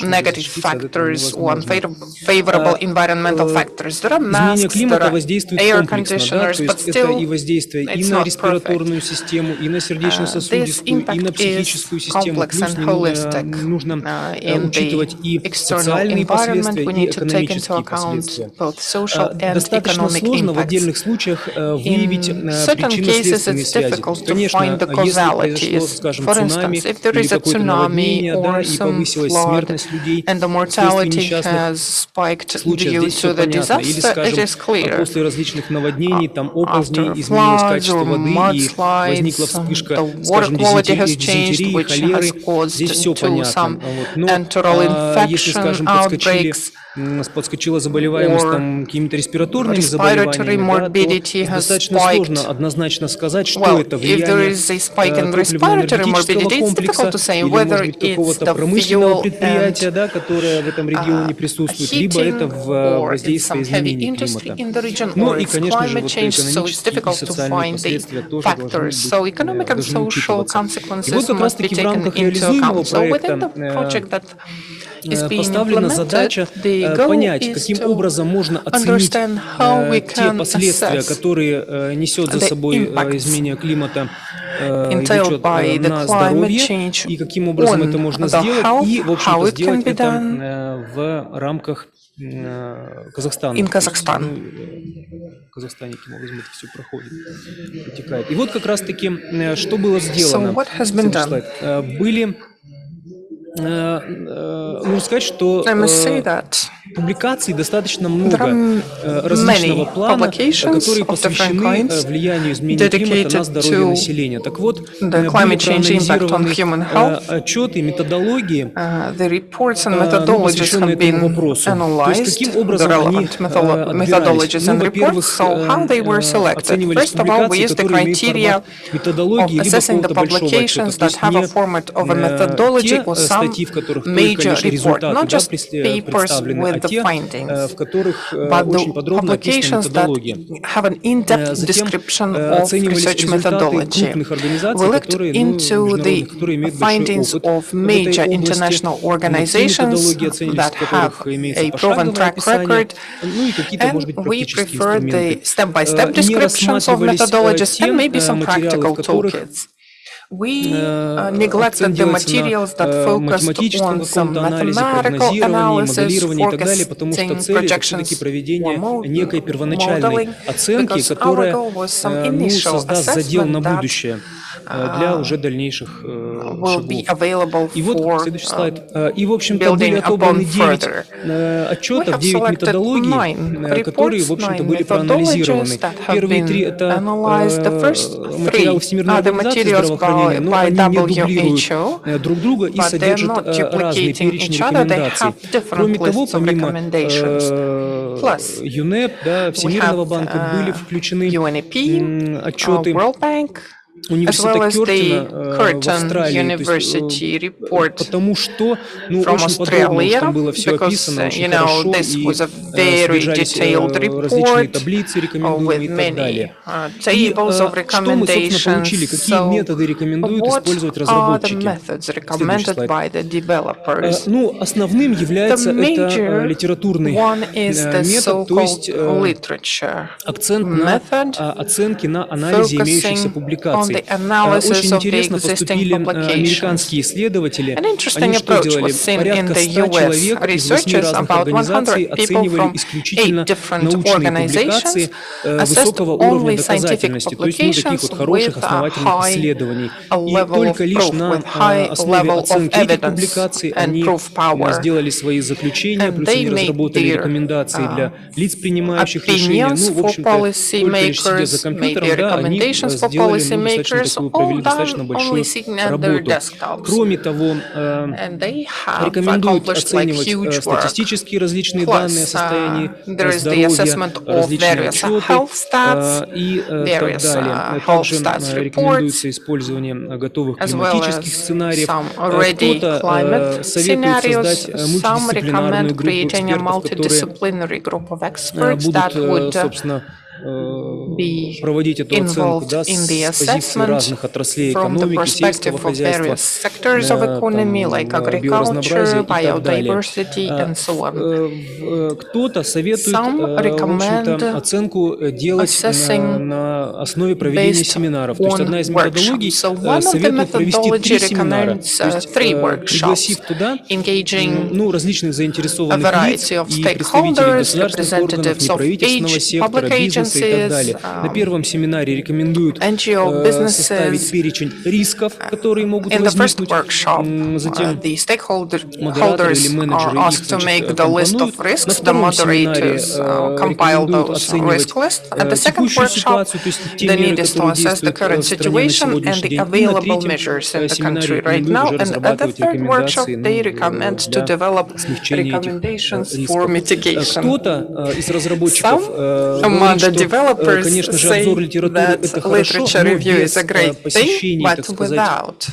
negative factors or unfavorable environmental factors. There are masks, there are air conditioners, but still it's not perfect. This impact is complex and holistic. In the external environment, we need to take into account both social and economic impacts. In certain cases, it's difficult to find the causalities. For instance, if there is a tsunami or some flood and the mortality has spiked due to the disaster, it is clear. After floods or mudslides, the water quality has changed, which has caused to some enteral infection outbreaks. Or respiratory morbidity has spiked. Well, if there is a spike in respiratory morbidity, it's difficult to say whether it's the fuel and heating or it's some heavy industry in the region or it's climate change, so it's difficult to find the factors. So economic and social consequences must be taken into account. So within the project that is being implemented, the goal is to understand how we can assess the impacts entailed by the climate change on the health, how it can be done in Kazakhstan. So what has been done? I must say that Публикаций достаточно there много are различного many плана, publications которые of different посвящены kinds влиянию изменения климата на здоровье dedicated населения. Так вот, the были climate change impact on проанализированы human health. отчеты, методологии, The reports and methodologies have been analyzed, the relevant methodologies and reports, so how they were selected. First of all, we used the criteria of assessing the publications that have a format of a methodology or some major report, not just papers with the findings, but the publications that have an in-depth description of research methodology. We looked into the findings of major international organizations that have a proven track record, and we preferred the step-by-step descriptions of methodologies and maybe some practical toolkits. We neglected the materials that focused on some mathematical analysis, forecasting, projections, or modeling, because our goal was some initial assessment that will be available for building upon further. We have selected 9 reports, 9 methodologies that have been analyzed. The first 3 are the materials by WHO, but they're not duplicating each other, they have different lists of recommendations. Plus, we have UNDP, World Bank, as well as the Curtin University report from Australia, because, this was a very detailed report with many tables of recommendations. So, what are the methods recommended by the developers? The major one is the so-called literature method, focusing on the analysis Очень of the интересно existing поступили publications. американские исследователи. An interesting Они что approach делали? was seen in Порядка the 100 US. человек из 8 Researchers, разных about организаций 100 people оценивали from исключительно 8 different научные публикации organizations assessed высокого уровня only scientific доказательности, то есть таких publications вот хороших with a основательных high исследований. И level of только лишь proof, на with high основе level of оценки этих evidence публикаций and они proof power. сделали свои заключения, And плюс they они made разработали their, рекомендации для лиц, принимающих решения. opinions Ну, в for общем-то, только лишь сидя за policymakers, made компьютером, their да, они recommendations for сделали, ну, достаточно policymakers, такую, all провели done достаточно only большую sitting at their работу. desktops. Кроме того, And they have рекомендуют accomplished like оценивать huge work. статистические различные данные о Plus, состоянии there is the здоровья, assessment of различные various отчеты health stats, и так various далее. health Также stats рекомендуется reports, использование готовых as well климатических as сценариев. some already Кто-то climate советует scenarios. создать Some мультидисциплинарную recommend группу creating a экспертов, которые multidisciplinary group of experts будут, that would собственно, be проводить эту оценку, да, involved in the с позиции assessment разных отраслей from the экономики, сельского perspective of хозяйства, various sectors of economy, like agriculture, биоразнообразия и так далее. biodiversity, and so on. Кто-то советует, Some в общем-то, recommend оценку делать assessing на основе проведения based семинаров. То есть on одна из методологий workshops. So one of the советует провести 3 methodology семинара. recommends То есть three workshops, пригласив туда engaging ну, различных a заинтересованных лиц variety of и представителей stakeholders, государственных органов, representatives of неправительственного each сектора, public бизнеса и так далее. agencies, На первом семинаре рекомендуют NGO businesses. составить перечень рисков, которые могут In the first возникнуть. workshop, Затем the модераторы или stakeholders менеджеры are их, asked to значит, make the list компонуют. of На risks. The втором семинаре moderators compile рекомендуют those оценивать risk lists. At the second текущую workshop, ситуацию, то есть те the меры, need is to которые assess the действуют current в стране на situation and сегодняшний the день. И на available третьем measures in the семинаре country right рекомендуют now. уже And at the разрабатывать third workshop, рекомендации they recommend to для develop смягчения этих recommendations рисков. for mitigation. Кто-то из разработчиков Among говорит, the что, developers конечно же, say обзор литературы that это хорошо, literature но review без is a great thing, посещений, but так сказать, without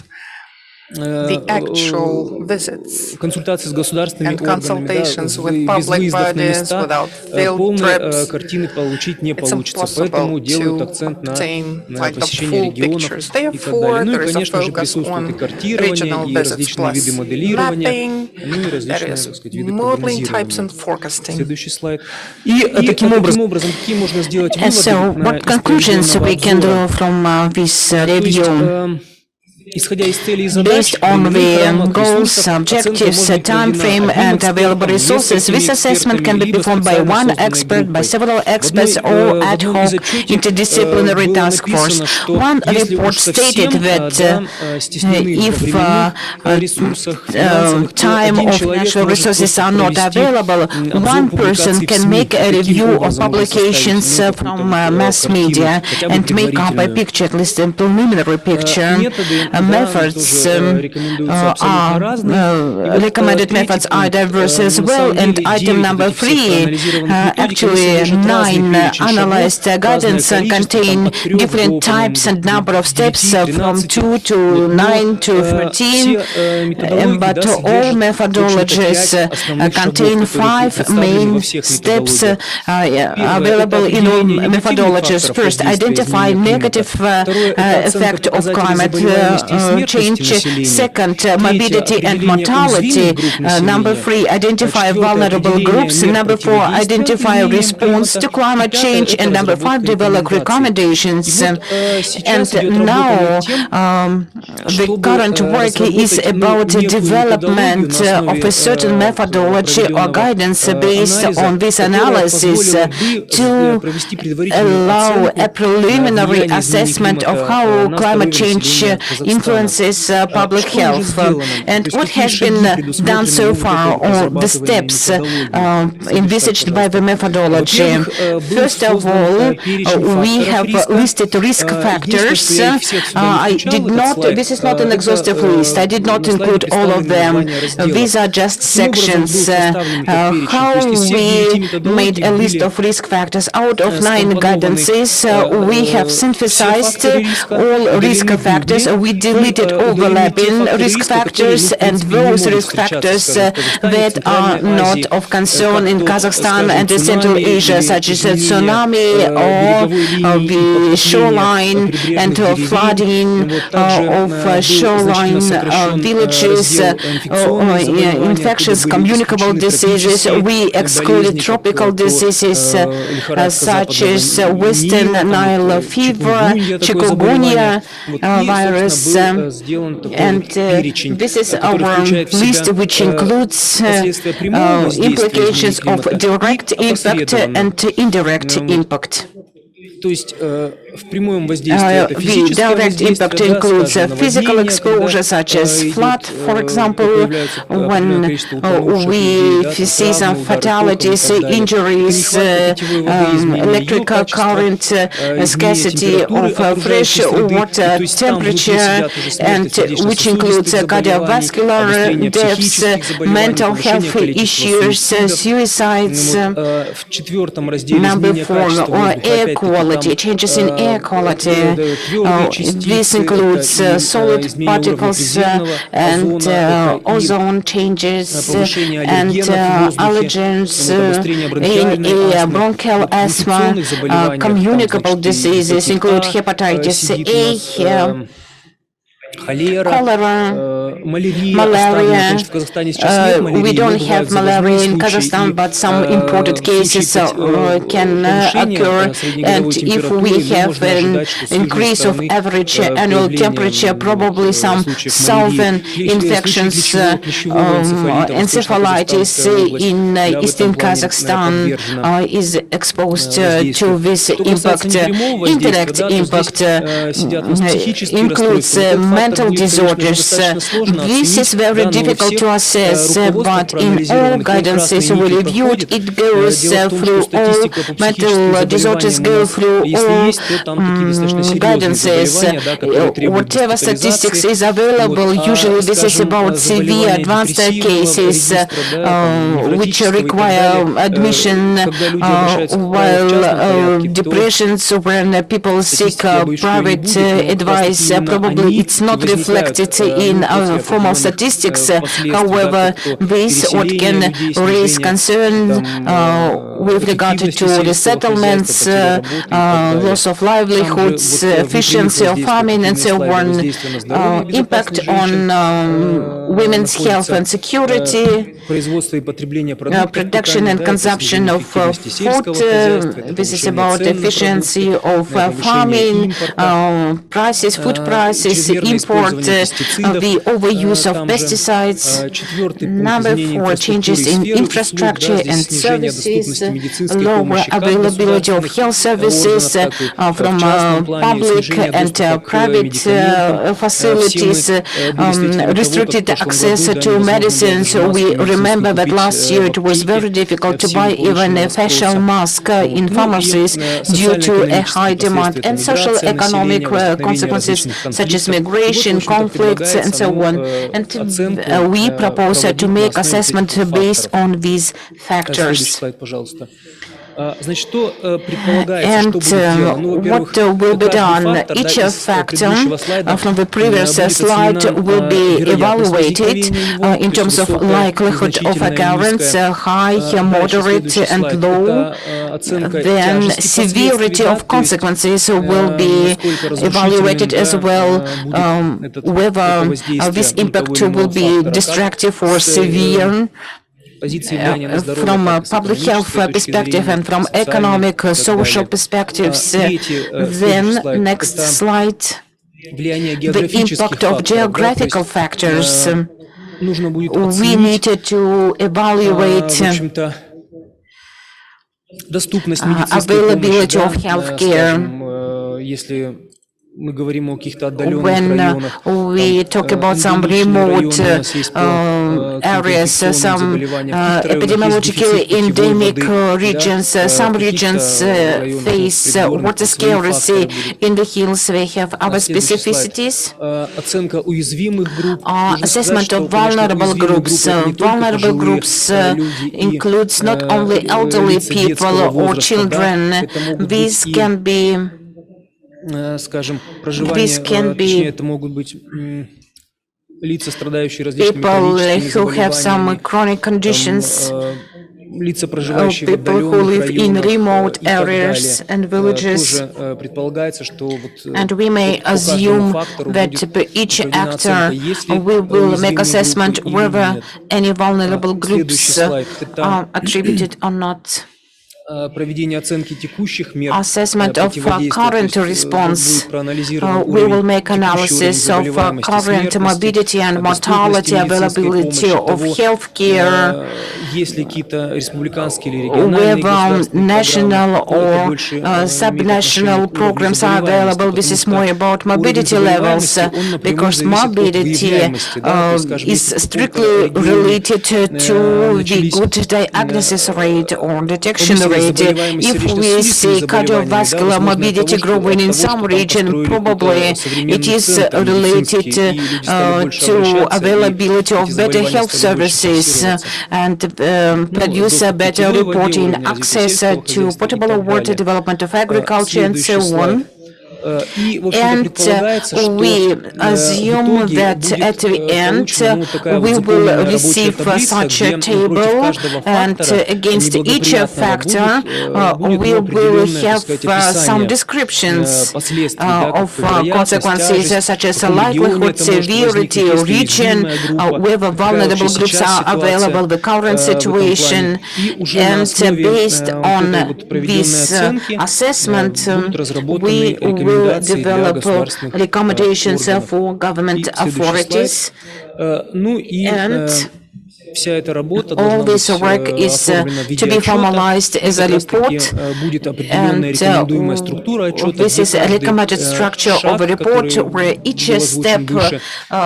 the actual visits консультации с государственными and органами, да, consultations with без public выездов на bodies, места, without field полной trips, картины получить не it's получится. Поэтому impossible делают to акцент на obtain like the посещение full регионов pictures. и так далее. Therefore, Ну и, there is a конечно же, focus присутствует и on картирование, regional и visits различные виды plus моделирования, mapping, ну и there различные, is так сказать, виды modeling types прогнозирования. and forecasting. Следующий слайд. И таким образом, какие можно сделать выводы So, what conclusions we can do from this review? Исходя из целей и задач, Based on the goals, objectives, time frame, and available resources, this assessment can be performed by one expert, by several experts, or ad hoc interdisciplinary task force. One report stated that if time of natural resources are not available, one person can make a review of publications from mass media and make up a picture, at least a preliminary picture. Methods recommended methods are diverse as well, and item number 3, actually 9 analyzed guidance contain different types and number of steps from 2 to 9 to 13, but all methodologies contain 5 main steps available in all methodologies. First, identify negative effect of climate change. Second, morbidity and mortality. Number 3, identify vulnerable groups. Number 4, identify response to climate change. And number 5, develop recommendations. And now, the current work is about the development of a certain methodology or guidance based on this analysis to allow a preliminary assessment of how climate change influences public health. And what has been done so far, or the steps envisaged by the methodology? First of all, we have listed risk factors. I did not, this is not an exhaustive list. I did not include all of them. These are just sections. How we made a list of risk factors out of 9 guidances. We have synthesized all risk factors. We deleted overlapping risk factors and those risk factors that are not of concern in Kazakhstan and Central Asia, such as tsunami or the shoreline and flooding of shoreline villages, infectious communicable diseases. We excluded tropical diseases such as Western Nile fever, chikungunya virus, and this is our list, which includes implications of direct impact and indirect impact. The direct impact includes physical exposure, such as flood, for example, when we see some fatalities, injuries, electrical current, scarcity of fresh water, temperature, and which includes cardiovascular deaths, mental health issues, suicides. Number 4, air quality, changes in air quality. This includes solid particles and ozone changes and allergens in air, bronchial asthma, communicable diseases include hepatitis A, cholera, malaria. We don't have malaria in Kazakhstan, but some imported cases can occur. And if we have an increase of average annual temperature, probably some southern infections, encephalitis in eastern Kazakhstan is exposed to this impact. Indirect impact includes mental disorders. This is very difficult to assess, but in all guidances we reviewed, it goes through all mental disorders, go through all guidances. Whatever statistics is available, usually this is about severe advanced cases which require admission, while depressions when people seek private advice, probably it's not reflected in our formal statistics. However, this what can raise concern with regard to the settlements, loss of livelihoods, efficiency of farming, and so on, impact on women's health and security, production and consumption of food. This is about efficiency of farming, prices, food prices, import, the overuse of pesticides. Number 4, changes in infrastructure and services, lower availability of health services from public and private facilities, restricted access to medicines. We remember that last year it was very difficult to buy even a facial mask in pharmacies due to a high demand, and social economic consequences such as migration, conflicts, and so on. And we propose to make assessment based on these factors. And what will be done? Each factor from the previous slide will be evaluated in terms of likelihood of occurrence, high, moderate, and low. Then severity of consequences will be evaluated as well, whether this impact will be destructive or severe. From a public health perspective and from economic, social perspectives. Then, next slide, the impact of geographical factors. We needed to evaluate availability of healthcare. When we talk about some remote areas, some epidemiologically endemic regions, some regions face water scarcity. In the hills, we have other specificities. Assessment of vulnerable groups. Vulnerable groups includes not only elderly people or children. These can be скажем, проживание, точнее, это могут быть лица, страдающие различными people who have some chronic conditions, лица, проживающие в people who отдаленных live in районах remote areas and villages. Тоже предполагается, что вот And we may assume that by each actor we will make assessment whether any vulnerable groups are attributed or not. Проведение оценки текущих мер Assessment of current response. We will make analysis of current morbidity and mortality, availability of healthcare, whether national or subnational programs are available. This is more about morbidity levels, because morbidity is strictly related to the good diagnosis rate or detection rate. If we see cardiovascular morbidity growing in some region, probably it is related to availability of better health services and produce a better reporting, access to potable water, development of agriculture, and so on. And we assume that at the end we will receive such a table, and against each factor we will have some descriptions of consequences, such as likelihood, severity, region, whether vulnerable groups are available, the current situation, and based on this assessment we will develop recommendations for government authorities, and all this work is to be formalized as a report, and this is a recommended structure of a report where each step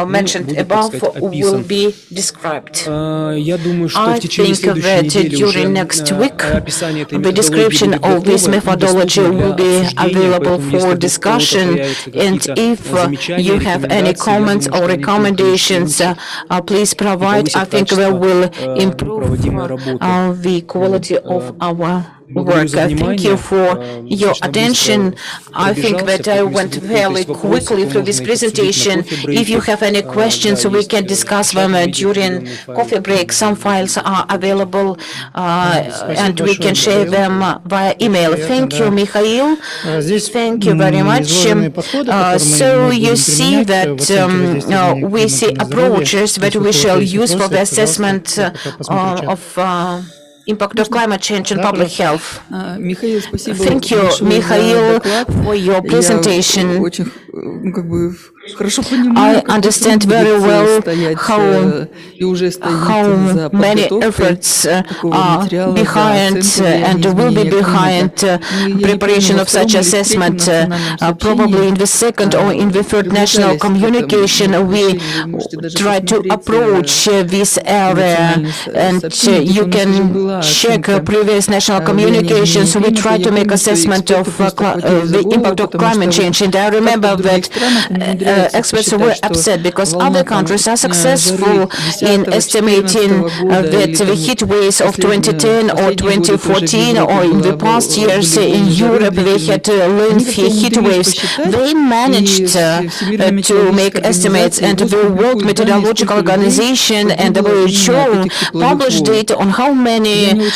mentioned above will be described. I think that during next week the description of this methodology will be available for discussion, and if you have any comments or recommendations, please provide. I think we will improve the quality of our work. Thank you for your attention. I think that I went fairly quickly through this presentation. If you have any questions, we can discuss them during coffee break. Some files are available and we can share them via email. Thank you, Mikhail. Thank you very much. So you see that we see approaches that we shall use for the assessment of impact of climate change and public health. Thank you, Mikhail, for your presentation. I understand very well how many efforts are behind and will be behind preparation of such assessment. Probably in the second or in the third national communication we try to approach this area, and you can check previous national communications. We try to make assessment of the impact of climate change, and I remember that experts were upset because other countries are successful in estimating that the heat waves of 2010 or 2014 or in the past years in Europe they had lengthy heat waves. They managed to make estimates, and the World Meteorological Organization and WHO published data on how many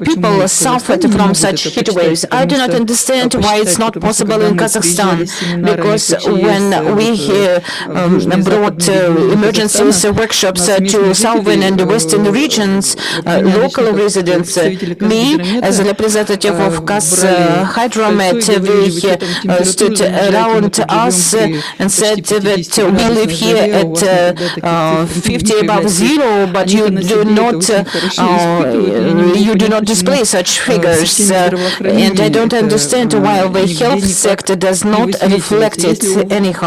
people suffered from such heat waves. I do not understand why it's not possible in Kazakhstan, because when we brought emergency workshops to southern and western regions, local residents, me as a representative of Kaz Hydromet, they stood around us and said that we live here at 50 above zero, but you do not display such figures, and I don't understand why the health sector does not reflect it anyhow.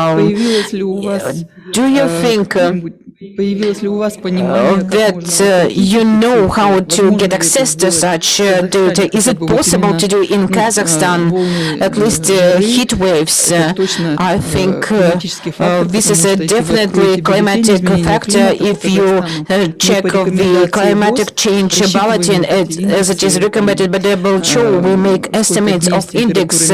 Do you think that you know how to get access to such data. Is it possible to do in Kazakhstan, at least heat waves? I think this is a definitely climatic factor. If you check the climatic change bulletin as it is recommended by the WHO, we make estimates of index,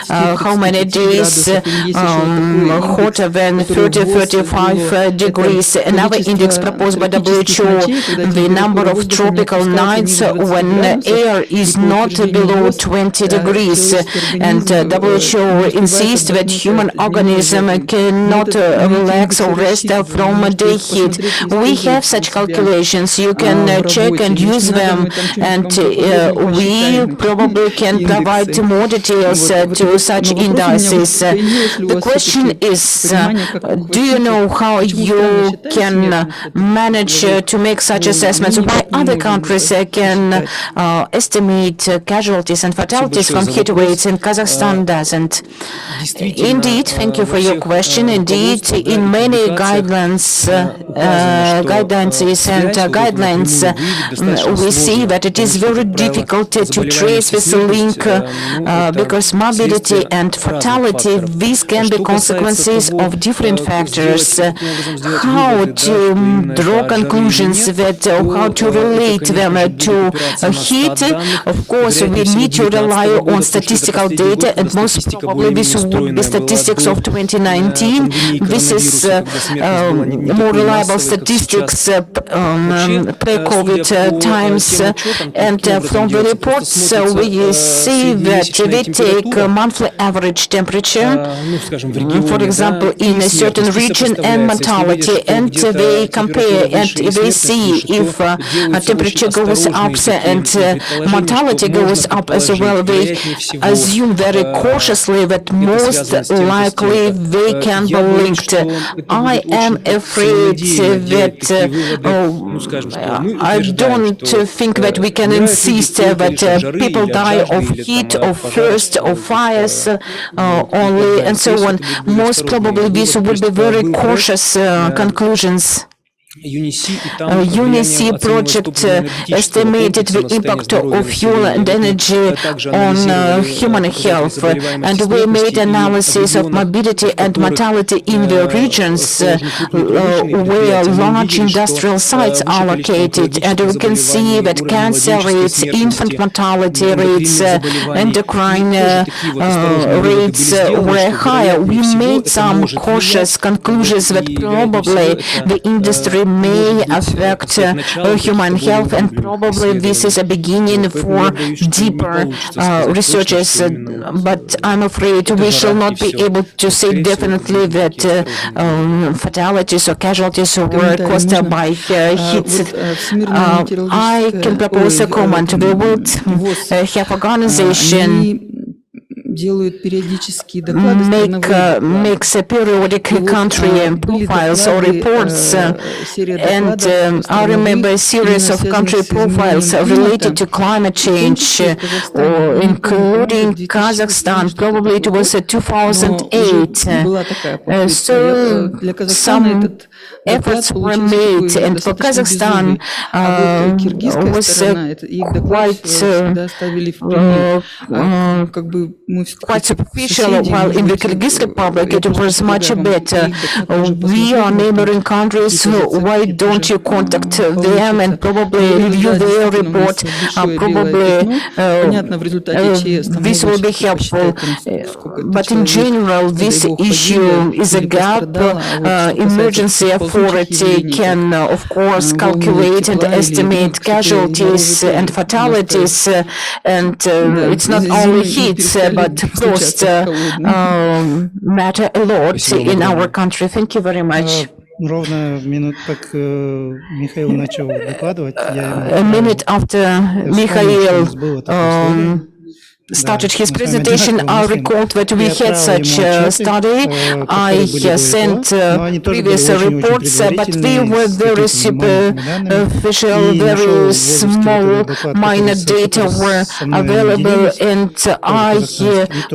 how many days hotter than 30-35 degrees. Another index proposed by WHO, the number of tropical nights when air is not below 20 degrees. And WHO insists that human organism cannot relax or rest from day heat. We have such calculations. You can check and use them, and we probably can provide more details to such indices. The question is, do you know how you can manage to make such assessments? Why other countries can estimate casualties and fatalities from heat waves and Kazakhstan doesn't? Indeed, thank you for your question. Indeed, in many guidelines we see that it is very difficult to trace this link because morbidity and fatality, these can be consequences of different factors. How to draw conclusions that how to relate them to heat? Of course, we need to rely on statistical data, and most probably this would be statistics of 2019. This is more reliable statistics pre-COVID times, and from the reports we see that they take monthly average temperature, for example, in a certain region and mortality, and they compare and they see if temperature goes up and mortality goes up as well. They assume very cautiously that most likely they can be linked. I am afraid that I don't think that we can insist that people die of heat, of thirst, of fires only, and so on. Most probably this would be very cautious conclusions. UNIC project estimated the impact of fuel and energy on human health, and we made analysis of morbidity and mortality in the regions where large industrial sites are located, and we can see that cancer rates, infant mortality rates, endocrine rates were higher. We made some cautious conclusions that probably the industry may affect human health, and probably this is a beginning for deeper researches, but I'm afraid we shall not be able to say definitely that fatalities or casualties were caused by heat. I can propose a comment. The World Health Organization makes a periodic country profiles or reports, and I remember a series of country profiles related to climate change, including Kazakhstan. Probably it was 2008. So some efforts were made, and for Kazakhstan was quite superficial, while in the Kyrgyz Republic it was much better. We are neighboring countries, why don't you contact them and probably review their report? Probably this will be helpful. But in general, this issue is a gap. Emergency authority can, of course, calculate and estimate casualties and fatalities, and it's not only heat, but cost matter a lot in our country. Thank you very much. Ровно минут, как Михаил начал докладывать, a minute after Mikhail started his presentation, I recalled that we had such a study. I sent previous reports, but they were very superficial, very small, minor data were available, and I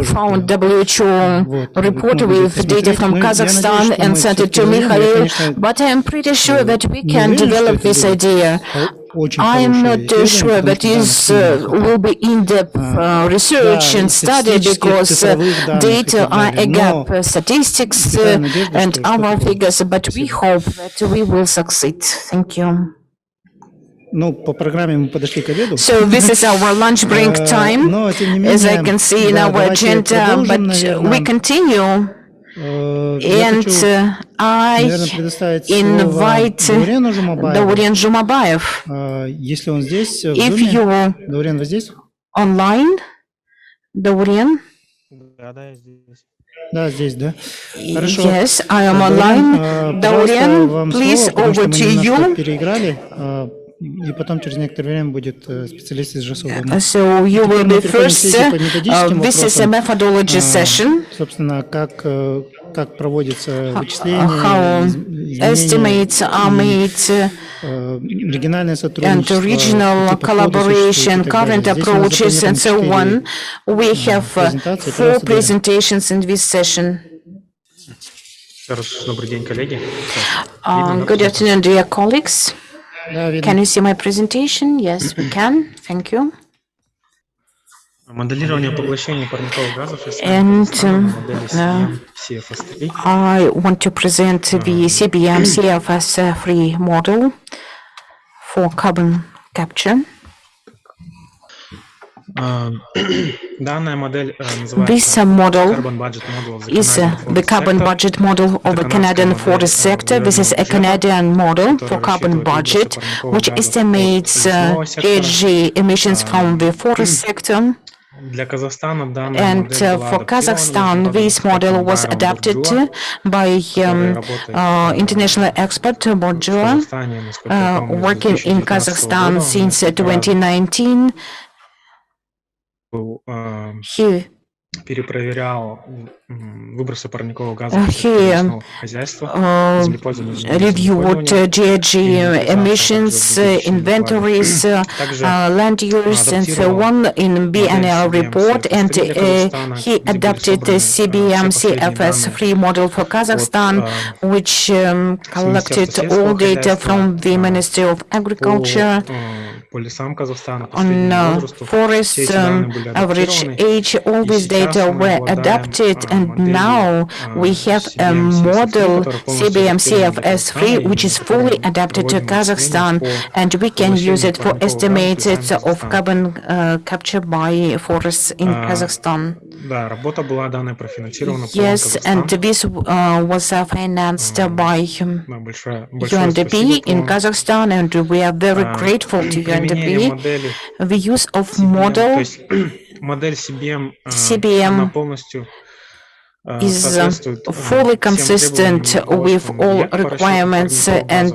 found WHO report with data from Kazakhstan and sent it to Mikhail, but I'm pretty sure that we can develop this idea. I'm not sure that this will be in-depth research and study because data are a gap, statistics and other figures, but we hope that we will succeed. Thank you. So this is our lunch break time, as I can see in our agenda, but we continue. And I invite Dauren Zhumabayev. If you are online, Dauren? Yes, I am online. Dauren, please, over to you. So you will be first. This is a methodology session. How estimates are made and regional collaboration, current approaches, and so on. We have 4 presentations in this session. Good afternoon, dear colleagues. Can you see my presentation? Yes, we can. Thank you. And I want to present the CBM CFS3 model for carbon capture. This model is the carbon budget model of the Canadian forest sector. This is a Canadian model for carbon budget, which estimates GHG emissions from the forest sector. And for Kazakhstan, this model was adapted by international expert Borjua, working in Kazakhstan since 2019. He reviewed GHG emissions, inventories, land use, and so on in BNL report, and he adopted the CBM CFS3 model for Kazakhstan, which collected all data from the Ministry of Agriculture on forests, average age. All these data were adapted, and now we have a model CBM CFS3 which is fully adapted to Kazakhstan, and we can use it for estimates of carbon capture by forests in Kazakhstan. Yes, and this was financed by UNDP in Kazakhstan, and we are very grateful to UNDP. The use of model CBM is fully consistent with all requirements and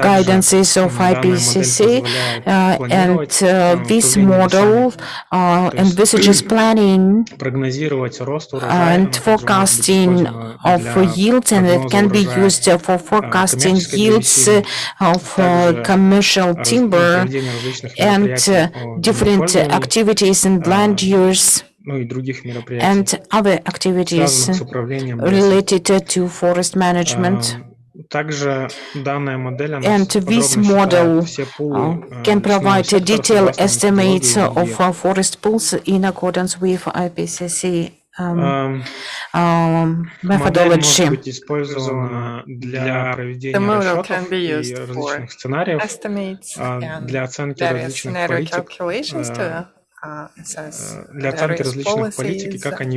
guidances of IPCC, and this model envisages planning and forecasting of yields, and it can be used for forecasting yields of commercial timber and different activities in land use and other activities related to forest management. And this model can provide detailed estimates of forest pools in accordance with IPCC methodology. The model can be used for estimates and various scenario calculations to assess various policies and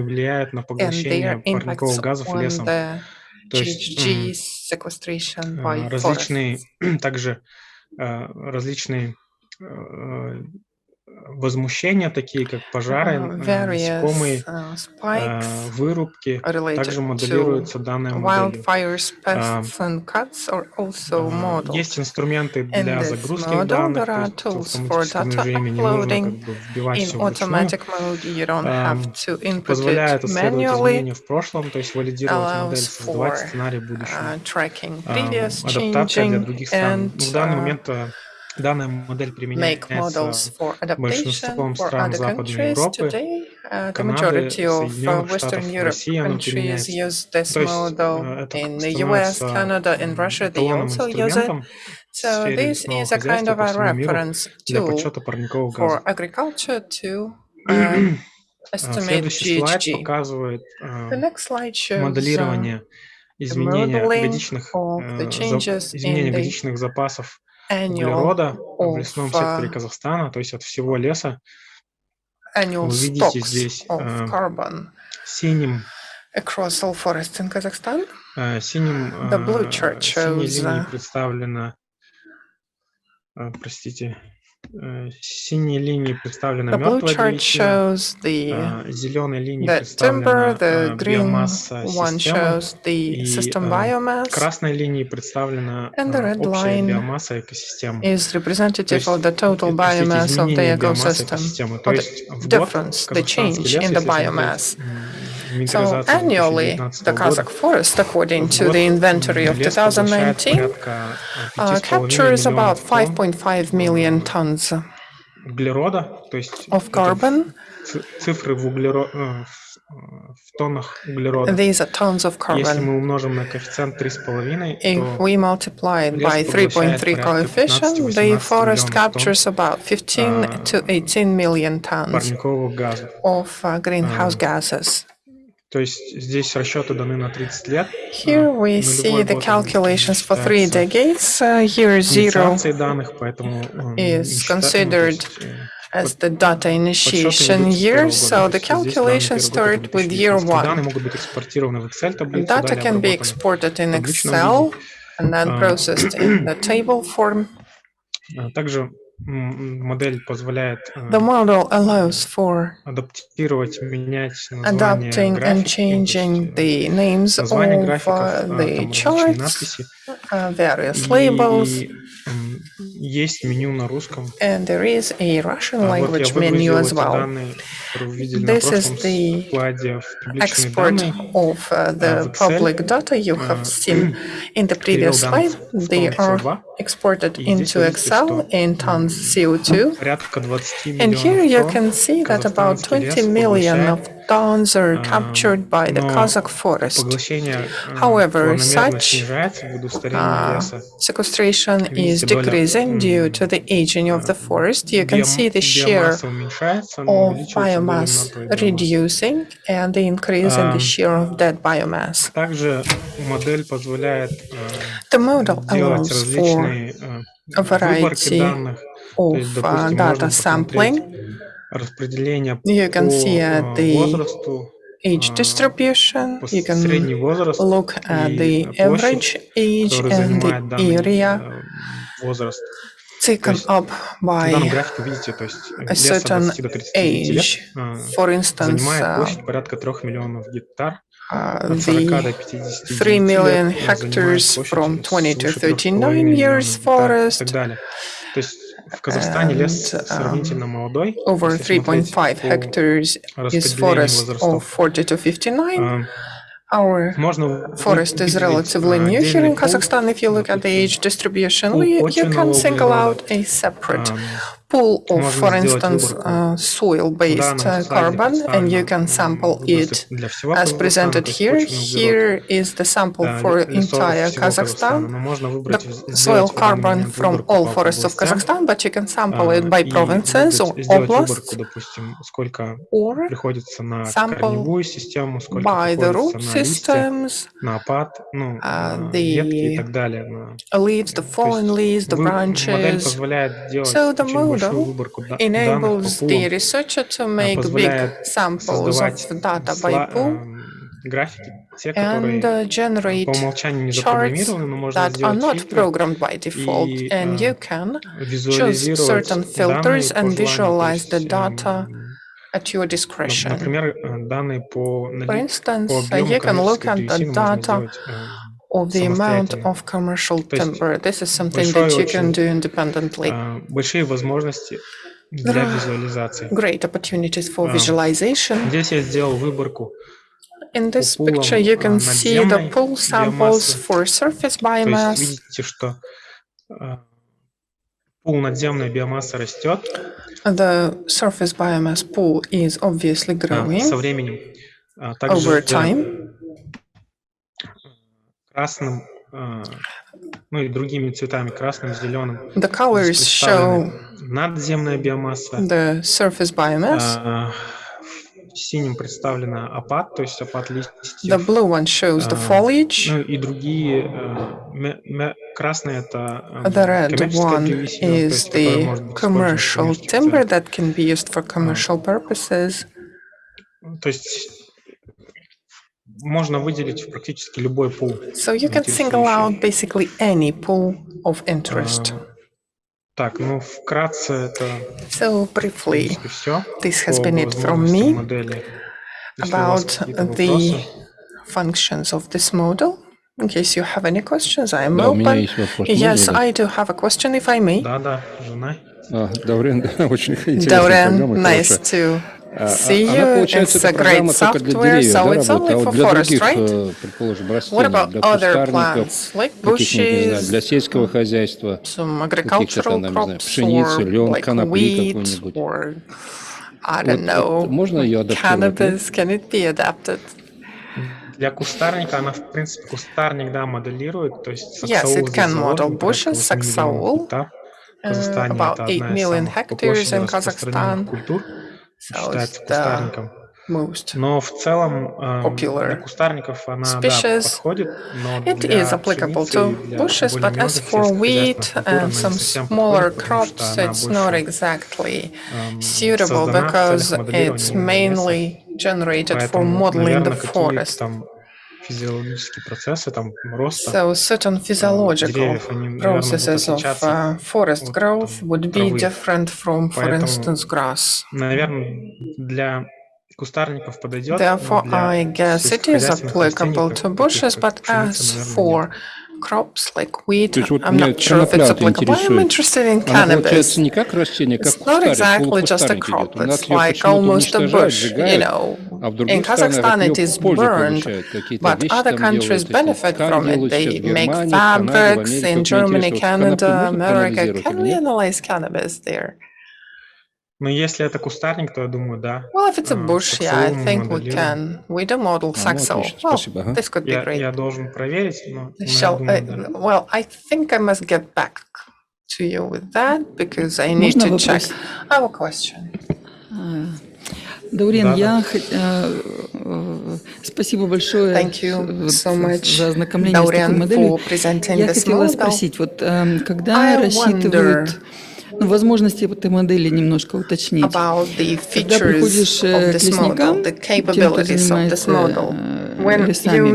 their impacts on the GHG sequestration by forests. возмущения, такие как пожары, насекомые, various spikes вырубки, related также to моделируются данной моделью. wildfires, pests, and cuts are also Есть modeled. инструменты In для this загрузки model, данных, there то are есть в tools for автоматическом data режиме не нужно как uploading. бы вбивать In все вручную. automatic mode, you don't have to input Позволяет it исследовать manually, изменения в прошлом, то есть валидировать модель, allows создавать for сценарий будущего. tracking previous Адаптация для changing других стран. and В данный момент данная модель make применяется models for adaptation большинством for стран other Западной countries. Европы, Today, the Канады, majority of Соединенных Western Штатов, в Europe России оно countries применяется. use this То есть model. это In the US, становится Canada, and Russia, they эталонным also use it. инструментом в So сфере this лесного is a kind хозяйства of по a всему миру reference для tool подсчета парниковых for газов. agriculture to estimate Следующий слайд GHG. показывает The next slide shows моделирование the изменения modeling of the changes in the годичных запасов annual углерода в of лесном секторе Казахстана, то есть от всего леса. annual Вы видите stocks здесь of carbon синим across all forests in Kazakhstan. синим The blue chart синей shows линией представлена, синей линией представлена the blue мертвая chart древесина, shows зеленой линией the timber, представлена the green биомасса one системы, shows the и system biomass, красной линией представлена and the red общая line биомасса экосистемы. is То representative есть, of the total простите, biomass of the изменение биомассы ecosystem, экосистемы. То or есть the в год difference, the казахстанский change лес, in the если смотреть biomass. So инвентаризацию annually, 2019 the года, Kazakh forest, according в to год the inventory of лес поглощает 2019, порядка 5,5 captures about миллионов тонн 5.5 million tons углерода, то есть of это carbon. цифры в тоннах углерода. These are tons of Если carbon. мы умножим на коэффициент 3,5, If то we multiply it лес by поглощает 3.3 порядка coefficient, the 15-18 forest миллионов тонн captures about 15 to 18 million tons парниковых газов. of greenhouse gases. То есть здесь расчеты даны на 30 лет. Here we see the calculations for 3 decades. Year 0 инициации данных, поэтому is considered as the data initiation year, so the calculations start with year 1. Данные могут быть экспортированы в Excel-таблицу, Data can be exported in Excel and then processed in the table form. Также модель позволяет The model allows for адаптировать, менять adapting названия and график, changing the names of названия графиков, the там различные charts, надписи. various labels, есть меню на русском. and there is a Russian Вот я language выгрузил menu as эти well. данные, которые вы видели на This is прошлом the слайде, в публичные export данные. of the в Excel. public data you have seen in the previous slide. They are exported into Excel in tons CO2. Порядка 20 And here you миллионов can see that about 20 million of tons are captured by the Kazakh forest. поглощение However, планомерно such снижается ввиду старения леса. sequestration is Видите, доля decreasing due to the aging of the forest. You can see the share биомасса уменьшается, но of увеличивается доля biomass мертвой биомассы. reducing and the increase in the share of dead biomass. Также модель позволяет The model делать allows for различные a выборки variety данных. То есть, of допустим, data можно посмотреть sampling. распределение You can see по the возрасту, age distribution. You can средний возраст look at the и average площадь, age которую and the занимает данный area возраст. taken up В by данном графике видите, то есть a лес от certain 20 до 39 лет age. For instance, занимает площадь порядка 3 миллионов гектар. От 40 the до 59 3 million лет hectares занимает from площадь 20 to свыше 3,5 39 миллионов years гектар и forest. так далее. То есть в Казахстане лес And, сравнительно молодой. over Если смотреть 3.5 по hectares is распределению forest of возрастов. 40 to 59. Our Можно forest is выделить relatively new here отдельный in пул, Kazakhstan. If you look at the age distribution, пул you can почвенного single out углерода. a separate pool of, Можно for сделать instance, выборку. soil-based В данном слайде carbon, and you представлена can sample выбросы it для всего as Казахстана, presented то есть here. почвенный углерод Here is the sample for лесов entire всего Казахстана. Kazakhstan, Но можно выбрать, the soil сделать в данный carbon момент from выборку all по forests of областям Kazakhstan, but you can sample it by и provinces or выбрать, сделать oblasts, выборку, допустим, сколько or приходится на sample корневую систему, сколько by the приходится root на листья, systems, на опад, на ветки и the так далее. leaves, the То есть fallen leaves, the модель branches. позволяет делать So the очень большую model выборку данных по enables пулам, the researcher to make big позволяет samples создавать of data by pool and generate charts that are not programmed by default, and you can choose certain filters and visualize the data at your discretion. For instance, you can look at the data of the amount of commercial timber. This is something that you can do independently. There are great opportunities for visualization. In this picture, you can see the pool samples for surface biomass. The surface biomass pool is obviously growing over time. The colors show the surface biomass. The blue one shows the foliage. The red one is the commercial timber that can be used for commercial purposes. So you can single out basically any pool of interest. So briefly, this has been it from me about the functions of this model. In case you have any questions, I am open. Yes, I do have a question, if I may. Dorian, nice to see you. It's a great software, so it's only for forest, right? What about other plants, like bushes, some agricultural crops, or like wheat, or I don't know, cannabis? Can it be adapted? Yes, it can model bushes, saxaul, about 8 million hectares in Kazakhstan. So it's the most popular species. It is applicable to bushes, but as for wheat and some smaller crops, it's not exactly suitable because it's mainly generated for modeling the forest. So certain physiological processes of forest growth would be different from, for instance, grass. Therefore, I guess it is applicable to bushes, but as for crops like wheat, I'm not sure if it's applicable. I'm interested in cannabis. It's not exactly just a crop, it's like almost a bush, you know. In Kazakhstan it is burned, but other countries benefit from it. They make fabrics in Germany, Canada, America. Can we analyze cannabis there? Well, if it's a bush, yeah, I think we can. We do model saxaul. Well, this could be great. Well, I think I must get back to you with that because I need to check. I have a question. Даурен, спасибо большое so much, за ознакомление с такой моделью. Я хотела спросить, вот когда рассчитывают возможности этой модели немножко уточнить. Когда приходишь к лесникам, чем ты занимаешься лесами, у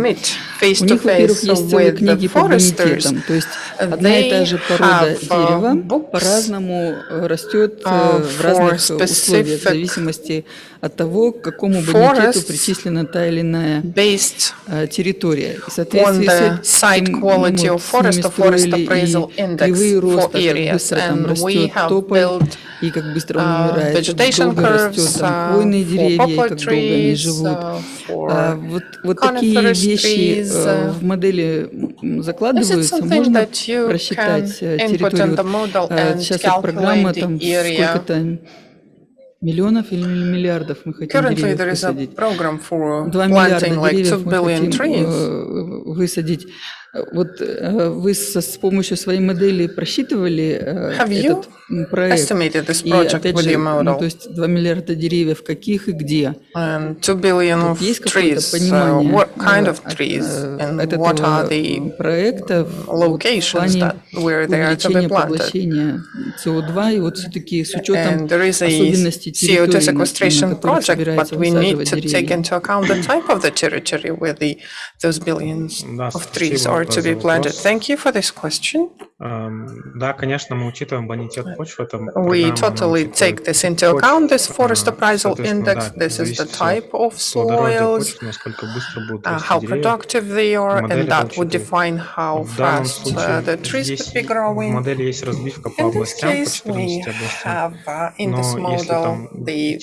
них, во-первых, есть целые книги по бонитетам, то есть одна и та же порода дерева по-разному растет в разных условиях, в зависимости от того, к какому бонитету причислена та или иная территория. И в соответствии с этим мы с ними строили и кривые роста, как быстро там растет тополь, и как быстро он умирает, как долго растет там хвойные деревья, и как долго они живут. Вот такие вещи в модели закладываются, можно просчитать территорию. Сейчас вот программа там сколько-то миллионов или миллиардов мы хотим деревьев высадить. 2 миллиарда деревьев мы хотим высадить. Вот вы с помощью своей модели просчитывали этот проект? И опять же, ну, то есть 2 миллиарда деревьев, каких и где? And 2 billion of Есть какое-то trees, понимание what kind of trees and от what are этого the проекта в locations плане where they are to be увеличения planted? поглощения СО2 и вот все-таки с учетом And there is a особенностей CO2 территорий, на sequestration которых project, but собирается we need высаживать to take деревья. into account the type of the territory where those billions of trees are to be planted. Thank you for this question. Да, конечно, мы учитываем бонитет почв. We totally take this into account, this forest appraisal index. This is the type of soils, how productive they are, and that would define how fast the trees could be growing. In this case, we have in this model the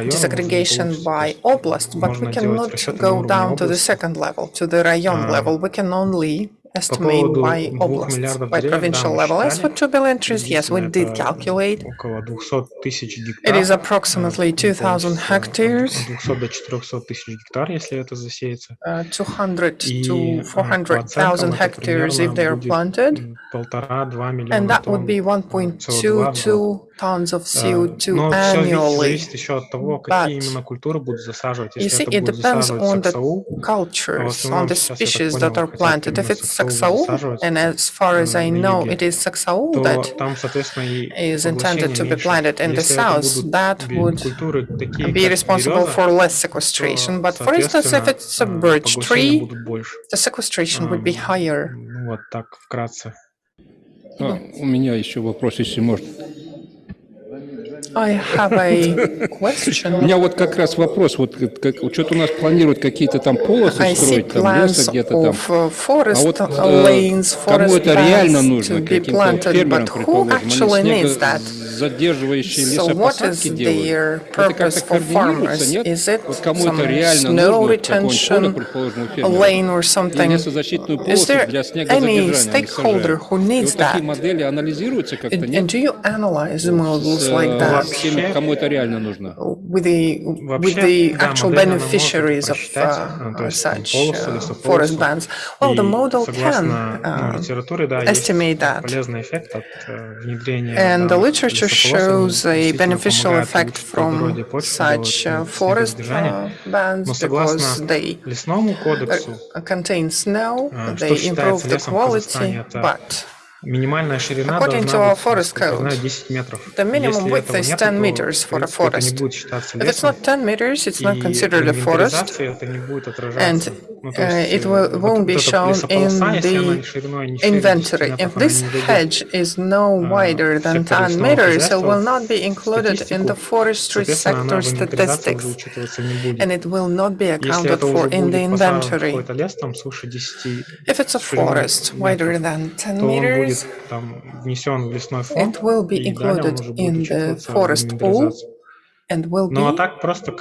disaggregation by oblast, but we cannot go down to the second level, to the rayon level. We can only estimate by oblasts, by provincial level. As for 2 billion trees, yes, we did calculate. It is approximately 2,000 hectares, 200 to 400,000 hectares if they are planted, and that would be 1.22 tons of CO2 annually. But you see, it depends on the cultures, on the species that are planted. If it's saxaul, and as far as I know, it is saxaul that is intended to be planted in the south, that would be responsible for less sequestration. But for instance, if it's a birch tree, the sequestration would be higher. У меня еще вопрос, если можно. I have a question. У меня вот как раз вопрос, вот что-то у нас планируют какие-то там полосы строить, там леса где-то там. А вот кому это реально нужно, каким-то фермерам, предположим, они снегозадерживающие лесопосадки делают. Это как-то координируется, нет? Вот кому это реально нужно, какое-нибудь поле, предположим, у фермера, и лесозащитную полосу для снегозадержания они сажают. И вот такие модели анализируются как-то, нет? Кому это реально нужно? With the actual beneficiaries of such forest bands. Well, the model can estimate that. And the literature shows a beneficial effect from such forest bands because they contain snow, they improve the quality, but according to our forest code, the minimum width is 10 meters for a forest. If it's not 10 meters, it's not considered a forest, and it won't be shown in the inventory. If this hedge is no wider than 10 meters, it will not be included in the forestry sector statistics, and it will not be accounted for in the inventory. If it's a forest wider than 10 meters, it will be included in the forest pool and will be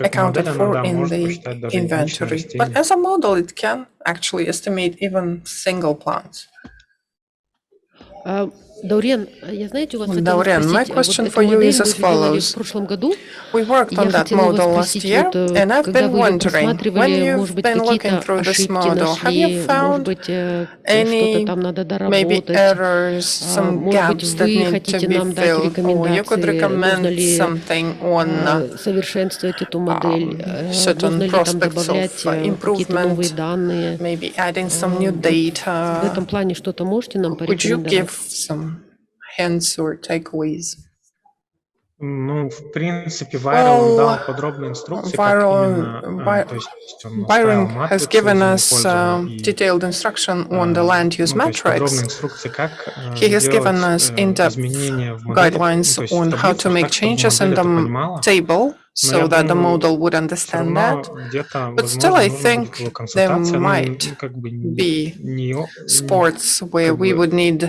accounted for in the inventory. But as a model, it can actually estimate even single plants. Даурен, my question for you is as follows. We worked on that model last year, and I've been wondering, when you've been looking through this model, have you found any maybe errors, some gaps that need to be filled, or you could recommend something on certain prospects of improvement, maybe adding some new data? Could you give some hints or takeaways? Ну, в принципе, Byron дал подробные инструкции, как именно, то есть он Byron has given us detailed instruction on the land use metrics. He has given us in-depth guidelines on how to make changes in the table so that the model would understand that. But still, I think there might be sports where we would need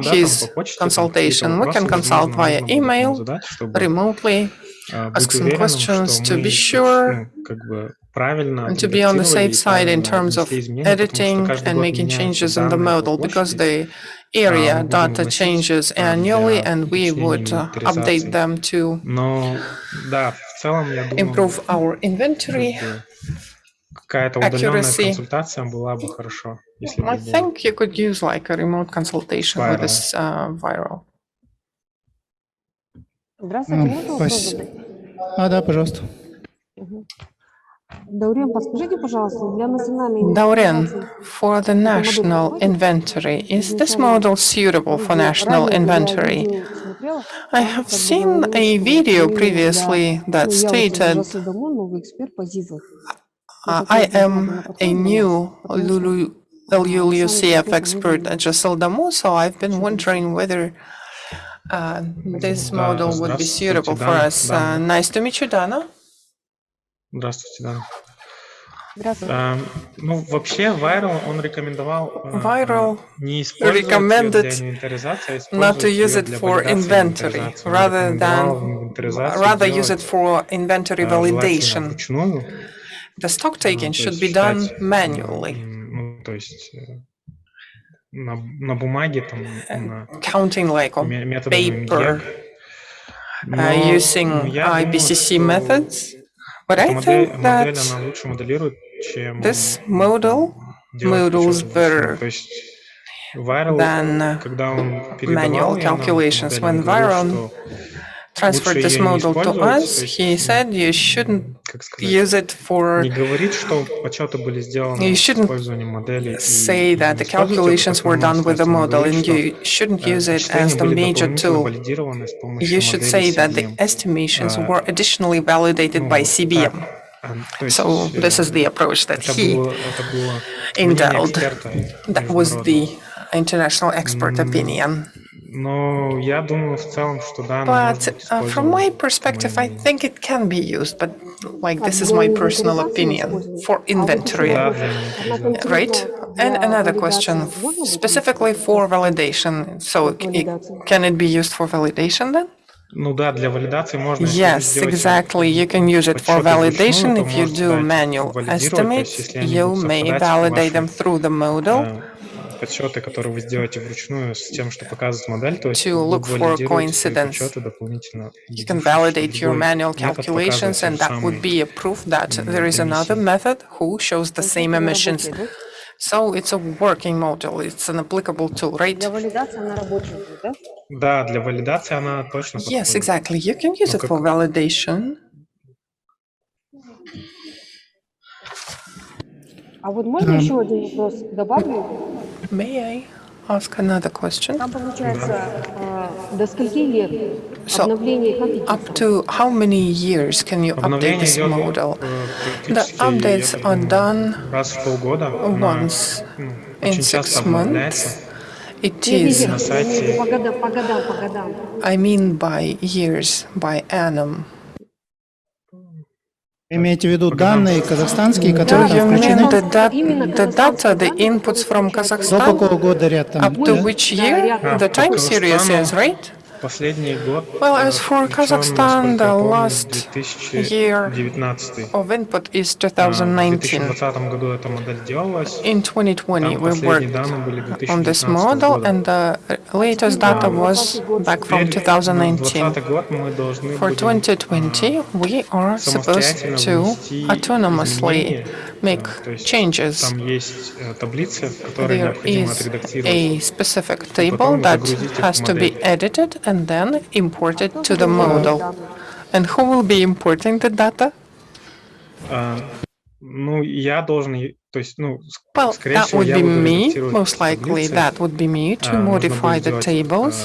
his consultation. We can consult via email, remotely, ask some questions to be sure and to be on the safe side in terms of editing and making changes in the model, because the area data changes annually and we would update them to improve our inventory. какая-то удаленная консультация была бы хорошо, если бы I think you could use like a remote consultation with this viral. Здравствуйте, можно вопрос задать? Да, пожалуйста. Даурен, подскажите, пожалуйста, для национальной Daurian, for the national inventory, is this model suitable for national inventory? I have seen a video previously that stated, I am a new LULUCF expert at Jasildamu, so I've been wondering whether this model would be suitable for us. Nice to meet you, Dana. Здравствуйте, Дана. Ну, вообще, Viral, он рекомендовал не использовать ее для инвентаризации, а not to use использовать it for inventory, rather use it for inventory validation. The stock taking should be done manually. Ну, то есть на бумаге, там, counting like on paper, using IPCC methods. But I think that this models better than manual calculations. When Viron transferred this model to us, he said you shouldn't use it for, you shouldn't say that the calculations were done with the model, and you shouldn't use it as the major tool. You should say that the estimations were additionally validated by CBM. So this is the approach that he endowed. That was the international expert opinion. But from my perspective, I think it can be used, but like this is my personal opinion for inventory, right? And another question, specifically for validation. So can it be used for validation then? Yes, exactly. You can use it for validation. If you do manual estimates, you may validate them through the model. Подсчеты, которые вы сделаете вручную с тем, что показывает модель, то есть to look for coincidence. You can validate your manual calculations, and that would be a proof that there is another method who shows the same emissions. So it's a working model. It's an applicable tool, right? Да, для валидации она точно подходит. Yes, exactly. You can use it for validation. А вот можно еще один вопрос добавлю? May I ask another question? Там получается до скольки лет обновление как идти? Up to how many years can you update this model? The updates are done once in 6 months. It is, I mean by years, by annum. Имеете в виду данные казахстанские, Do которые you там mean включены? the data, the inputs from До Kazakhstan? какого года ряд там? Up to which year? The time series is, right? Последний год, Well, as for Kazakhstan, the last year 2019. of input is В 2019. 2020 году эта модель делалась. In 2020, we Последние worked данные были on this 2019 model, года. and the latest data was back from 2019. 2020 год мы должны For будем 2020, we are supposed to autonomously make то есть changes. там есть таблицы, которые There необходимо is отредактировать. a specific table that has to be edited and then imported to the model. And who will be importing the data? Ну, я должен, то есть, ну, Well, скорее that всего, would я be буду me. редактировать Most likely, таблицы. that would be me to Нужно modify будет the сделать tables.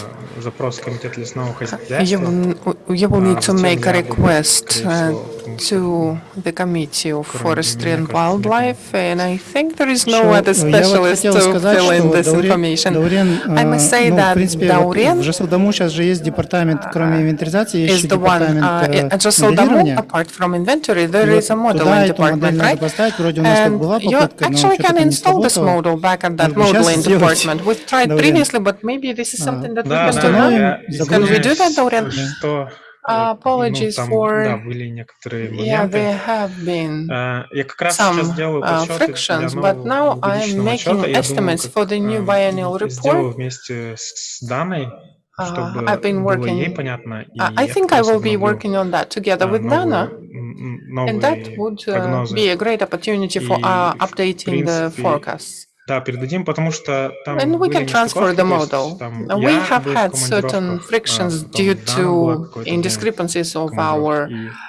запрос в Комитет лесного You хозяйства. will need to Затем make a я буду, request скорее всего, потому что to the Committee of Forestry and мне кажется, Wildlife, and I think there is no Что, other я вот specialist хотел to сказать, fill in что this information. Даурен, I must say ну, в that принципе, вот в Daurian Жасылдаму сейчас же есть департамент, кроме инвентаризации, есть is еще the one департамент at Jasildamu. моделирования. Apart from inventory, there И is a вот modeling туда эту модель department, надо right? поставить. Вроде у нас тут And была you попытка, но actually что-то can не install this сработало. model back at that Может быть, сейчас modeling сделать, department. We've tried Даурен. previously, but maybe this is something that we Да, can да, do я now. Can we do that, Daurian? что Apologies ну, там, for, да, были некоторые yeah, моменты. there have been Я как раз сейчас some делаю подсчеты для frictions, but now нового I'm годичного отчета. making Я estimates думаю, for the new biennial как сделаю report. вместе с Даной, чтобы I've been было ей working. понятно. И I это think I просто will be обновлю working on that together with Dana. And that would be a great opportunity for updating the forecasts. Да, передадим, потому что там And we can были transfer нестыковки, the то есть model. там We я have был в had certain командировках, frictions потом due Дана была to какое-то время indiscrepancies в of our командировке,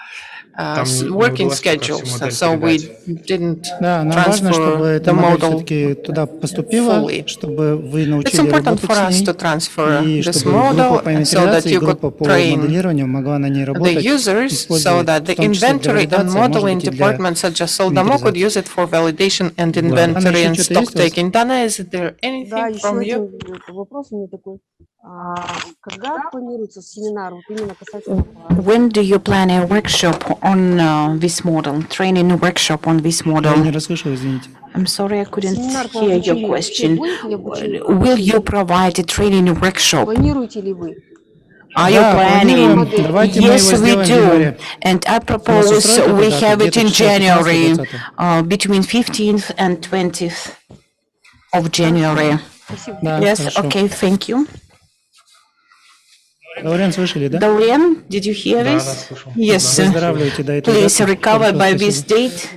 и там не working удалось пока всю schedules, модель so we передать. didn't Да, нам важно, чтобы transfer эта the модель model все-таки туда поступила, fully. чтобы вы It's научили important работать for с us ней, to transfer и this чтобы группа model по so that инвентаризации и you группа could по train моделированию могла на ней the работать, users so использовать that the в том числе для inventory and валидации, а может modeling быть и для departments at Jasoldamo could инвентаризации. use it for validation and Да. Анна, inventory еще and что-то stock есть у вас? taking. Dana, is there Да, anything еще from you? один вопрос у меня такой. Когда планируется семинар вот именно касательно... When do you plan a workshop on this model, training workshop on this Я model? не расслышал, извините. I'm sorry, I couldn't Семинар по hear your обучению вообще question. будет ли обучение? Will you provide a training workshop? Планируете ли вы? Are you Да, planning? планируем. Давайте мы Yes, его we сделаем в do. январе. And I Вас propose устроит эта we дата? have it Где-то in числа 15-20? January, between 15th and 20th of January. Спасибо. Да, Yes, хорошо. okay, thank you. Даурен, слышали, да? Dorian, did you hear Да, this? да, слышал. Yes. Да, Выздоравливайте до этой Please даты. recover Хорошо, by спасибо. this date.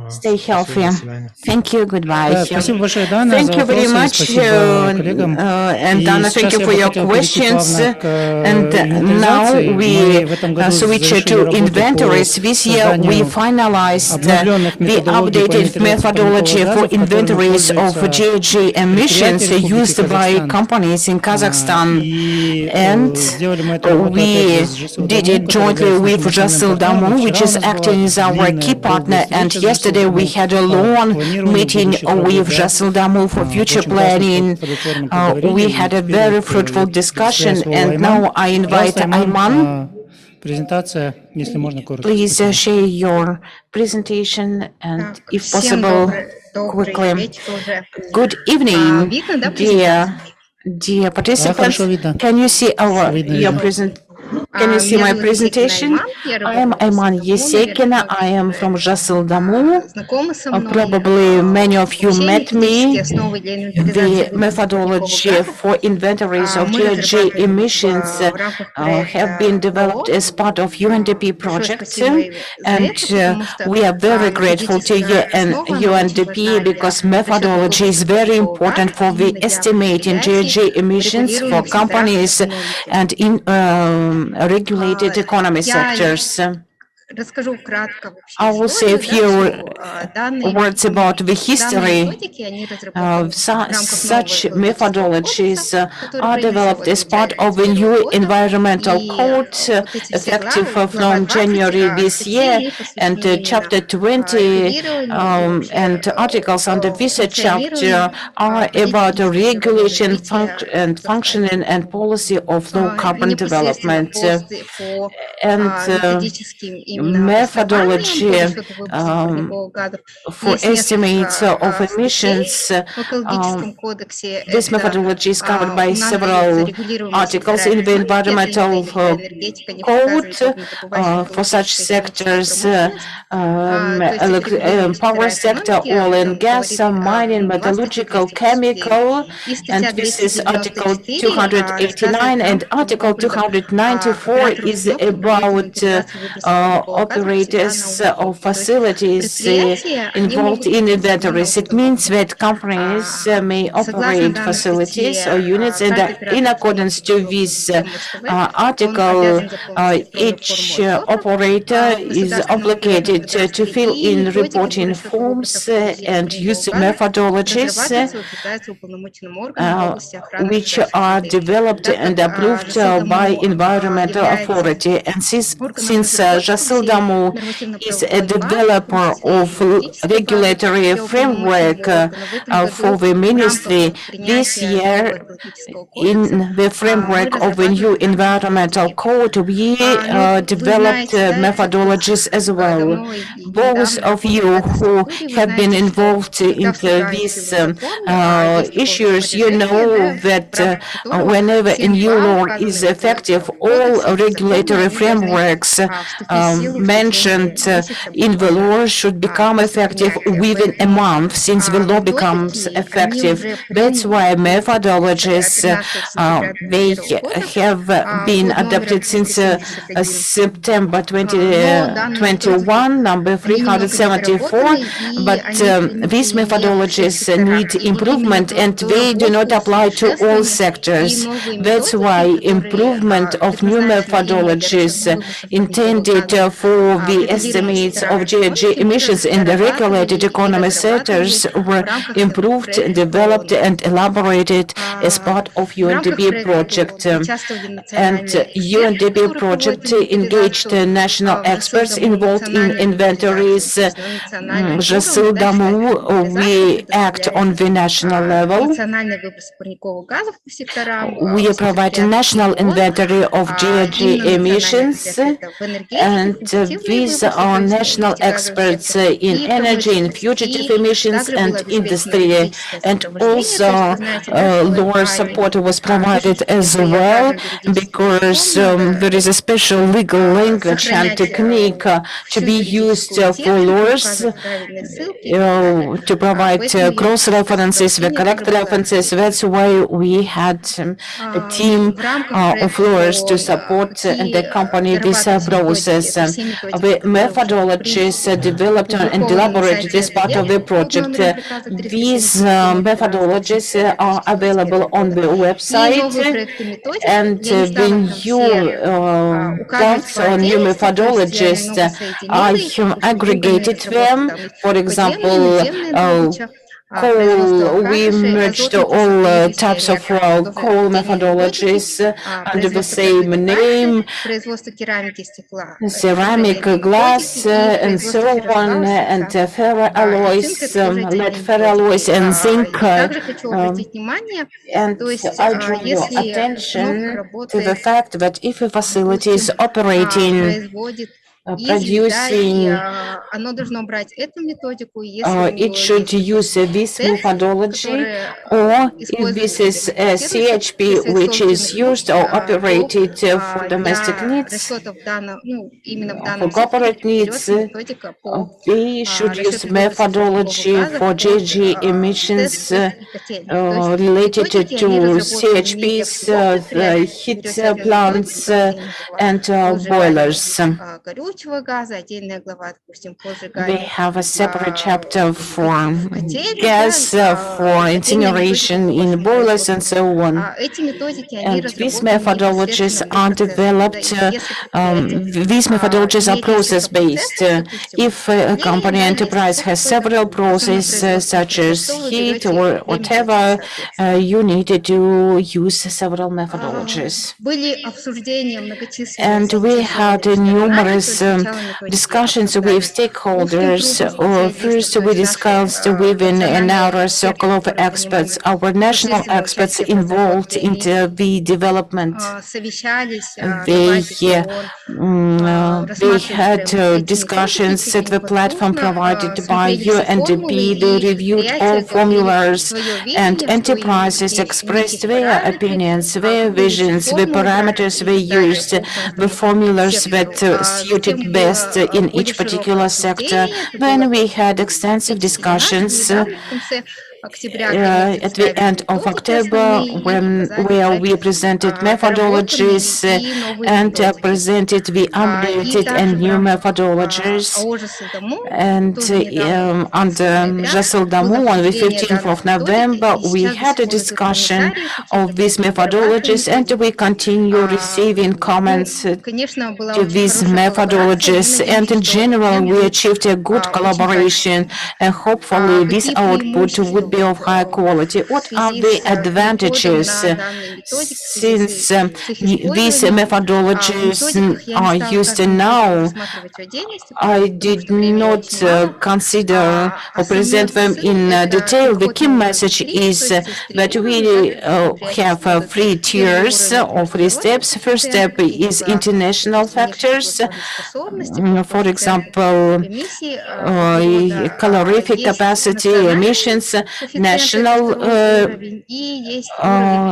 Stay Спасибо, healthy. до свидания. Thank you. Goodbye. Да, спасибо большое, Дана, Thank за you very вопросы. much, Спасибо коллегам. and И Dana, thank сейчас you я for бы your хотел перейти questions. плавно к And инвентаризации. now Мы we в этом году switch завершили to работу inventories. по This year we созданию finalized обновленных the методологий по updated инвентаризации methodology for парниковых газов, которыми inventories of пользуются GHG emissions предприятия Республики used by Казахстан. companies in Kazakhstan. И And сделали мы эту работу опять we же с ЖСУ did Даму, it который jointly является with нашим национальным партнером. Jasoldamo, И which вчера у is нас была acting as our длинная, key partner. долгая And встреча с yesterday we ЖСУ had a по long планированию meeting будущих работ, with да. Jasoldamo for future Очень классно, planning. плодотворно поговорили. We И had a теперь very вот fruitful предоставляю discussion. слово And Айман. now I invite Пожалуйста, Айман, Ayman. презентация, если можно, коротко. Please Спасибо. share your presentation and, if Всем possible, добрый quickly. вечер уже. Good evening, Видно, да, dear презентацию? participants. хорошо видно. Can you see Всё видно, your видно. present? Can you see Меня my зовут presentation? I am Ayman Yesekina. I am from Jasoldamo. Знакомы со мной. Probably many of you Все met me. методические основы для The инвентаризации methodology for inventories of мы GHG разрабатываем emissions в рамках have been developed as part of UNDP project, спасибо за and это, потому что we are very grateful to you and UNDP because methodology is very important for the estimating GHG emissions for companies and in regulated economy sectors. Расскажу кратко I will say a few данные words about the history. методики, они разработаны в рамках Such нового methodologies который are developed as part of the new environmental code effective from January this year, and Chapter 20 and articles under this chapter are about regulation and functioning and policy of low carbon development. And methodology for estimates of emissions. This methodology is covered by several articles in the environmental code for such sectors, power sector, oil and gas, mining, metallurgical, chemical, and this is Article 289, and Article 294 is about operators of facilities involved in inventories. It means that companies may operate facilities or units, and in accordance to this article, each operator is obligated to fill in reporting forms and use methodologies which are developed and approved by environmental authority. And since Jasoldamo is a developer of regulatory framework for the ministry, this year in the framework of a new environmental code, we developed methodologies as well. Those of you who have been involved in these issues, you know that whenever a new law is effective, all regulatory frameworks mentioned in the law should become effective within a month, since the law becomes effective. That's why methodologies, they have been adopted since September 2021, number 374, but these methodologies need improvement and they do not apply to all sectors. That's why improvement of new methodologies intended for the estimates of GHG emissions in the regulated economy sectors were improved, developed and elaborated as part of UNDP project. And UNDP project engaged national experts involved in inventories. We act on the national level. We provide a national inventory of GHG emissions, and these are national experts in energy, in fugitive emissions and industry. And also lower support was provided as well, because there is a special legal language and technique to be used for lawyers to provide cross-references, the correct references. That's why we had a team of lawyers to support and accompany this process. The methodologies developed and elaborated as part of the project. These methodologies are available on the website, and the new plans or new methodologies, I aggregated them. For example, coal, we merged all types of coal methodologies under the same name, ceramic, glass, and so on, and ferroalloys, lead ferroalloys, and zinc. And I draw your attention to the fact that if a facility is operating producing, it should use this methodology, or if this is a CHP which is used or operated for domestic needs, for corporate needs, we should use methodology for GHG emissions related to CHPs, heat plants, and boilers. They have a separate chapter for gas, for incineration in boilers, and so on. And these methodologies are developed, these methodologies are process-based. If a company enterprise has several processes, such as heat or whatever, you need to use several methodologies. And we had numerous discussions with stakeholders. First, we discussed within a narrow circle of experts, our national experts involved in the development. They had discussions at the platform provided by UNDP. They reviewed all formulas, and enterprises expressed their opinions, their visions, the parameters they used, the formulas that suited best in each particular sector. Then we had extensive discussions at the end of October, where we presented methodologies and presented the updated and new methodologies. And under Жасыл-Даму on the 15th of November, we had a discussion of these methodologies, and we continue receiving comments to these methodologies. And in general, we achieved a good collaboration, and hopefully this output would be of high quality. What are the advantages? Since these methodologies are used now, I did not consider or present them in detail. The key message is that we have 3 tiers or 3 steps. First step is international factors. For example, calorific capacity, emissions. national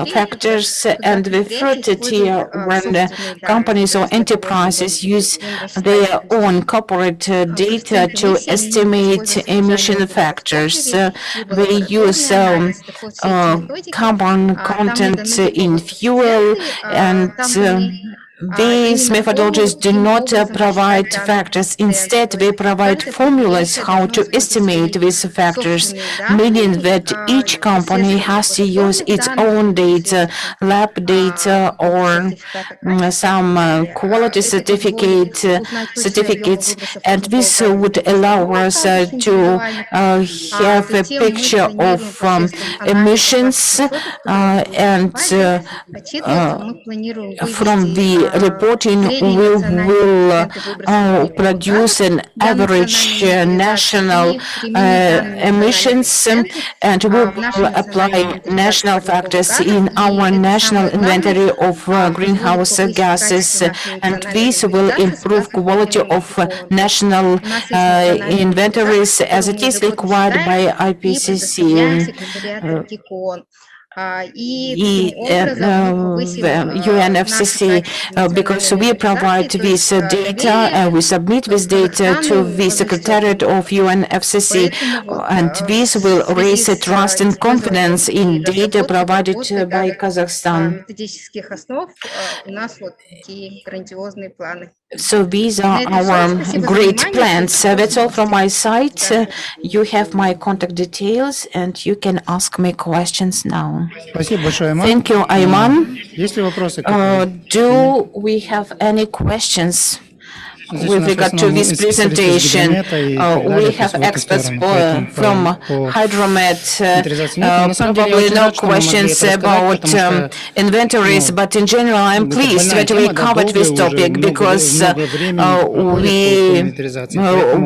factors and the third tier when companies or enterprises use their own corporate data to estimate emission factors. They use carbon content in fuel, and these methodologies do not provide factors. Instead, they provide formulas how to estimate these factors, meaning that each company has to use its own data, lab data, or some quality certificates, and this would allow us to have a picture of emissions, and from the reporting we will produce an average national emissions, and we will apply national factors in our national inventory of greenhouse gases, and this will improve quality of national inventories as it is required by IPCC. UNFCC, because we provide this data, we submit this data to the Secretariat of UNFCC, and this will raise trust and confidence in data provided by Kazakhstan. So these are our great plans. That's all from my side. You have my contact details and you can ask me questions now. Thank you, Ayman. Do we have any questions with regard to this presentation? We have experts from Hydromet, probably no questions about inventories, but in general I'm pleased that we covered this topic because we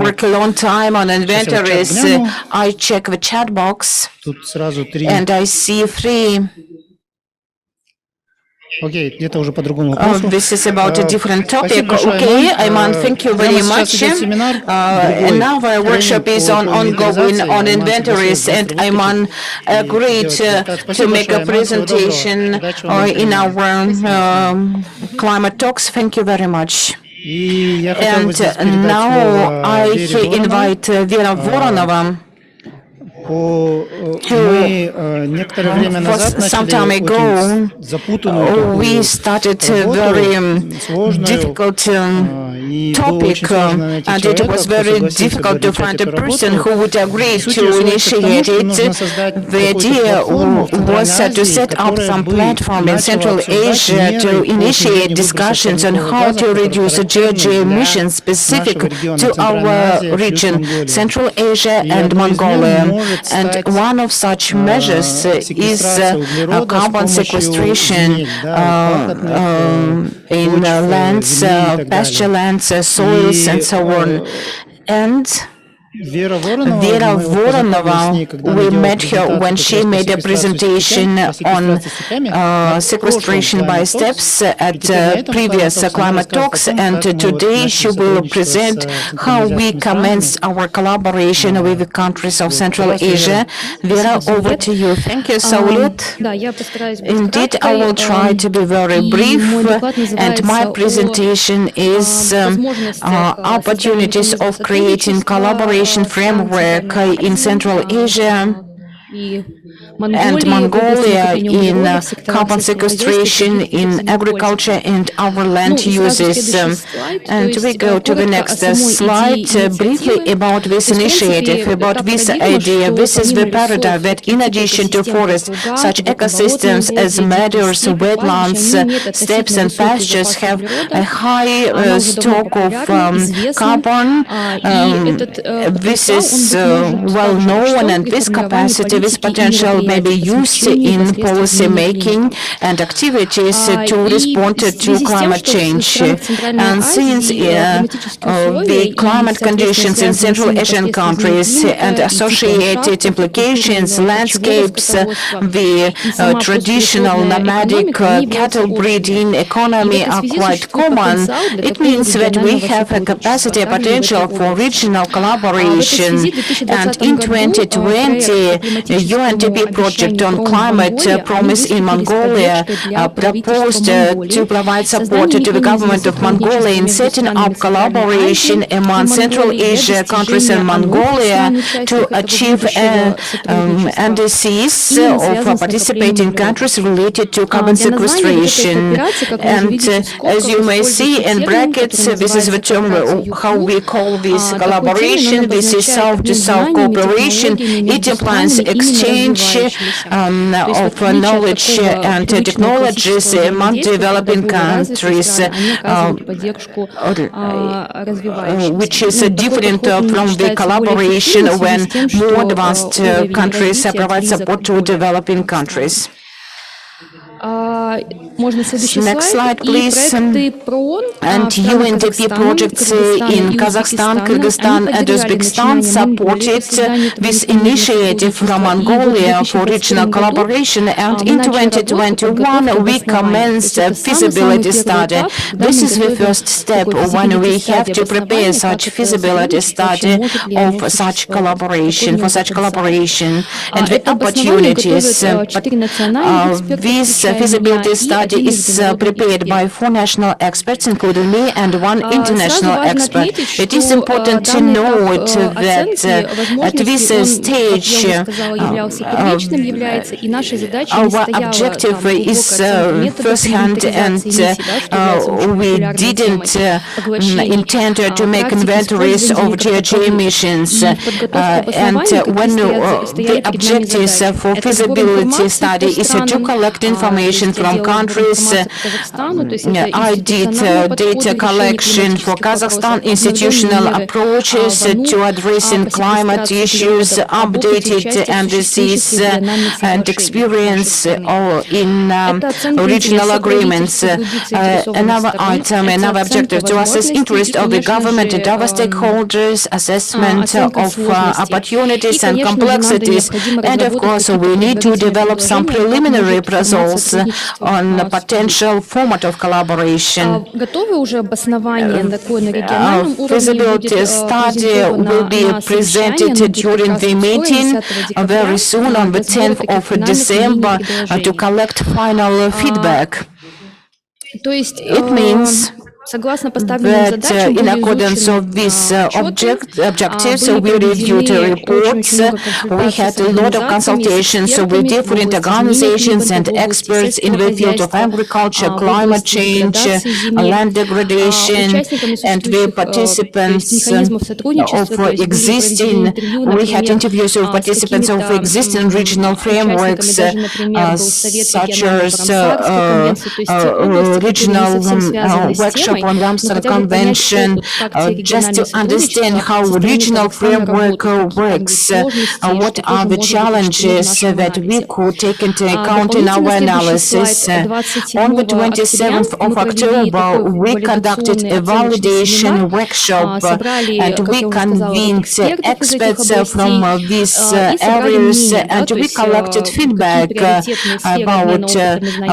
work a long time on inventories. I check the chat box and I see 3. This is about a different topic. Okay, Ayman, thank you very much. Another workshop is ongoing on inventories, and Ayman agreed to make a presentation in our climate talks. Thank you very much. And now I invite Vera Voronova, some time ago, we started a very difficult topic, and it was very difficult to find a person who would agree to initiate it. The idea was to set up some platform in Central Asia to initiate discussions on how to reduce GHG emissions specific to our region, Central Asia and Mongolia. And one of such measures is carbon sequestration in lands, pasture lands, soils, and so on. And Vera Voronova, we met her when she made a presentation on sequestration by steps at previous climate talks, and today she will present how we commenced our collaboration with the countries of Central Asia. Vera, over to you. Thank you, Saulit. Indeed, I will try to be very brief, and my presentation is opportunities of creating collaboration framework in Central Asia and Mongolia in carbon sequestration in agriculture and our land uses. And we go to the next slide briefly about this initiative, about this idea. This is the paradigm that in addition to forests, such ecosystems as meadows, wetlands, steppes and pastures have a high stock of carbon. This is well known, and this capacity, this potential may be used in policy making and activities to respond to climate change. And since the climate conditions in Central Asian countries and associated implications, landscapes, the traditional nomadic cattle breeding economy are quite common, it means that we have a capacity potential for regional collaboration. And in 2020, the UNDP project on climate promise in Mongolia proposed to provide support to the government of Mongolia in setting up collaboration among Central Asia countries and Mongolia to achieve NDCs of participating countries related to carbon sequestration. And as you may see in brackets, this is the term how we call this collaboration. This is South-to-South cooperation. It implies exchange of knowledge and technologies among developing countries, which is different from the collaboration when more advanced countries provide support to developing countries. Next slide, please. And UNDP projects in Kazakhstan, Kyrgyzstan, and Uzbekistan supported this initiative from Mongolia for regional collaboration. And in 2021, we commenced a feasibility study. This is the first step when we have to prepare such feasibility study of such collaboration, for such collaboration and the opportunities. This feasibility study is prepared by 4 national experts, including me, and 1 international expert. It is important to note that at this stage, our objective is first-hand, and we didn't intend to make inventories of GHG emissions. And when the objectives for feasibility study is to collect information from countries, I did data collection for Kazakhstan, institutional approaches to addressing climate issues, updated NDCs, and experience in regional agreements. Another item, another objective, to assess interest of the government and other stakeholders, assessment of opportunities and complexities, and of course we need to develop some preliminary results on the potential format of collaboration. Feasibility study will be presented during the meeting very soon on the 10th of December to collect final feedback. It means that in accordance with these objectives, we reviewed reports. We had a lot of consultations with different organizations and experts in the field of agriculture, climate change, land degradation, and the participants of existing. We had interviews with participants of existing regional frameworks, such as regional workshops on the Amsterdam Convention, just to understand how regional framework works, what are the challenges that we could take into account in our analysis. On the 27th of October, we conducted a validation workshop, and we convened experts from these areas, and we collected feedback about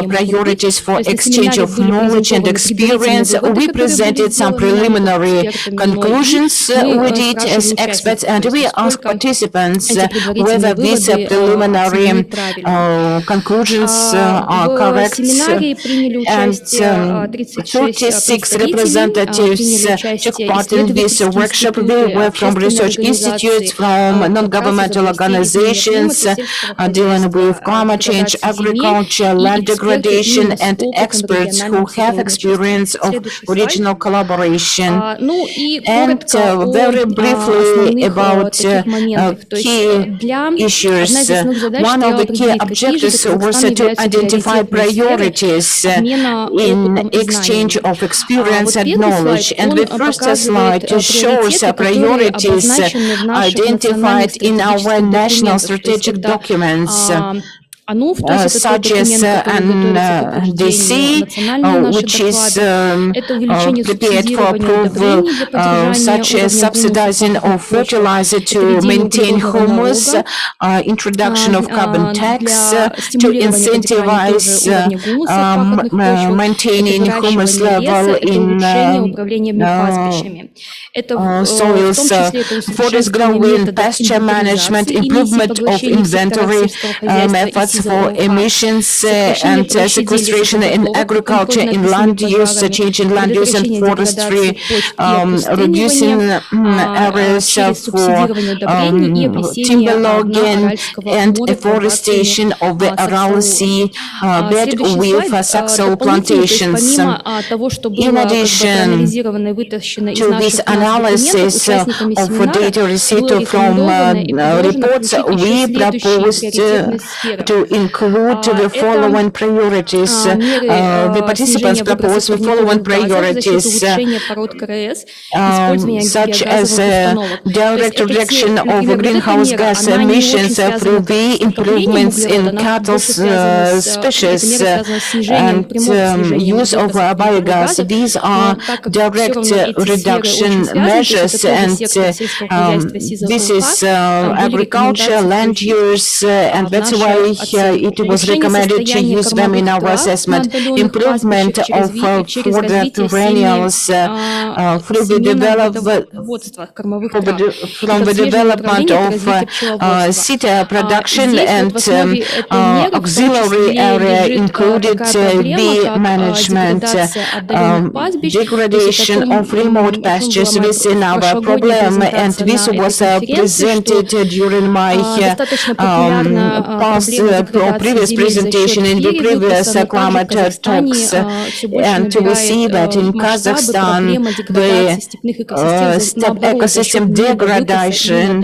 priorities for exchange of knowledge and experience. We presented some preliminary conclusions we did as experts, and we asked participants whether these preliminary conclusions are correct. And 36 representatives took part in this workshop. They were from research institutes, from non-governmental organizations dealing with climate change, agriculture, land degradation, and experts who have experience of regional collaboration. And very briefly about key issues. One of the key objectives was to identify priorities in exchange of experience and knowledge. And the first slide shows priorities identified in our national strategic documents. Such as NDC, which is prepared for approval, such as subsidizing of fertilizer to maintain humus, introduction of carbon tax to incentivize maintaining humus level in soils, forest growing, pasture management, improvement of inventory methods for emissions and sequestration in agriculture, in land use, change in land use and forestry, reducing areas for timber logging and afforestation of the Aral Sea bed with saxaul plantations. In addition to this analysis of data received from reports, we proposed to include the following priorities. The participants proposed the following priorities, such as direct reduction of greenhouse gas emissions through the improvements in cattle species and use of biogas. These are direct reduction measures, and this is agriculture, land use, and that's why it was recommended to use them in our assessment. Improvement of fodder perennials through the development of sita production and auxiliary area included bee management, degradation of remote pastures within our problem, and this was presented during my previous presentation in the previous climate talks, and we see that in Kazakhstan the steppe ecosystem degradation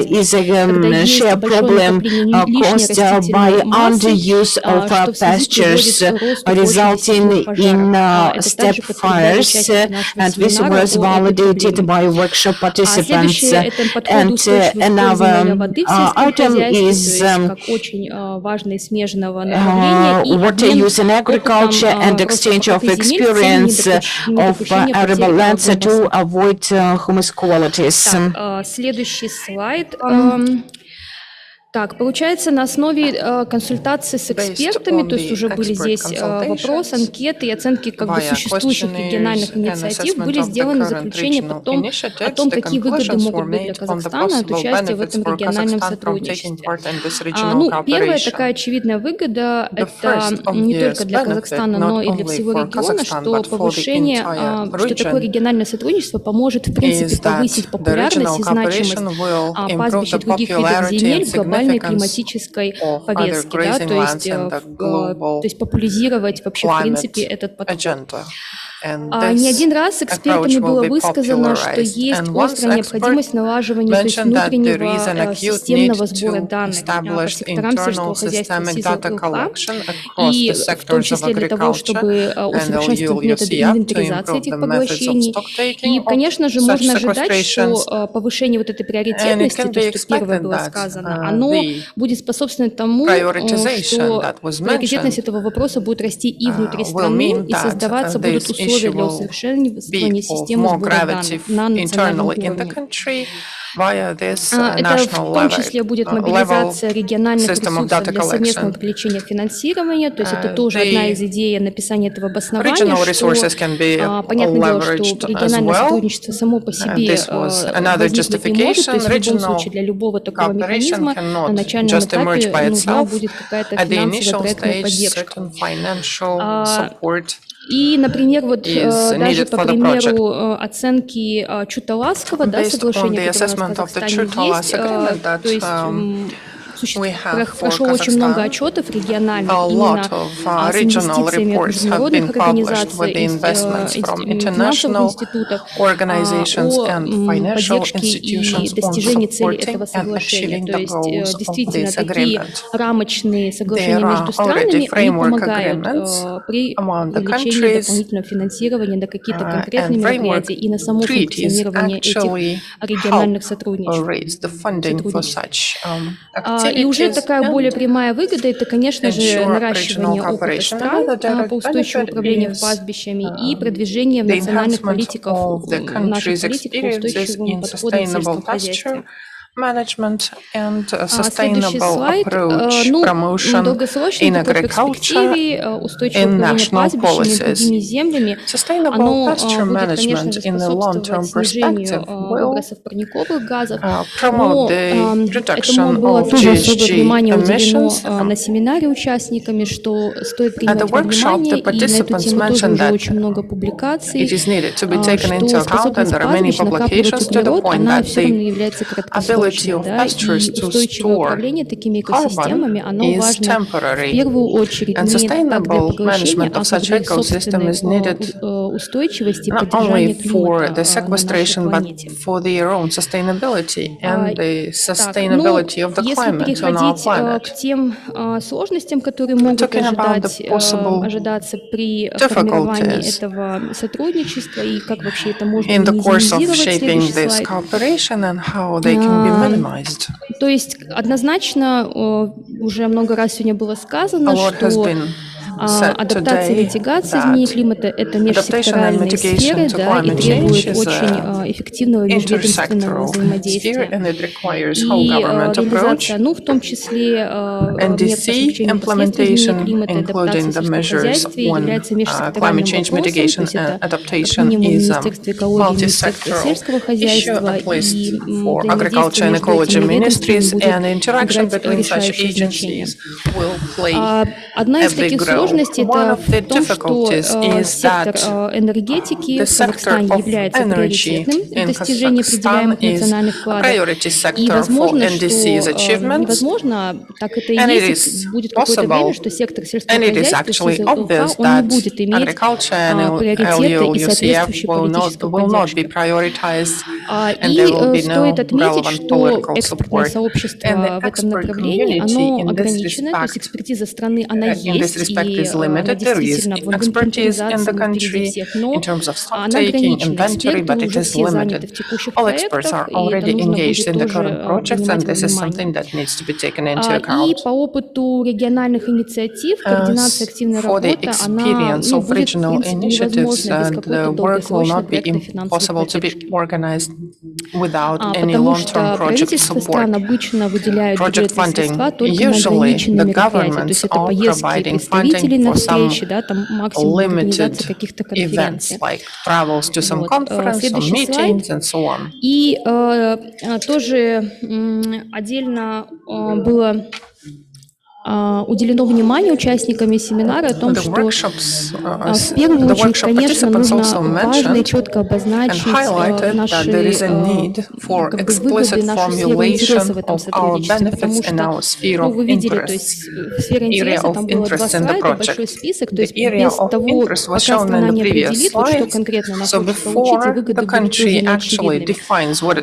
is a shared problem caused by underuse of pastures, resulting in steppe fires, and this was validated by workshop participants. And another item is water use in agriculture and exchange of experience of arable lands to avoid humus qualities. Следующий слайд. Так, получается, на основе консультаций с экспертами, то есть уже были здесь вопросы, анкеты и оценки существующих региональных инициатив, были сделаны заключения о том, какие выгоды могут быть для Казахстана от участия в этом региональном сотрудничестве. Первая такая очевидная выгода – это не только для Казахстана, но и для всего региона, что повышение, что такое региональное сотрудничество поможет, в принципе, повысить популярность и значимость пастбищ и других видов земель в глобальной климатической повестке, да, то есть популяризировать вообще, в принципе, этот подход. Не один раз экспертами было высказано, что есть острая необходимость налаживания, то есть внутреннего системного сбора данных по секторам сельского хозяйства СИЗО-ЛК, и в том числе для того, чтобы усовершенствовать методы инвентаризации этих поглощений. И, конечно же, можно ожидать, что повышение вот этой приоритетности, то, что первое было сказано, оно будет способствовать тому, что приоритетность этого вопроса будет расти и внутри страны, и создаваться будут условия для усовершенствования системы сбора данных на национальном уровне. Это в том числе будет мобилизация региональных ресурсов для совместного привлечения финансирования, то есть это тоже одна из идей написания этого обоснования, что, понятное дело, что региональное сотрудничество само по себе возникнуть не может, то есть в любом случае для любого такого механизма на начальном этапе нужна будет какая-то финансовая проектная поддержка. И, например, вот даже по примеру оценки Чуталасского, да, соглашения, которое у нас в Казахстане есть, то есть прошло очень много отчетов региональных именно с инвестициями международных организаций, финансовых институтов о поддержке и достижении цели этого соглашения. То есть действительно такие рамочные соглашения между странами, они помогают при привлечении дополнительного финансирования на какие-то конкретные мероприятия и на само функционирование этих региональных сотрудничеств. И уже такая более прямая выгода – это, конечно же, наращивание опыта стран по устойчивому управлению пастбищами и продвижение в национальных политиках, наших политик по устойчивому подходу в сельском хозяйстве. Management and Следующий sustainable слайд. approach promotion Долгосрочной in такой agriculture перспективе устойчивое in управление national пастбищами и policies. другими землями, Sustainable оно pasture будет, конечно же, management in the long-term способствовать снижению perspective will выбросов парниковых газов, promote но the этому reduction было of тоже особое внимание уделено emissions. на семинаре участниками, что стоит принимать the во workshop, внимание, the и на эту participants тему тоже mentioned уже that очень много публикаций, it is needed to be taken into что account, and способность there are many пастбищ накапливать publications to the углерод, point она that все равно the является ability краткосрочной, of да, и pastures to устойчивое store управление такими carbon экосистемами, оно is важно в temporary, первую очередь and не так для sustainable поглощения, management а of как such для ecosystem is needed собственной устойчивости и not поддержания only for климата the на нашей sequestration but планете. for their own sustainability and the Так, sustainability of the если climate on our переходить planet. к тем сложностям, которые могут Talking about the possible ожидаться при формировании difficulties этого сотрудничества и как вообще это можно in the course of минимизировать, shaping следующий this слайд. cooperation and how they can be minimized. То есть однозначно уже много раз сегодня было сказано, что адаптация и митигация изменений климата – это межсекторальные сферы, да, и требует очень эффективного межведомственного взаимодействия. И реализация, в том числе мер по смягчению последствий изменений климата и адаптации в сельском хозяйстве является межсекторальным вопросом, то есть это как минимум Министерство экологии, Министерство сельского хозяйства, и взаимодействие между этими ведомствами будет играть решающее значение. Одна из таких сложностей это в том, что сектор энергетики в Казахстане является приоритетным в достижении определяемых национальных вкладов. И возможно, что невозможно, так это и есть, будет какое-то время, что сектор сельского хозяйства СЗЛХ, он не будет иметь приоритета и соответствующей политической поддержки. И стоит отметить, что экспертное сообщество в этом направлении, оно ограничено, то есть экспертиза страны, она есть, и она действительно в инвентаризации мы впереди всех, но она ограничена. Эксперты уже все заняты в текущих проектах, и это нужно будет тоже принимать во внимание. И по опыту региональных инициатив, координация активной работы, она будет, в принципе, невозможна без какой-то долгосрочной проектной финансовой поддержки. Потому что правительство стран обычно выделяют бюджетные средства только на ограниченные мероприятия, то есть это поездки представителей на встречи, да, там максимум организация каких-то конференций. Следующий слайд. И тоже отдельно было уделено внимание участниками семинара о том, что в первую очередь, конечно, нужно важно и четко обозначить наши выгоды, нашу сферу интереса в этом сотрудничестве, потому что, вы видели, то есть в сфере интереса там было 2 слайда, большой список, то есть без того, пока страна не определит, вот что конкретно она хочет получить, и выгоды будут тоже неочевидными.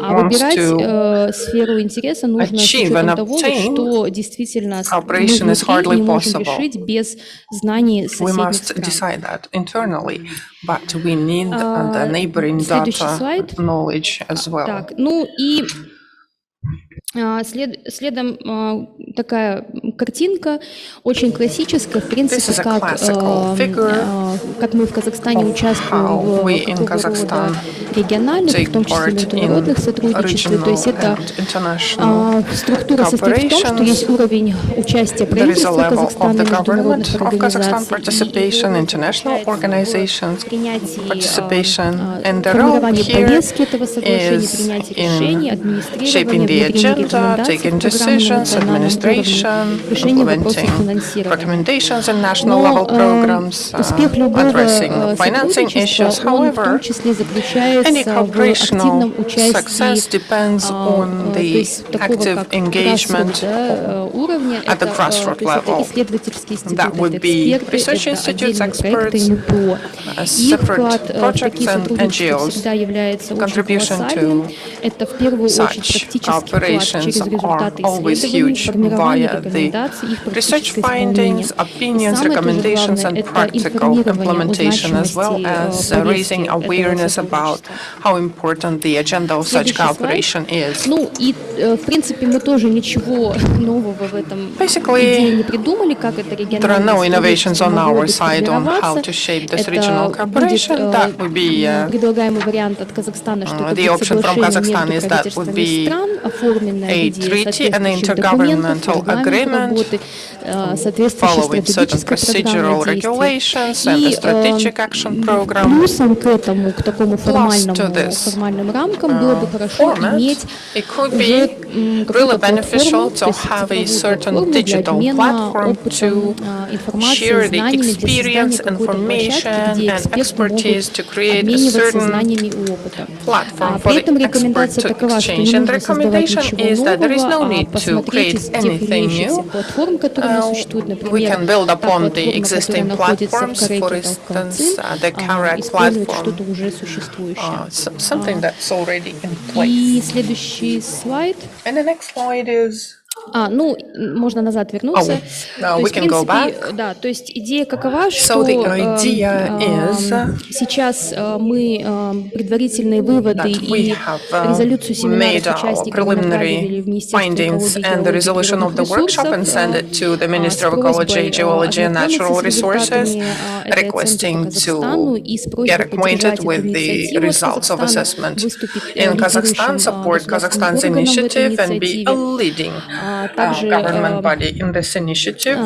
А выбирать сферу интереса нужно с учетом того, что действительно Cooperation is hardly possible. We must стран. decide that internally, but we need the neighboring data knowledge as well. Так, и следом такая картинка, очень классическая, в принципе, как мы в Казахстане участвуем в такого рода региональных, в том числе международных сотрудничествах. То есть это структура состоит в том, что есть уровень участия правительства Казахстана, международных организаций, принятии, формирование повестки этого соглашения, принятие решений, администрирование, внедрение taking decisions, administration, implementing recommendations in national level programs, addressing financing issues. However, any operational success depends on the active engagement at the grassroots level. That would be research institutes, experts, separate projects and NGOs. Contribution to such operations are always huge via the research findings, opinions, recommendations, and practical implementation, as well as raising awareness about how important the agenda of such cooperation is. Basically, there are no innovations on our side on how to shape this regional cooperation. That would be the option from Kazakhstan is that would be a treaty, an intergovernmental agreement following certain procedural regulations and a strategic action program. Plus to this format, it could be really beneficial to have a certain digital platform to share the experience, information, and expertise to create a certain platform for the experts to exchange. And the recommendation is that there is no need to create anything new. We can build upon the existing platforms, for instance, the Karak platform, something that's already in place. And the next slide is... можно назад вернуться. We can go back. Да, то есть идея какова, что сейчас мы предварительные выводы и резолюцию семинара с участниками направили в Министерство экологии requesting to get acquainted with the results of assessment in Kazakhstan, support Kazakhstan's initiative, and be a leading government body in this initiative.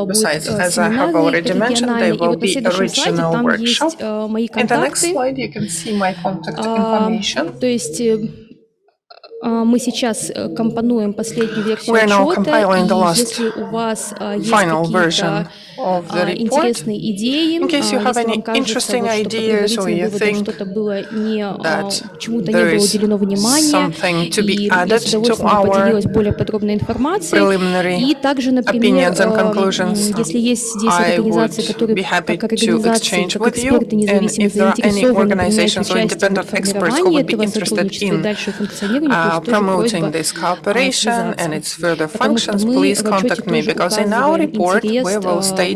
Besides, as I have already mentioned, there will be a regional workshop. In the next slide, you can see my contact information. Мы сейчас компонуем последнюю версию отчета, и если у вас есть какие-то интересные идеи, если вам кажется, что предварительно что-то было чему-то не было уделено внимания, и я с удовольствием поделилась более подробной информацией. И также, например, если есть здесь организации, которые как организации, как эксперты независимые, заинтересованы в принятии участия в формировании этого сотрудничества и дальше функционировании, promoting this cooperation and its further functions, please contact me, because in our report we will state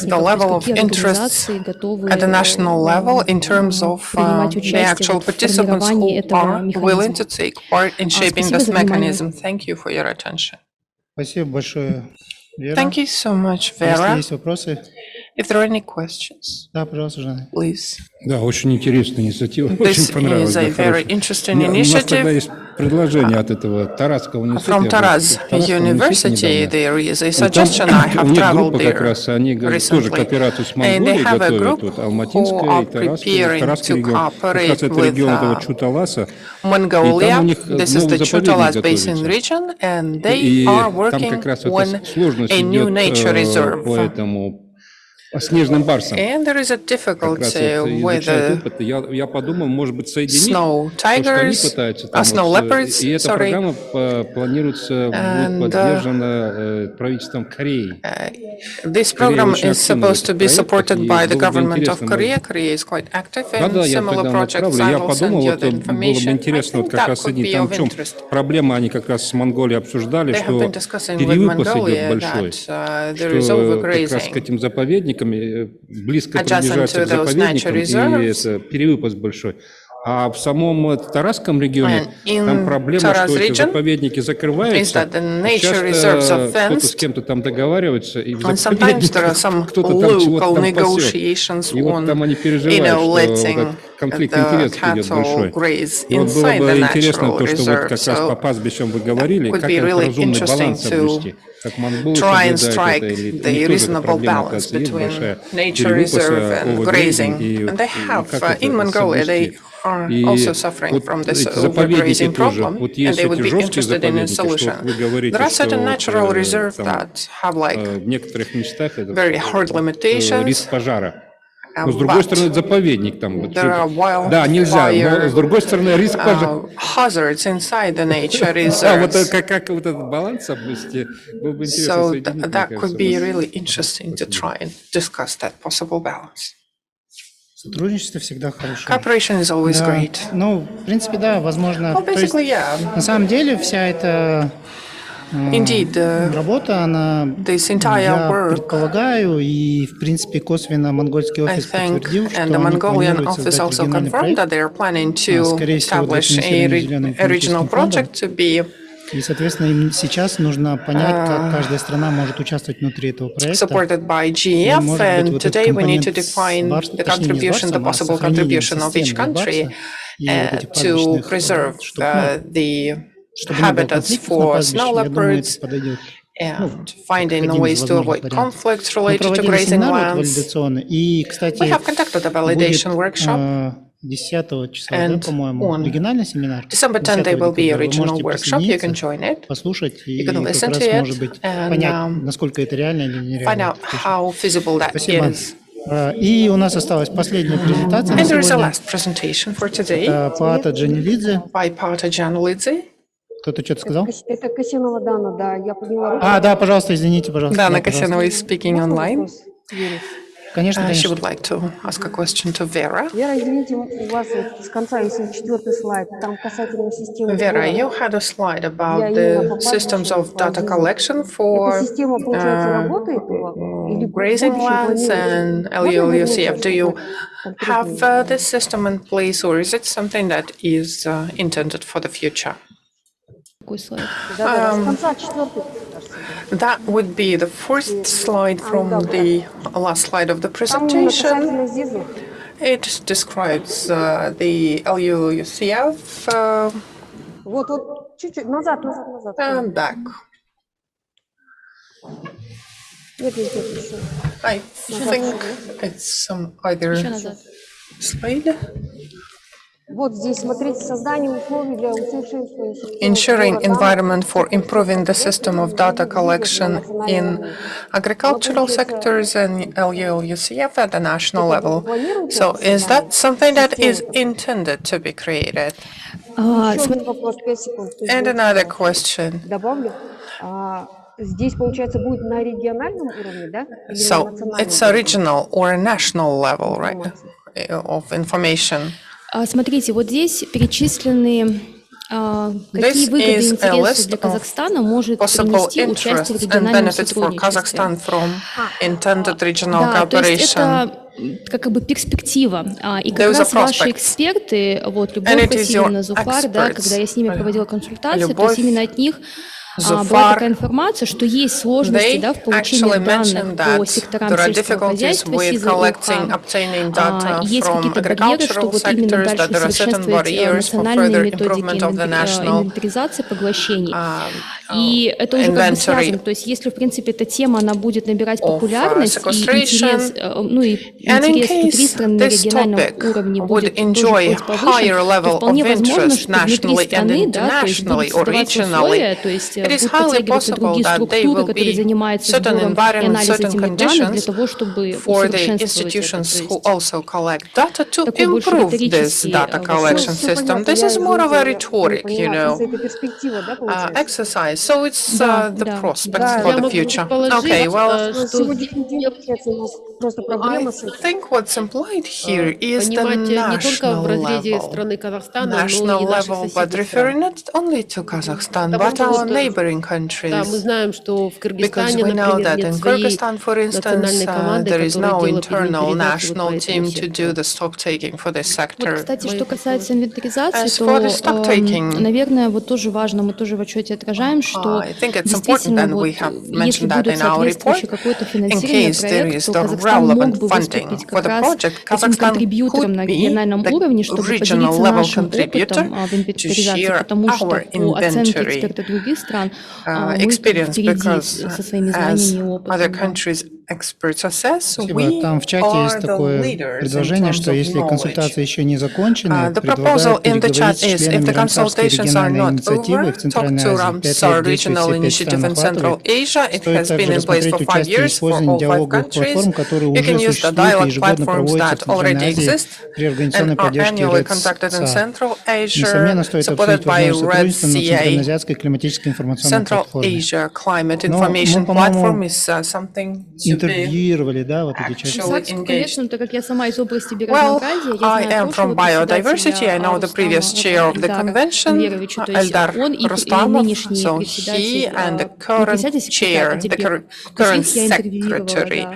the level of interest at the national level in terms of the actual participants who are willing to take part in shaping this mechanism. Thank you for your attention. Thank you so much, Vera. If there are any questions, please. Да, очень интересная инициатива, очень понравилась. This is a very interesting initiative. Предложение от этого Тарасского университета. From Taraz University, there is a suggestion. I have traveled there recently, and they have a group who are preparing to cooperate with Mongolia. This is the Chutalas Basin region, and they are working on a new nature reserve. And there is a difficulty with snow tigers, snow leopards, sorry. And this program is supposed to be supported by the government of Korea. Korea is quite active in similar projects. I will send you the information. I think that could be of interest. They have been discussing with Mongolia that there is overgrazing близко приближается к заповедникам, и это перевыпас большой. А в самом Тарасском регионе там проблема, что эти заповедники закрываются, часто кто-то с кем-то там договаривается, и в заповедниках кто-то там чего-то там пасет. И вот там они переживают, что вот конфликт интересов идет большой. И вот было бы интересно то, что вот как раз по пастбищам вы говорили, как этот разумный баланс обрести. try and strike the reasonable balance between nature reserve and grazing. And they have, in Mongolia, they are also suffering from this overgrazing problem, and they would be interested in a solution. There are certain natural reserves that have like very hard limitations. Но с другой стороны, это заповедник там. Да, нельзя. Но с другой стороны, риск пожара. Hazards inside the nature Вот reserves. как вот этот баланс соблюсти, было бы интересно So соединить. that could be really interesting to try and discuss that possible balance. Сотрудничество всегда хорошо. Cooperation is always great. Ну, в принципе, да, возможно. Well, basically, yeah. На самом деле, вся эта работа, она, я предполагаю, и, в принципе, косвенно монгольский офис подтвердил, что они планируют создать региональный проект, скорее всего, для финансирования зеленым экономическим фондом. И, соответственно, им сейчас нужно понять, как каждая страна может участвовать внутри этого проекта. Supported by GEF, and today we need to define the contribution, the possible contribution of each country to preserve the habitats for snow leopards and finding ways to avoid conflicts related to grazing lands. We have conducted a validation workshop. 10 числа, да, по-моему, региональный семинар. December 10th there will be a regional workshop. You can join it. Послушать и как раз, может быть, понять, насколько это реально или нереально. Find out how feasible that is. И у нас осталась последняя презентация на And there is a сегодня. last presentation for today. Паата Джанилидзе. By Paata Janilidze. Кто-то что-то сказал? Это Касьянова Дана, да, я подняла руку. Да, пожалуйста, извините, пожалуйста. Dana Kasyanova is speaking online. Конечно, She конечно. would like to ask a question to Vera. Вера, извините, у вас с конца, если 4-й слайд, там касательно системы. Vera, you had a slide about the systems of data collection for grazing lands and LULUCF. Do you have this system in place, or is it something that is intended for the future? That would be the first slide from the last slide of the presentation. It describes the LULUCF and back. I think it's some other slide. Ensuring environment for improving the system of data collection in agricultural sectors and LULUCF at the national level. So is that something that is intended to be created? And another question. So it's a regional or a national level, right, of information? Смотрите, вот здесь перечислены какие выгоды и интересы для Казахстана может принести участие в региональном сотрудничестве. Да, то есть это как бы перспектива. И как раз ваши эксперты, вот Любовь Васильевна, Зуфар, да, когда я с ними проводила консультации, то есть именно от них была такая информация, что есть сложности, да, в получении данных по секторам сельского хозяйства, СИЗа и УХ. Есть какие-то барьеры, что вот именно дальше совершенствовать национальные методики инвентаризации поглощений. И это уже как бы связано. То есть если, в принципе, эта тема, она будет набирать популярность, и интерес, ну и интерес внутри страны на региональном уровне будет тоже повышен, то вполне возможно, что внутри страны, да, то есть будут создаваться условия, то есть будут подтягиваться другие структуры, которые занимаются сбором и анализом этих данных для того, чтобы усовершенствовать это. Такой больше риторический exercise. So it's the prospects for the future. Okay, well, I think what's implied here is the national level, but referring not only to Kazakhstan, but our neighboring countries. Because we know that in Kyrgyzstan, for instance, there is no internal national team to do the stock taking for this sector. Кстати, что касается инвентаризации, то, наверное, вот тоже важно, мы тоже в отчете отражаем, что I think it's important действительно and we вот have если mentioned that будет in our report. соответствующее какое-то In финансирование case there проекту, is то the Казахстан мог relevant бы funding выступить for как the раз project, этим Kazakhstan контрибьютором could на be региональном the уровне, чтобы regional поделиться level нашим contributor опытом в to инвентаризации, share потому что our по оценке inventory экспертов других стран мы как бы experience впереди because со своими as знаниями и other опытом. Да. countries experts assess, Спасибо. we Там в чате are есть the такое leaders in предложение, terms что of если knowledge. консультации еще не закончены, The proposal предлагают in the переговорить chat с is if членами the Рамсарской consultations are региональной not инициативы over, в talk Центральной to Азии. 5 Ramsar лет действует, Regional все 5 Initiative стран in Central охватывает. Asia. It Стоит has также been in place рассмотреть for 5 участие и years for использование all 5 диалоговых countries. платформ, которые You can уже use the существуют и dialogue ежегодно platforms проводятся that в Центральной already Азии exist при and организационной are поддержке annually Red conducted in SA. Central Asia, Несомненно, стоит supported обсудить by возможность Red сотрудничества на CA. Центральноазиатской климатической информационной Central платформе. Asia Climate Но мы, Information по-моему, Platform is something to be интервьюировали, да, вот эти части. actually Конечно, engaged. но так как я сама из области Well, биоразнообразия, я I знаю am from прошлого biodiversity. I председателя know the previous chair of the Эльдара convention, Энверовича, то есть Eldar он и Rustamov. нынешний So he председатель, and the не current председатель, секретарь, а chair, the теперь. current Здесь я интервьюировала, secretary. да,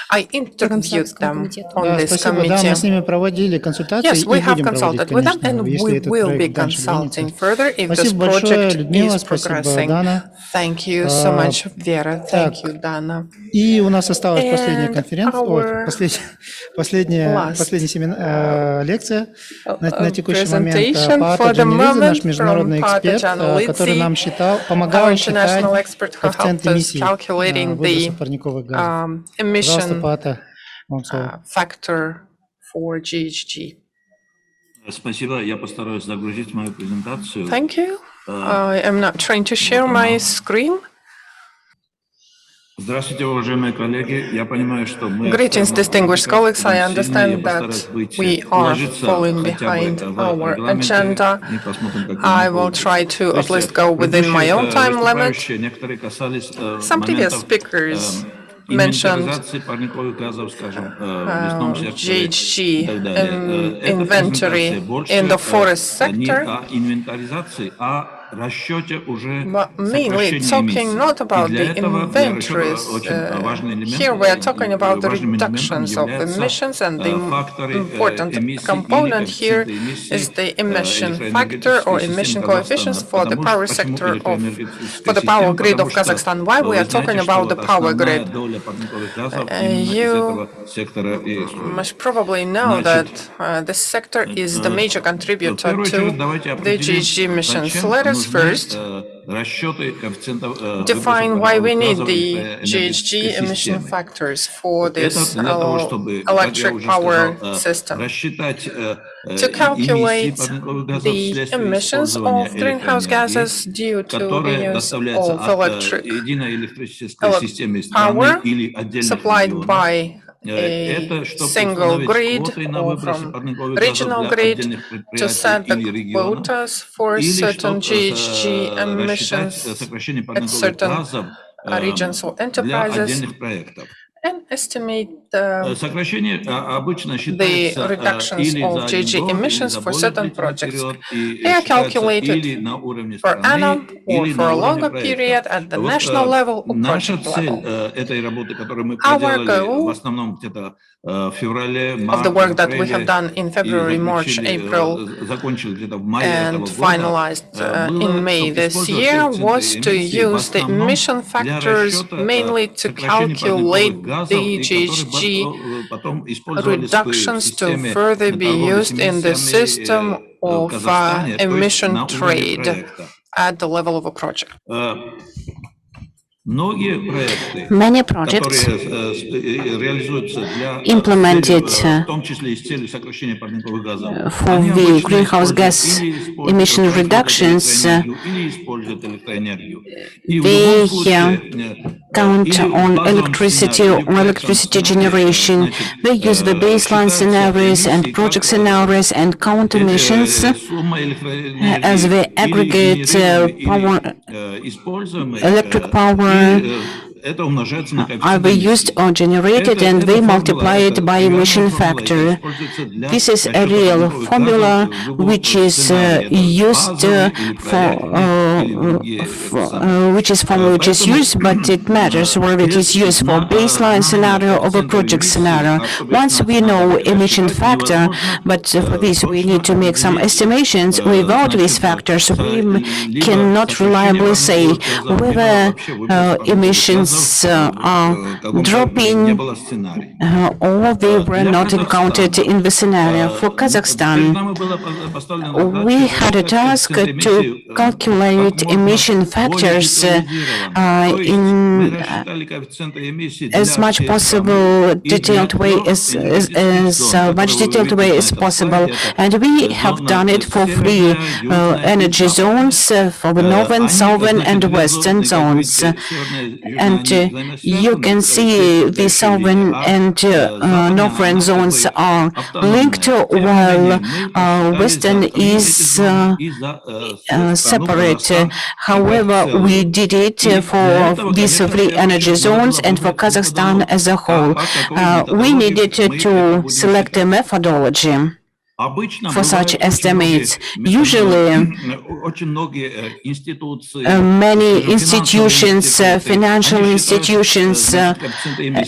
I по interviewed Рамсарскому them комитету. on Да, this спасибо. Да, мы с committee. ними проводили консультации Yes, we и have будем проводить, consulted with them, конечно, and если we этот will be проект дальше двинется. consulting further if this Спасибо большое, project Людмила, is спасибо, progressing. Дана. Thank you so much, Vera. Так, Thank you, Dana. и у нас осталась последняя And конференция, our последняя лекция на текущий момент. presentation Паата for the Джанилидзе, наш moment международный from эксперт, Pata который нам Janulidze, помогал our считать international expert who коэффициент helped us эмиссий calculating the выбросов парниковых газов. Пожалуйста, emission Паата, вам слово. factor for GHG. Спасибо, я постараюсь загрузить мою презентацию. Thank you. I am not trying to share my screen. Здравствуйте, уважаемые коллеги. Я понимаю, что мы... Greetings, distinguished colleagues. I understand that we are falling behind our agenda. I will try to at least go within my own time limit. Some previous speakers mentioned GHG inventory in the forest sector. But mainly talking not about the inventories. Here we are talking about the reductions of emissions, and the important component here is the emission factor or emission coefficients for the power sector for the power grid of Kazakhstan. Why we are talking about the power grid? You must probably know that this sector is the major contributor to the GHG emissions. Let us first define why we need the GHG emission factors for this electric power system. To calculate the emissions of greenhouse gases due to the use of electric power supplied by a single grid or from regional grid to set the quotas for certain GHG emissions at certain regions or enterprises and estimate the reductions of GHG emissions for certain projects. They are calculated per annum or for a longer period at the national level or project level. Our goal of the work that we have done in February, March, April, and finalized in May this year was to use the emission factors mainly to calculate the GHG reductions to further be used in the system of emission trade at the level of a project. Many projects implemented for the greenhouse gas emission reductions, they count on electricity or electricity generation. They use the baseline scenarios and project scenarios and count emissions as they aggregate power, electric power are used or generated, and we multiply it by emission factor. This is a real formula which is used which is used, but it matters whether it is used for baseline scenario or a project scenario. Once we know emission factor, but for this we need to make some estimations. Without these factors, we cannot reliably say whether emissions are dropping or they were not encountered in the scenario. For Kazakhstan, we had a task to calculate emission factors in as much possible detailed way as much detailed way as possible, and we have done it for 3 energy zones, for the northern, southern, and western zones. And you can see the southern and northern zones are linked, while western is separate. However, we did it for these 3 energy zones and for Kazakhstan as a whole. We needed to select a methodology for such estimates. Usually, many institutions, financial institutions,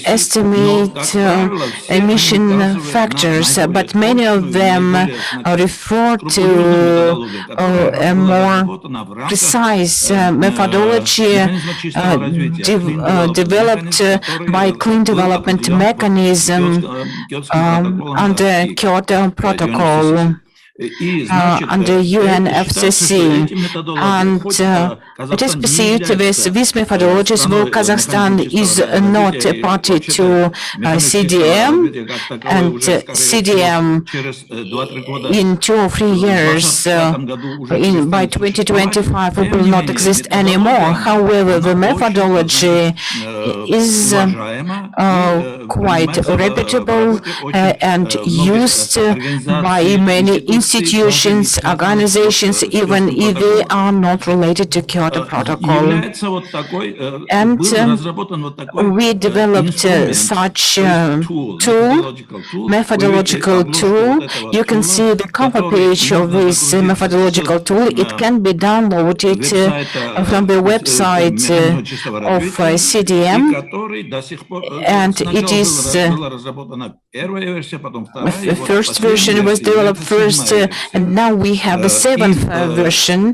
estimate emission factors, but many of them refer to a more precise methodology developed by Clean Development Mechanism under Kyoto Protocol. Under UNFCCC, and it is perceived with these methodologies, though Kazakhstan is not a party to CDM, and CDM in 2 or 3 years, by 2025, will not exist anymore. However, the methodology is quite reputable and used by many institutions, organizations, even if they are not related to Kyoto Protocol. And we developed such tool, methodological tool. You can see the cover page of this methodological tool. It can be downloaded from the website of CDM, and it is the first version was developed first, and now we have the 7th version,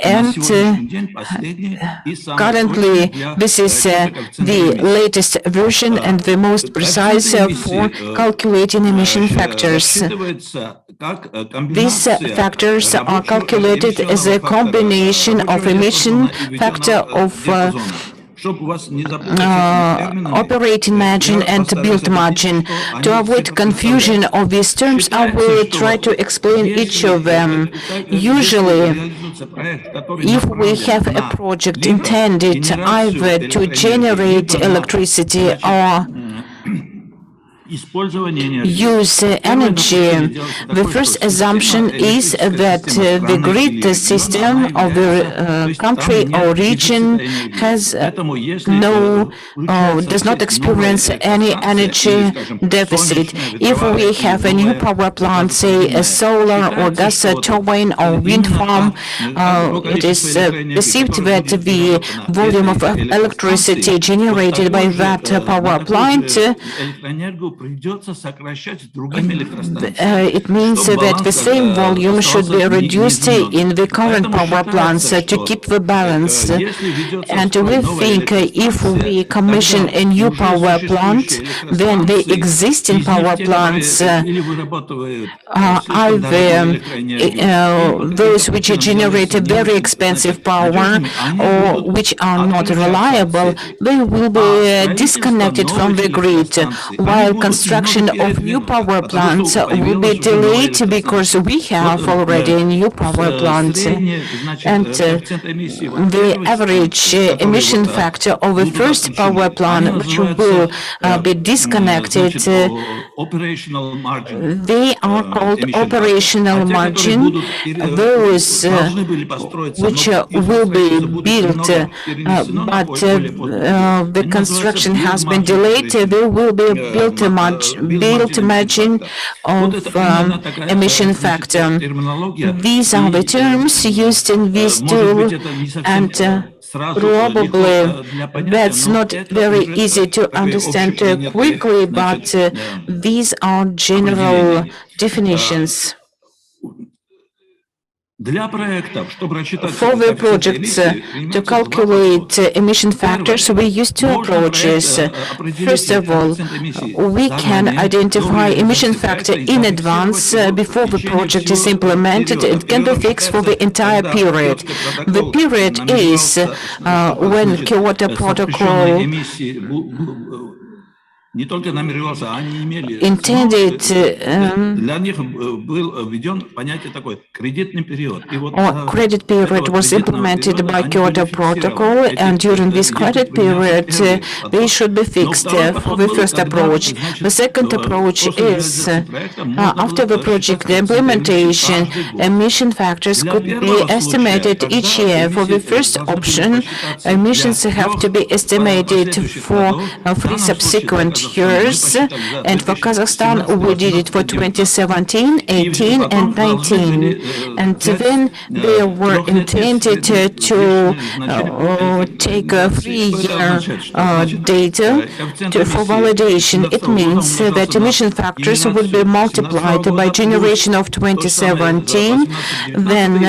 and currently this is the latest version and the most precise for calculating emission factors. These factors are calculated as a combination of emission factor of operating margin and build margin. To avoid confusion of these terms, I will try to explain each of them. Usually, if we have a project intended either to generate electricity or use energy, the first assumption is that the grid system of the country or region has does not experience any energy deficit. If we have a new power plant, say a solar or gas turbine or wind farm, it is perceived that the volume of electricity generated by that power plant it means that the same volume should be reduced in the current power plants to keep the balance. And we think if we commission a new power plant, then the existing power plants are either those which generate a very expensive power or which are not reliable, they will be disconnected from the grid, while construction of new power plants will be delayed because we have already new power plants. And the average emission factor of the first power plant, which will be disconnected, they are called operational margin. Those which will be built, but the construction has been delayed, there will be built margin of emission factor. These are the terms used in this tool, and probably that's not very easy to understand quickly, but these are general definitions. For the projects to calculate emission factors, we use two approaches. First of all, we can identify emission factor in advance before the project is implemented. It can be fixed for the entire period. The period is when Kyoto Protocol intended credit period was implemented by Kyoto Protocol, and during this credit period they should be fixed for the first approach. The second approach is after the project implementation, emission factors could be estimated each year. For the first option, emissions have to be estimated for 3 subsequent years, and for Kazakhstan we did it for 2017, 18 and 19, and then they were intended to take a 3-year data for validation. It means that emission factors would be multiplied by generation of 2017, then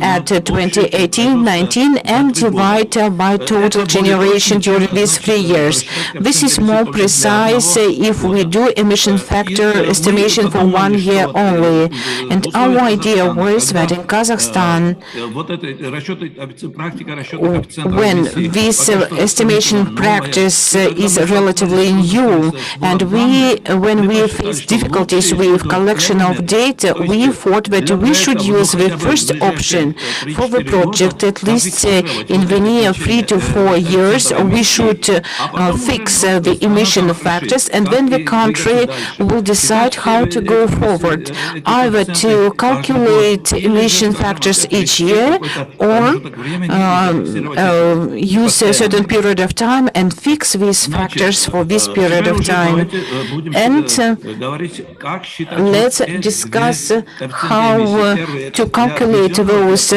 at 2018, 19, and divided by total generation during these 3 years. This is more precise if we do emission factor estimation for 1 year only. And our idea was that in Kazakhstan, when this estimation practice is relatively new, and when we face difficulties with collection of data, we thought that we should use the first option for the project, at least in the near 3 to 4 years. We should fix the emission factors, and then the country will decide how to go forward, either to calculate emission factors each year or use a certain period of time and fix these factors for this period of time. And let's discuss how to calculate those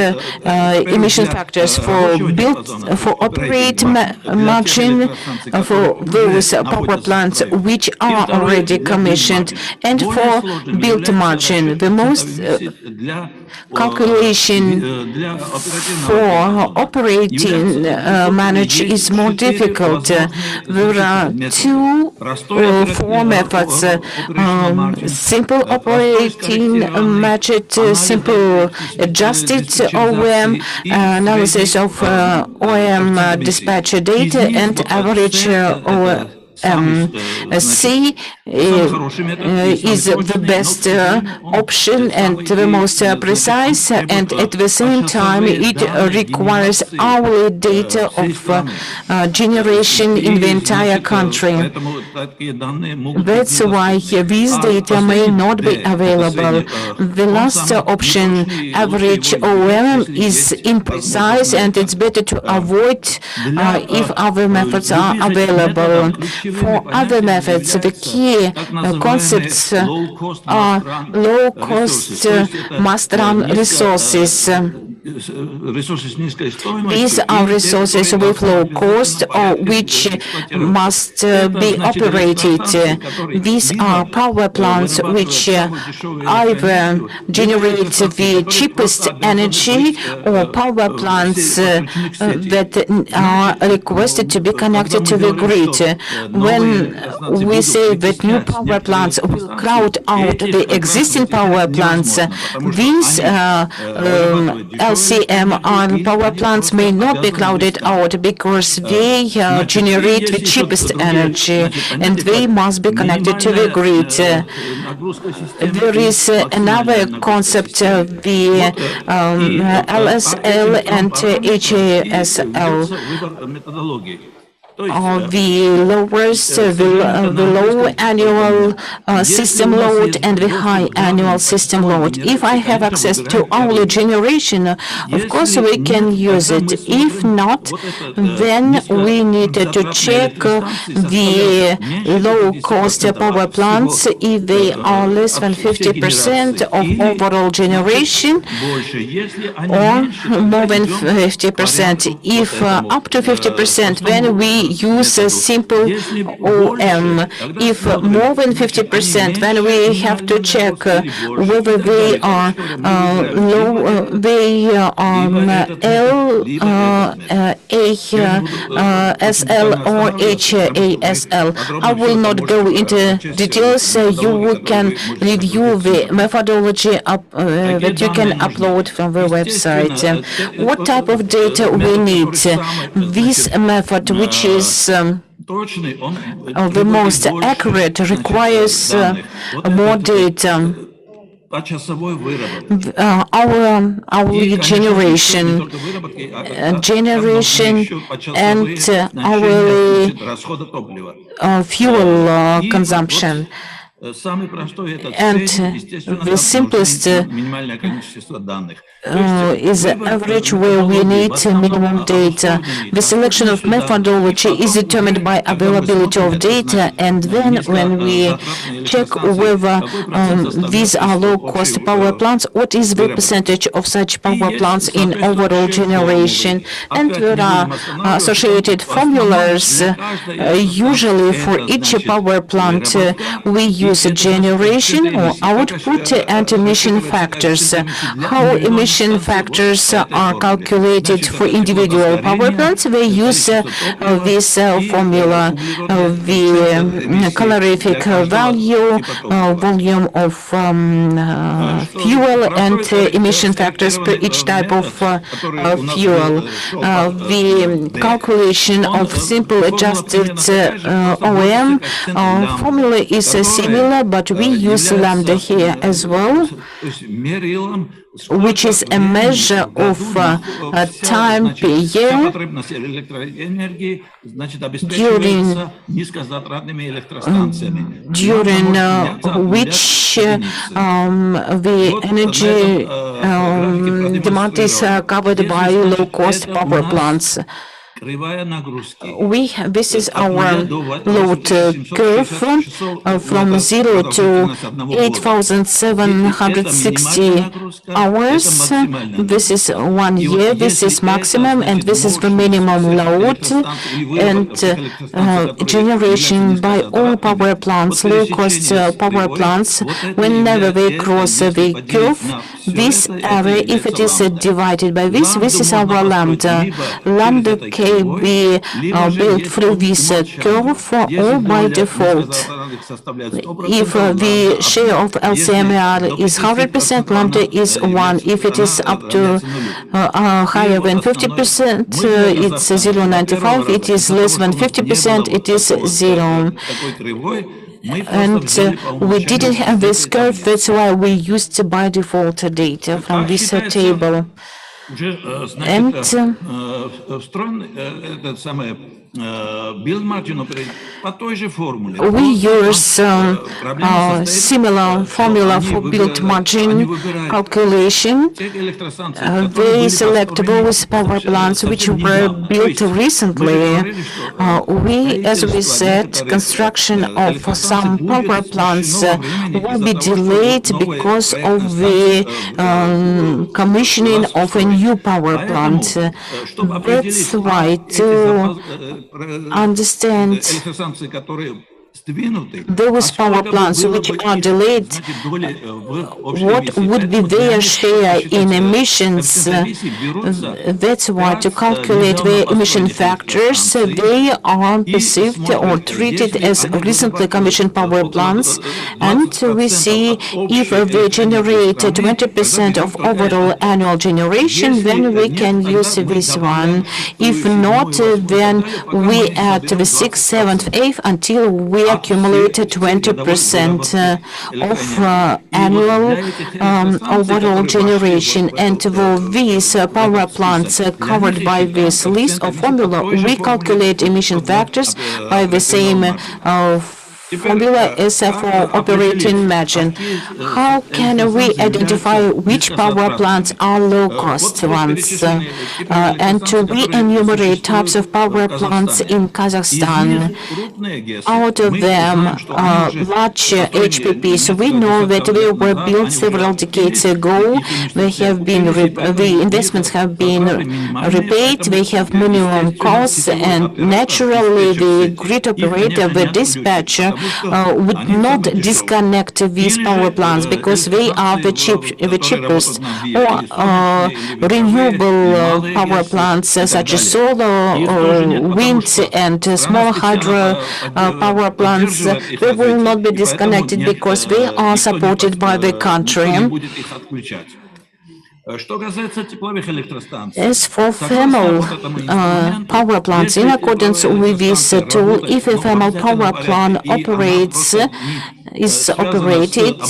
emission factors for operate margin for those power plants which are already commissioned, and for built margin. The most calculation for operating manage is more difficult. There are 4 methods: simple operating matched, simple adjusted OM, analysis of OM dispatcher data, and average OM. C is the best option and the most precise, and at the same time it requires hourly data of generation in the entire country. That's why these data may not be available. The last option, average OM, is imprecise, and it's better to avoid if other methods are available. For other methods, the key concepts are low-cost must-run resources. These are resources with low cost or which must be operated. These are power plants which either generate the cheapest energy, or power plants that are requested to be connected to the grid. When we say that new power plants will crowd out the existing power plants, these LCM power plants may not be clouded out because they generate the cheapest energy and they must be connected to the grid. There is another concept, the LSL and HASL. The lowest, the low annual system load and the high annual system load. If I have access to hourly generation, of course we can use it. If not, then we need to check the low-cost power plants if they are less than 50% of overall generation or more than 50%. If up to 50%, then we use a simple OM. If more than 50%, then we have to check whether they are low, they are LASL or HASL. I will not go into details. You can review the methodology that you can upload from the website. What type of data we need? This method, which is the most accurate, requires more data. Our generation and our fuel consumption. And the simplest is the average where we need minimum data. The selection of methodology is determined by availability of data, and then when we check whether these are low-cost power plants, what is the percentage of such power plants in overall generation? And there are associated formulas. Usually for each power plant, we use generation or output and emission factors. How emission factors are calculated for individual power plants? They use this formula, the calorific value, volume of fuel, and emission factors per each type of fuel. The calculation of simple adjusted OM formula is similar, but we use lambda here as well, which is a measure of time per year during which the energy demand is covered by low-cost power plants. This is our load curve from 0 to 8,760 hours. This is 1 year, this is maximum, and this is the minimum load. And generation by all power plants, low-cost power plants, whenever they cross the curve, this area, if it is divided by this is our lambda. Lambda K be built through this curve or by default. If the share of LCMR is 100%, lambda is 1. If it is up to higher than 50%, it's 0.95. It is less than 50%, it is 0. And we didn't have this curve, that's why we used by default data from this table. And we use similar formula for build margin calculation. They select those power plants which were built recently. As we said, construction of some power plants will be delayed because of the commissioning of a new power plant. That's why to understand those power plants which are delayed, what would be their share in emissions? That's why to calculate their emission factors, they are perceived or treated as recently commissioned power plants, and we see if they generate 20% of overall annual generation, then we can use this one. If not, then we add the 6th, 7th, 8th until we accumulate 20% of annual overall generation. And for these power plants covered by this list of formula, we calculate emission factors by the same formula as for operating margin. How can we identify which power plants are low-cost ones? And we enumerate types of power plants in Kazakhstan. Out of them, large HPPs, we know that they were built several decades ago. They have been the investments have been repaid. They have minimum costs, and naturally, the grid operator, the dispatcher, would not disconnect these power plants because they are the cheapest. Or renewable power plants such as solar or wind and small hydro power plants, they will not be disconnected because they are supported by the country. As for thermal power plants, in accordance with this tool, if a thermal power plant is operated,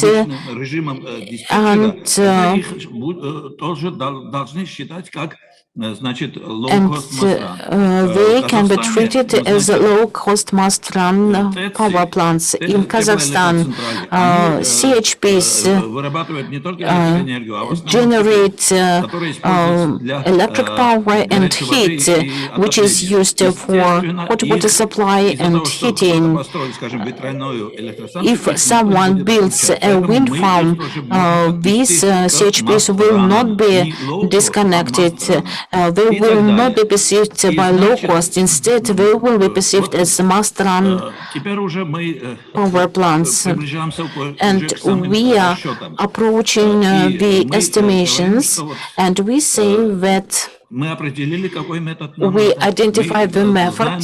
and they can be treated as low-cost must-run power plants. In Kazakhstan, CHPs generate electric power and heat, which is used for hot water supply and heating. If someone builds a wind farm, these CHPs will not be disconnected. They will not be perceived by low cost. Instead, they will be perceived as must-run power plants. And we are approaching the estimations, and we say that we identify the method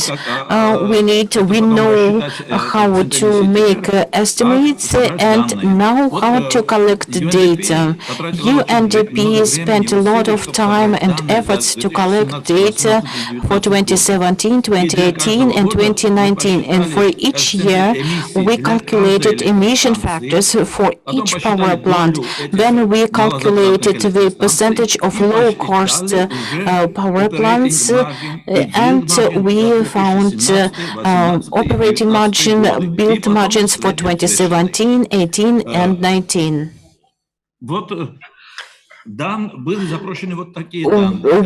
we know how to make estimates and now how to collect data. UNDP spent a lot of time and efforts to collect data for 2017, 2018 and 2019, and for each year we calculated emission factors for each power plant. Then we calculated the percentage of low-cost power plants, and we found operating margin, built margins for 2017, 18, and 19.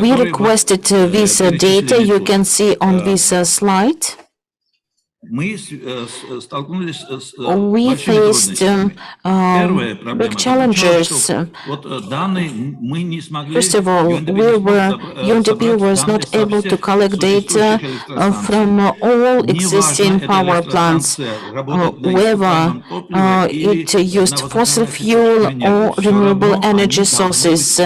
We requested this data, you can see on this slide. We faced big challenges. First of all, UNDP was not able to collect data from all existing power plants, whether it used fossil fuel or renewable energy sources.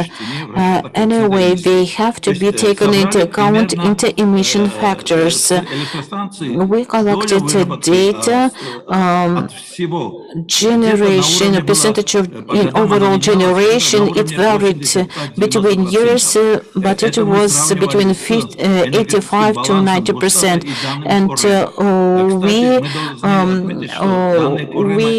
Anyway, they have to be taken into account into emission factors. We collected data, generation, percentage of in overall generation, it varied between years, but it was between 85 to 90%. And we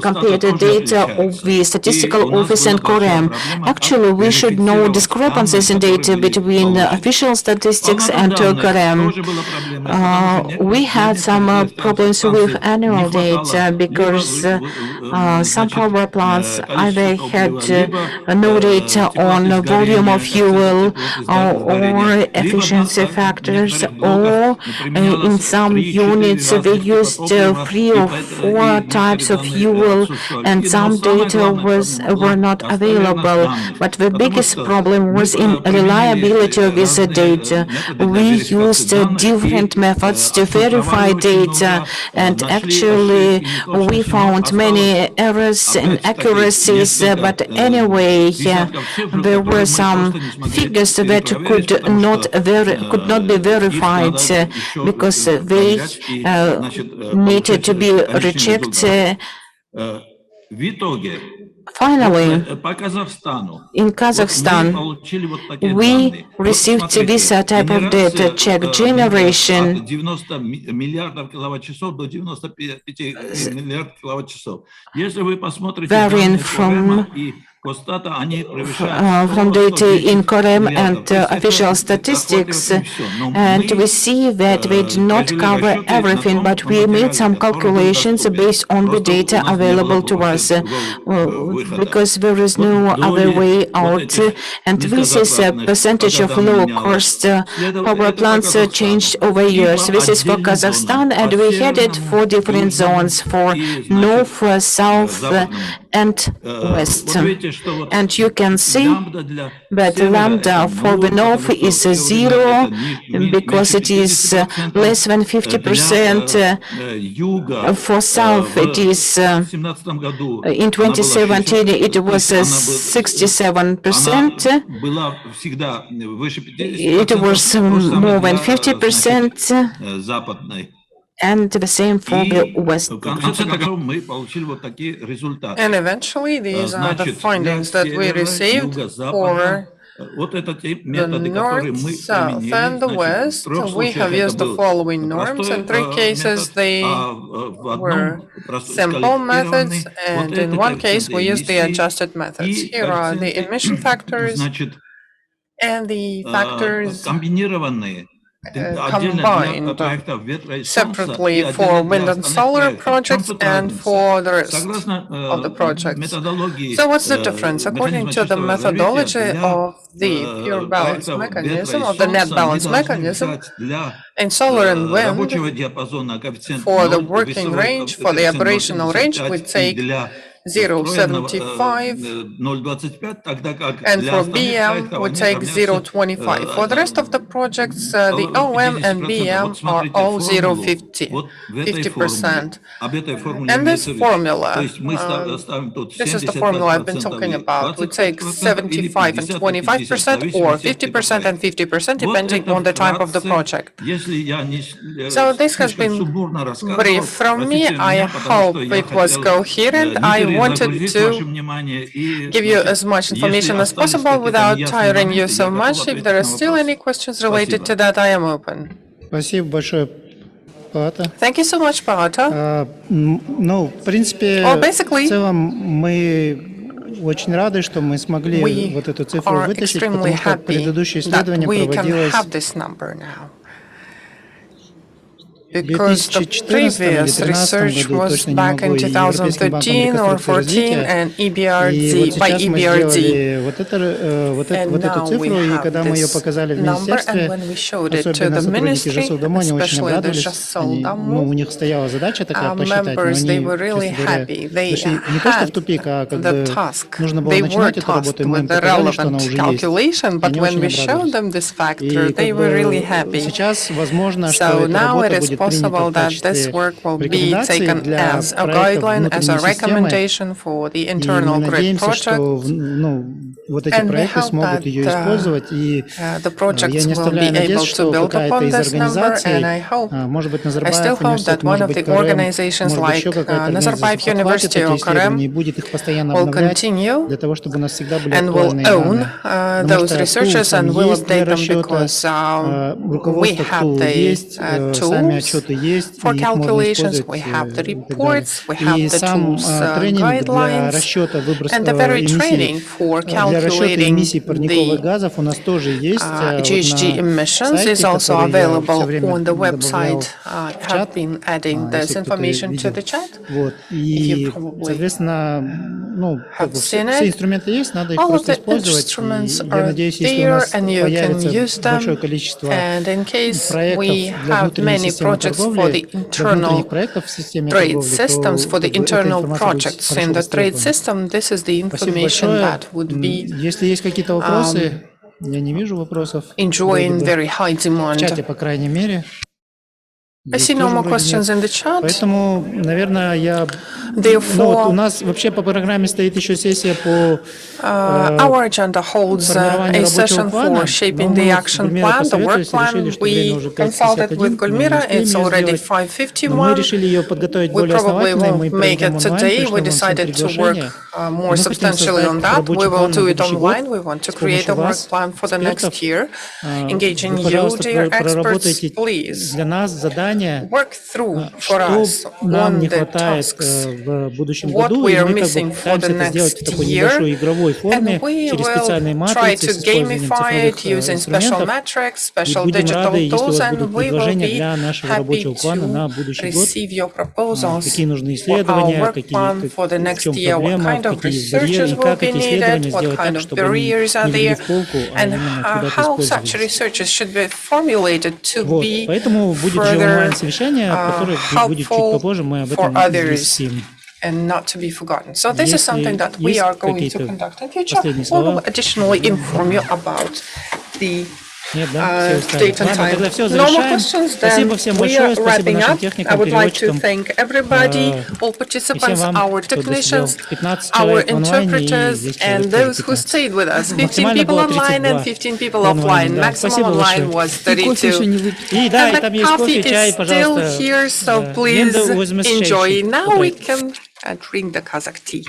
compared the data of the Statistical Office and COREM. Actually, we should know discrepancies in data between official statistics and COREM. We had some problems with annual data because some power plants either had no data on volume of fuel or efficiency factors, or in some units they used 3 or 4 types of fuel and some data were not available. But the biggest problem was in reliability of this data. We used different methods to verify data. And actually, we found many errors and inaccuracies, but anyway, there were some figures that could not be verified because they needed to be rechecked. Finally, in Kazakhstan, we received this type of data check generation varying from data in Korem and official statistics, and we see that we did not cover everything, but we made some calculations based on the data available to us, because there is no other way out, and this is a percentage of low-cost power plants changed over years. This is for Kazakhstan, and we had it for different zones, for north, south, and west. And you can see that lambda for the north is 0 because it is less than 50%. For south, it is in 2017 it was 67%. It was more than 50%. And the same for the West. And eventually, these are the findings that we received for the North, South, and the West. We have used the following norms. In 3 cases, they were simple methods, and in 1 case, we used the adjusted methods. Here are the emission factors and the factors combined separately for wind and solar projects and for the rest of the projects. So what's the difference? According to the methodology of the pure balance mechanism, of the net balance mechanism, in solar and wind, for the working range, for the operational range, we take 0.75, and for BM we take 0.25. For the rest of the projects, the OM and BM are all 50%. And this formula, this is the formula I've been talking about. We take 75 and 25% or 50% and 50% depending on the type of the project. So this has been brief from me. I hope it was coherent. I wanted to give you as much information as possible without tiring you so much. If there are still any questions related to that, I am open. Спасибо большое, Палата. Thank you so much, Palata. Ну, в принципе, в целом мы очень рады, что мы смогли вот эту цифру вытащить, потому что предыдущее исследование проводилось because the previous research was back in 2013 or 14 and EBRD, by EBRD. And now we have this number, and when we showed it to the ministry, especially the Жасолдаму members, they were really happy. They had the task. They were tasked with the relevant calculation, but when we showed them this factor, they were really happy. So now it is possible that this work will be taken as a guideline, as a recommendation for the internal grid project, and we hope that the projects will be able to build upon this number, and I still hope that one of the organizations like Nazarbayev University or Korem will continue and will own those researchers and will update them, because we have the tools for calculations, we have the reports, we have the tools guidelines, and the very training for calculating the GHG emissions is also available on the website. I have been adding this information to the chat. You probably have seen it. All of the instruments are there and you can use them, and in case we have many projects for the internal trade systems, for the internal projects in the trade system, this is the information that would be enjoying very high demand. I see no more questions in the chat. Поэтому, наверное, у нас вообще по программе стоит еще сессия по our agenda holds a session for shaping the action plan, the work plan. We consulted with Gulmira. It's already 5:51. We probably won't make it today. We decided to work more substantially on that. We will do it online. We want to create a work plan for the next year. Engaging you, dear experts, please work through for us on the tasks, what we are missing for the next year, and we will try to gamify it using special metrics, special digital tools, and we will be happy to receive your proposals for our work plan for the next year. What kind of researchers will be needed, what kind of barriers are there, and how such researches should be formulated to be further helpful for others and not to be forgotten. So this is something that we are going to conduct in future. We will additionally inform you about the date and time. No more questions, then we are wrapping up. I would like to thank everybody, all participants, our technicians, our interpreters, and those who stayed with us. 15 people online and 15 people offline. Maximum online was 32. And the coffee is still here, so please enjoy. Now we can drink the Kazakh tea.